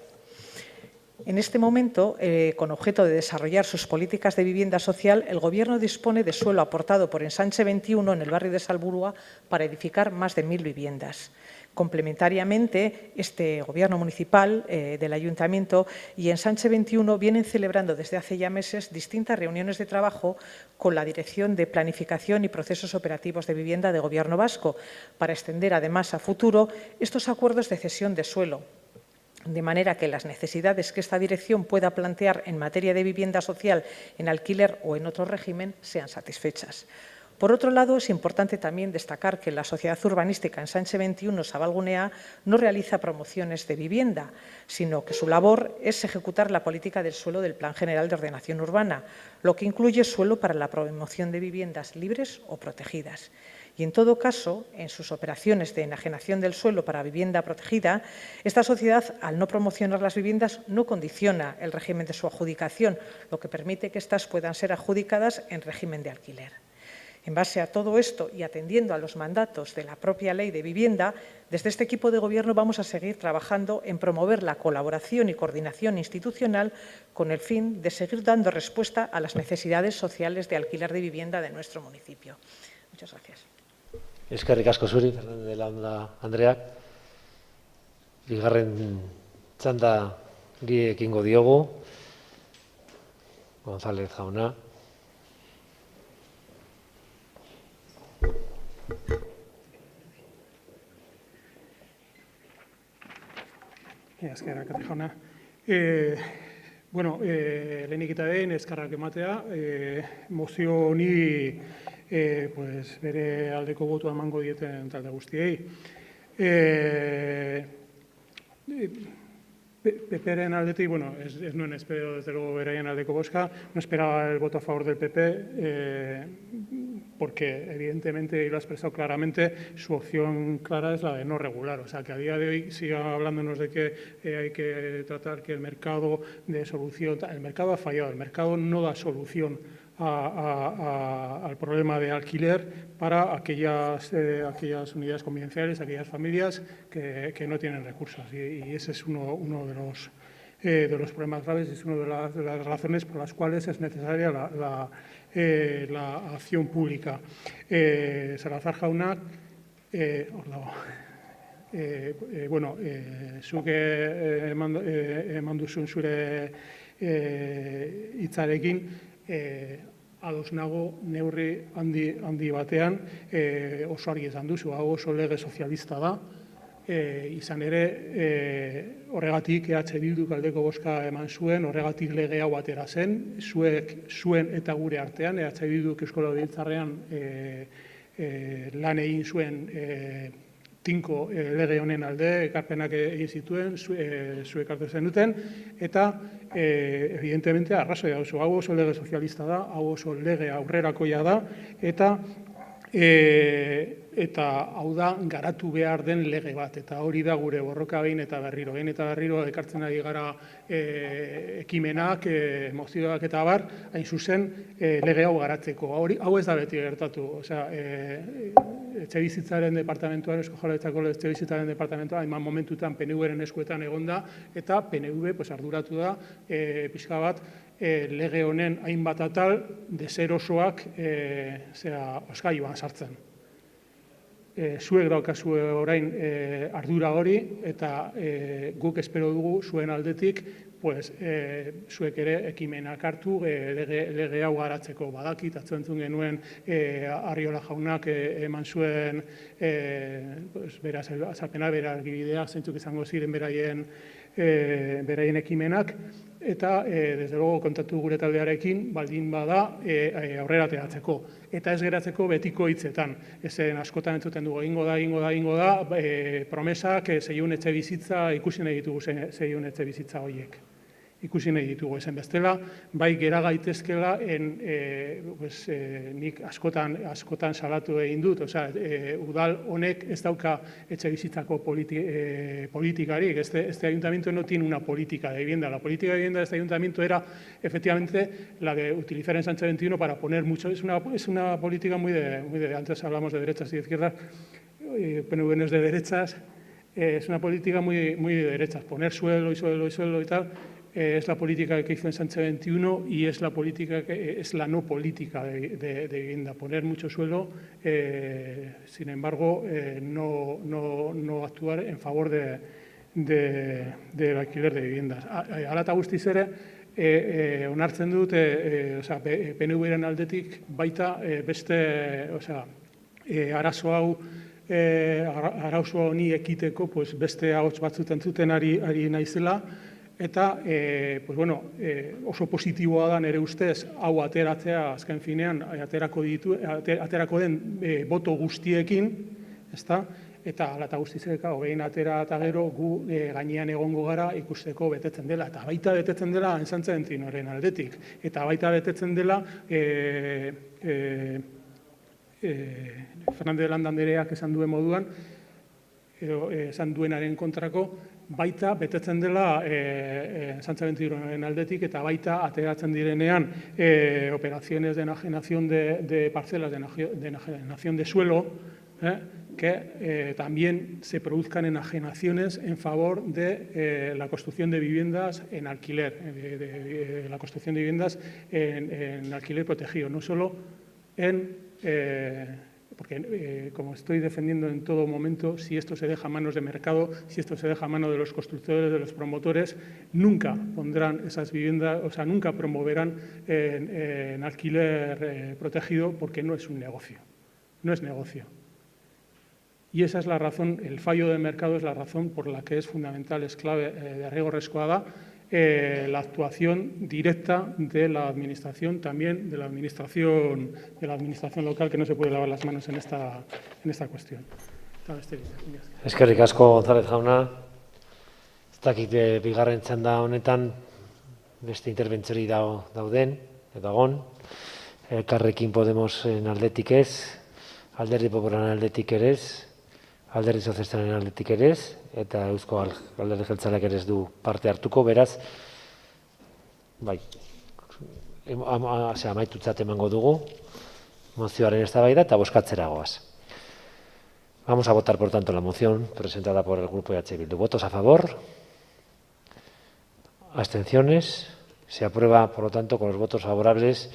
En este momento, con objeto de desarrollar sus políticas de vivienda social, el Gobierno dispone de suelo aportado por Ensanche 21 en el barrio de Salburua para edificar más de 1.000 viviendas. Complementariamente, este Gobierno municipal del Ayuntamiento y Ensanche 21 vienen celebrando desde hace ya meses distintas reuniones de trabajo con la Dirección de Planificación y Procesos Operativos de Vivienda de Gobierno vasco para extender además a futuro estos acuerdos de cesión de suelo, de manera que las necesidades que esta dirección pueda plantear en materia de vivienda social en alquiler o en otro régimen sean satisfechas. Por otro lado, es importante también destacar que la Sociedad Urbanística Ensanche 21 Zabalgunea no realiza promociones de vivienda, sino que su labor es ejecutar la política del suelo del Plan General de Ordenación Urbana, lo que incluye suelo para la promoción de viviendas libres o protegidas. Y, en todo caso, en sus operaciones de enajenación del suelo para vivienda protegida, esta sociedad, al no promocionar las viviendas, no condiciona el régimen de su adjudicación, lo que permite que éstas puedan ser adjudicadas en régimen de alquiler. En base a todo esto y atendiendo a los mandatos de la propia Ley de Vivienda, desde este equipo de Gobierno vamos a seguir trabajando en promover la colaboración y coordinación institucional con el fin de seguir dando respuesta a las necesidades sociales de alquiler de vivienda de nuestro municipio. Muchas gracias. Eskerrik asko zuri, Fernandez de Landa Andreak. Bigarren txanda ekingo diogu. González jauna. Eskerrak jauna. Bueno, lehenik eta behin eskerrak ematea, mozio honi pues, bere aldeko botua emango dieten talde guztiei. PP-ren aldetik, bueno, ez nuen espero desde luego beraien aldeko bozka, no esperaba el voto a favor del PP, porque evidentemente, y lo ha expresado claramente, su opción clara es la de no regular. O sea, que a día de hoy siga hablándonos de que hay que tratar que el mercado de solución... El mercado ha fallado, el mercado no da solución al problema de alquiler para aquellas unidades convivenciales, aquellas familias que no tienen recursos. Y ese es uno de los problemas graves, es una de las razones por las cuales es necesaria la acción pública. Salazar jaunak, bueno, zuk eman duzun zure hitzarekin, ados nago neurri handi batean, oso argi esan duzu, hau oso lege sozialista da, izan ere horregatik EH Bilduk aldeko bozka eman zuen, horregatik lege hau atera zen, zuen eta gure artean, EH Bilduk Eusko Legebiltzarrean lan egin zuen tinko lege honen alde, ekarpenak egin zituen, zuek hartu zenuten, eta evidentemente arrazoi dauzu, hau oso lege sozialista da, hau oso lege aurrerakoia da, eta hau da garatu behar den lege bat, eta hori da gure borroka behin eta berriro ekartzen ari gara ekimenak, mozioak eta bar, hain zuzen lege hau garatzeko. Hau ez da beti gertatu, etxebizitzaren departamentuan, Eusko Jaurlaritzako etxebizitzaren departamentuan, hainbat momentutan PNV-ren eskuetan egonda, eta PNV arduratu da pixka bat lege honen hainbat atal deserosoak oskailuan sartzen. Zuek daukazu orain ardura hori, eta guk espero dugu zuen aldetik zuek ere ekimenak hartu lege hau garatzeko. Badakit, atzo entzun genuen Arriola jaunak eman zuen bera azalpena, bera argibidea, zeintzuk izango ziren beraien ekimenak, eta desde luego kontatu gure taldearekin baldin bada aurrera ateratzeko. Eta ez geratzeko betiko hitzetan. Ezen askotan entzuten dugu, egingo da, promesak 600 etxe bizitza ikusi nahi ditugu 600 etxe bizitza horiek. Ikusi nahi ditugu ezen bestela, bai gera gaitezkela nik askotan salatu egin dut, udal honek ez dauka etxe bizitzako politikarik, este ayuntamiento no tiene una política de vivienda, la política de vivienda de este ayuntamiento era efectivamente la de utilizar en Sánchez 21 para poner mucho, es una política muy de, antes hablamos de derechas y de izquierdas, PNV no es de derechas, es una política muy de derechas, poner suelo y tal. Es la política que hizo en Sánchez 21 y es la política es la no política de vivienda. Poner mucho suelo, sin embargo, no actuar en favor del alquiler de viviendas. Hala eta guztiz ere, onartzen dut, PNV-ren aldetik baita beste, arazo honi ekiteko beste ahots batzuten zuten ari naizela, eta oso positiboa da nire ustez hau ateratzea azken finean aterako den boto guztiekin, eta hala eta guztizeka, behin atera eta gero gu gainean egongo gara ikusteko betetzen dela, eta baita betetzen dela Sánchez 21-ren aldetik, eta baita betetzen dela Fernández Landa andereak esan duen moduan, edo esan duenaren kontrako, baita betetzen dela Sánchez 21-ren aldetik, eta baita ateratzen direnean operaciones de enajenación de parcelas, de enajenación de suelo, que también se produzcan enajenaciones en favor de la construcción de viviendas en alquiler, de la construcción de viviendas en alquiler protegido, no solo porque como estoy defendiendo en todo momento, si esto se deja a manos de mercado, si esto se deja a manos de los constructores, de los promotores, nunca pondrán esas viviendas, nunca promoverán en alquiler protegido, porque no es un negocio, no es negocio. Y esa es la razón, el fallo de mercado es la razón por la que es fundamental, es clave de derrigorrezkoa da, la actuación directa de la administración, también de la administración local, que no se puede lavar las manos en esta cuestión. Eskerrik asko, González jauna. Ez dakit bigarren txanda honetan beste interbentzori dauden, edo egon. Elkarrekin Podemosen aldetik ez, Alderdi Popularraren aldetik ere ez, Alderdi Sozialistaren aldetik ere ez, eta Eusko Alderdi Jeltzaleak ere ez du parte hartuko, beraz, amaitutzat emango dugu, mozioaren eztabaida eta bozkatzera goaz. Vamos a votar, por tanto, la moción presentada por el Grupo EH Bildu. ¿Votos a favor? ¿Abstenciones? Se aprueba, por lo tanto, con los votos favorables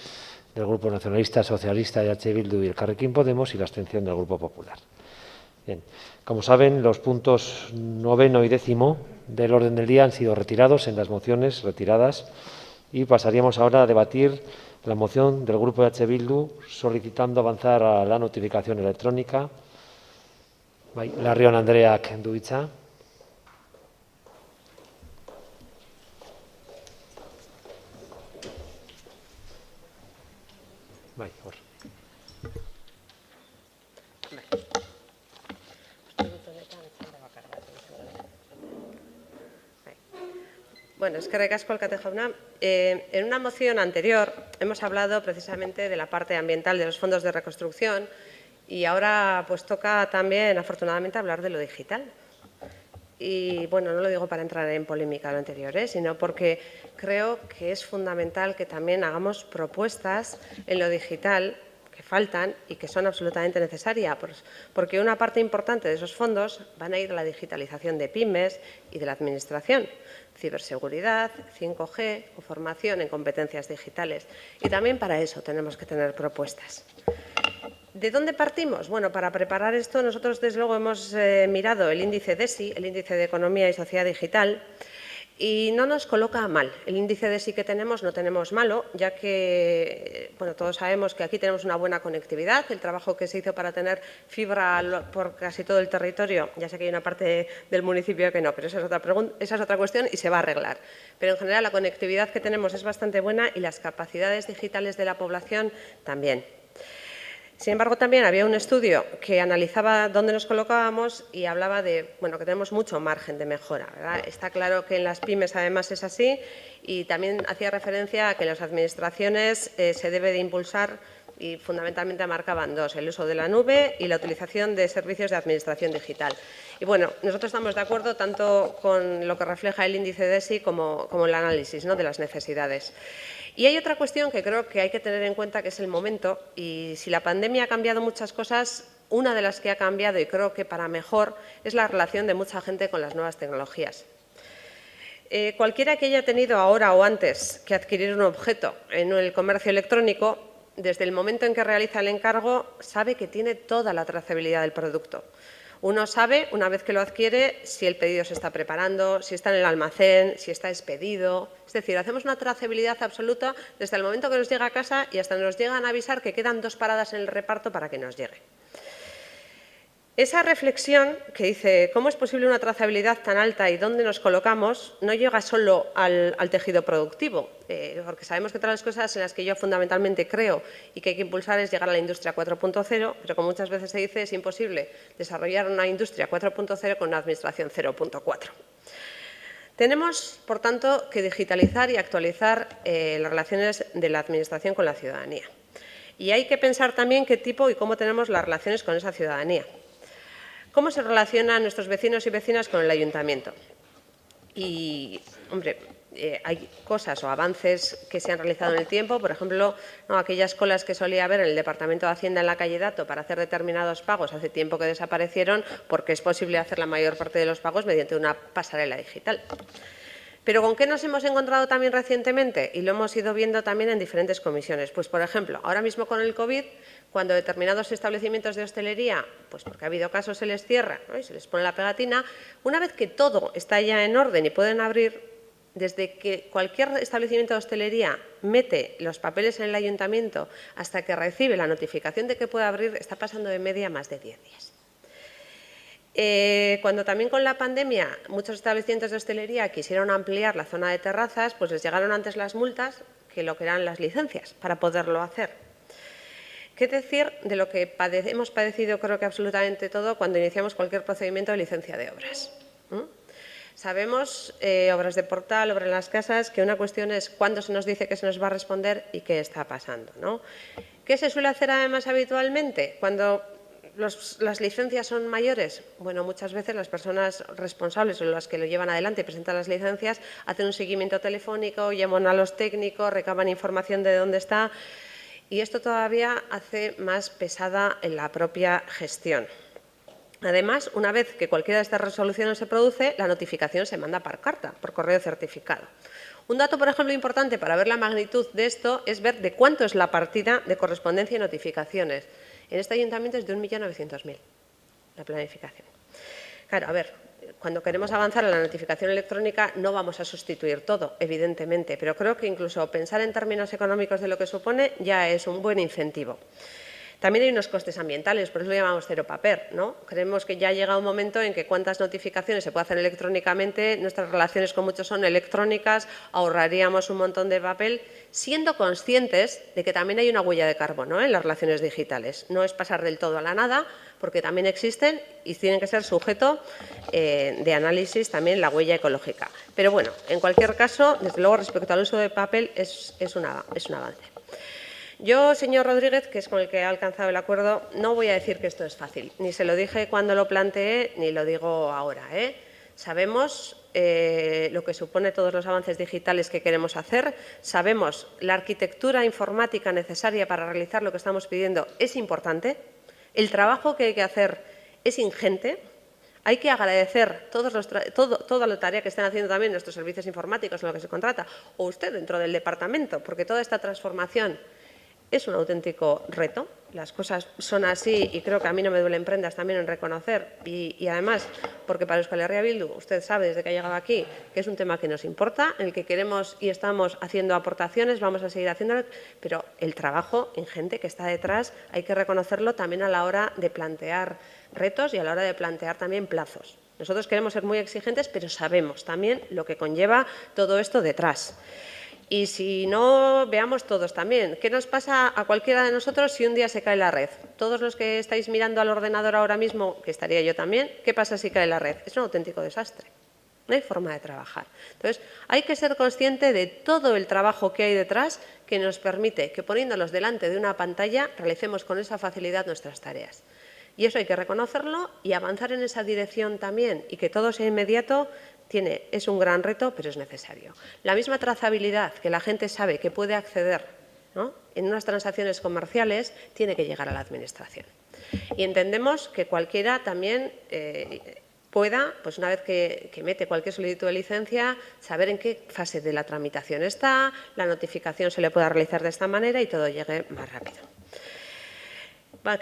del Grupo Nacionalista, Socialista, EH Bildu y Elkarrekin Podemos y la abstención del Grupo Popular. Bien, como saben, los puntos 9 y 10 del orden del día han sido retirados en las mociones retiradas y pasaríamos ahora a debatir la moción del Grupo EH Bildu solicitando avanzar a la notificación electrónica. Larrion Andreak du hitza. Bueno, eskerrik asko alkate jauna. En una moción anterior hemos hablado precisamente de la parte ambiental de los fondos de reconstrucción y ahora pues toca también, afortunadamente, hablar de lo digital. Y bueno, no lo digo para entrar en polémica lo anterior, sino porque creo que es fundamental que también hagamos propuestas en lo digital que faltan y que son absolutamente necesarias, porque una parte importante de esos fondos van a ir a la digitalización de pymes y de la administración, ciberseguridad, 5G o formación en competencias digitales. Y también para eso tenemos que tener propuestas. ¿De dónde partimos? Bueno, para preparar esto nosotros desde luego hemos mirado el índice DESI, el índice de Economía y Sociedad Digital, y no nos coloca mal. El índice DESI que tenemos no tenemos malo, ya que bueno, todos sabemos que aquí tenemos una buena conectividad. El trabajo que se hizo para tener fibra por casi todo el territorio, ya sé que hay una parte del municipio que no, pero esa es otra cuestión y se va a arreglar. Pero en general la conectividad que tenemos es bastante buena y las capacidades digitales de la población también. Sin embargo, también había un estudio que analizaba dónde nos colocábamos y hablaba de bueno, que tenemos mucho margen de mejora, ¿verdad? Está claro que en las pymes además es así y también hacía referencia a que en las administraciones se debe de impulsar y fundamentalmente marcaban dos, el uso de la nube y la utilización de servicios de administración digital. Y bueno, nosotros estamos de acuerdo tanto con lo que refleja el índice DESI como el análisis, ¿no?, de las necesidades. Y hay otra cuestión que creo que hay que tener en cuenta, que es el momento, y si la pandemia ha cambiado muchas cosas, una de las que ha cambiado, y creo que para mejor, es la relación de mucha gente con las nuevas tecnologías. Cualquiera que haya tenido ahora o antes que adquirir un objeto en el comercio electrónico, desde el momento en que realiza el encargo, sabe que tiene toda la trazabilidad del producto. Uno sabe, una vez que lo adquiere, si el pedido se está preparando, si está en el almacén, si está expedido. Es decir, hacemos una trazabilidad absoluta desde el momento que nos llega a casa y hasta nos llegan a avisar que quedan 2 paradas en el reparto para que nos llegue. Esa reflexión que dice cómo es posible una trazabilidad tan alta y dónde nos colocamos no llega solo al tejido productivo, porque sabemos que otra de las cosas en las que yo fundamentalmente creo y que hay que impulsar es llegar a la industria 4.0, pero como muchas veces se dice, es imposible desarrollar una industria 4.0 con una administración 0.4. Tenemos, por tanto, que digitalizar y actualizar las relaciones de la administración con la ciudadanía. Y hay que pensar también qué tipo y cómo tenemos las relaciones con esa ciudadanía. ¿Cómo se relacionan nuestros vecinos y vecinas con el ayuntamiento? Y, hombre, hay cosas o avances que se han realizado en el tiempo, por ejemplo, aquellas colas que solía haber en el Departamento de Hacienda en la calle Dato para hacer determinados pagos hace tiempo que desaparecieron porque es posible hacer la mayor parte de los pagos mediante una pasarela digital. ¿Pero con qué nos hemos encontrado también recientemente? Y lo hemos ido viendo también en diferentes comisiones. Pues, por ejemplo, ahora mismo con el COVID, cuando determinados establecimientos de hostelería, pues porque ha habido casos, se les cierra, ¿no?, y se les pone la pegatina, una vez que todo está ya en orden y pueden abrir, desde que cualquier establecimiento de hostelería mete los papeles en el ayuntamiento hasta que recibe la notificación de que puede abrir, está pasando de media más de 10 días. Cuando también con la pandemia muchos establecimientos de hostelería quisieron ampliar la zona de terrazas, pues les llegaron antes las multas que lo que eran las licencias para poderlo hacer. ¿Qué decir de lo que hemos padecido, creo que absolutamente todo, cuando iniciamos cualquier procedimiento de licencia de obras? Sabemos, obras de portal, obras en las casas, que una cuestión es cuándo se nos dice que se nos va a responder y qué está pasando, ¿no? ¿Qué se suele hacer además habitualmente cuando las licencias son mayores? Bueno, muchas veces las personas responsables o las que lo llevan adelante y presentan las licencias hacen un seguimiento telefónico, llaman a los técnicos, recaban información de dónde está y esto todavía hace más pesada en la propia gestión. Además, una vez que cualquiera de estas resoluciones se produce, la notificación se manda por carta, por correo certificado. Un dato, por ejemplo, importante para ver la magnitud de esto es ver de cuánto es la partida de correspondencia y notificaciones. En este ayuntamiento es de 1.900.000 la planificación. Claro, a ver, cuando queremos avanzar en la notificación electrónica no vamos a sustituir todo, evidentemente, pero creo que incluso pensar en términos económicos de lo que supone ya es un buen incentivo. También hay unos costes ambientales, por eso lo llamamos cero papel, ¿no? Creemos que ya ha llegado un momento en que cuantas notificaciones se puede hacer electrónicamente, nuestras relaciones con muchos son electrónicas, ahorraríamos un montón de papel, siendo conscientes de que también hay una huella de carbono en las relaciones digitales. No es pasar del todo a la nada, porque también existen y tienen que ser sujeto de análisis también la huella ecológica. Pero bueno, en cualquier caso, desde luego respecto al uso de papel es un avance. Yo, señor Rodríguez, que es con el que he alcanzado el acuerdo, no voy a decir que esto es fácil. Ni se lo dije cuando lo planteé, ni lo digo ahora. Sabemos lo que supone todos los avances digitales que queremos hacer, sabemos la arquitectura informática necesaria para realizar lo que estamos pidiendo es importante, el trabajo que hay que hacer es ingente, hay que agradecer toda la tarea que están haciendo también nuestros servicios informáticos en lo que se contrata, o usted dentro del departamento, porque toda esta transformación es un auténtico reto. Las cosas son así y creo que a mí no me duelen prendas también en reconocer y además, porque para Euskal Herria Bildu, usted sabe desde que ha llegado aquí que es un tema que nos importa, en el que queremos y estamos haciendo aportaciones, vamos a seguir haciéndolo, pero el trabajo ingente que está detrás hay que reconocerlo también a la hora de plantear retos y a la hora de plantear también plazos. Nosotros queremos ser muy exigentes, pero sabemos también lo que conlleva todo esto detrás. Y si no, veamos todos también. ¿Qué nos pasa a cualquiera de nosotros si un día se cae la red? Todos los que estáis mirando al ordenador ahora mismo, que estaría yo también, ¿qué pasa si cae la red? Es un auténtico desastre. No hay forma de trabajar. Entonces, hay que ser consciente de todo el trabajo que hay detrás que nos permite que poniéndolos delante de una pantalla realicemos con esa facilidad nuestras tareas. Y eso hay que reconocerlo y avanzar en esa dirección también y que todo sea inmediato. Es un gran reto, pero es necesario. La misma trazabilidad que la gente sabe que puede acceder, ¿no?, en unas transacciones comerciales tiene que llegar a la Administración. Y entendemos que cualquiera también pueda, pues una vez que mete cualquier solicitud de licencia, saber en qué fase de la tramitación está, la notificación se le pueda realizar de esta manera y todo llegue más rápido.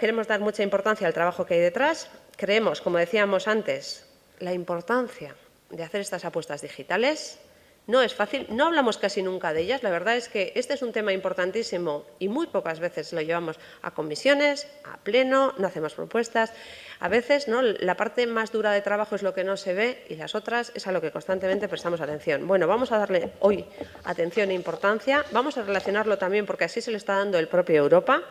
Queremos dar mucha importancia al trabajo que hay detrás. Creemos, como decíamos antes, la importancia de hacer estas apuestas digitales. No es fácil, no hablamos casi nunca de ellas. La verdad es que este es un tema importantísimo y muy pocas veces lo llevamos a comisiones, a pleno, no hacemos propuestas. A veces, ¿no?, la parte más dura de trabajo es lo que no se ve y las otras es a lo que constantemente prestamos atención. Bueno, vamos a darle hoy atención e importancia, vamos a relacionarlo también porque así se le está dando el propio Europa.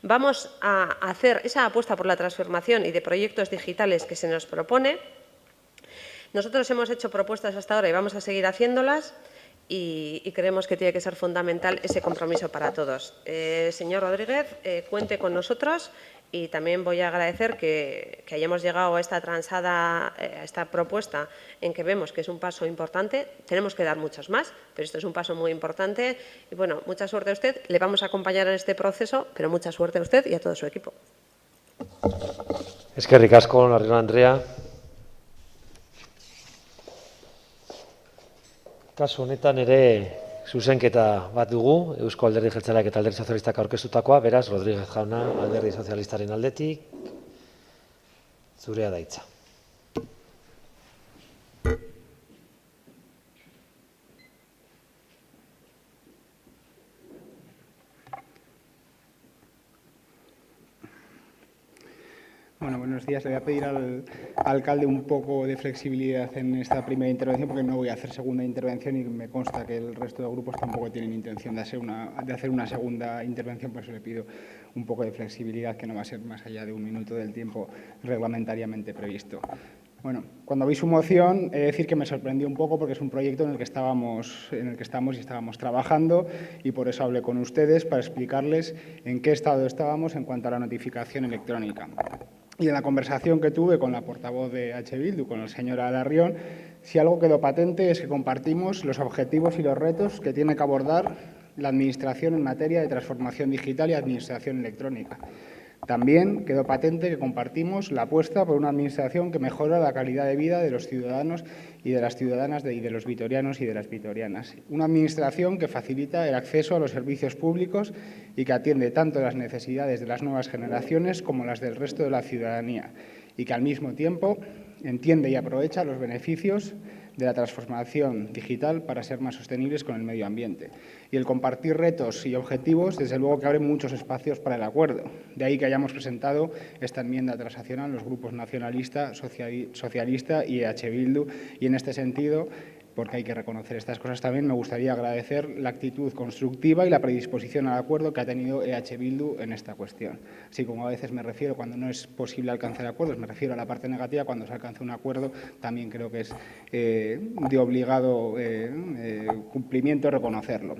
Vamos a hacer esa apuesta por la transformación y de proyectos digitales que se nos propone. Nosotros hemos hecho propuestas hasta ahora y vamos a seguir haciéndolas y creemos que tiene que ser fundamental ese compromiso para todos. Señor Rodríguez, cuente con nosotros y también voy a agradecer que hayamos llegado a esta transada, a esta propuesta en que vemos que es un paso importante. Tenemos que dar muchos más, pero esto es un paso muy importante. Y bueno, mucha suerte a usted. Le vamos a acompañar en este proceso, pero mucha suerte a usted y a todo su equipo. Eskerrik asko, Larrion Andrea. Kasu honetan ere zuzenketa bat dugu, Eusko Alderdi Jeltzaleak eta Alderdi Sozialistak aurkeztutakoa, beraz, Rodríguez jauna Alderdi Sozialistaren aldetik, zurea da hitza. Bueno, buenos días. Le voy a pedir al alcalde un poco de flexibilidad en esta primera intervención porque no voy a hacer segunda intervención y me consta que el resto de grupos tampoco tienen intención de hacer una segunda intervención, por eso le pido un poco de flexibilidad que no va a ser más allá de 1 minuto del tiempo reglamentariamente previsto. Bueno, cuando vi su moción, he de decir que me sorprendió un poco porque es un proyecto en el que estamos y estábamos trabajando y por eso hablé con ustedes para explicarles en qué estado estábamos en cuanto a la notificación electrónica. Y en la conversación que tuve con la portavoz de H. Bildu, con la señora Larrion, si algo quedó patente es que compartimos los objetivos y los retos que tiene que abordar la Administración en materia de transformación digital y administración electrónica. También quedó patente que compartimos la apuesta por una Administración que mejora la calidad de vida de los ciudadanos y de las ciudadanas y de los vitorianos y de las vitorianas. Una Administración que facilita el acceso a los servicios públicos y que atiende tanto las necesidades de las nuevas generaciones como las del resto de la ciudadanía. y que al mismo tiempo entiende y aprovecha los beneficios de la transformación digital para ser más sostenibles con el medio ambiente. Y el compartir retos y objetivos, desde luego que abre muchos espacios para el acuerdo. De ahí que hayamos presentado esta enmienda transaccional los grupos nacionalista, socialista y EH Bildu. Y en este sentido, porque hay que reconocer estas cosas también, me gustaría agradecer la actitud constructiva y la predisposición al acuerdo que ha tenido EH Bildu en esta cuestión. Así como a veces me refiero, cuando no es posible alcanzar acuerdos, me refiero a la parte negativa, cuando se alcanza un acuerdo, también creo que es de obligado cumplimiento reconocerlo.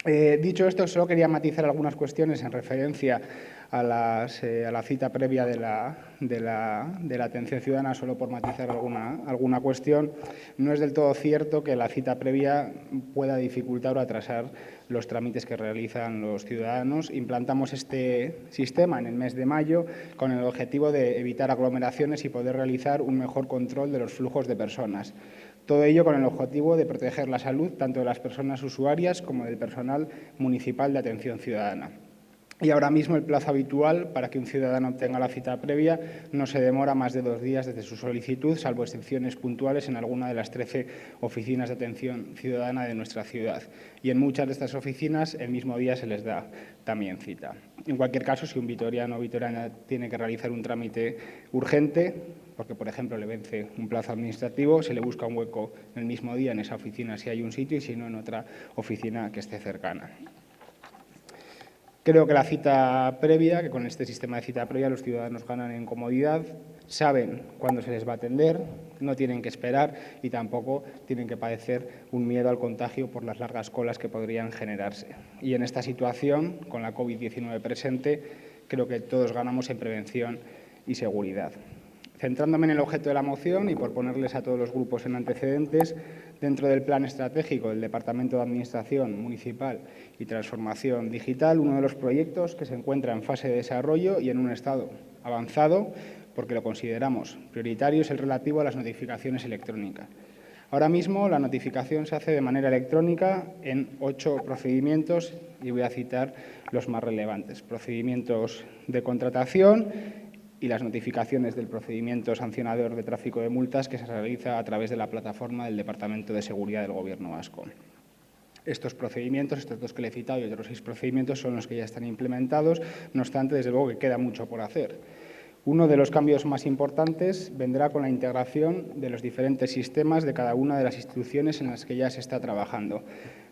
Dicho esto, solo quería matizar algunas cuestiones en referencia a la cita previa de la atención ciudadana, solo por matizar alguna cuestión. No es del todo cierto que la cita previa pueda dificultar o atrasar los trámites que realizan los ciudadanos. Implantamos este sistema en el mes de mayo con el objetivo de evitar aglomeraciones y poder realizar un mejor control de los flujos de personas. Todo ello con el objetivo de proteger la salud tanto de las personas usuarias como del personal municipal de atención ciudadana. Y ahora mismo el plazo habitual para que un ciudadano obtenga la cita previa no se demora más de 2 días desde su solicitud, salvo excepciones puntuales en alguna de las 13 oficinas de atención ciudadana de nuestra ciudad. Y en muchas de estas oficinas el mismo día se les da también cita. En cualquier caso, si un vitoriano o vitoriana tiene que realizar un trámite urgente, porque, por ejemplo, le vence un plazo administrativo, se le busca un hueco en el mismo día en esa oficina si hay un sitio y si no en otra oficina que esté cercana. Creo que la cita previa, que con este sistema de cita previa los ciudadanos ganan en comodidad, saben cuándo se les va a atender, no tienen que esperar y tampoco tienen que padecer un miedo al contagio por las largas colas que podrían generarse. Y en esta situación, con la COVID-19 presente, creo que todos ganamos en prevención y seguridad. Centrándome en el objeto de la moción y por ponerles a todos los grupos en antecedentes, dentro del plan estratégico del Departamento de Administración Municipal y Transformación Digital, uno de los proyectos que se encuentra en fase de desarrollo y en un estado avanzado, porque lo consideramos prioritario, es el relativo a las notificaciones electrónicas. Ahora mismo la notificación se hace de manera electrónica en 8 procedimientos y voy a citar los más relevantes. Procedimientos de contratación y las notificaciones del procedimiento sancionador de tráfico de multas que se realiza a través de la plataforma del Departamento de Seguridad del Gobierno vasco. Estos procedimientos, estos 2 que le he citado y otros 6 procedimientos son los que ya están implementados, no obstante, desde luego que queda mucho por hacer. Uno de los cambios más importantes vendrá con la integración de los diferentes sistemas de cada una de las instituciones en las que ya se está trabajando.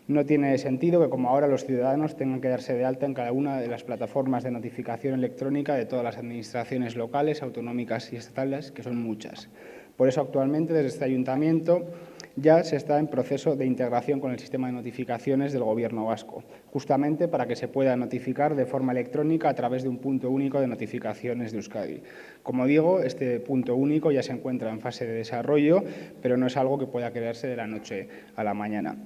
No tiene sentido que, como ahora, los ciudadanos tengan que darse de alta en cada una de las plataformas de notificación electrónica de todas las administraciones locales, autonómicas y estatales, que son muchas. Por eso, actualmente, desde este ayuntamiento ya se está en proceso de integración con el sistema de notificaciones del Gobierno vasco, justamente para que se pueda notificar de forma electrónica a través de un punto único de notificaciones de Euskadi. Como digo, este punto único ya se encuentra en fase de desarrollo, pero no es algo que pueda crearse de la noche a la mañana.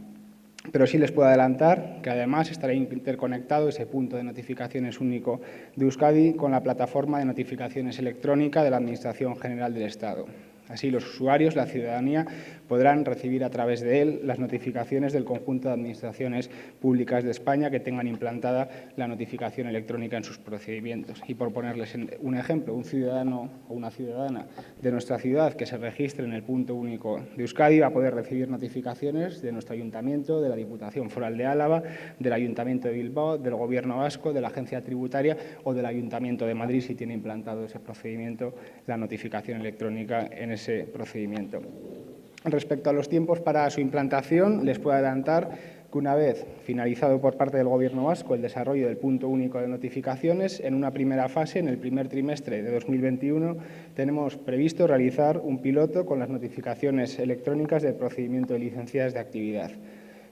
Pero sí les puedo adelantar que además estará interconectado ese punto de notificaciones único de Euskadi con la plataforma de notificaciones electrónica de la Administración General del Estado. Así, los usuarios, la ciudadanía, podrán recibir a través de él las notificaciones del conjunto de administraciones públicas de España que tengan implantada la notificación electrónica en sus procedimientos. Y por ponerles un ejemplo, un ciudadano o una ciudadana de nuestra ciudad que se registre en el punto único de Euskadi va a poder recibir notificaciones de nuestro ayuntamiento, de la Diputación Foral de Álava, del Ayuntamiento de Bilbao, del Gobierno vasco, de la Agencia Tributaria o del Ayuntamiento de Madrid si tiene implantado ese procedimiento, la notificación electrónica en ese procedimiento. Respecto a los tiempos para su implantación, les puedo adelantar que una vez finalizado por parte del Gobierno vasco el desarrollo del punto único de notificaciones, en una primera fase, en el primer trimestre de 2021, tenemos previsto realizar un piloto con las notificaciones electrónicas del procedimiento de licencias de actividad.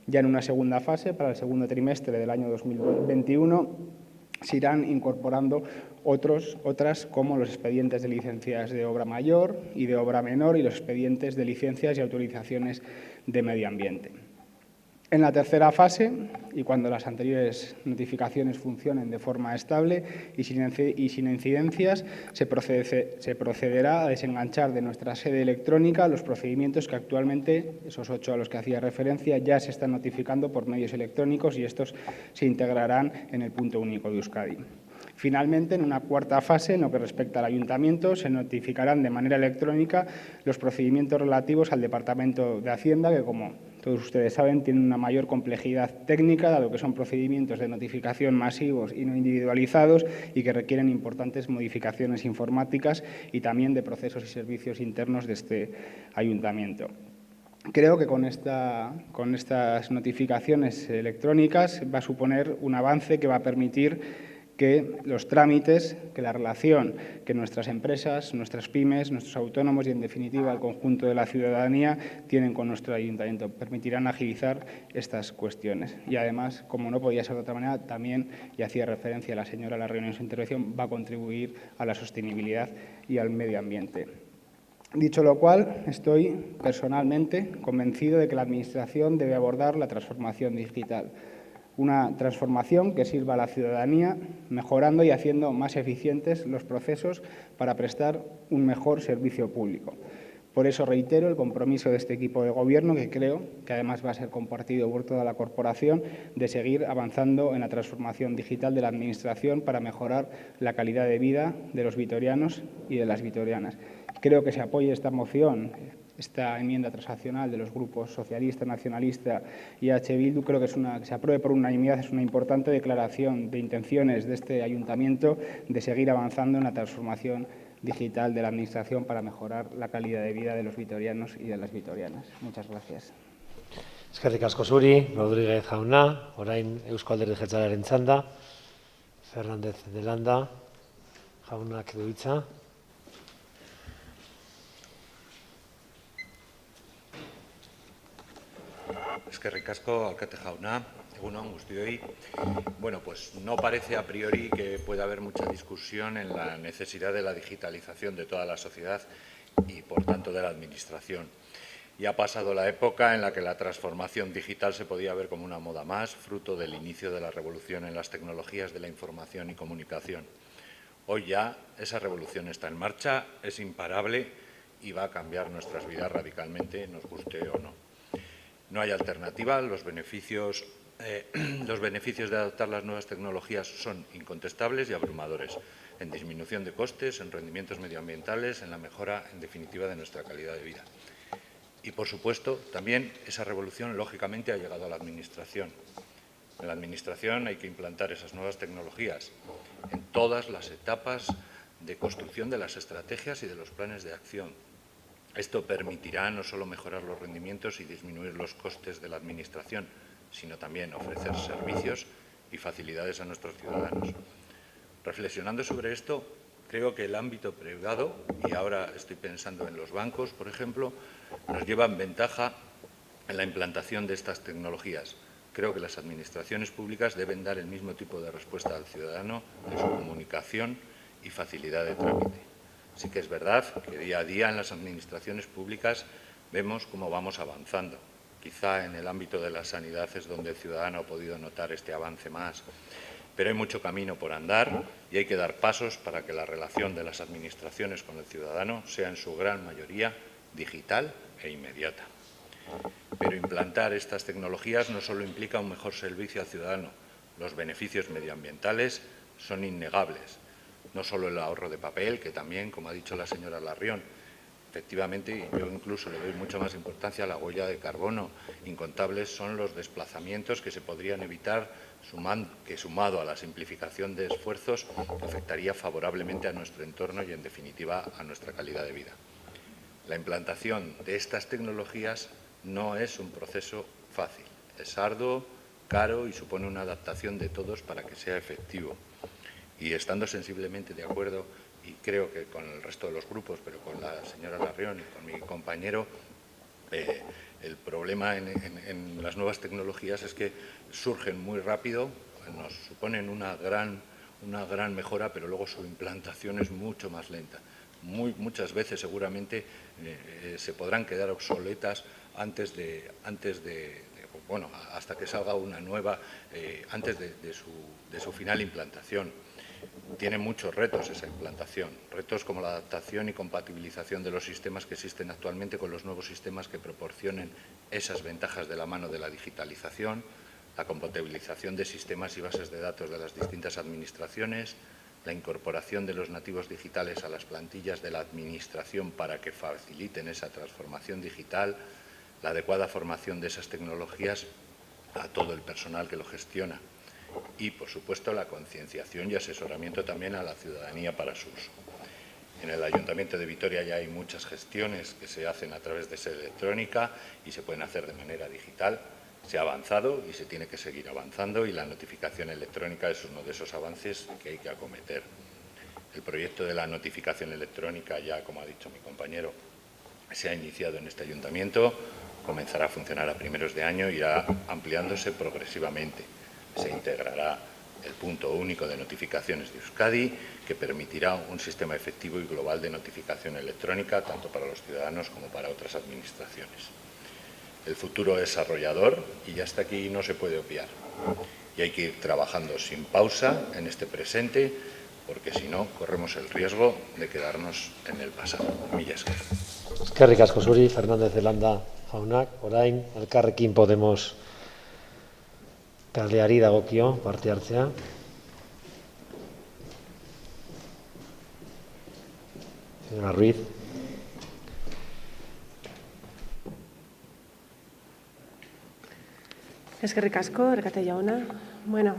Ya en una segunda fase, para el segundo trimestre del año 2021, se irán incorporando otras como los expedientes de licencias de obra mayor y de obra menor y los expedientes de licencias y autorizaciones de medio ambiente. En la tercera fase, y cuando las anteriores notificaciones funcionen de forma estable y sin incidencias, se procederá a desenganchar de nuestra sede electrónica los procedimientos que actualmente, esos 8 a los que hacía referencia, ya se están notificando por medios electrónicos y estos se integrarán en el punto único de Euskadi. Finalmente, en una cuarta fase, en lo que respecta al Ayuntamiento, se notificarán de manera electrónica los procedimientos relativos al Departamento de Hacienda, que, como todos ustedes saben, tiene una mayor complejidad técnica, dado que son procedimientos de notificación masivos y no individualizados y que requieren importantes modificaciones informáticas y también de procesos y servicios internos de este Ayuntamiento. Creo que con estas notificaciones electrónicas va a suponer un avance que va a permitir que los trámites, que la relación que nuestras empresas, nuestras pymes, nuestros autónomos y, en definitiva, el conjunto de la ciudadanía tienen con nuestro ayuntamiento, permitirán agilizar estas cuestiones. Y, además, como no podía ser de otra manera, también, y hacía referencia la señora Larrion en su intervención, va a contribuir a la sostenibilidad y al medio ambiente. Dicho lo cual, estoy personalmente convencido de que la Administración debe abordar la transformación digital. Una transformación que sirva a la ciudadanía, mejorando y haciendo más eficientes los procesos para prestar un mejor servicio público. Por eso reitero el compromiso de este equipo de Gobierno, que creo que además va a ser compartido por toda la corporación, de seguir avanzando en la transformación digital de la Administración para mejorar la calidad de vida de los vitorianos y de las vitorianas. Creo que se apoye esta moción, esta enmienda transaccional de los grupos socialista, nacionalista y H. Bildu, creo que se apruebe por unanimidad, es una importante declaración de intenciones de este Ayuntamiento de seguir avanzando en la transformación digital de la Administración para mejorar la calidad de vida de los vitorianos y de las vitorianas. Muchas gracias. Eskerrik asko zuri, Rodríguez jauna, orain Eusko Alderdi Jeltzalearen txanda, Fernández de Landa, jaunak du hitza. Eskerrik asko, alkate jauna, egun on guztioi. Bueno, pues no parece a priori que pueda haber mucha discusión en la necesidad de la digitalización de toda la sociedad y, por tanto, de la Administración. Ya ha pasado la época en la que la transformación digital se podía ver como una moda más, fruto del inicio de la revolución en las tecnologías de la información y comunicación. Hoy ya esa revolución está en marcha, es imparable y va a cambiar nuestras vidas radicalmente, nos guste o no. No hay alternativa, los beneficios de adoptar las nuevas tecnologías son incontestables y abrumadores, en disminución de costes, en rendimientos medioambientales, en la mejora, en definitiva, de nuestra calidad de vida. Y, por supuesto, también esa revolución, lógicamente, ha llegado a la Administración. En la Administración hay que implantar esas nuevas tecnologías en todas las etapas de construcción de las estrategias y de los planes de acción. Esto permitirá no solo mejorar los rendimientos y disminuir los costes de la Administración, sino también ofrecer servicios y facilidades a nuestros ciudadanos. Reflexionando sobre esto, creo que el ámbito privado, y ahora estoy pensando en los bancos, por ejemplo, nos lleva en ventaja en la implantación de estas tecnologías. Creo que las administraciones públicas deben dar el mismo tipo de respuesta al ciudadano en su comunicación y facilidad de trámite. Sí que es verdad que día a día en las administraciones públicas vemos cómo vamos avanzando. Quizá en el ámbito de la sanidad es donde el ciudadano ha podido notar este avance más. Pero hay mucho camino por andar y hay que dar pasos para que la relación de las administraciones con el ciudadano sea en su gran mayoría digital e inmediata. Pero implantar estas tecnologías no solo implica un mejor servicio al ciudadano. Los beneficios medioambientales son innegables. No solo el ahorro de papel, que también, como ha dicho la señora Larrion, efectivamente, yo incluso le doy mucha más importancia a la huella de carbono. Incontables son los desplazamientos que se podrían evitar, que sumado a la simplificación de esfuerzos, afectaría favorablemente a nuestro entorno y, en definitiva, a nuestra calidad de vida. La implantación de estas tecnologías no es un proceso fácil. Es arduo, caro y supone una adaptación de todos para que sea efectivo. Y estando sensiblemente de acuerdo, y creo que con el resto de los grupos, pero con la señora Larrion y con mi compañero, el problema en las nuevas tecnologías es que surgen muy rápido, nos suponen una gran mejora, pero luego su implantación es mucho más lenta. Muchas veces seguramente se podrán quedar obsoletas hasta que salga una nueva, antes de su final implantación. Tiene muchos retos esa implantación, retos como la adaptación y compatibilización de los sistemas que existen actualmente con los nuevos sistemas que proporcionen esas ventajas de la mano de la digitalización, la compatibilización de sistemas y bases de datos de las distintas administraciones, la incorporación de los nativos digitales a las plantillas de la Administración para que faciliten esa transformación digital, la adecuada formación de esas tecnologías a todo el personal que lo gestiona y, por supuesto, la concienciación y asesoramiento también a la ciudadanía para su uso. En el Ayuntamiento de Vitoria ya hay muchas gestiones que se hacen a través de sede electrónica y se pueden hacer de manera digital. Se ha avanzado y se tiene que seguir avanzando y la notificación electrónica es uno de esos avances que hay que acometer. El proyecto de la notificación electrónica ya, como ha dicho mi compañero, se ha iniciado en este Ayuntamiento, comenzará a funcionar a primeros de año y irá ampliándose progresivamente. Se integrará el punto único de notificaciones de Euskadi, que permitirá un sistema efectivo y global de notificación electrónica, tanto para los ciudadanos como para otras administraciones. El futuro es arrollador y ya hasta aquí no se puede obviar. Y hay que ir trabajando sin pausa en este presente, porque si no, corremos el riesgo de quedarnos en el pasado. Mila esker. Eskerrik asko zuri, Fernández de Landa jaunak, orain, Elkarrekin Podemos taldeari dagokio parte hartzea. Señora Ruiz. Eskerrik asko, Erkate jauna. Bueno,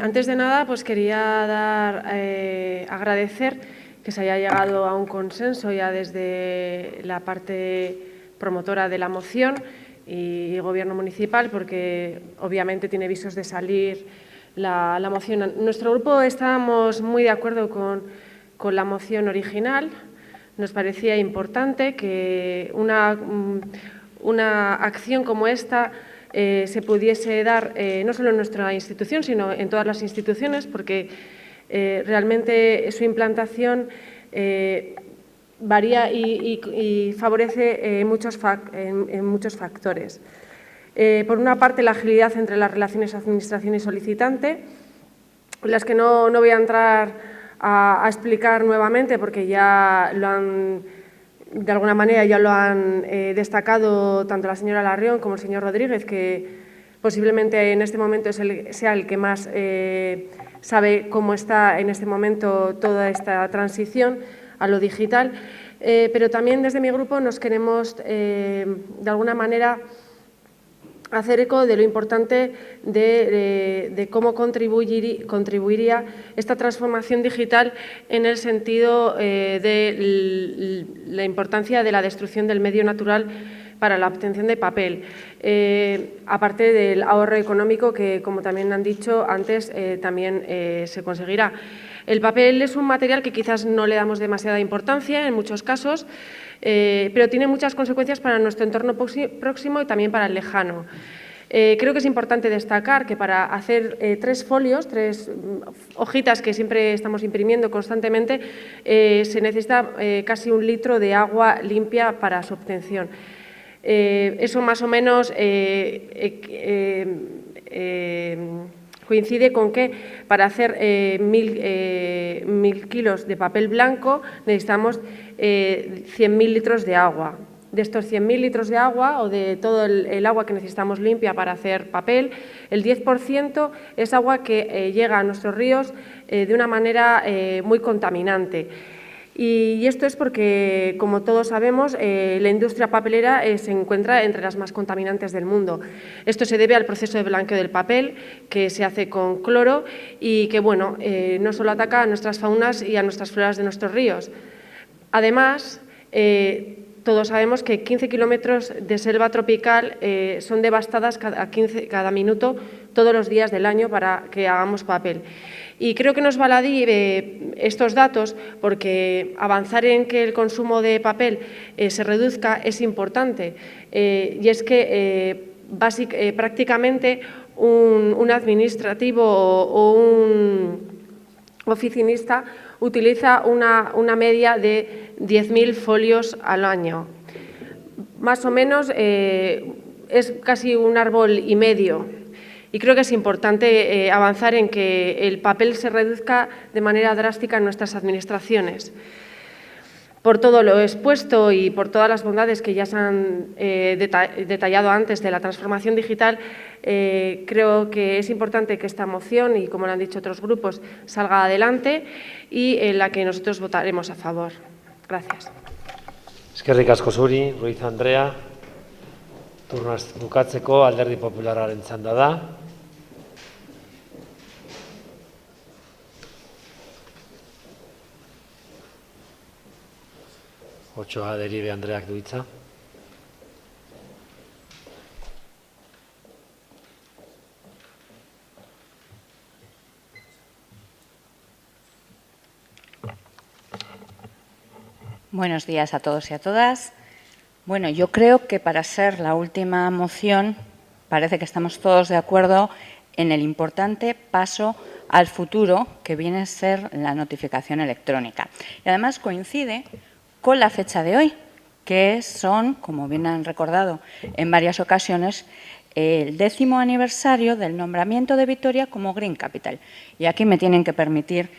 antes de nada, pues quería agradecer que se haya llegado a un consenso ya desde la parte promotora de la moción y Gobierno municipal, porque obviamente tiene visos de salir la moción. Nuestro grupo estábamos muy de acuerdo con la moción original. Nos parecía importante que una acción como esta se pudiese dar no solo en nuestra institución, sino en todas las instituciones, porque realmente su implantación varía y favorece en muchos factores. Por una parte, la agilidad entre las relaciones administración y solicitante, las que no voy a entrar a explicar nuevamente porque ya lo han, de alguna manera ya lo han destacado tanto la señora Larrión como el señor Rodríguez, que posiblemente en este momento sea el que más sabe cómo está en este momento toda esta transición a lo digital, pero también desde mi grupo nos queremos de alguna manera hacer eco de lo importante de cómo contribuiría esta transformación digital en el sentido de la importancia de la destrucción del medio natural para la obtención de papel, aparte del ahorro económico que, como también han dicho antes, también se conseguirá. El papel es un material que quizás no le damos demasiada importancia en muchos casos, pero tiene muchas consecuencias para nuestro entorno próximo y también para el lejano. Creo que es importante destacar que para hacer 3 folios, 3 hojitas que siempre estamos imprimiendo constantemente, se necesita casi 1 litro de agua limpia para su obtención. Eso más o menos coincide con que para hacer 1000 kilos de papel blanco necesitamos 100.000 litros de agua. De estos 100.000 litros de agua o de todo el agua que necesitamos limpia para hacer papel, el 10% es agua que llega a nuestros ríos de una manera muy contaminante. Y esto es porque, como todos sabemos, la industria papelera se encuentra entre las más contaminantes del mundo. Esto se debe al proceso de blanqueo del papel, que se hace con cloro y que, bueno, no solo ataca a nuestras faunas y a nuestras floras de nuestros ríos. Además, todos sabemos que 15 kilómetros de selva tropical son devastadas cada minuto, todos los días del año, para que hagamos papel. Y creo que no es baladí estos datos porque avanzar en que el consumo de papel se reduzca es importante. Y es que prácticamente un administrativo o un oficinista utiliza una media de 10.000 folios al año. Más o menos es casi un árbol y medio. Y creo que es importante avanzar en que el papel se reduzca de manera drástica en nuestras administraciones. Por todo lo expuesto y por todas las bondades que ya se han detallado antes de la transformación digital, creo que es importante que esta moción, y como lo han dicho otros grupos, salga adelante y en la que nosotros votaremos a favor. Gracias. Eskerrik asko zuri, Ruiz Andrea. Turnoa bukatzeko Alderdi Popularraren txanda da. Otsoa Deribe Andreak du hitza. Buenos días a todos y a todas. Bueno, yo creo que para ser la última moción parece que estamos todos de acuerdo en el importante paso al futuro que viene a ser la notificación electrónica. Y además coincide con la fecha de hoy, que son, como bien han recordado en varias ocasiones, el 10º aniversario del nombramiento de Vitoria como Green Capital. Y aquí me tienen que permitir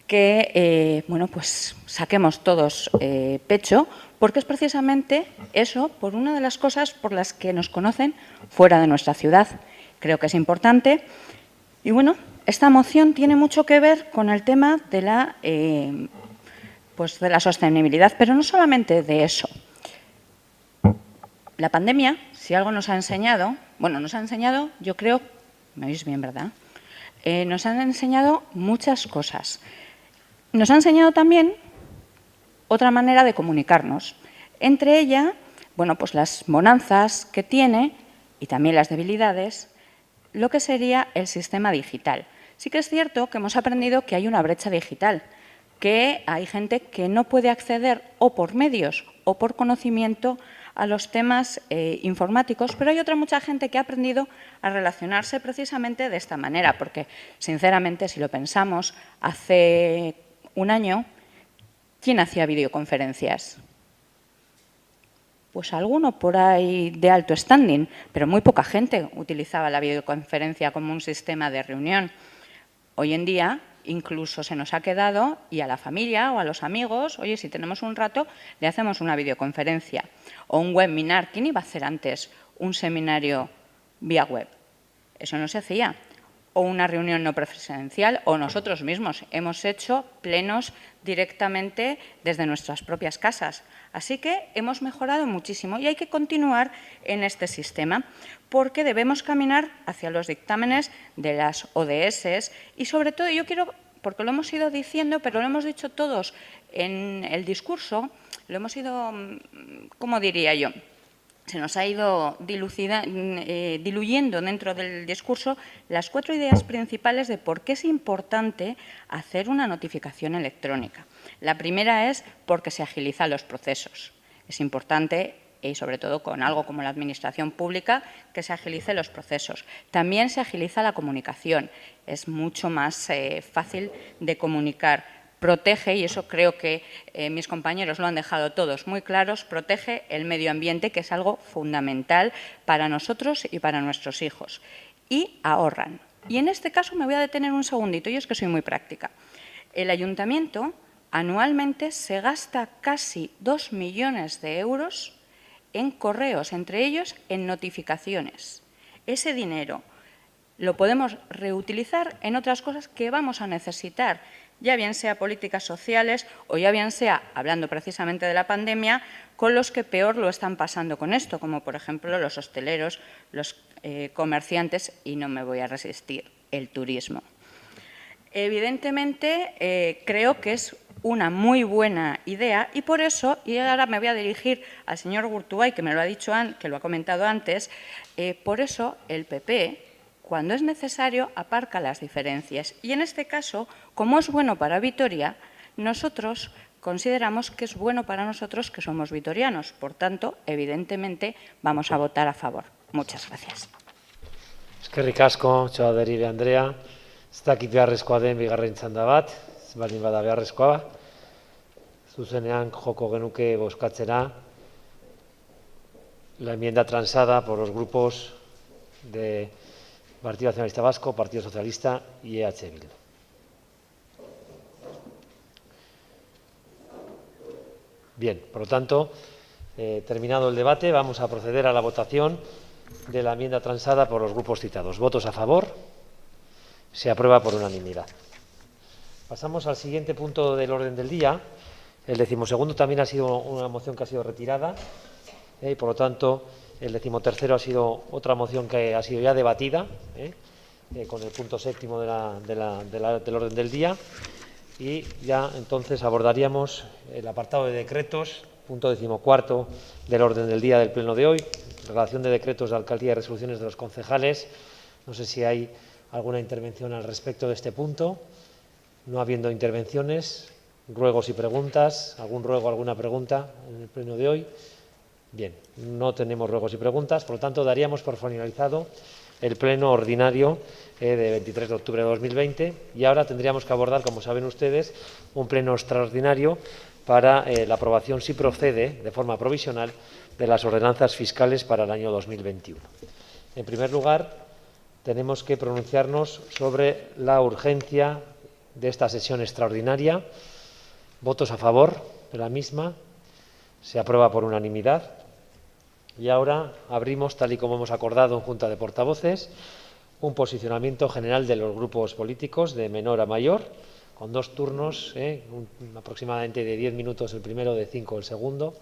que bueno, pues saquemos todos pecho, porque es precisamente eso, por una de las cosas por las que nos conocen fuera de nuestra ciudad. Creo que es importante. Y bueno, esta moción tiene mucho que ver con el tema de la sostenibilidad, pero no solamente de eso. La pandemia, si algo nos ha enseñado, yo creo, me oís bien, ¿verdad? Nos han enseñado muchas cosas. Nos ha enseñado también otra manera de comunicarnos. Entre ellas, bueno, pues las bonanzas que tiene y también las debilidades, lo que sería el sistema digital. Sí que es cierto que hemos aprendido que hay una brecha digital, que hay gente que no puede acceder o por medios o por conocimiento a los temas informáticos, pero hay otra mucha gente que ha aprendido a relacionarse precisamente de esta manera, porque, sinceramente, si lo pensamos, hace un año, ¿quién hacía videoconferencias? Pues alguno por ahí de alto standing, pero muy poca gente utilizaba la videoconferencia como un sistema de reunión. Hoy en día, incluso se nos ha quedado, y a la familia o a los amigos, oye, si tenemos un rato, le hacemos una videoconferencia o un webinar. ¿Quién iba a hacer antes un seminario vía web? Eso no se hacía. O una reunión no presencial, o nosotros mismos hemos hecho plenos directamente desde nuestras propias casas. Así que hemos mejorado muchísimo y hay que continuar en este sistema, porque debemos caminar hacia los dictámenes de las ODS y, sobre todo, yo quiero, porque lo hemos ido diciendo, pero lo hemos dicho todos en el discurso, lo hemos ido, ¿cómo diría yo?, se nos ha ido diluyendo dentro del discurso las 4 ideas principales de por qué es importante hacer una notificación electrónica. La primera es porque se agilizan los procesos. Es importante, y sobre todo con algo como la administración pública, que se agilicen los procesos. También se agiliza la comunicación. Es mucho más fácil de comunicar. Protege, y eso creo que mis compañeros lo han dejado todos muy claros, protege el medio ambiente, que es algo fundamental para nosotros y para nuestros hijos. Y ahorran. Y en este caso me voy a detener un segundito, yo es que soy muy práctica. El ayuntamiento anualmente se gasta casi 2 millones de euros en correos, entre ellos en notificaciones. Ese dinero lo podemos reutilizar en otras cosas que vamos a necesitar, ya bien sea políticas sociales o ya bien sea, hablando precisamente de la pandemia, con los que peor lo están pasando con esto, como por ejemplo los hosteleros, los comerciantes y, no me voy a resistir, el turismo. Evidentemente, creo que es una muy buena idea y por eso, y ahora me voy a dirigir al señor Gurtubay, que me lo ha dicho, que lo ha comentado antes, por eso el PP, cuando es necesario, aparca las diferencias. Y en este caso, como es bueno para Vitoria, nosotros consideramos que es bueno para nosotros que somos vitorianos. Por tanto, evidentemente, vamos a votar a favor. Muchas gracias. Eskerrik asko, Otsoa Deribe Andrea. Ez dakit beharrezkoa den bigarren txanda bat, ez baldin bada beharrezkoa. Zuzenean joko genuke bozkatzera la enmienda transada por los grupos de Partido Nacionalista Vasco, Partido Socialista y EH Bildu. Bien, por lo tanto, terminado el debate, vamos a proceder a la votación de la enmienda transada por los grupos citados. ¿Votos a favor? Se aprueba por unanimidad. Pasamos al siguiente punto del orden del día. El 12º también ha sido una moción que ha sido retirada y, por lo tanto, el 13º ha sido otra moción que ha sido ya debatida con el punto 7º del orden del día. Y ya entonces abordaríamos el apartado de decretos, punto 14º del orden del día del pleno de hoy, relación de decretos de alcaldía y resoluciones de los concejales. No sé si hay alguna intervención al respecto de este punto. No habiendo intervenciones, ruegos y preguntas. ¿Algún ruego, alguna pregunta en el pleno de hoy? Bien, no tenemos ruegos y preguntas, por lo tanto daríamos por finalizado el pleno ordinario de 23 de octubre de 2020 y ahora tendríamos que abordar, como saben ustedes, un pleno extraordinario para la aprobación, si procede, de forma provisional, de las ordenanzas fiscales para el año 2021. En primer lugar, tenemos que pronunciarnos sobre la urgencia de esta sesión extraordinaria. ¿Votos a favor de la misma? Se aprueba por unanimidad. Y ahora abrimos, tal y como hemos acordado en Junta de Portavoces, un posicionamiento general de los grupos políticos de menor a mayor, con 2 turnos, aproximadamente de 10 minutos el primero, de 5 el segundo,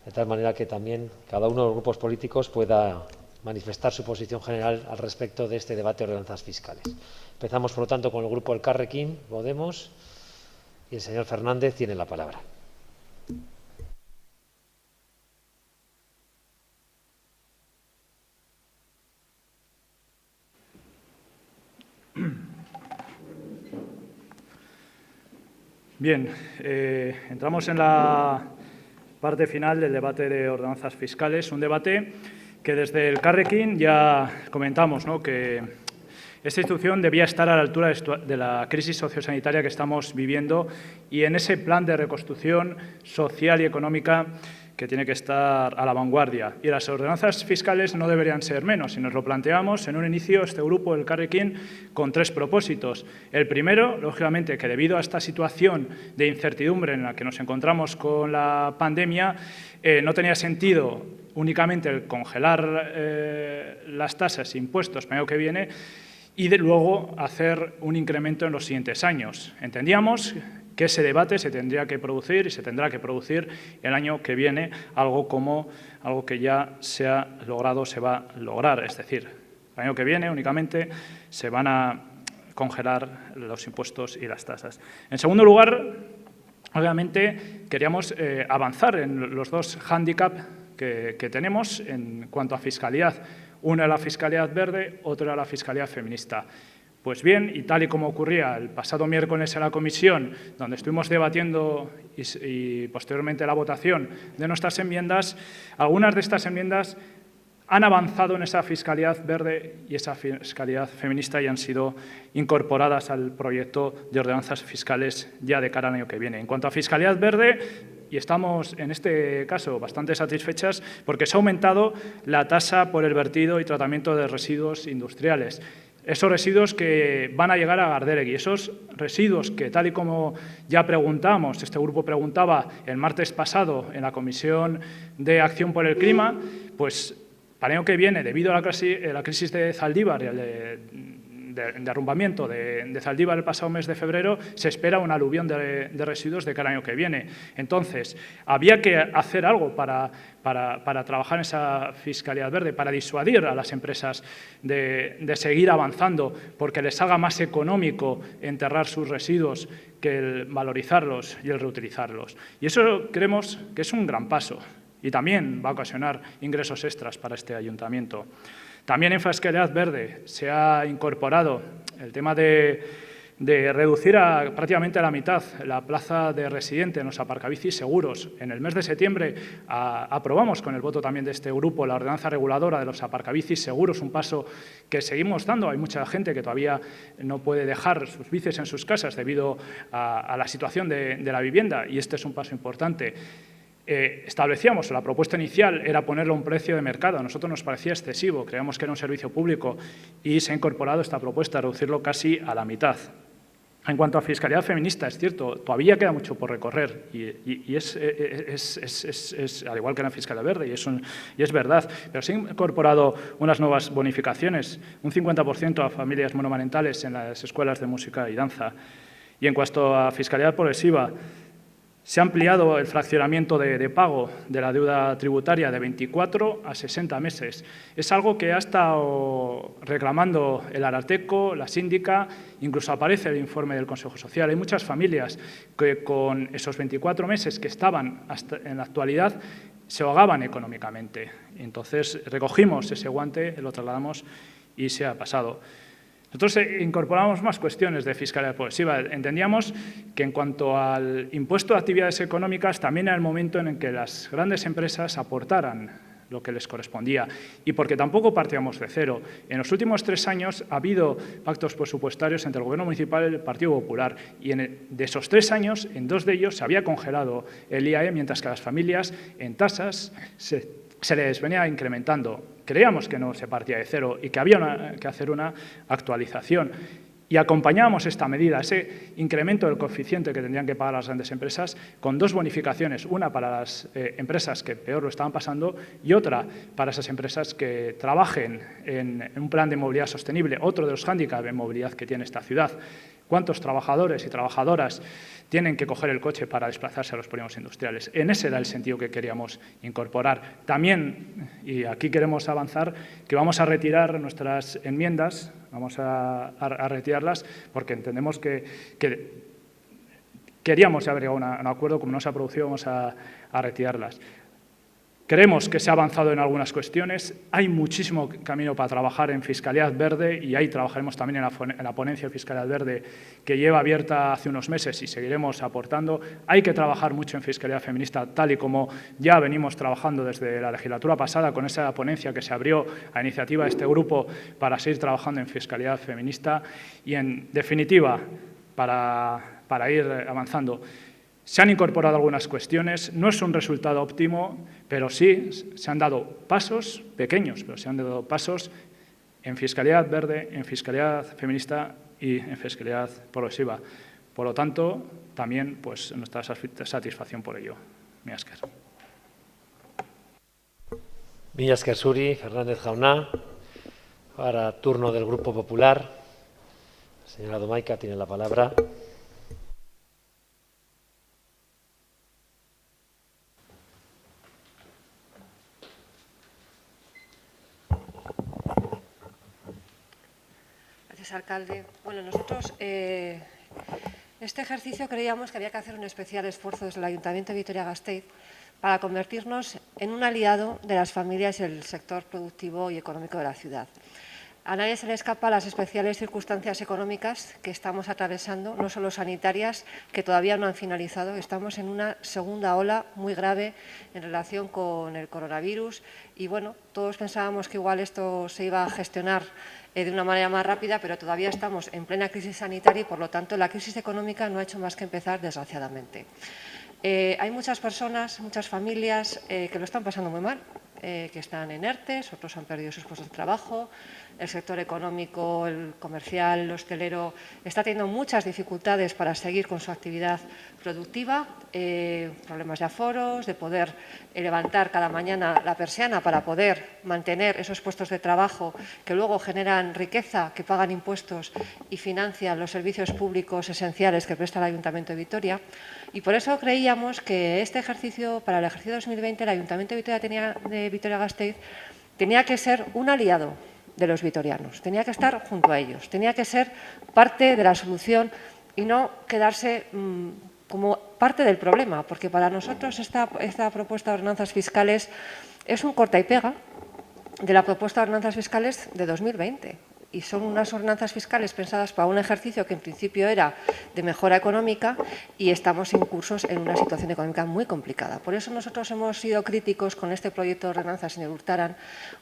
de tal manera que también cada uno de los grupos políticos pueda manifestar su posición general al respecto de este debate de ordenanzas fiscales. Empezamos, por lo tanto, con el grupo Elkarrekin Podemos y el señor Fernández tiene la palabra. Bien, entramos en la parte final del debate de ordenanzas fiscales, un debate que desde el Elkarrekin ya comentamos, ¿no?, que esta institución debía estar a la altura de la crisis sociosanitaria que estamos viviendo y en ese plan de reconstrucción social y económica que tiene que estar a la vanguardia. Y las ordenanzas fiscales no deberían ser menos. Si nos lo planteamos, en un inicio, este grupo, el Elkarrekin, con 3 propósitos. El primero, lógicamente, que debido a esta situación de incertidumbre en la que nos encontramos con la pandemia, no tenía sentido únicamente el congelar las tasas e impuestos para el año que viene y luego hacer un incremento en los siguientes años. Entendíamos que ese debate se tendría que producir y se tendrá que producir el año que viene, algo que ya se ha logrado, se va a lograr. Es decir, el año que viene únicamente se van a congelar los impuestos y las tasas. En segundo lugar, obviamente, queríamos avanzar en los 2 hándicaps que tenemos en cuanto a fiscalidad. Uno era la fiscalidad verde, otro era la fiscalidad feminista. Pues bien, y tal y como ocurría el pasado miércoles en la comisión, donde estuvimos debatiendo y posteriormente la votación de nuestras enmiendas, algunas de estas enmiendas han avanzado en esa fiscalidad verde y esa fiscalidad feminista y han sido incorporadas al proyecto de ordenanzas fiscales ya de cara al año que viene. En cuanto a fiscalidad verde, y estamos en este caso bastante satisfechas porque se ha aumentado la tasa por el vertido y tratamiento de residuos industriales. Esos residuos que van a llegar a Garderegui, esos residuos que, tal y como ya preguntamos, este grupo preguntaba el martes pasado en la Comisión de Acción por el Clima, pues para el año que viene, debido a la crisis de Zaldívar y el derrumbamiento de Zaldívar el pasado mes de febrero, se espera un aluvión de residuos de cara al año que viene. Entonces, había que hacer algo para trabajar en esa fiscalidad verde, para disuadir a las empresas de seguir avanzando, porque les haga más económico enterrar sus residuos que el valorizarlos y el reutilizarlos. Y eso creemos que es un gran paso y también va a ocasionar ingresos extras para este ayuntamiento. También en fiscalidad verde se ha incorporado el tema de reducir prácticamente a la mitad la plaza de residente en los aparcabicis seguros. En el mes de septiembre aprobamos con el voto también de este grupo la ordenanza reguladora de los aparcabicis seguros, un paso que seguimos dando. Hay mucha gente que todavía no puede dejar sus bicis en sus casas debido a la situación de la vivienda y este es un paso importante. Establecíamos, la propuesta inicial era ponerle un precio de mercado, a nosotros nos parecía excesivo, creíamos que era un servicio público y se ha incorporado esta propuesta, reducirlo casi a la mitad. En cuanto a fiscalidad feminista, es cierto, todavía queda mucho por recorrer y es al igual que en la fiscalidad verde, y es verdad, pero se han incorporado unas nuevas bonificaciones, un 50% a familias monomarentales en las escuelas de música y danza. Y en cuanto a fiscalidad progresiva, se ha ampliado el fraccionamiento de pago de la deuda tributaria de 24 a 60 meses. Es algo que ha estado reclamando el Ararteko, la síndica, incluso aparece el informe del Consejo Social. Hay muchas familias que con esos 24 meses que estaban hasta en la actualidad se ahogaban económicamente. Entonces recogimos ese guante, lo trasladamos y se ha pasado. Nosotros incorporamos más cuestiones de fiscalidad progresiva. Entendíamos que en cuanto al impuesto de actividades económicas también era el momento en el que las grandes empresas aportaran lo que les correspondía y porque tampoco partíamos de cero. En los últimos 3 años ha habido pactos presupuestarios entre el Gobierno municipal y el Partido Popular y de esos 3 años, en 2 de ellos se había congelado el IAE, mientras que a las familias en tasas se les venía incrementando. Creíamos que no se partía de cero y que había que hacer una actualización. Y acompañábamos esta medida, ese incremento del coeficiente que tendrían que pagar las grandes empresas, con 2 bonificaciones, una para las empresas que peor lo estaban pasando y otra para esas empresas que trabajen en un plan de movilidad sostenible, otro de los hándicaps de movilidad que tiene esta ciudad. ¿Cuántos trabajadores y trabajadoras tienen que coger el coche para desplazarse a los polígonos industriales? En ese era el sentido que queríamos incorporar. También, y aquí queremos avanzar, que vamos a retirar nuestras enmiendas, vamos a retirarlas, porque entendemos que queríamos haber llegado a un acuerdo, como no se ha producido, vamos a retirarlas. Creemos que se ha avanzado en algunas cuestiones, hay muchísimo camino para trabajar en fiscalidad verde y ahí trabajaremos también en la ponencia de fiscalidad verde que lleva abierta hace unos meses y seguiremos aportando. Hay que trabajar mucho en fiscalidad feminista, tal y como ya venimos trabajando desde la legislatura pasada con esa ponencia que se abrió a iniciativa de este grupo para seguir trabajando en fiscalidad feminista y, en definitiva, para ir avanzando. Se han incorporado algunas cuestiones, no es un resultado óptimo, pero sí se han dado pasos pequeños, pero se han dado pasos en fiscalidad verde, en fiscalidad feminista y en fiscalidad progresiva. Por lo tanto, también pues, nuestra satisfacción por ello. Mila esker. Mila esker zuri, Fernández Jauna. Ahora turno del Grupo Popular. La señora Domaica tiene la palabra. Alcalde. Bueno, nosotros este ejercicio creíamos que había que hacer un especial esfuerzo desde el Ayuntamiento de Vitoria-Gasteiz para convertirnos en un aliado de las familias y el sector productivo y económico de la ciudad. A nadie se le escapa las especiales circunstancias económicas que estamos atravesando, no solo sanitarias, que todavía no han finalizado. Estamos en una segunda ola muy grave en relación con el coronavirus y, bueno, todos pensábamos que igual esto se iba a gestionar de una manera más rápida, pero todavía estamos en plena crisis sanitaria y, por lo tanto, la crisis económica no ha hecho más que empezar, desgraciadamente. Hay muchas personas, muchas familias que lo están pasando muy mal, que están en ERTEs, otros han perdido sus puestos de trabajo, el sector económico, el comercial, el hostelero está teniendo muchas dificultades para seguir con su actividad productiva, problemas de aforos, de poder levantar cada mañana la persiana para poder mantener esos puestos de trabajo que luego generan riqueza, que pagan impuestos y financian los servicios públicos esenciales que presta el Ayuntamiento de Vitoria. Y por eso creíamos que este ejercicio, para el ejercicio 2020, el Ayuntamiento de Vitoria-Gasteiz tenía que ser un aliado de los vitorianos, tenía que estar junto a ellos, tenía que ser parte de la solución y no quedarse como parte del problema, porque para nosotros esta propuesta de ordenanzas fiscales es un corta y pega de la propuesta de ordenanzas fiscales de 2020. Y son unas ordenanzas fiscales pensadas para un ejercicio que en principio era de mejora económica y estamos incursos en una situación económica muy complicada. Por eso nosotros hemos sido críticos con este proyecto de ordenanza, señor Urtaran,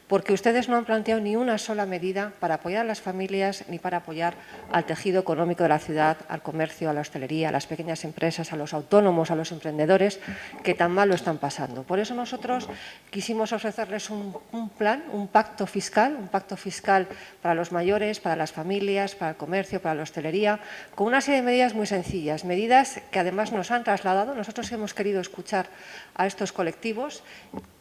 porque ustedes no han planteado ni una sola medida para apoyar a las familias ni para apoyar al tejido económico de la ciudad, al comercio, a la hostelería, a las pequeñas empresas, a los autónomos, a los emprendedores que tan mal lo están pasando. Por eso nosotros quisimos ofrecerles un plan, un pacto fiscal para los mayores mayores, para las familias, para el comercio, para la hostelería, con una serie de medidas muy sencillas, medidas que además nos han trasladado. Nosotros hemos querido escuchar a estos colectivos.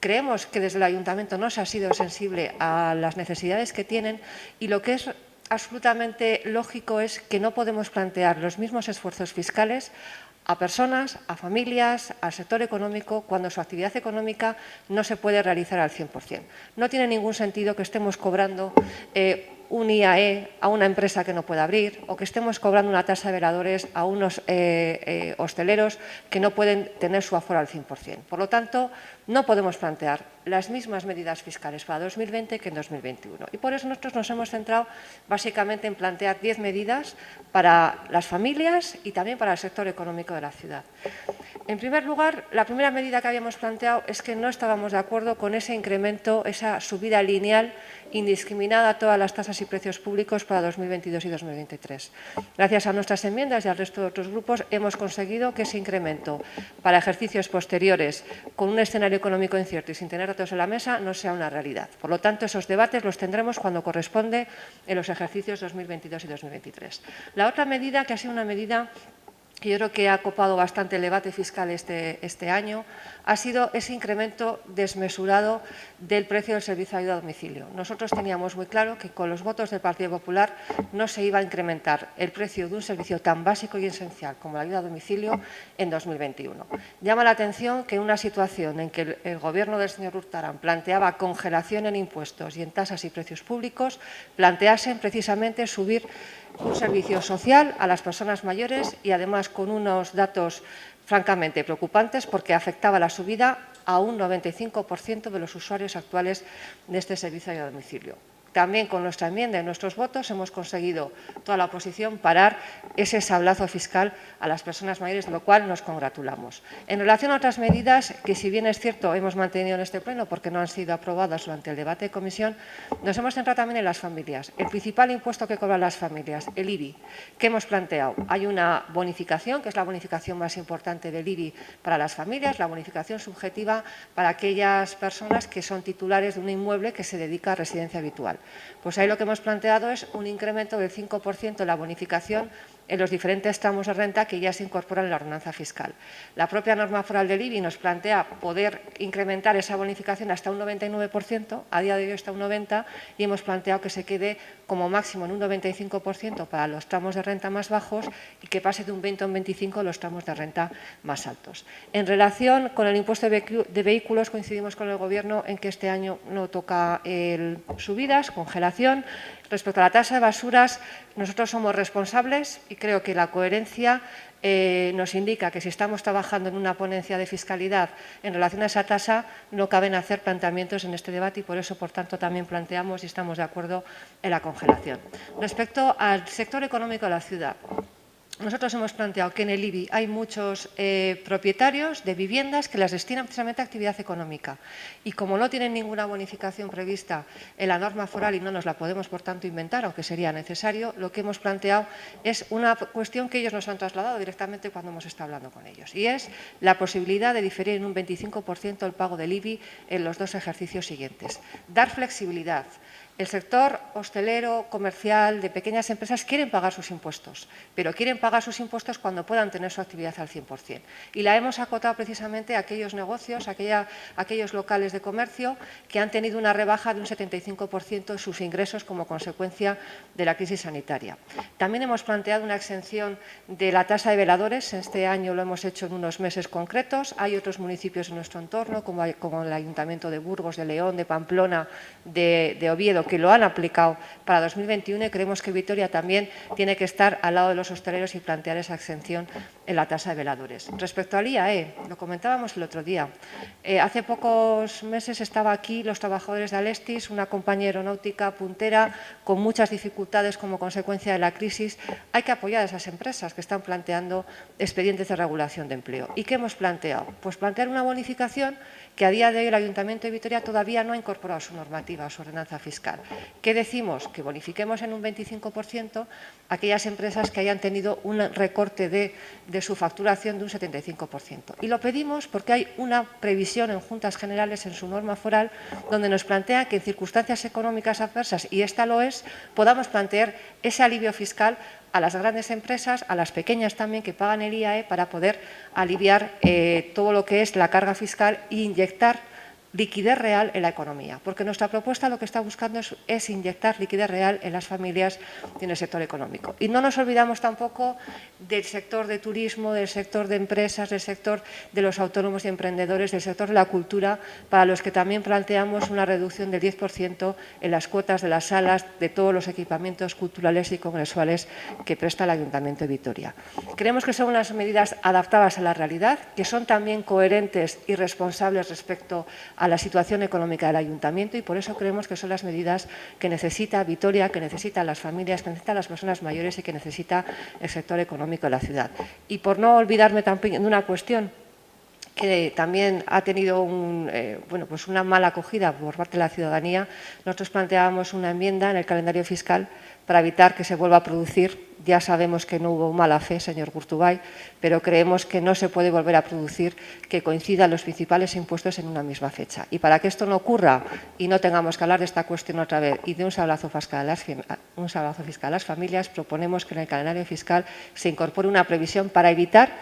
Creemos que desde el Ayuntamiento no se ha sido sensible a las necesidades que tienen y lo que es absolutamente lógico es que no podemos plantear los mismos esfuerzos fiscales a personas, a familias, al sector económico, cuando su actividad económica no se puede realizar al 100%. No tiene ningún sentido que estemos cobrando un IAE a una empresa que no puede abrir o que estemos cobrando una tasa de veladores a unos hosteleros que no pueden tener su aforo al 100%. Por lo tanto, no podemos plantear las mismas medidas fiscales para 2020 que en 2021. Y por eso nosotros nos hemos centrado básicamente en plantear 10 medidas para las familias y también para el sector económico de la ciudad. En primer lugar, la primera medida que habíamos planteado es que no estábamos de acuerdo con ese incremento, esa subida lineal indiscriminada a todas las tasas y precios públicos para 2022 y 2023. Gracias a nuestras enmiendas y al resto de otros grupos hemos conseguido que ese incremento para ejercicios posteriores con un escenario económico incierto y sin tener datos en la mesa no sea una realidad. Por lo tanto, esos debates los tendremos cuando corresponde en los ejercicios 2022 y 2023. La otra medida, que ha sido una medida que yo creo que ha copado bastante el debate fiscal este año, ha sido ese incremento desmesurado del precio del servicio de ayuda a domicilio. Nosotros teníamos muy claro que con los votos del Partido Popular no se iba a incrementar el precio de un servicio tan básico y esencial como la ayuda a domicilio en 2021. Llama la atención que en una situación en que el Gobierno del señor Urtaran planteaba congelación en impuestos y en tasas y precios públicos, planteasen precisamente subir un servicio social a las personas mayores y además con unos datos francamente preocupantes porque afectaba la subida a un 95% de los usuarios actuales de este servicio a domicilio. También con nuestra enmienda y nuestros votos hemos conseguido, toda la oposición, parar ese sablazo fiscal a las personas mayores, de lo cual nos congratulamos. En relación a otras medidas que, si bien es cierto, hemos mantenido en este pleno porque no han sido aprobadas durante el debate de comisión, nos hemos centrado también en las familias. El principal impuesto que cobran las familias, el IBI, que hemos planteado. Hay una bonificación, que es la bonificación más importante del IBI para las familias, la bonificación subjetiva para aquellas personas que son titulares de un inmueble que se dedica a residencia habitual. Pues ahí lo que hemos planteado es un incremento del 5% de la bonificación en los diferentes tramos de renta que ya se incorporan en la ordenanza fiscal. La propia norma foral del IBI nos plantea poder incrementar esa bonificación hasta un 99%, a día de hoy está un 90%, y hemos planteado que se quede como máximo en un 95% para los tramos de renta más bajos y que pase de un 20 a un 25% los tramos de renta más altos. En relación con el impuesto de vehículos, coincidimos con el Gobierno en que este año no toca subidas, congelación. Respecto a la tasa de basuras, nosotros somos responsables y creo que la coherencia nos indica que si estamos trabajando en una ponencia de fiscalidad en relación a esa tasa, no caben hacer planteamientos en este debate y por eso, por tanto, también planteamos y estamos de acuerdo en la congelación. Respecto al sector económico de la ciudad, nosotros hemos planteado que en el IBI hay muchos propietarios de viviendas que las destinan precisamente a actividad económica y como no tienen ninguna bonificación prevista en la norma foral y no nos la podemos por tanto inventar, aunque sería necesario, lo que hemos planteado es una cuestión que ellos nos han trasladado directamente cuando hemos estado hablando con ellos y es la posibilidad de diferir en un 25% el pago del IBI en los 2 ejercicios siguientes. Dar flexibilidad. El sector hostelero, comercial, de pequeñas empresas quieren pagar sus impuestos, pero quieren pagar sus impuestos cuando puedan tener su actividad al 100%. Y la hemos acotado precisamente a aquellos negocios, a aquellos locales de comercio que han tenido una rebaja de un 75% en sus ingresos como consecuencia de la crisis sanitaria. También hemos planteado una exención de la tasa de veladores. Este año lo hemos hecho en unos meses concretos. Hay otros municipios en nuestro entorno, como el Ayuntamiento de Burgos, de León, de Pamplona, de Oviedo, que lo han aplicado para 2021 y creemos que Vitoria también tiene que estar al lado de los hosteleros y plantear esa exención en la tasa de veladores. Respecto al IAE, lo comentábamos el otro día. Hace pocos meses estaba aquí los trabajadores de Alestis, una compañía aeronáutica puntera con muchas dificultades como consecuencia de la crisis. Hay que apoyar a esas empresas que están planteando expedientes de regulación de empleo. ¿Y qué hemos planteado? Pues plantear una bonificación que a día de hoy el Ayuntamiento de Vitoria todavía no ha incorporado a su normativa, a su ordenanza fiscal. fiscal. ¿Qué decimos? Que bonifiquemos en un 25% aquellas empresas que hayan tenido un recorte de su facturación de un 75%. Y lo pedimos porque hay una previsión en Juntas Generales en su norma foral donde nos plantea que en circunstancias económicas adversas, y esta lo es, podamos plantear ese alivio fiscal a las grandes empresas, a las pequeñas también que pagan el IAE para poder aliviar todo lo que es la carga fiscal e inyectar liquidez real en la economía, porque nuestra propuesta lo que está buscando es inyectar liquidez real en las familias y en el sector económico. Y no nos olvidamos tampoco del sector de turismo, del sector de empresas, del sector de los autónomos y emprendedores, del sector de la cultura, para los que también planteamos una reducción del 10% en las cuotas de las salas de todos los equipamientos culturales y congresuales que presta el Ayuntamiento de Vitoria. Creemos que son unas medidas adaptadas a la realidad, que son también coherentes y responsables respecto a la situación económica del Ayuntamiento, y por eso creemos que son las medidas que necesita Vitoria, que necesitan las familias, que necesitan las personas mayores y que necesita el sector económico de la ciudad. Y por no olvidarme también de una cuestión que también ha tenido una mala acogida por parte de la ciudadanía, nosotros planteábamos una enmienda en el calendario fiscal para evitar que se vuelva a producir. Ya sabemos que no hubo mala fe, señor Gurtubay, pero creemos que no se puede volver a producir que coincidan los principales impuestos en una misma fecha. Y para que esto no ocurra y no tengamos que hablar de esta cuestión otra vez y de un sablazo fiscal a las familias, proponemos que en el calendario fiscal se incorpore una previsión para evitar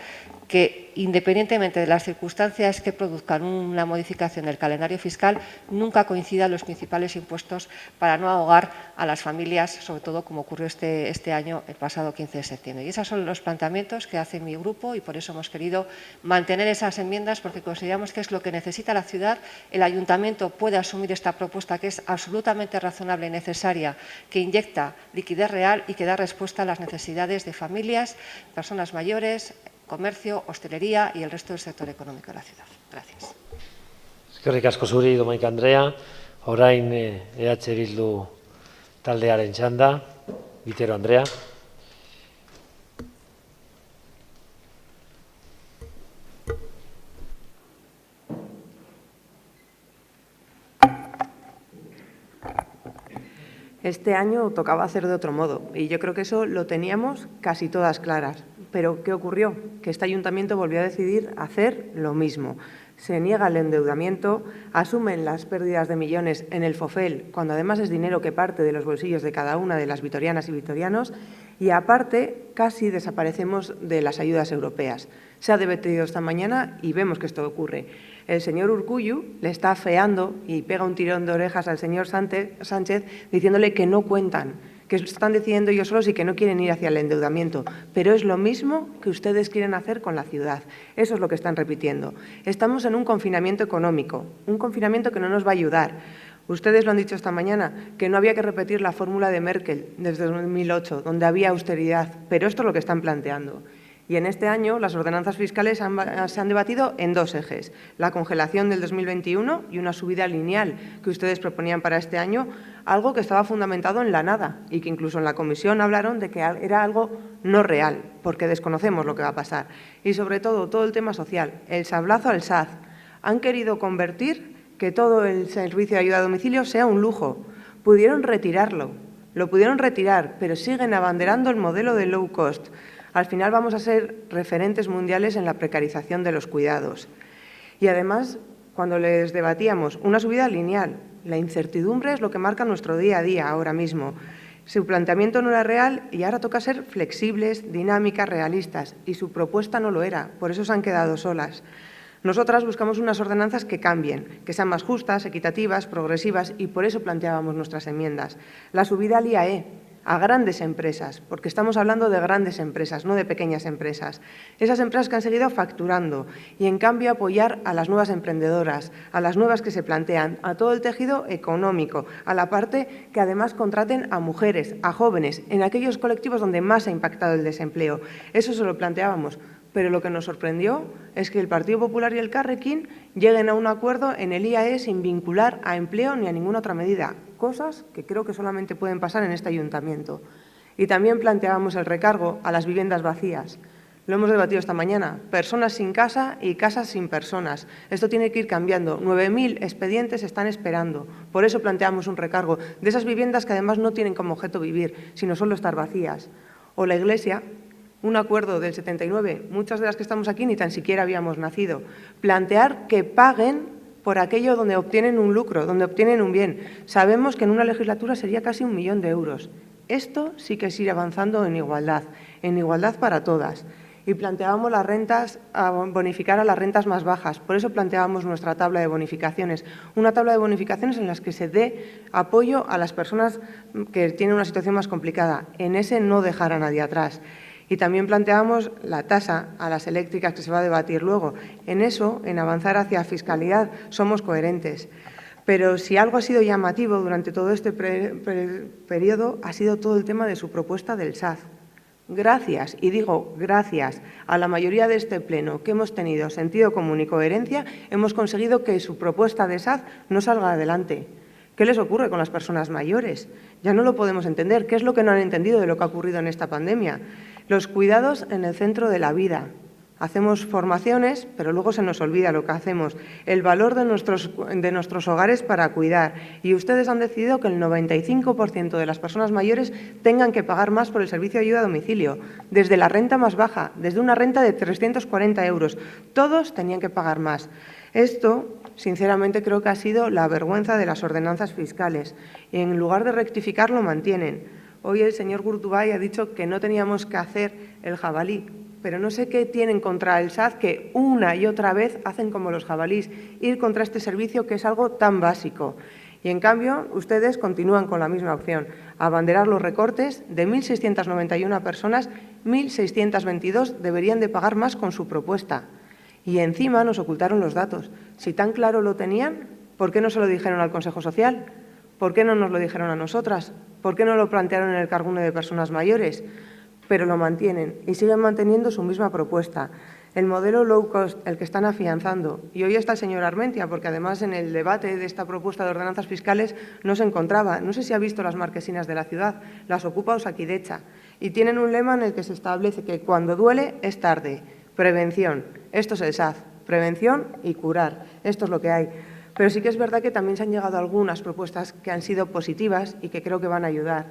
que, independientemente de las circunstancias que produzcan una modificación del calendario fiscal, nunca coincidan los principales impuestos para no ahogar a las familias, sobre todo como ocurrió este año, el pasado 15 de septiembre. Y esos son los planteamientos que hace mi grupo y por eso hemos querido mantener esas enmiendas, porque consideramos que es lo que necesita la ciudad. El Ayuntamiento puede asumir esta propuesta que es absolutamente razonable y necesaria, que inyecta liquidez real y que da respuesta a las necesidades de familias, personas mayores, comercio, hostelería y el resto del sector económico de la ciudad. Gracias. Eskerrik asko zuri, Domeika Andrea. Orain EH Bildu taldearen txanda. Vitero Andrea. Este año tocaba hacer de otro modo y yo creo que eso lo teníamos casi todas claras. Pero ¿qué ocurrió? Que este ayuntamiento volvió a decidir hacer lo mismo. Se niega el endeudamiento, asumen las pérdidas de millones en el FOFEL, cuando además es dinero que parte de los bolsillos de cada una de las vitorianas y vitorianos, y aparte casi desaparecemos de las ayudas europeas. Se ha debatido esta mañana y vemos que esto ocurre. El señor Urkullu le está afeando y pega un tirón de orejas al señor Sánchez diciéndole que no cuentan, que están decidiendo ellos solos y que no quieren ir hacia el endeudamiento. Pero es lo mismo que ustedes quieren hacer con la ciudad. Eso es lo que están repitiendo. Estamos en un confinamiento económico, un confinamiento que no nos va a ayudar. Ustedes lo han dicho esta mañana, que no había que repetir la fórmula de Merkel desde 2008, donde había austeridad, pero esto es lo que están planteando. Y en este año las ordenanzas fiscales se han debatido en dos ejes, la congelación del 2021 y una subida lineal que ustedes proponían para este año, algo que estaba fundamentado en la nada y que incluso en la comisión hablaron de que era algo no real, porque desconocemos lo que va a pasar. Y sobre todo el tema social, el sablazo al SAD. Han querido convertir que todo el servicio de ayuda a domicilio sea un lujo. Pudieron retirarlo, lo pudieron retirar, pero siguen abanderando el modelo de low cost. Al final vamos a ser referentes mundiales en la precarización de los cuidados. Y además, cuando les debatíamos una subida lineal, la incertidumbre es lo que marca nuestro día a día ahora mismo. Su planteamiento no era real y ahora toca ser flexibles, dinámicas, realistas. Y su propuesta no lo era, por eso se han quedado solas. Nosotras buscamos unas ordenanzas que cambien, que sean más justas, equitativas, progresivas y por eso planteábamos nuestras enmiendas. La subida al IAE, a grandes empresas, porque estamos hablando de grandes empresas, no de pequeñas empresas. Esas empresas que han seguido facturando y, en cambio, apoyar a las nuevas emprendedoras, a las nuevas que se plantean, a todo el tejido económico, a la parte que además contraten a mujeres, a jóvenes, en aquellos colectivos donde más ha impactado el desempleo. Eso se lo planteábamos. Pero lo que nos sorprendió es que el Partido Popular y el Carrequín lleguen a un acuerdo en el IAE sin vincular a empleo ni a ninguna otra medida, cosas que creo que solamente pueden pasar en este ayuntamiento. Y también planteábamos el recargo a las viviendas vacías. Lo hemos debatido esta mañana. Personas sin casa y casas sin personas. Esto tiene que ir cambiando. 9.000 expedientes están esperando. Por eso planteamos un recargo de esas viviendas que además no tienen como objeto vivir, sino solo estar vacías. O la Iglesia, un acuerdo del 79, muchas de las que estamos aquí ni tan siquiera habíamos nacido. Plantear que paguen por aquello donde obtienen un lucro, donde obtienen un bien. Sabemos que en una legislatura sería casi 1 millón de euros. Esto sí que es ir avanzando en igualdad para todas. Y planteábamos las rentas, bonificar a las rentas más bajas. Por eso planteábamos nuestra tabla de bonificaciones. Una tabla de bonificaciones en las que se dé apoyo a las personas que tienen una situación más complicada. En ese no dejar a nadie atrás. Y también planteábamos la tasa a las eléctricas que se va a debatir luego. En eso, en avanzar hacia fiscalidad, somos coherentes. Pero si algo ha sido llamativo durante todo este periodo ha sido todo el tema de su propuesta del SAD. Gracias, y digo gracias, a la mayoría de este pleno que hemos tenido sentido común y coherencia, hemos conseguido que su propuesta de SAD no salga adelante. ¿Qué les ocurre con las personas mayores? Ya no lo podemos entender. ¿Qué es lo que no han entendido de lo que ha ocurrido en esta pandemia? Los cuidados en el centro de la vida. Hacemos formaciones, pero luego se nos olvida lo que hacemos. El valor de nuestros hogares para cuidar. Y ustedes han decidido que el 95% de las personas mayores tengan que pagar más por el servicio de ayuda a domicilio. Desde la renta más baja, desde una renta de 340 euros. Todos tenían que pagar más. Esto, sinceramente, creo que ha sido la vergüenza de las ordenanzas fiscales. Y en lugar de rectificar, lo mantienen. Hoy el señor Gurtubay ha dicho que no teníamos que hacer el jabalí. Pero no sé qué tienen contra el SAD que una y otra vez hacen como los jabalís, ir contra este servicio que es algo tan básico. Y en cambio, ustedes continúan con la misma opción, abanderar los recortes de 1.691 personas, 1.622 deberían de pagar más con su propuesta. Y encima nos ocultaron los datos. Si tan claro lo tenían, ¿por qué no se lo dijeron al Consejo Social? ¿Por qué no nos lo dijeron a nosotras? ¿Por qué no lo plantearon en el cargune de personas mayores? Pero lo mantienen y siguen manteniendo su misma propuesta. El modelo low cost, el que están afianzando. Y hoy está el señor Armentia, porque además en el debate de esta propuesta de ordenanzas fiscales no se encontraba. No sé si ha visto las marquesinas de la ciudad, las ocupa Osakidecha. Y tienen un lema en el que se establece que cuando duele es tarde. Prevención. Esto es el SAD. Prevención y curar. Esto es lo que hay. Pero sí que es verdad que también se han llegado algunas propuestas que han sido positivas y que creo que van a ayudar.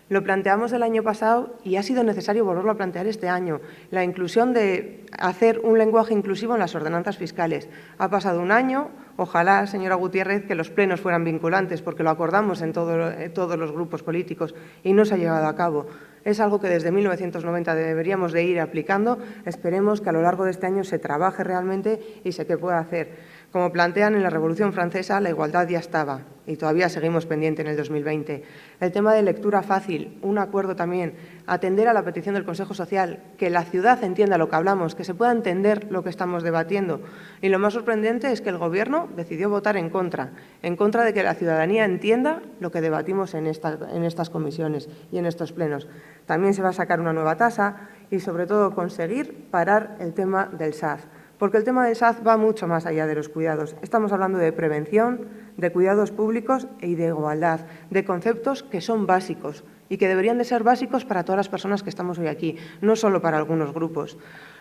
Lo planteamos el año pasado y ha sido necesario volverlo a plantear este año. La inclusión de hacer un lenguaje inclusivo en las ordenanzas fiscales. Ha pasado un año, ojalá, señora Gutiérrez, que los plenos fueran vinculantes, porque lo acordamos en todos los grupos políticos y no se ha llevado a cabo. Es algo que desde 1990 deberíamos de ir aplicando. Esperemos que a lo largo de este año se trabaje realmente y se pueda hacer. Como plantean en la Revolución Francesa, la igualdad ya estaba y todavía seguimos pendiente en el 2020. El tema de lectura fácil, un acuerdo también, atender a la petición del Consejo Social, que la ciudad entienda lo que hablamos, que se pueda entender lo que estamos debatiendo. Y lo más sorprendente es que el Gobierno decidió votar en contra de que la ciudadanía entienda lo que debatimos en estas comisiones y en estos plenos. También se va a sacar una nueva tasa y, sobre todo, conseguir parar el tema del SAD. Porque el tema del SAD va mucho más allá de los cuidados. Estamos hablando de prevención, de cuidados públicos y de igualdad, de conceptos que son básicos y que deberían de ser básicos para todas las personas que estamos hoy aquí, no solo para algunos grupos.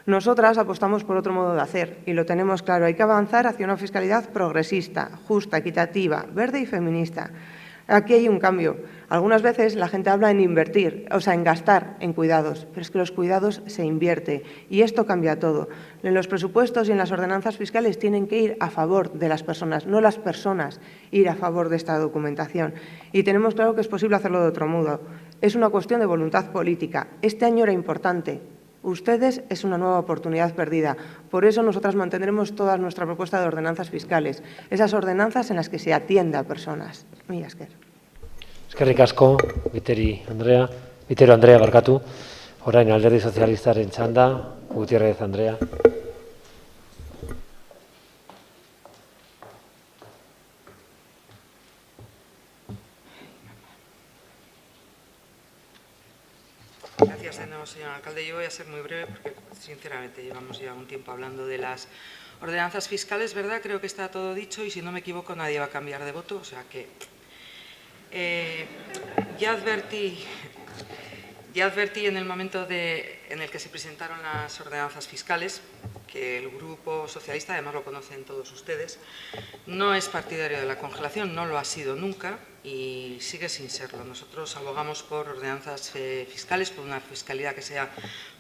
Nosotras apostamos por otro modo de hacer y lo tenemos claro. Hay que avanzar hacia una fiscalidad progresista, justa, equitativa, verde y feminista. Aquí hay un cambio. Algunas veces la gente habla en invertir, o sea, en gastar en cuidados, pero es que los cuidados se invierte y esto cambia todo. En los presupuestos y en las ordenanzas fiscales tienen que ir a favor de las personas, no las personas ir a favor de esta documentación. Y tenemos claro que es posible hacerlo de otro modo. Es una cuestión de voluntad política. Este año era importante. Ustedes es una nueva oportunidad perdida. Por eso nosotras mantendremos toda nuestra propuesta de ordenanzas fiscales, esas ordenanzas en las que se atienda a personas. Mila esker. Eskerrik asko, Vitero Andrea barkatu. Orain Alderdi Sozialistaren txanda, Gutiérrez Andrea. Gracias, señor alcalde. Yo voy a ser muy breve porque, sinceramente, llevamos ya un tiempo hablando de las ordenanzas fiscales, ¿verdad? Creo que está todo dicho y, si no me equivoco, nadie va a cambiar de voto. O sea que ya advertí en el momento de en el que se presentaron las ordenanzas fiscales, que el Grupo Socialista, además lo conocen todos ustedes, no es partidario de la congelación, no lo ha sido nunca y sigue sin serlo. Nosotros abogamos por ordenanzas fiscales, por una fiscalidad que sea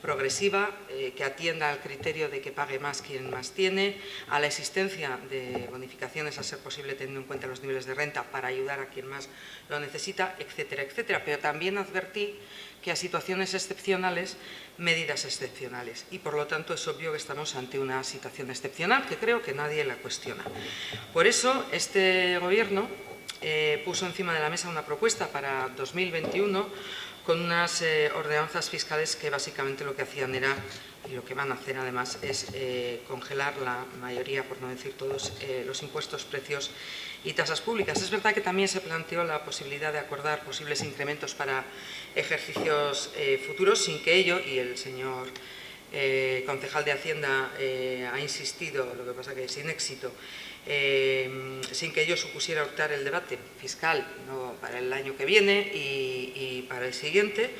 progresiva, que atienda al criterio de que pague más quien más tiene, a la existencia de bonificaciones a ser posible teniendo en cuenta los niveles de renta para ayudar a quien más lo necesita, etcétera, etcétera. Pero también advertí que a situaciones excepcionales, medidas excepcionales. Y, por lo tanto, es obvio que estamos ante una situación excepcional que creo que nadie la cuestiona. Por eso, este Gobierno puso encima de la mesa una propuesta para 2021 con unas ordenanzas fiscales que básicamente lo que hacían era, y lo que van a hacer además, es congelar la mayoría, por no decir todos, los impuestos, precios y tasas públicas. Es verdad que también se planteó la posibilidad de acordar posibles incrementos para ejercicios futuros, sin que ello, y el señor concejal de Hacienda ha insistido, lo que pasa que sin éxito, sin que ello supusiera optar el debate fiscal, no para el año que viene y para el siguiente,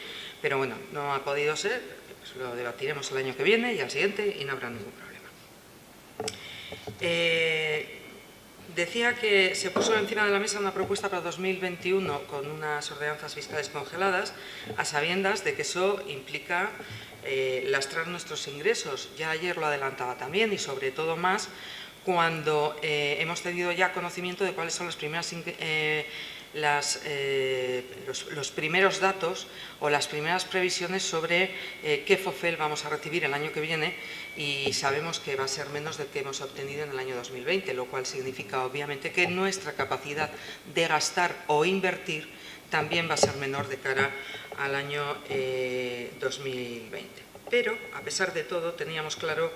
pero bueno, no ha podido ser, pues lo debatiremos el año que viene y al siguiente y no habrá ningún problema. Decía que se puso encima de la mesa una propuesta para 2021 con unas ordenanzas fiscales congeladas, a sabiendas de que eso implica lastrar nuestros ingresos. Ya ayer lo adelantaba también y sobre todo más cuando hemos tenido ya conocimiento de cuáles son las primeras los primeros datos o las primeras previsiones sobre qué FOFEL vamos a recibir el año que viene y sabemos que va a ser menos del que hemos obtenido en el año 2020, lo cual significa obviamente que nuestra capacidad de gastar o invertir también va a ser menor de cara al año 2020. Pero, a pesar de todo, teníamos claro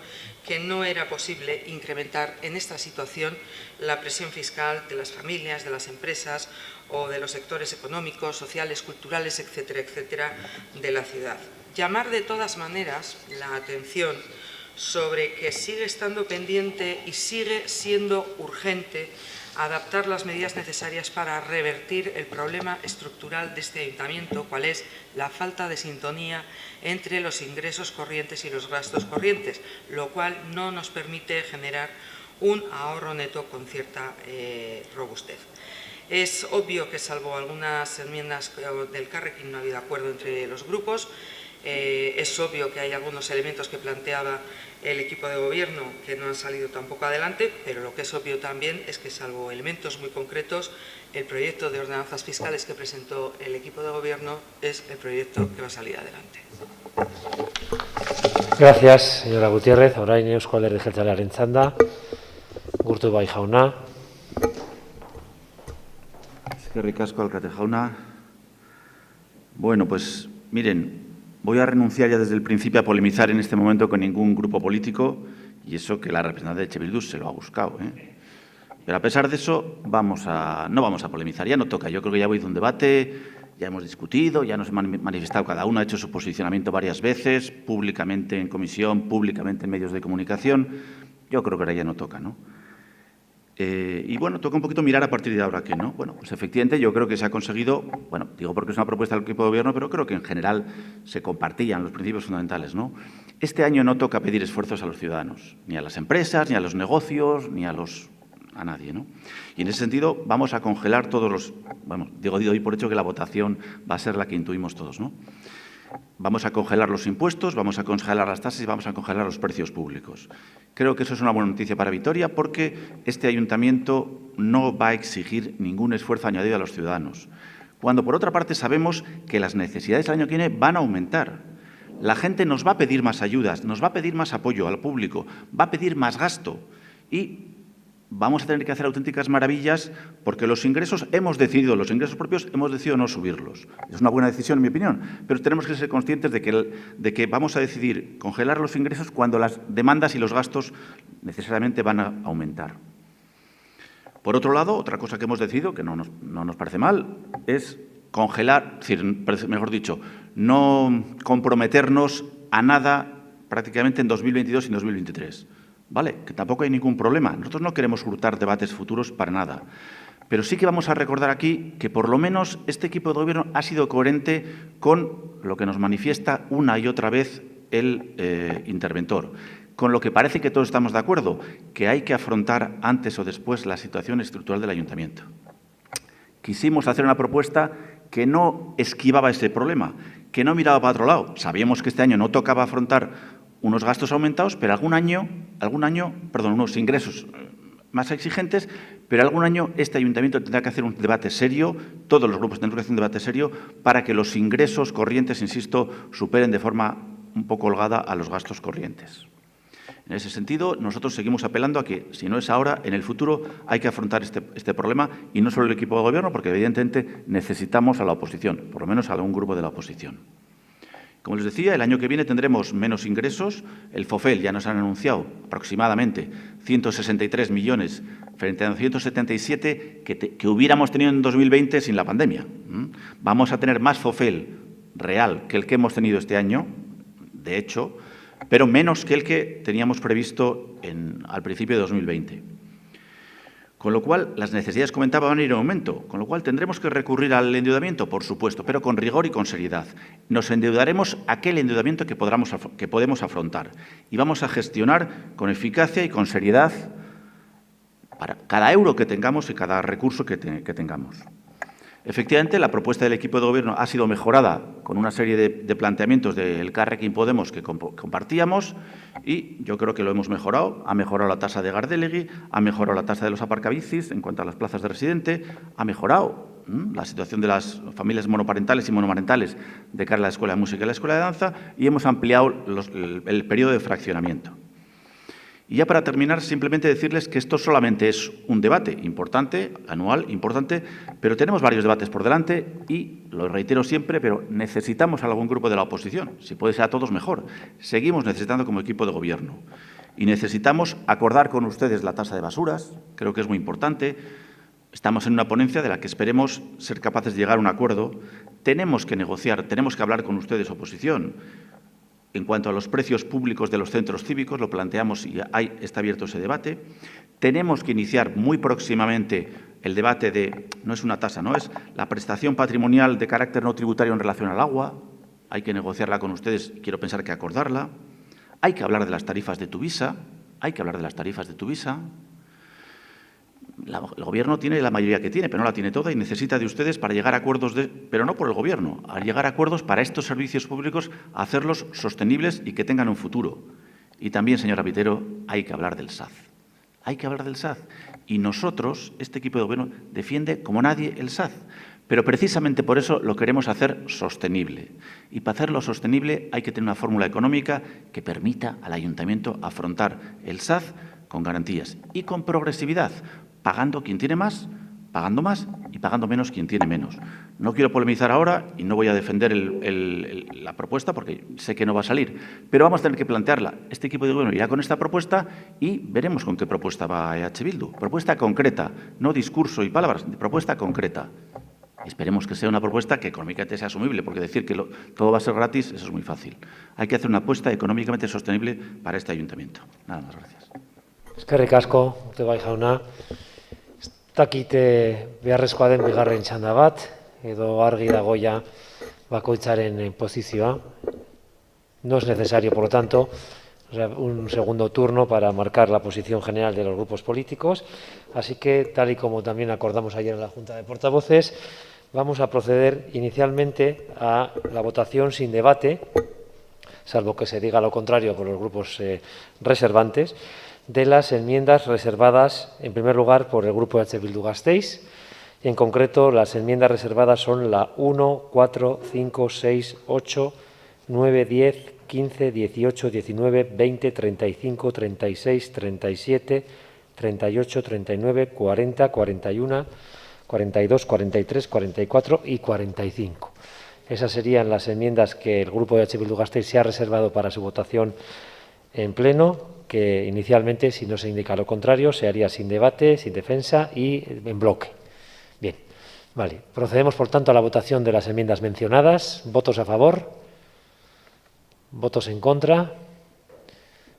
que no era posible incrementar en esta situación la presión fiscal de las familias, de las empresas o de los sectores económicos, sociales, culturales, etcétera, etcétera, de la ciudad. Llamar de todas maneras la atención sobre que sigue estando pendiente y sigue siendo urgente adaptar las medidas necesarias para revertir el problema estructural de este ayuntamiento, cuál es la falta de sintonía entre los ingresos corrientes y los gastos corrientes, lo cual no nos permite generar un ahorro neto con cierta robustez. Es obvio que, salvo algunas enmiendas del Carrequín, no ha habido acuerdo entre los grupos. Es obvio que hay algunos elementos que planteaba el equipo de gobierno que no han salido tampoco adelante, pero lo que es obvio también es que, salvo elementos muy concretos, el proyecto de ordenanzas fiscales que presentó el equipo de gobierno es el proyecto que va a salir adelante. Gracias, señora Gutiérrez. Orain Eusko Alderdi Jeltzalearen txanda. Urtubay jauna. Eskerrik asko, alkate jauna. Bueno, pues miren, voy a renunciar ya desde el principio a polemizar en este momento con ningún grupo político, y eso que la representante de Etxe Bildu se lo ha buscado, Pero a pesar de eso, no vamos a polemizar, ya no toca. Yo creo que ya ha habido un debate, ya hemos discutido, ya nos hemos manifestado, cada uno ha hecho su posicionamiento varias veces, públicamente en comisión, públicamente en medios de comunicación. Yo creo que ahora ya no toca, ¿no? Y bueno, toca un poquito mirar a partir de ahora qué, ¿no? Bueno, pues efectivamente yo creo que se ha conseguido, bueno, digo porque es una propuesta del equipo de gobierno, pero creo que en general se compartían los principios fundamentales, ¿no? Este año no toca pedir esfuerzos a los ciudadanos, ni a las empresas, ni a los negocios, ni a nadie, ¿no? Y en ese sentido vamos a congelar todos los, bueno, doy por hecho que la votación va a ser la que intuimos todos, ¿no? Vamos a congelar los impuestos, vamos a congelar las tasas y vamos a congelar los precios públicos. Creo que eso es una buena noticia para Vitoria porque este ayuntamiento no va a exigir ningún esfuerzo añadido a los ciudadanos. Cuando, por otra parte, sabemos que las necesidades del año que viene van a aumentar. La gente nos va a pedir más ayudas, nos va a pedir más apoyo al público, va a pedir más gasto y vamos a tener que hacer auténticas maravillas porque los ingresos propios hemos decidido no subirlos. Es una buena decisión, en mi opinión, pero tenemos que ser conscientes de que vamos a decidir congelar los ingresos cuando las demandas y los gastos necesariamente van a aumentar. Por otro lado, otra cosa que hemos decidido, que no nos parece mal, es congelar, es decir, mejor dicho, no comprometernos a nada prácticamente en 2022 y en 2023. ¿Vale? Que tampoco hay ningún problema. Nosotros no queremos hurtar debates futuros para nada. Pero sí que vamos a recordar aquí que por lo menos este equipo de gobierno ha sido coherente con lo que nos manifiesta una y otra vez el interventor. Con lo que parece que todos estamos de acuerdo, que hay que afrontar antes o después la situación estructural del ayuntamiento. Quisimos hacer una propuesta que no esquivaba ese problema, que no miraba para otro lado. Sabíamos que este año no tocaba afrontar unos gastos aumentados, pero unos ingresos más exigentes, pero algún año este ayuntamiento tendrá que hacer un debate serio, todos los grupos tendrán que hacer un debate serio para que los ingresos corrientes, insisto, superen de forma un poco holgada a los gastos corrientes. En ese sentido, nosotros seguimos apelando a que, si no es ahora, en el futuro hay que afrontar este problema, y no solo el equipo de gobierno, porque evidentemente necesitamos a la oposición, por lo menos a algún grupo de la oposición. Como les decía, el año que viene tendremos menos ingresos. El FOFEL ya nos han anunciado aproximadamente 163 millones frente a 177 que hubiéramos tenido en 2020 sin la pandemia. Vamos a tener más FOFEL real que el que hemos tenido este año, de hecho, pero menos que el que teníamos previsto al principio de 2020. Con lo cual, las necesidades, comentaba, van a ir en aumento, con lo cual tendremos que recurrir al endeudamiento, por supuesto, pero con rigor y con seriedad. Nos endeudaremos aquel endeudamiento que podemos afrontar y vamos a gestionar con eficacia y con seriedad para cada euro que tengamos y cada recurso que tengamos. Efectivamente, la propuesta del equipo de gobierno ha sido mejorada con una serie de planteamientos del Carrequín Podemos que compartíamos, y yo creo que lo hemos mejorado. Ha mejorado la tasa de Gardelegui, ha mejorado la tasa de los aparcabicis en cuanto a las plazas de residente, ha mejorado la situación de las familias monoparentales y monomarentales de cara a la Escuela de Música y la Escuela de Danza, y hemos ampliado el periodo de fraccionamiento. Y ya para terminar, simplemente decirles que esto solamente es un debate importante, anual, importante, pero tenemos varios debates por delante y, lo reitero siempre, pero necesitamos a algún grupo de la oposición. Si puede ser a todos, mejor. Seguimos necesitando como equipo de gobierno. Y necesitamos acordar con ustedes la tasa de basuras, creo que es muy importante. Estamos en una ponencia de la que esperemos ser capaces de llegar a un acuerdo. Tenemos que negociar, tenemos que hablar con ustedes, oposición. En cuanto a los precios públicos de los centros cívicos, lo planteamos y está abierto ese debate. Tenemos que iniciar muy próximamente el debate de, no es una tasa, no es la prestación patrimonial de carácter no tributario en relación al agua. Hay que negociarla con ustedes, quiero pensar que acordarla. Hay que hablar de las tarifas de Tuvisa, El Gobierno tiene la mayoría que tiene, pero no la tiene toda y necesita de ustedes para llegar a acuerdos, pero no por el Gobierno, a llegar a acuerdos para estos servicios públicos, hacerlos sostenibles y que tengan un futuro. Y también, señora Vitero, hay que hablar del SAZ. Hay que hablar del SAZ. Y nosotros, este equipo de Gobierno, defiende como nadie el SAZ. Pero precisamente por eso lo queremos hacer sostenible. Y para hacerlo sostenible hay que tener una fórmula económica que permita al Ayuntamiento afrontar el SAZ con garantías y con progresividad, pagando quien tiene más, pagando más y pagando menos quien tiene menos. No quiero polemizar ahora y no voy a defender la propuesta porque sé que no va a salir, pero vamos a tener que plantearla. Este equipo de gobierno irá con esta propuesta y veremos con qué propuesta va EH Bildu. Propuesta concreta, no discurso y palabras, propuesta concreta. Esperemos que sea una propuesta que económicamente sea asumible, porque decir que todo va a ser gratis, eso es muy fácil. Hay que hacer una apuesta económicamente sostenible para este ayuntamiento. Nada más, gracias. Eskerrik asko, Urtebai jauna. Dakite beharrezkoa den bigarren txanda bat, edo argi dago ja bakoitzaren posizioa. No es necesario, por lo tanto, un segundo turno para marcar la posición general de los grupos políticos. Así que, tal y como también acordamos ayer en la Junta de Portavoces, vamos a proceder inicialmente a la votación sin debate, salvo que se diga lo contrario por los grupos reservantes, de las enmiendas reservadas, en primer lugar, por el Grupo EH Bildu Gasteiz, y en concreto las enmiendas reservadas son la 1, 4, 5, 6, 8, 9, 10, 15, 18, 19, 20, 35, 36, 37, 38, 39, 40, 41, 42, 43, 44 y 45. Esas serían las enmiendas que el Grupo de EH Bildu Gasteiz se ha reservado para su votación en pleno, que inicialmente, si no se indica lo contrario, se haría sin debate, sin defensa y en bloque. Bien, vale. Procedemos, por tanto, a la votación de las enmiendas mencionadas. ¿Votos a favor? ¿Votos en contra?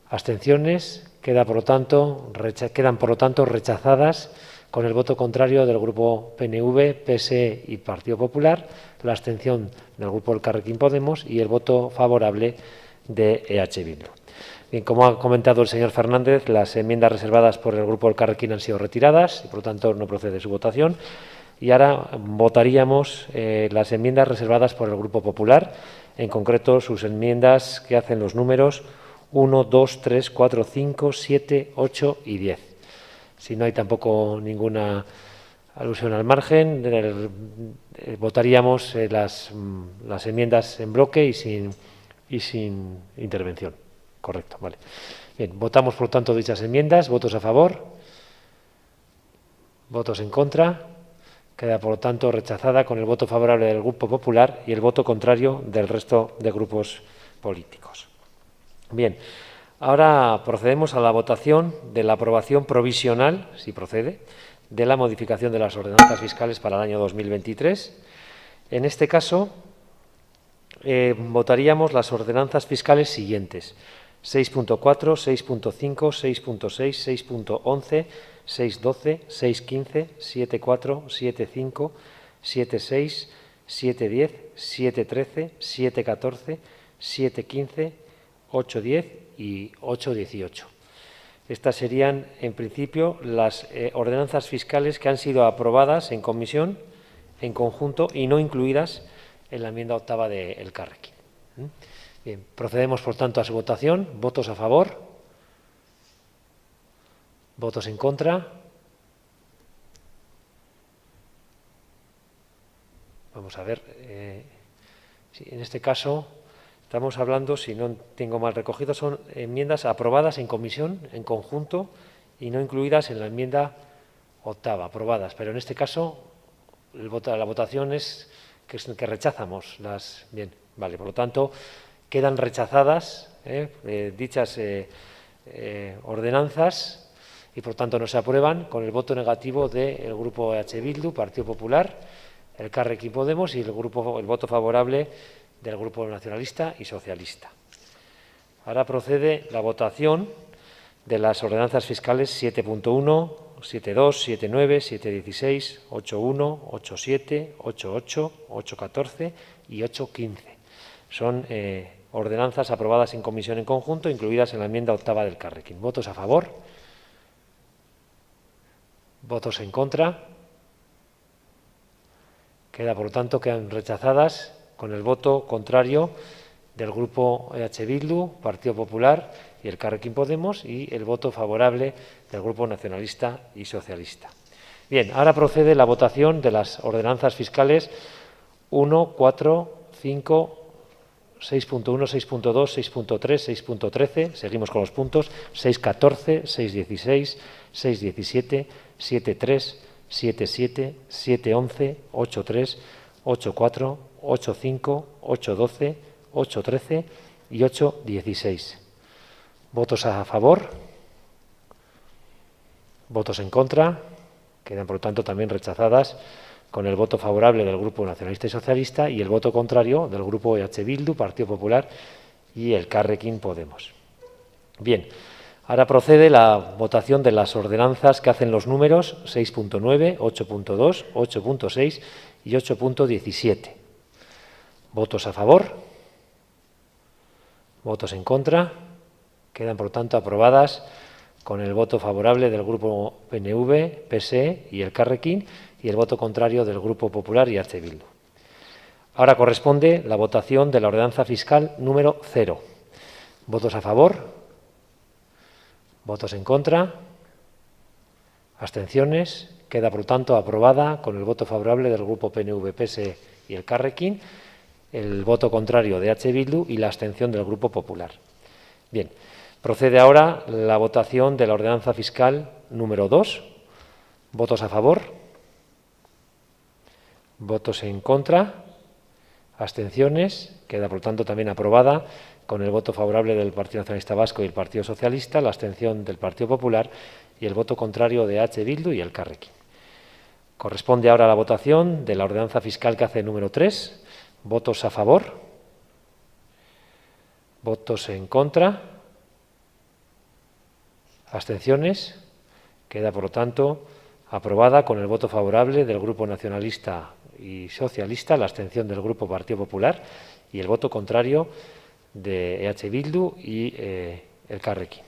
¿Abstenciones? Quedan, por lo tanto, rechazadas con el voto contrario del Grupo PNV, PSE y Partido Popular, la abstención del Grupo Elkarrekin Podemos y el voto favorable de EH Bildu. Bien, como ha comentado el señor Fernández, las enmiendas reservadas por el Grupo del Carrequín han sido retiradas y, por lo tanto, no procede su votación. Y ahora votaríamos las enmiendas reservadas por el Grupo Popular, en concreto sus enmiendas que hacen los números 1, 2, 3, 4, 5, 7, 8 y 10. Si no hay tampoco ninguna alusión al margen, votaríamos las enmiendas en bloque y sin intervención. Correcto, vale. Bien, votamos por tanto dichas enmiendas. ¿Votos a favor? ¿Votos en contra? Queda por lo tanto rechazada con el voto favorable del Grupo Popular y el voto contrario del resto de grupos políticos. Bien, ahora procedemos a la votación de la aprobación provisional, si procede, de la modificación de las ordenanzas fiscales para el año 2023. En este caso, votaríamos las ordenanzas fiscales siguientes: 6.4, 6.5, 6.6, 6.11, 6.12, 6.15, 7.4, 7.5, 7.6, 7.10, 7.13, 7.14, 7.15, 8.10 y 8.18. Estas serían, en principio, las ordenanzas fiscales que han sido aprobadas en comisión, en conjunto, y no incluidas en la enmienda octava de El Carrequín. Bien, procedemos, por tanto, a su votación. ¿Votos a favor? ¿Votos en contra? Vamos a ver. Sí, en este caso, estamos hablando, si no tengo mal recogido, son enmiendas aprobadas en comisión, en conjunto, y no incluidas en la enmienda octava, aprobadas. Pero en este caso, la votación es que rechazamos las. Bien, vale, por lo tanto, quedan rechazadas dichas ordenanzas y, por tanto, no se aprueban con el voto negativo del Grupo EH Bildu, Partido Popular, el Carrequín Podemos y el voto favorable del Grupo Nacionalista y Socialista. Ahora procede la votación de las ordenanzas fiscales 7.1, 7.2, 7.9, 7.16, 8.1, 8.7, 8.8, 8.14 y 8.15. Son ordenanzas aprobadas en comisión en conjunto, incluidas en la enmienda octava del Carrequín. ¿Votos a favor? ¿Votos en contra? Queda, por lo tanto, quedan rechazadas con el voto contrario del Grupo EH Bildu, Partido Popular y el Carrequín Podemos, y el voto favorable del Grupo Nacionalista y Socialista. Bien, ahora procede la votación de las ordenanzas fiscales 1, 4, 5, 6.1, 6.2, 6.3, 6.13, seguimos con los puntos, 6.14, 6.16, 6.17, 7.3, 7.7, 7.11, 8.3, 8.4, 8.5, 8.12, 8.13 y 8.16. ¿Votos a favor? ¿Votos en contra? Quedan, por lo tanto, también rechazadas con el voto favorable del Grupo Nacionalista y Socialista y el voto contrario del Grupo EH Bildu, Partido Popular y el Carrequín Podemos. Bien, ahora procede la votación de las ordenanzas que hacen los números 6.9, 8.2, 8.6 y 8.17. ¿Votos a favor? ¿Votos en contra? Quedan, por tanto, aprobadas con el voto favorable del Grupo PNV, PSE y el Carrequín y el voto contrario del Grupo Popular y EH Bildu. Ahora corresponde la votación de la ordenanza fiscal número 0. ¿Votos a favor? ¿Votos en contra? ¿Abstenciones? Queda, por tanto, aprobada con el voto favorable del Grupo PNV, PSE y el Carrequín, el voto contrario de EH Bildu y la abstención del Grupo Popular. Bien, procede ahora la votación de la ordenanza fiscal número 2. ¿Votos a favor? ¿Votos en contra? ¿Abstenciones? Queda, por tanto, también aprobada con el voto favorable del Partido Nacionalista Vasco y el Partido Socialista, la abstención del Partido Popular y el voto contrario de EH Bildu y el Carrequín. Corresponde ahora la votación de la ordenanza fiscal que hace el número 3. ¿Votos a favor? ¿Votos en contra? ¿Abstenciones? Queda, por lo tanto, aprobada con el voto favorable del Grupo Nacionalista y Socialista, la abstención del Grupo Partido Popular y el voto contrario de EH Bildu y el Carrequín.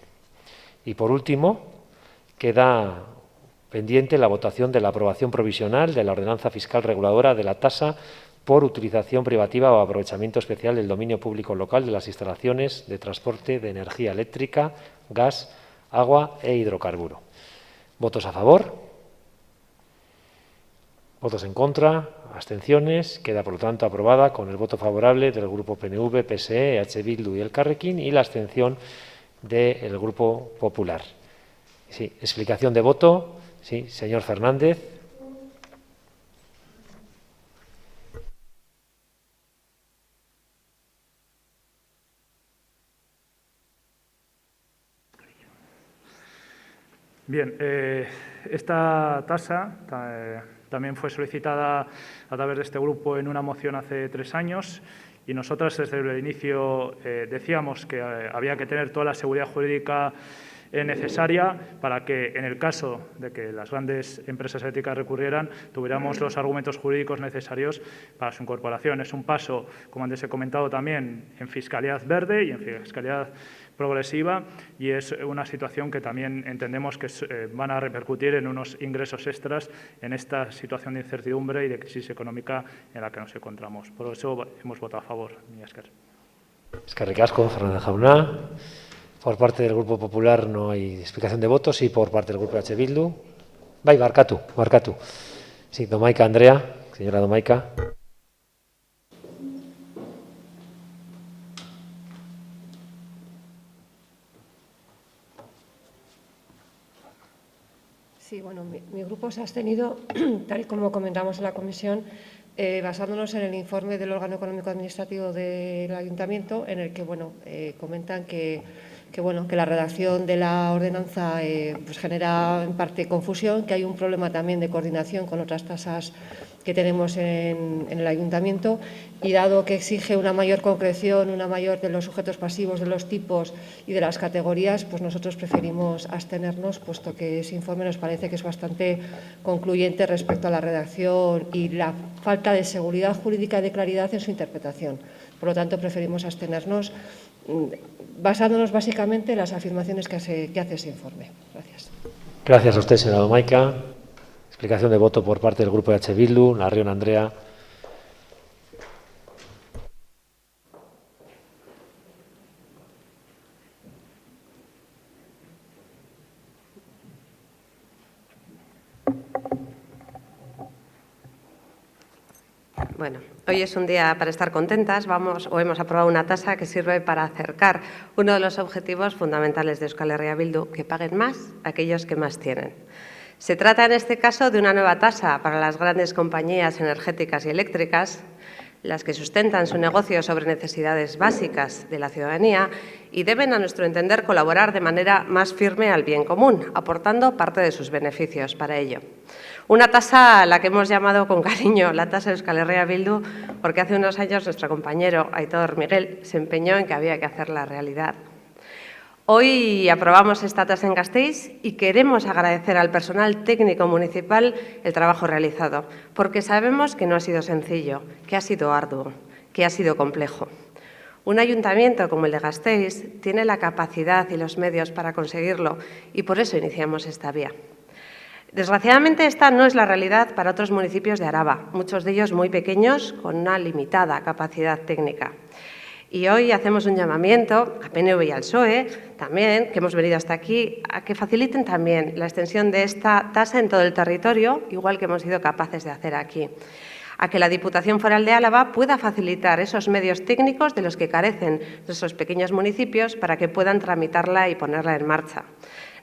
Y por último, queda pendiente la votación de la aprobación provisional de la ordenanza fiscal reguladora de la tasa por utilización privativa o aprovechamiento especial del dominio público local de las instalaciones de transporte de energía eléctrica, gas, agua e hidrocarburo. ¿Votos a favor? ¿Votos en contra? ¿Abstenciones? Queda, por lo tanto, aprobada con el voto favorable del Grupo PNV, PSE, EH Bildu y el Carrequín y la abstención del Grupo Popular. Sí, explicación de voto. Sí, señor Fernández. Bien, esta tasa también fue solicitada a través de este grupo en una moción hace 3 años y nosotras desde el inicio decíamos que había que tener toda la seguridad jurídica necesaria para que, en el caso de que las grandes empresas eléctricas recurrieran, tuviéramos los argumentos jurídicos necesarios para su incorporación. Es un paso, como antes he comentado también, en fiscalidad verde y en fiscalidad progresiva, y es una situación que también entendemos que van a repercutir en unos ingresos extras en esta situación de incertidumbre y de crisis económica en la que nos encontramos. Por eso hemos votado a favor. Eskerrik asko, Fernández Jauna. Por parte del Grupo Popular no hay explicación de votos y por parte del Grupo EH Bildu. Bai, barkatu. Sí, Domaica Andrea, señora Domaica. Sí, bueno, mi grupo se ha abstenido, tal y como comentamos en la comisión, basándonos en el informe del órgano económico administrativo del Ayuntamiento, en el que comentan que la redacción de la ordenanza pues genera en parte confusión, que hay un problema también de coordinación con otras tasas que tenemos en el Ayuntamiento, y dado que exige una mayor concreción, una mayor de los sujetos pasivos, de los tipos y de las categorías, pues nosotros preferimos abstenernos, puesto que ese informe nos parece que es bastante concluyente respecto a la redacción y la falta de seguridad jurídica y de claridad en su interpretación. Por lo tanto, preferimos abstenernos, basándonos básicamente en las afirmaciones que hace ese informe. Gracias. Gracias a usted, señora Domaica. Explicación de voto por parte del Grupo EH Bildu. Larrion Andrea. Bueno, hoy es un día para estar contentas. Hemos aprobado una tasa que sirve para acercar uno de los objetivos fundamentales de Euskal Herria Bildu, que paguen más aquellos que más tienen. Se trata en este caso de una nueva tasa para las grandes compañías energéticas y eléctricas, las que sustentan su negocio sobre necesidades básicas de la ciudadanía y deben, a nuestro entender, colaborar de manera más firme al bien común, aportando parte de sus beneficios para ello. Una tasa a la que hemos llamado con cariño la tasa de Euskal Herria Bildu, porque hace unos años nuestro compañero Aitor Miguel se empeñó en que había que hacerla realidad. Hoy aprobamos esta tasa en Gasteiz y queremos agradecer al personal técnico municipal el trabajo realizado, porque sabemos que no ha sido sencillo, que ha sido arduo, que ha sido complejo. Un ayuntamiento como el de Gasteiz tiene la capacidad y los medios para conseguirlo y por eso iniciamos esta vía. Desgraciadamente, esta no es la realidad para otros municipios de Araba, muchos de ellos muy pequeños, con una limitada capacidad técnica. Y hoy hacemos un llamamiento a PNV y al PSOE, también, que hemos venido hasta aquí, a que faciliten también la extensión de esta tasa en todo el territorio, igual que hemos sido capaces de hacer aquí. A que la Diputación Foral de Álava pueda facilitar esos medios técnicos de los que carecen nuestros pequeños municipios para que puedan tramitarla y ponerla en marcha.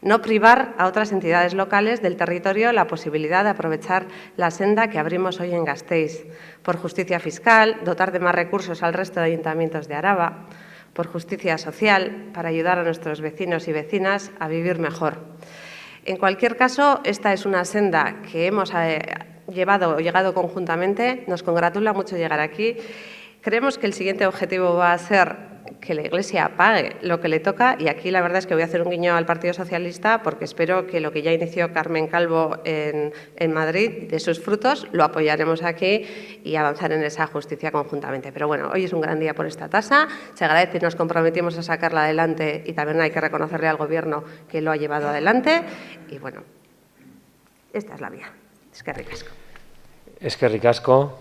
No privar a otras entidades locales del territorio la posibilidad de aprovechar la senda que abrimos hoy en Gasteiz. Por justicia fiscal, dotar de más recursos al resto de ayuntamientos de Araba. Por justicia social, para ayudar a nuestros vecinos y vecinas a vivir mejor. En cualquier caso, esta es una senda que hemos llegado conjuntamente. Nos congratula mucho llegar aquí. Creemos que el siguiente objetivo va a ser que la Iglesia pague lo que le toca, y aquí la verdad es que voy a hacer un guiño al Partido Socialista porque espero que lo que ya inició Carmen Calvo en Madrid, de sus frutos, lo apoyaremos aquí y avanzar en esa justicia conjuntamente. Pero bueno, hoy es un gran día por esta tasa, se agradece y nos comprometimos a sacarla adelante, y también hay que reconocerle al Gobierno que lo ha llevado adelante, y bueno, esta es la vía. Eskerrik asko. Eskerrik asko,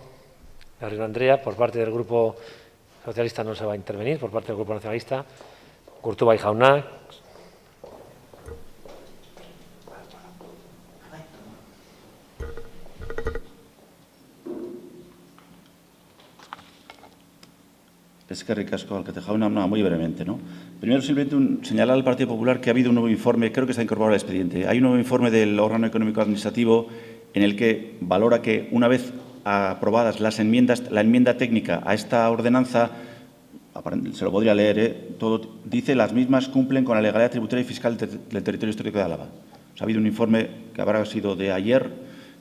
Garrido Andrea. Por parte del Grupo Socialista no se va a intervenir, por parte del Grupo Nacionalista. Urtubay jauna. Eskerrik asko, Alcate jauna, muy brevemente, ¿no? Primero, simplemente señalar al Partido Popular que ha habido un nuevo informe, creo que está incorporado al expediente. Hay un nuevo informe del órgano económico administrativo en el que valora que, una vez aprobadas las enmiendas, la enmienda técnica a esta ordenanza, se lo podría leer, todo dice las mismas cumplen con la legalidad tributaria y fiscal del territorio histórico de Álava. O sea, ha habido un informe que habrá sido de ayer,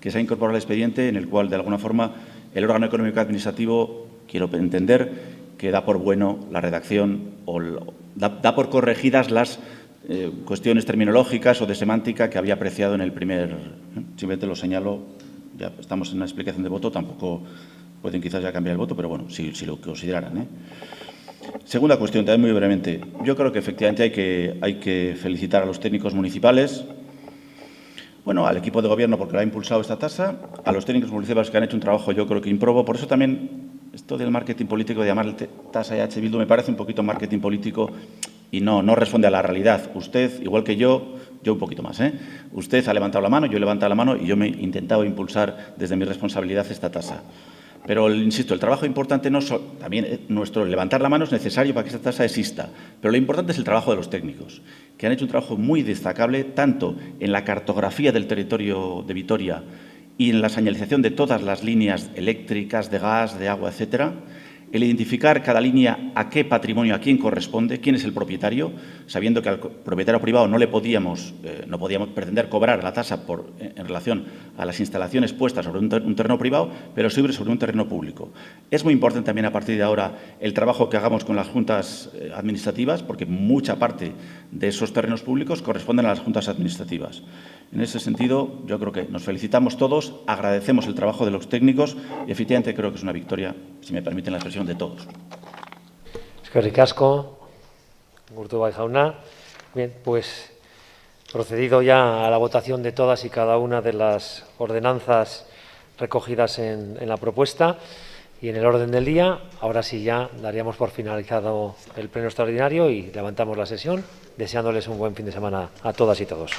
que se ha incorporado al expediente, en el cual, de alguna forma, el órgano económico administrativo, quiero entender, que da por bueno la redacción o da por corregidas las cuestiones terminológicas o de semántica que había apreciado en el primer. Simplemente lo señalo, ya estamos en una explicación de voto, tampoco pueden quizás ya cambiar el voto, pero bueno, si lo consideraran. Segunda cuestión, también muy brevemente. Yo creo que efectivamente hay que felicitar a los técnicos municipales, bueno, al equipo de Gobierno porque lo ha impulsado esta tasa, a los técnicos municipales que han hecho un trabajo, yo creo que improbo. Por eso también esto del marketing político de llamarle tasa EH Bildu me parece un poquito marketing político y no responde a la realidad. Usted, igual que yo un poquito más, Usted ha levantado la mano, yo he levantado la mano y yo me he intentado impulsar desde mi responsabilidad esta tasa. Pero, insisto, el trabajo importante también nuestro levantar la mano es necesario para que esta tasa exista, pero lo importante es el trabajo de los técnicos, que han hecho un trabajo muy destacable tanto en la cartografía del territorio de Vitoria y en la señalización de todas las líneas eléctricas, de gas, de agua, etcétera, el identificar cada línea a qué patrimonio, a quién corresponde, quién es el propietario, sabiendo que al propietario privado no podíamos pretender cobrar la tasa en relación a las instalaciones puestas sobre un terreno privado, pero sobre un terreno público. Es muy importante también a partir de ahora el trabajo que hagamos con las juntas administrativas, porque mucha parte de esos terrenos públicos corresponden a las juntas administrativas. En ese sentido, yo creo que nos felicitamos todos, agradecemos el trabajo de los técnicos y efectivamente creo que es una victoria, si me permiten la expresión, de todos. Eskerrik asko, Urtubay jauna. Bien, pues procedido ya a la votación de todas y cada una de las ordenanzas recogidas en la propuesta y en el orden del día, ahora sí ya daríamos por finalizado el pleno extraordinario y levantamos la sesión, deseándoles un buen fin de semana a todas y todos.